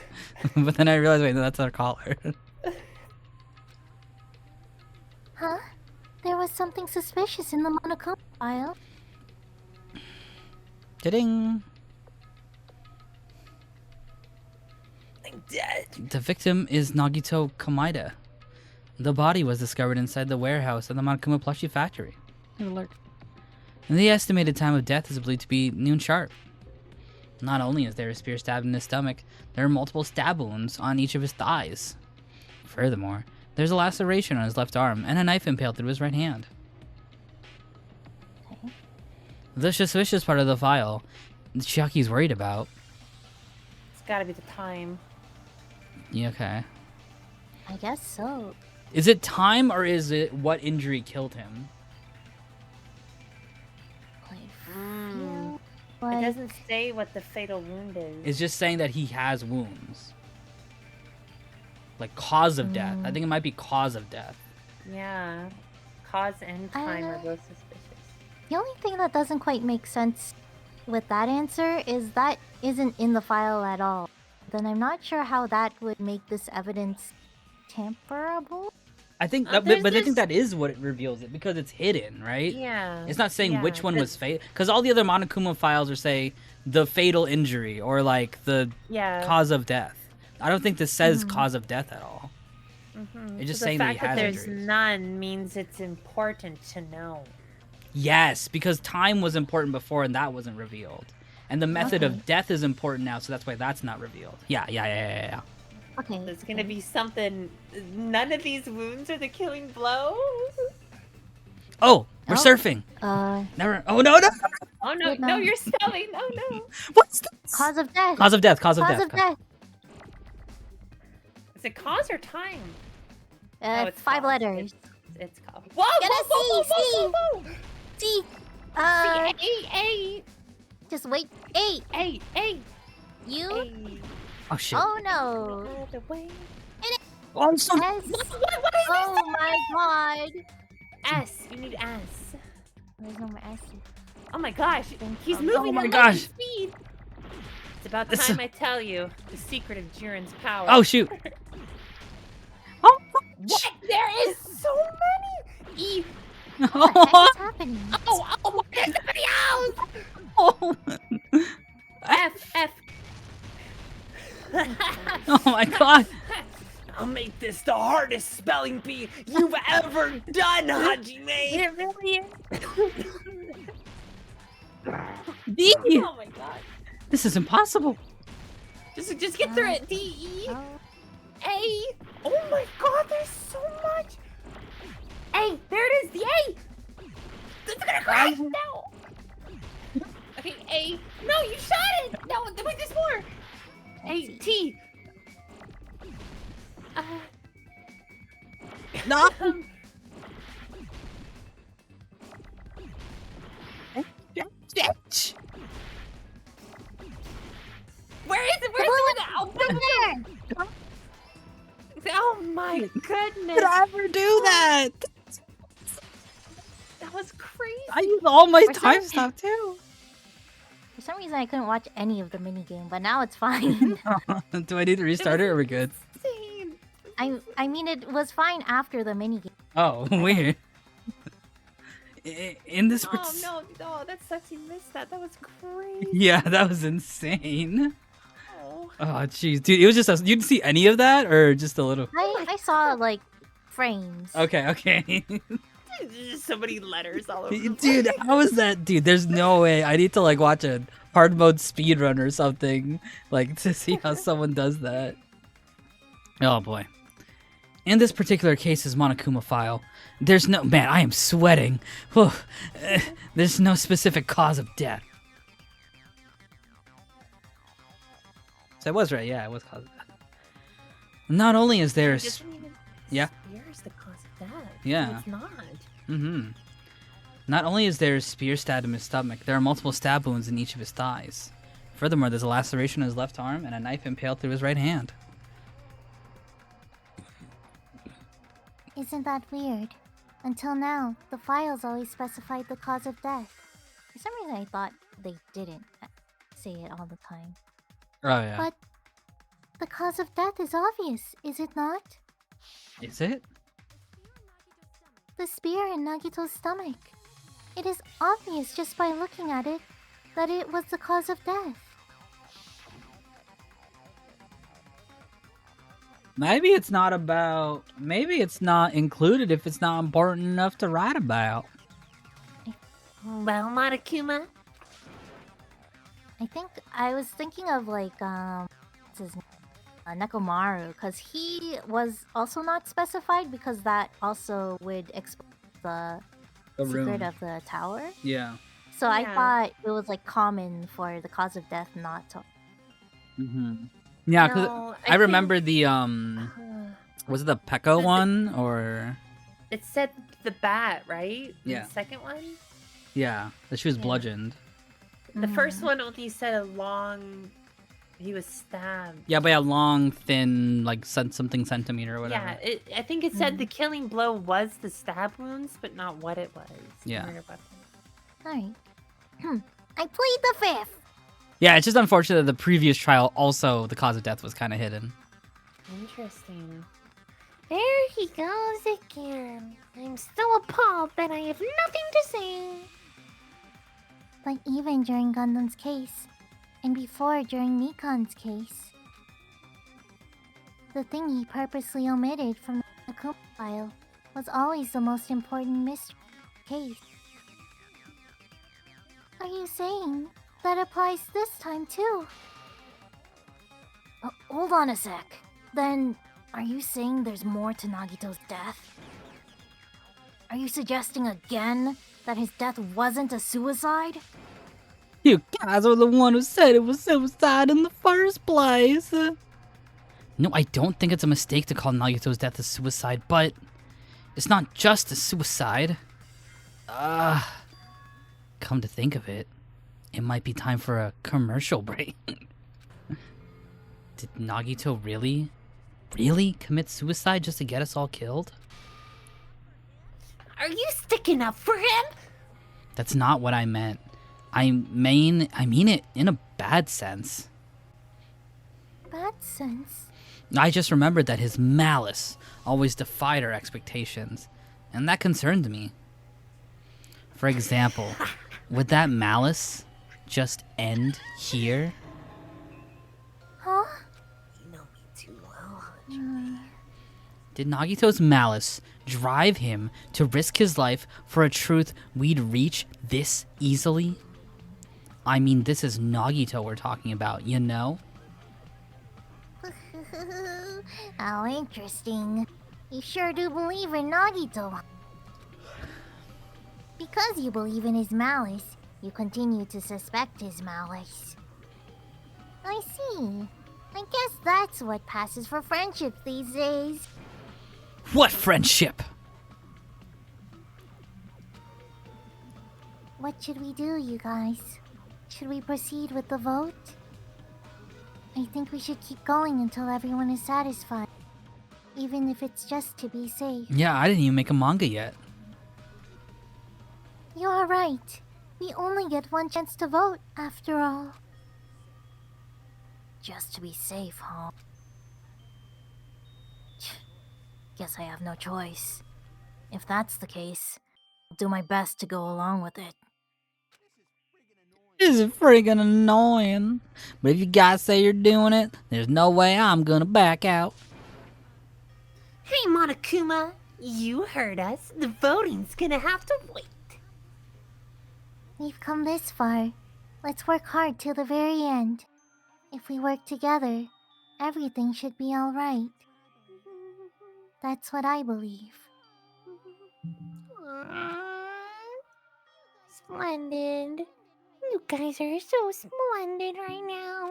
But then I realized, wait, no, that's her collar. Huh? There was something suspicious in the Monokuma file. Ding. I'm dead. The victim is Nagito Kamaida. The body was discovered inside the warehouse at the Monokuma plushie factory. Alert. And the estimated time of death is believed to be noon sharp. Not only is there a spear stabbed in his stomach, there are multiple stab wounds on each of his thighs. Furthermore, there's a laceration on his left arm and a knife impaled through his right hand. Okay. The suspicious part of the file, Chiaki's worried about. It's gotta be the time. Yeah, okay. I guess so. Is it time or is it what injury killed him? It doesn't say what the fatal wound is. It's just saying that he has wounds. Like cause of death. I think it might be cause of death. Yeah. Cause and time are both suspicious. The only thing that doesn't quite make sense with that answer is that isn't in the file at all. Then I'm not sure how that would make this evidence tamperable. I think, but I think that is what it reveals it because it's hidden, right? Yeah. It's not saying which one was fatal because all the other Monokuma files are say the fatal injury or like the cause of death. I don't think this says cause of death at all. It's just saying that he has the fact that injuries. there's none means it's important to know. Yes, because time was important before and that wasn't revealed. And the method of death is important now, so that's why that's not revealed. Yeah. Okay. There's gonna be something. None of these wounds are the killing blow. Oh, we're surfing. Never. Oh no! Oh no! No, you're spelling. Oh no! What's this? Cause of death. Cause of death. Cause of death. Is it cause or time? It's 5 letters. It's cause. Whoa! Get a Whoa! C. A. Just wait. A. A. U. A. Oh shit! Oh no! Oh, I'm so. S. Oh my god! S. You need S. There's no more S. Oh my gosh! He's Oh moving my at gosh. lightning speed. It's about time I tell you the secret of Jiren's power. Oh shoot! Oh. What? There is so many. E. What the heck is happening? Oh! There's somebody else. Oh. F. Oh my god! I'll make this the hardest spelling bee you've ever done, Hajime! It really is. D! Oh my god. This is impossible. Just get through it. D, E, Oh, A. Oh my god, there's so much. A, there it is, the A. It's gonna crash. No. Okay, A. No, you shot it. No, wait, there's more. A, T. No! Bitch! Where is it? Where is it? Oh, there. Oh my goodness. Did I ever do that? That was crazy. I use all my For some time reason- stuff too. for some reason, I couldn't watch any of the minigame, but now it's fine. Do I need to restart it or are we good? Insane. I mean, it was fine after the minigame. Oh, weird. In this. Oh no, no, that sucks. You missed that. That was crazy. Yeah, that was insane. Oh. Oh, jeez, dude, it was just. You didn't see any of that, or just a little? I saw like frames. Okay. Just so many letters all over. the Dude, place. how is that, dude? There's no way. I need to like watch a hard mode speed run or something, like to see how someone does that. Oh boy. In this particular case is Monokuma file. There's no man. I am sweating. Whew. There's no specific cause of death. So I was right. Yeah, I was cause of death. Not only is there. It doesn't even Yeah. spear is the cause of death. Yeah. It's not. Mm-hmm. Not only is there a spear stabbed in his stomach, there are multiple stab wounds in each of his thighs. Furthermore, there's a laceration in his left arm and a knife impaled through his right hand. Isn't that weird? Until now, the files always specified the cause of death. For some reason, I thought they didn't say it all the time. Oh yeah. But the cause of death is obvious, is it not? Is it? The spear in Nagito's stomach. It is obvious just by looking at it that it was the cause of death. Maybe it's not about. Maybe it's not included if it's not important enough to write about. Well, Monokuma, I think I was thinking of like what's his name? Nekomaru, because he was also not specified because that also would explain the secret of the tower. Yeah. So I Yeah. thought it was like common for the cause of death not to. Mm-hmm. Yeah, because No, I remember the was it the Pekka one or It said the bat, right? Yeah. The second one. yeah that she was Yeah. bludgeoned. The first one only said a long. He was stabbed. Yeah, by a long, thin, like something centimeter or whatever. Yeah, I think it said the killing blow was the stab wounds, but not what it was. Yeah. Or weapon. Alright. I plead the fifth. Yeah, it's just unfortunate that the previous trial also the cause of death was kind of hidden. Interesting. there he goes again. I'm still appalled that I have nothing to say. But even during Gundam's case, and before during Nikon's case, the thing he purposely omitted from the Akuma file was always the most important mystery case. Are you saying that applies this time too? Hold on a sec. Then, are you saying there's more to Nagito's death? Are you suggesting again that his death wasn't a suicide? You guys are the one who said it was suicide in the first place. No, I don't think it's a mistake to call Nagito's death a suicide, but it's not just a suicide. Come to think of it, it might be time for a commercial break. Did Nagito really commit suicide just to get us all killed? Are you sticking up for him? That's not what I meant. I mean it in a bad sense. Bad sense. I just remembered that his malice always defied our expectations, and that concerned me. For example, would that malice just end here? Huh? You know me too well. Did Nagito's malice drive him to risk his life for a truth we'd reach this easily? I mean, this is Nagito we're talking about, you know? How interesting. You sure do believe in Nagito. Because you believe in his malice, you continue to suspect his malice. I see. I guess that's what passes for friendship these days. What friendship? What should we do, you guys? Should we proceed with the vote? I think we should keep going until everyone is satisfied. Even if it's just to be safe. Yeah, I didn't even make a manga yet. You're right. We only get one chance to vote, after all. Just to be safe, huh? Guess I have no choice. If that's the case, I'll do my best to go along with it. This is friggin' annoying. But if you guys say you're doing it, there's no way I'm gonna back out. Hey, Monokuma, you heard us. The voting's gonna have to wait. We've come this far. Let's work hard till the very end. If we work together, everything should be alright. That's what I believe. Splendid. You guys are so splendid right now.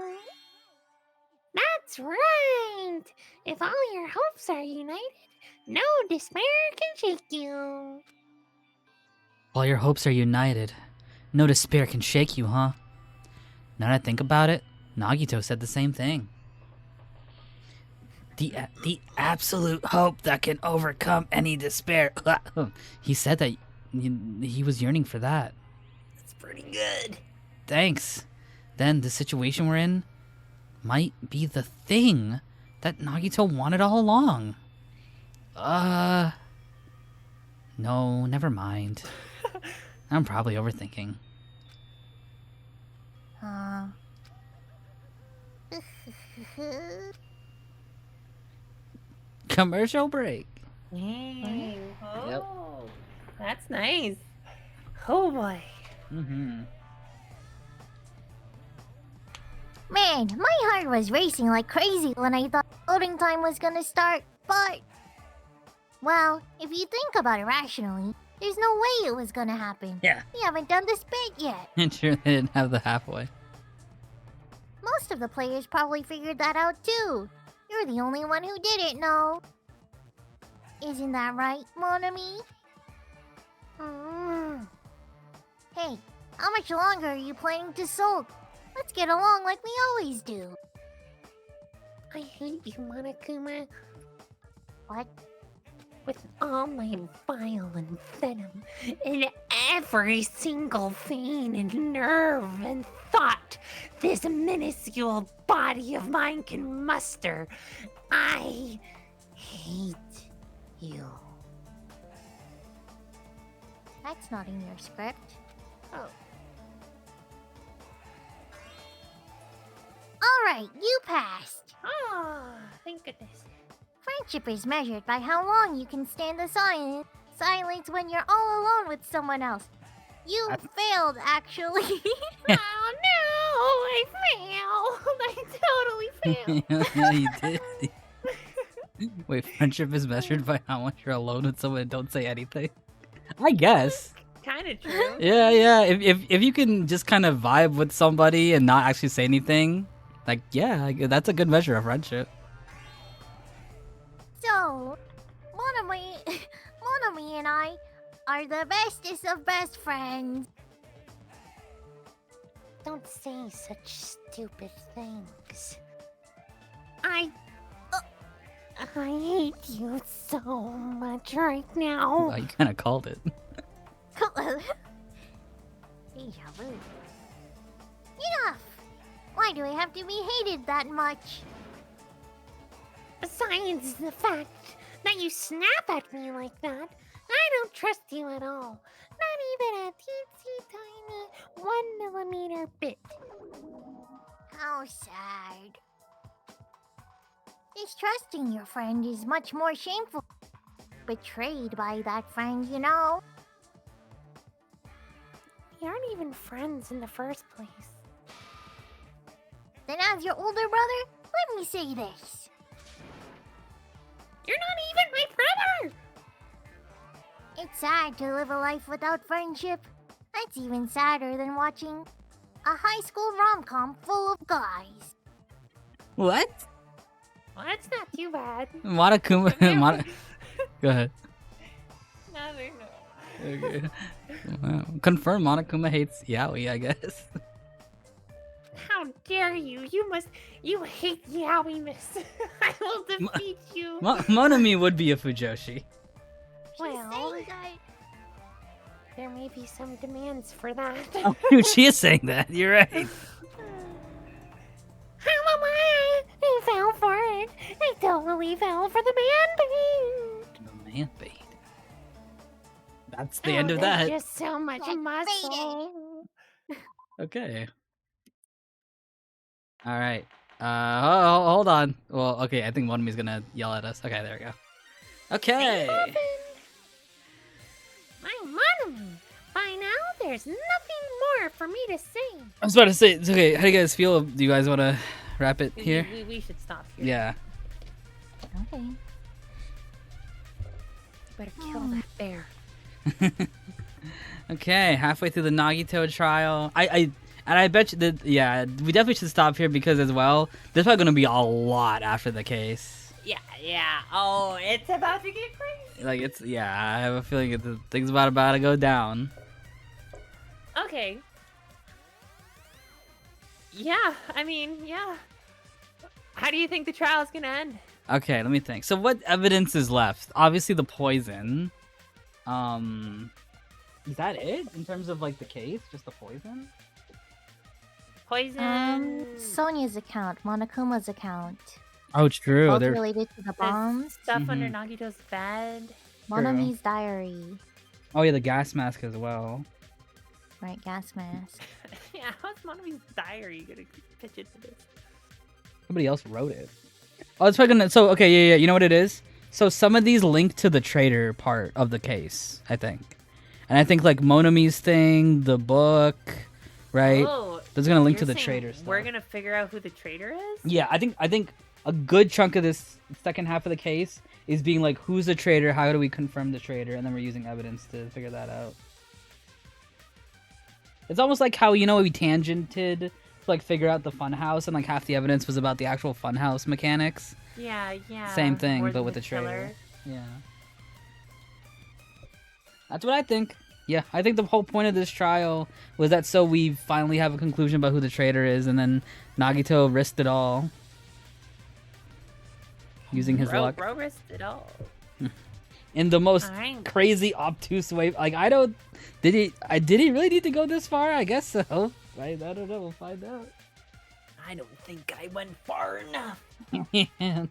That's right. If all your hopes are united, no despair can shake you. While your hopes are united, no despair can shake you, huh? Now that I think about it, Nagito said the same thing. The absolute hope that can overcome any despair. He said that he was yearning for that. That's pretty good. Thanks. Then the situation we're in might be the thing that Nagito wanted all along. No, never mind. I'm probably overthinking. Commercial break. Yay. Oh, Yep. that's nice. Oh boy. Mm-hmm. Man, my heart was racing like crazy when I thought voting time was gonna start, but... Well, if you think about it rationally, there's no way it was gonna happen. Yeah. We haven't done this bit yet. And sure they didn't have the halfway. Most of the players probably figured that out too. You're the only one who didn't know. Isn't that right, Monami? Hey, how much longer are you planning to sulk? Let's get along like we always do. I hate you, Monokuma. What? With all my bile and venom, and every single vein and nerve and thought this minuscule body of mine can muster, I hate you. That's not in your script. Oh. Alright, you passed. Oh, thank goodness. Friendship is measured by how long you can stand the silence when you're all alone with someone else. You failed, actually. Oh no, I failed. I totally failed. Yeah, you did. Wait, friendship is measured by how much you're alone with someone and don't say anything? I guess. Kind of true. Yeah. If you can just kind of vibe with somebody and not actually say anything, like, yeah, that's a good measure of friendship. So, Monami and I are the bestest of best friends. Don't say such stupid things. I hate you so much right now. Well, you kind of called it. Deja vu. Enough! Why do I have to be hated that much? Besides the fact that you snap at me like that, I don't trust you at all. Not even a teensy tiny 1 millimeter bit. How sad. Distrusting your friend is much more shameful. Betrayed by that friend, you know. We aren't even friends in the first place. Then as your older brother, let me say this. You're not even my brother! It's sad to live a life without friendship. That's even sadder than watching a high school rom-com full of guys. What? Well, that's not too bad. Monokuma. Go ahead. Nothing. Okay. Wow. Confirm Monokuma hates yaoi, I guess. How dare you? You hate yaoi-ness. I will defeat you. Monami would be a Fujoshi. Well, there may be some demands for that. Oh, dude, she is saying that. You're right. How am I? I fell for it. I totally fell for the man-bait. The man bait. That's the end of that. There's just so much muscle. Okay. All right. Hold on. Well, okay. I think Monami's gonna yell at us. Okay, there we go. Okay. My Monami. By now, there's nothing more for me to say. I was about to say, it's okay. How do you guys feel? Do you guys want to wrap it here? We should stop here. Yeah. Okay. Better kill that bear. Okay, halfway through the Nagito trial. I bet you that, yeah, we definitely should stop here because as well, there's probably gonna be a lot after the case. Yeah. Oh, it's about to get crazy. Like I have a feeling things about to go down. Okay. Yeah, I mean, yeah. How do you think the trial is gonna end? Okay, let me think. So what evidence is left? Obviously the poison. Is that it in terms of like the case? Just the poison? Poison. Sonia's account, Monokuma's account. Oh, true. Both They're related to the bombs. Stuff under Nagito's bed. Monami's diary. Oh yeah, the gas mask as well. Right, gas mask. Yeah, how's Monami's diary gonna pitch into this? Somebody else wrote it. Oh, it's probably gonna. So okay, yeah. You know what it is? So some of these link to the traitor part of the case, I think, and I think like Monami's thing, the book, right? Oh, That's gonna link you're to the saying traitor stuff. We're gonna figure out who the traitor is? Yeah, I think a good chunk of this second half of the case is being like, who's the traitor? How do we confirm the traitor? And then we're using evidence to figure that out. It's almost like how, we tangented to like figure out the funhouse and like half the evidence was about the actual funhouse mechanics. Yeah. Same thing, More but than with the traitor. killer. Yeah. That's what I think. Yeah, I think the whole point of this trial was that so we finally have a conclusion about who the traitor is, and then Nagito risked it all. Using his luck. Bro risked it all. In the most Alright. crazy, obtuse way. Like, I don't... Did he really need to go this far? I guess so. Right? I don't know. We'll find out. I don't think I went far enough. Man.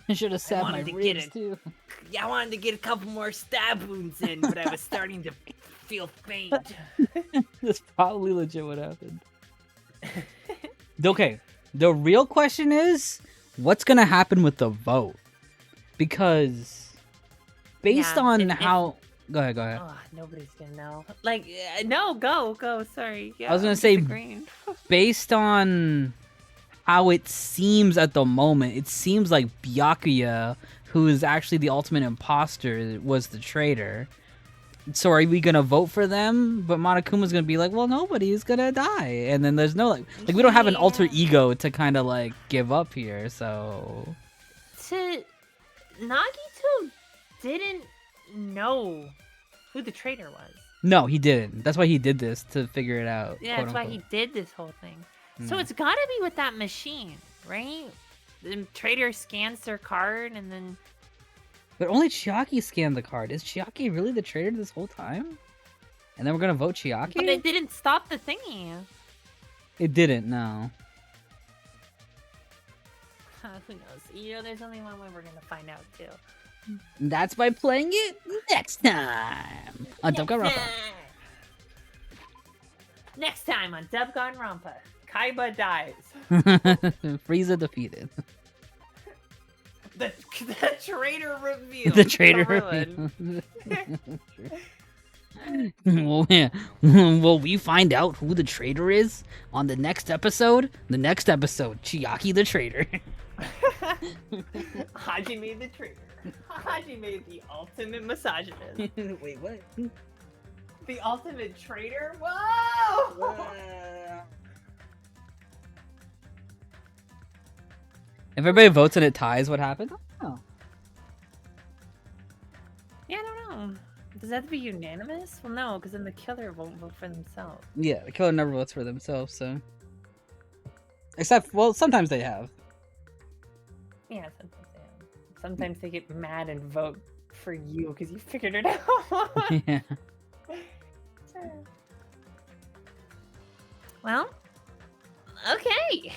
I should have stabbed my wanted to get ribs, it. too. Yeah, I wanted to get a couple more stab wounds in, but I was starting to feel faint. That's probably legit what happened. Okay, the real question is, what's gonna happen with the vote? Because based Yeah, on if- how... Go ahead. Oh, nobody's gonna know. Like, no, go. Sorry. Yeah, I was gonna I'm say, disagreeing. based on how it seems at the moment, it seems like Byakuya, who is actually the ultimate imposter, was the traitor. So are we gonna vote for them? But Monokuma's gonna be like, well, nobody's gonna die, and then there's no like we don't have an alter ego to kind of like give up here. So Nagito didn't know who the traitor was. no, he didn't. That's why he did this, to figure it out. Yeah, quote that's why unquote. he did this whole thing. So Mm. it's gotta be with that machine, right? The traitor scans their card and then But only Chiaki scanned the card. Is Chiaki really the traitor this whole time? And then we're gonna vote Chiaki? but it didn't stop the thingy. It didn't. No. Who knows? There's only one way we're gonna find out too. That's by playing it next time on Dubgonewronpa. Next time on Dubgonewronpa, Kaiba dies. Frieza defeated. The traitor reveal. The traitor. Cumberland. Well, yeah. Will we find out who the traitor is on the next episode? The next episode, Chiaki the traitor. Hajime the traitor. Hajime the ultimate misogynist. Wait, what? The ultimate traitor? Whoa! If everybody votes and it ties, what happens? Oh. Yeah, I don't know. Does that have to be unanimous? Well, no, because then the killer won't vote for themselves. Yeah, the killer never votes for themselves, so. Except, well, sometimes they have. Yeah, sometimes they have. Sometimes they get mad and vote for you because you figured it out. Yeah. Well, okay.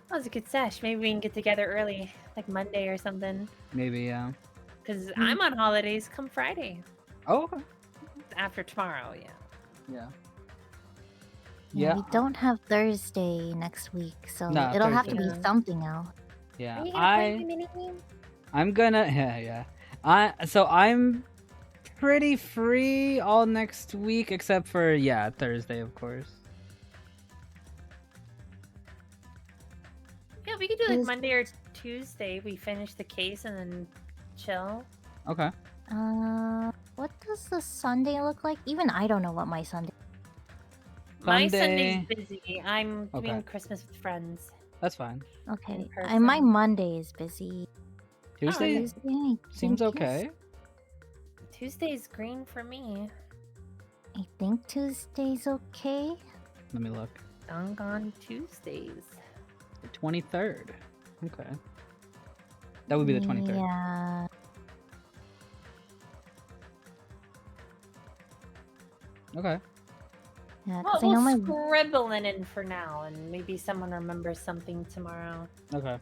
That was a good sesh. Maybe we can get together early, like Monday or something. Maybe, yeah. Because I'm on holidays come Friday. Oh, okay. After tomorrow, yeah. Yeah. Yeah, Yeah. we don't have Thursday next week, so No, it'll have to be Thursday. something else. Yeah. Are you gonna play my minigame? I'm gonna, yeah. I'm pretty free all next week, except for, yeah, Thursday, of course. Yeah, we could do like Is- Monday or Tuesday. We finish the case and then chill. Okay. What does the Sunday look like? Even I don't know what my Sunday. My Sunday- Sunday's busy. I'm doing Okay. Christmas with friends. That's fine. Okay, person. and my Monday is busy. Tuesday Tuesday, I seems think okay. Tuesday's green for me. I think Tuesday's okay. Let me look. Doggone Tuesdays. The 23rd. Okay. That would be the 23rd. Yeah. Okay. Yeah, Well, because I know we'll my scribble it in for now, and maybe someone remembers something tomorrow. Okay.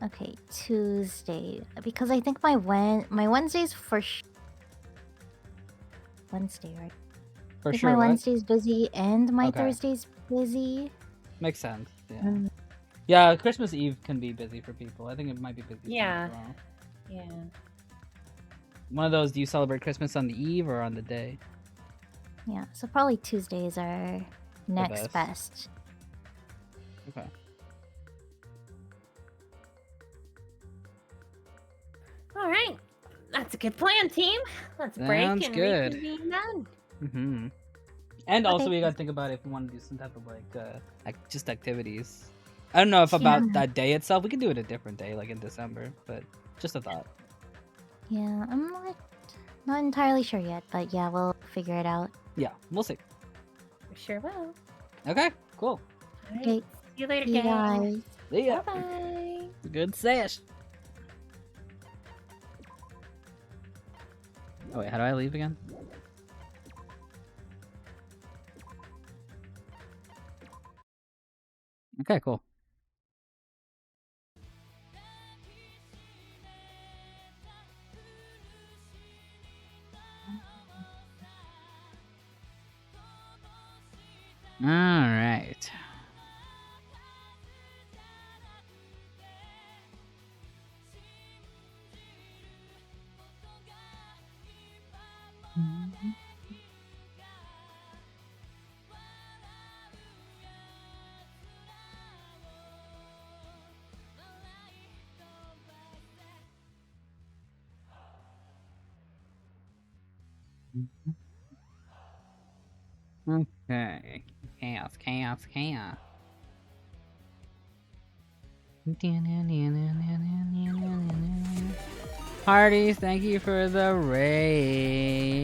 okay Tuesday because I think my Wednesday's for Wednesday, right? For I think sure. my what? Wednesday's busy and my Okay. Thursday's busy. Makes sense. Yeah. Mm, Yeah, Christmas Eve can be busy for people. I think it might be busy. for me Yeah. as well. Yeah. One of those, do you celebrate Christmas on the eve or on the day? yeah, so probably Tuesdays are next best. best. Okay. All right. That's a good plan, team. Let's break Sounds and good. reconvene then. Mm-hmm. And also, Okay. we gotta think about if we want to do some type of just activities. I don't know if about Yeah. that day itself. We could do it a different day, like in December. But just a thought. Yeah, I'm not entirely sure yet, but yeah, we'll figure it out. Yeah, we'll see. We sure will. Okay, cool. All right. Okay, See you later, see you gang. guys. See ya. Bye-bye. Good sesh. Oh wait, how do I leave again? Okay, cool. All right. Okay. Chaos. Parties, thank you for the raid.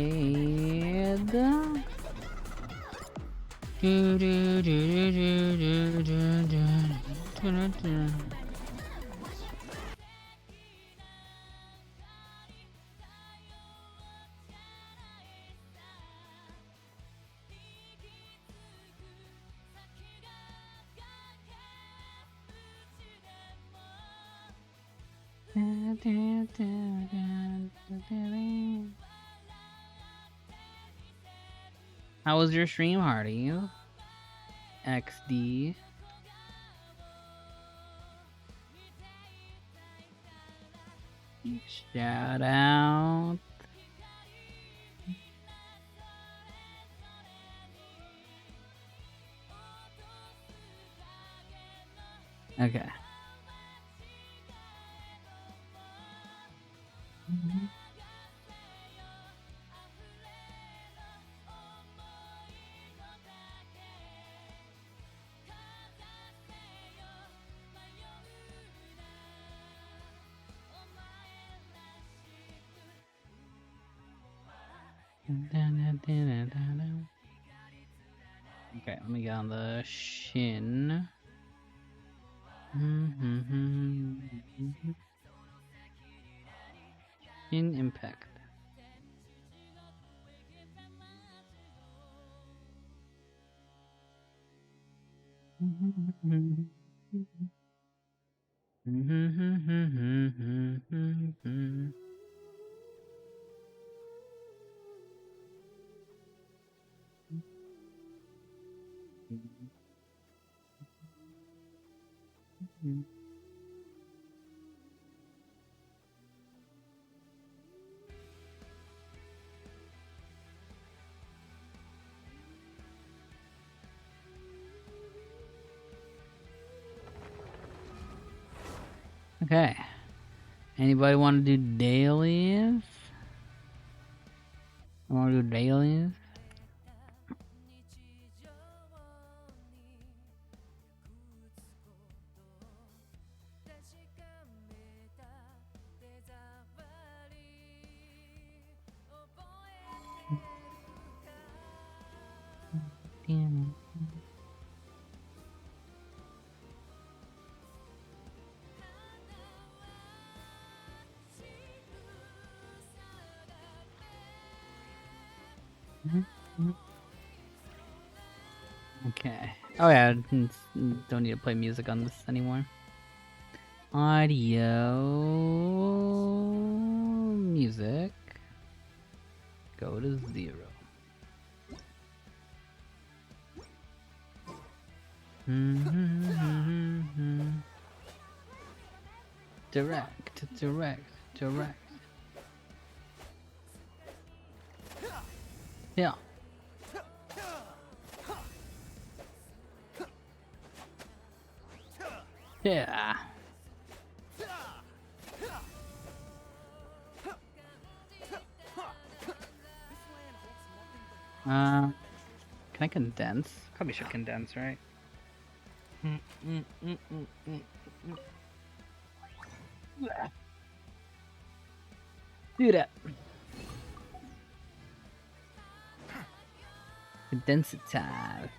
How was your stream, Hardy? XD. Shout out. Okay. Okay, let me get on the shin. Shin impact. Okay. Anybody want to do dailies? Want to do dailies? Damn. Okay. Oh yeah, don't need to play music on this anymore. Audio music. Go to 0. Direct. Yeah. Yeah. Can I condense? Probably should condense, right? Do that. Condensitize.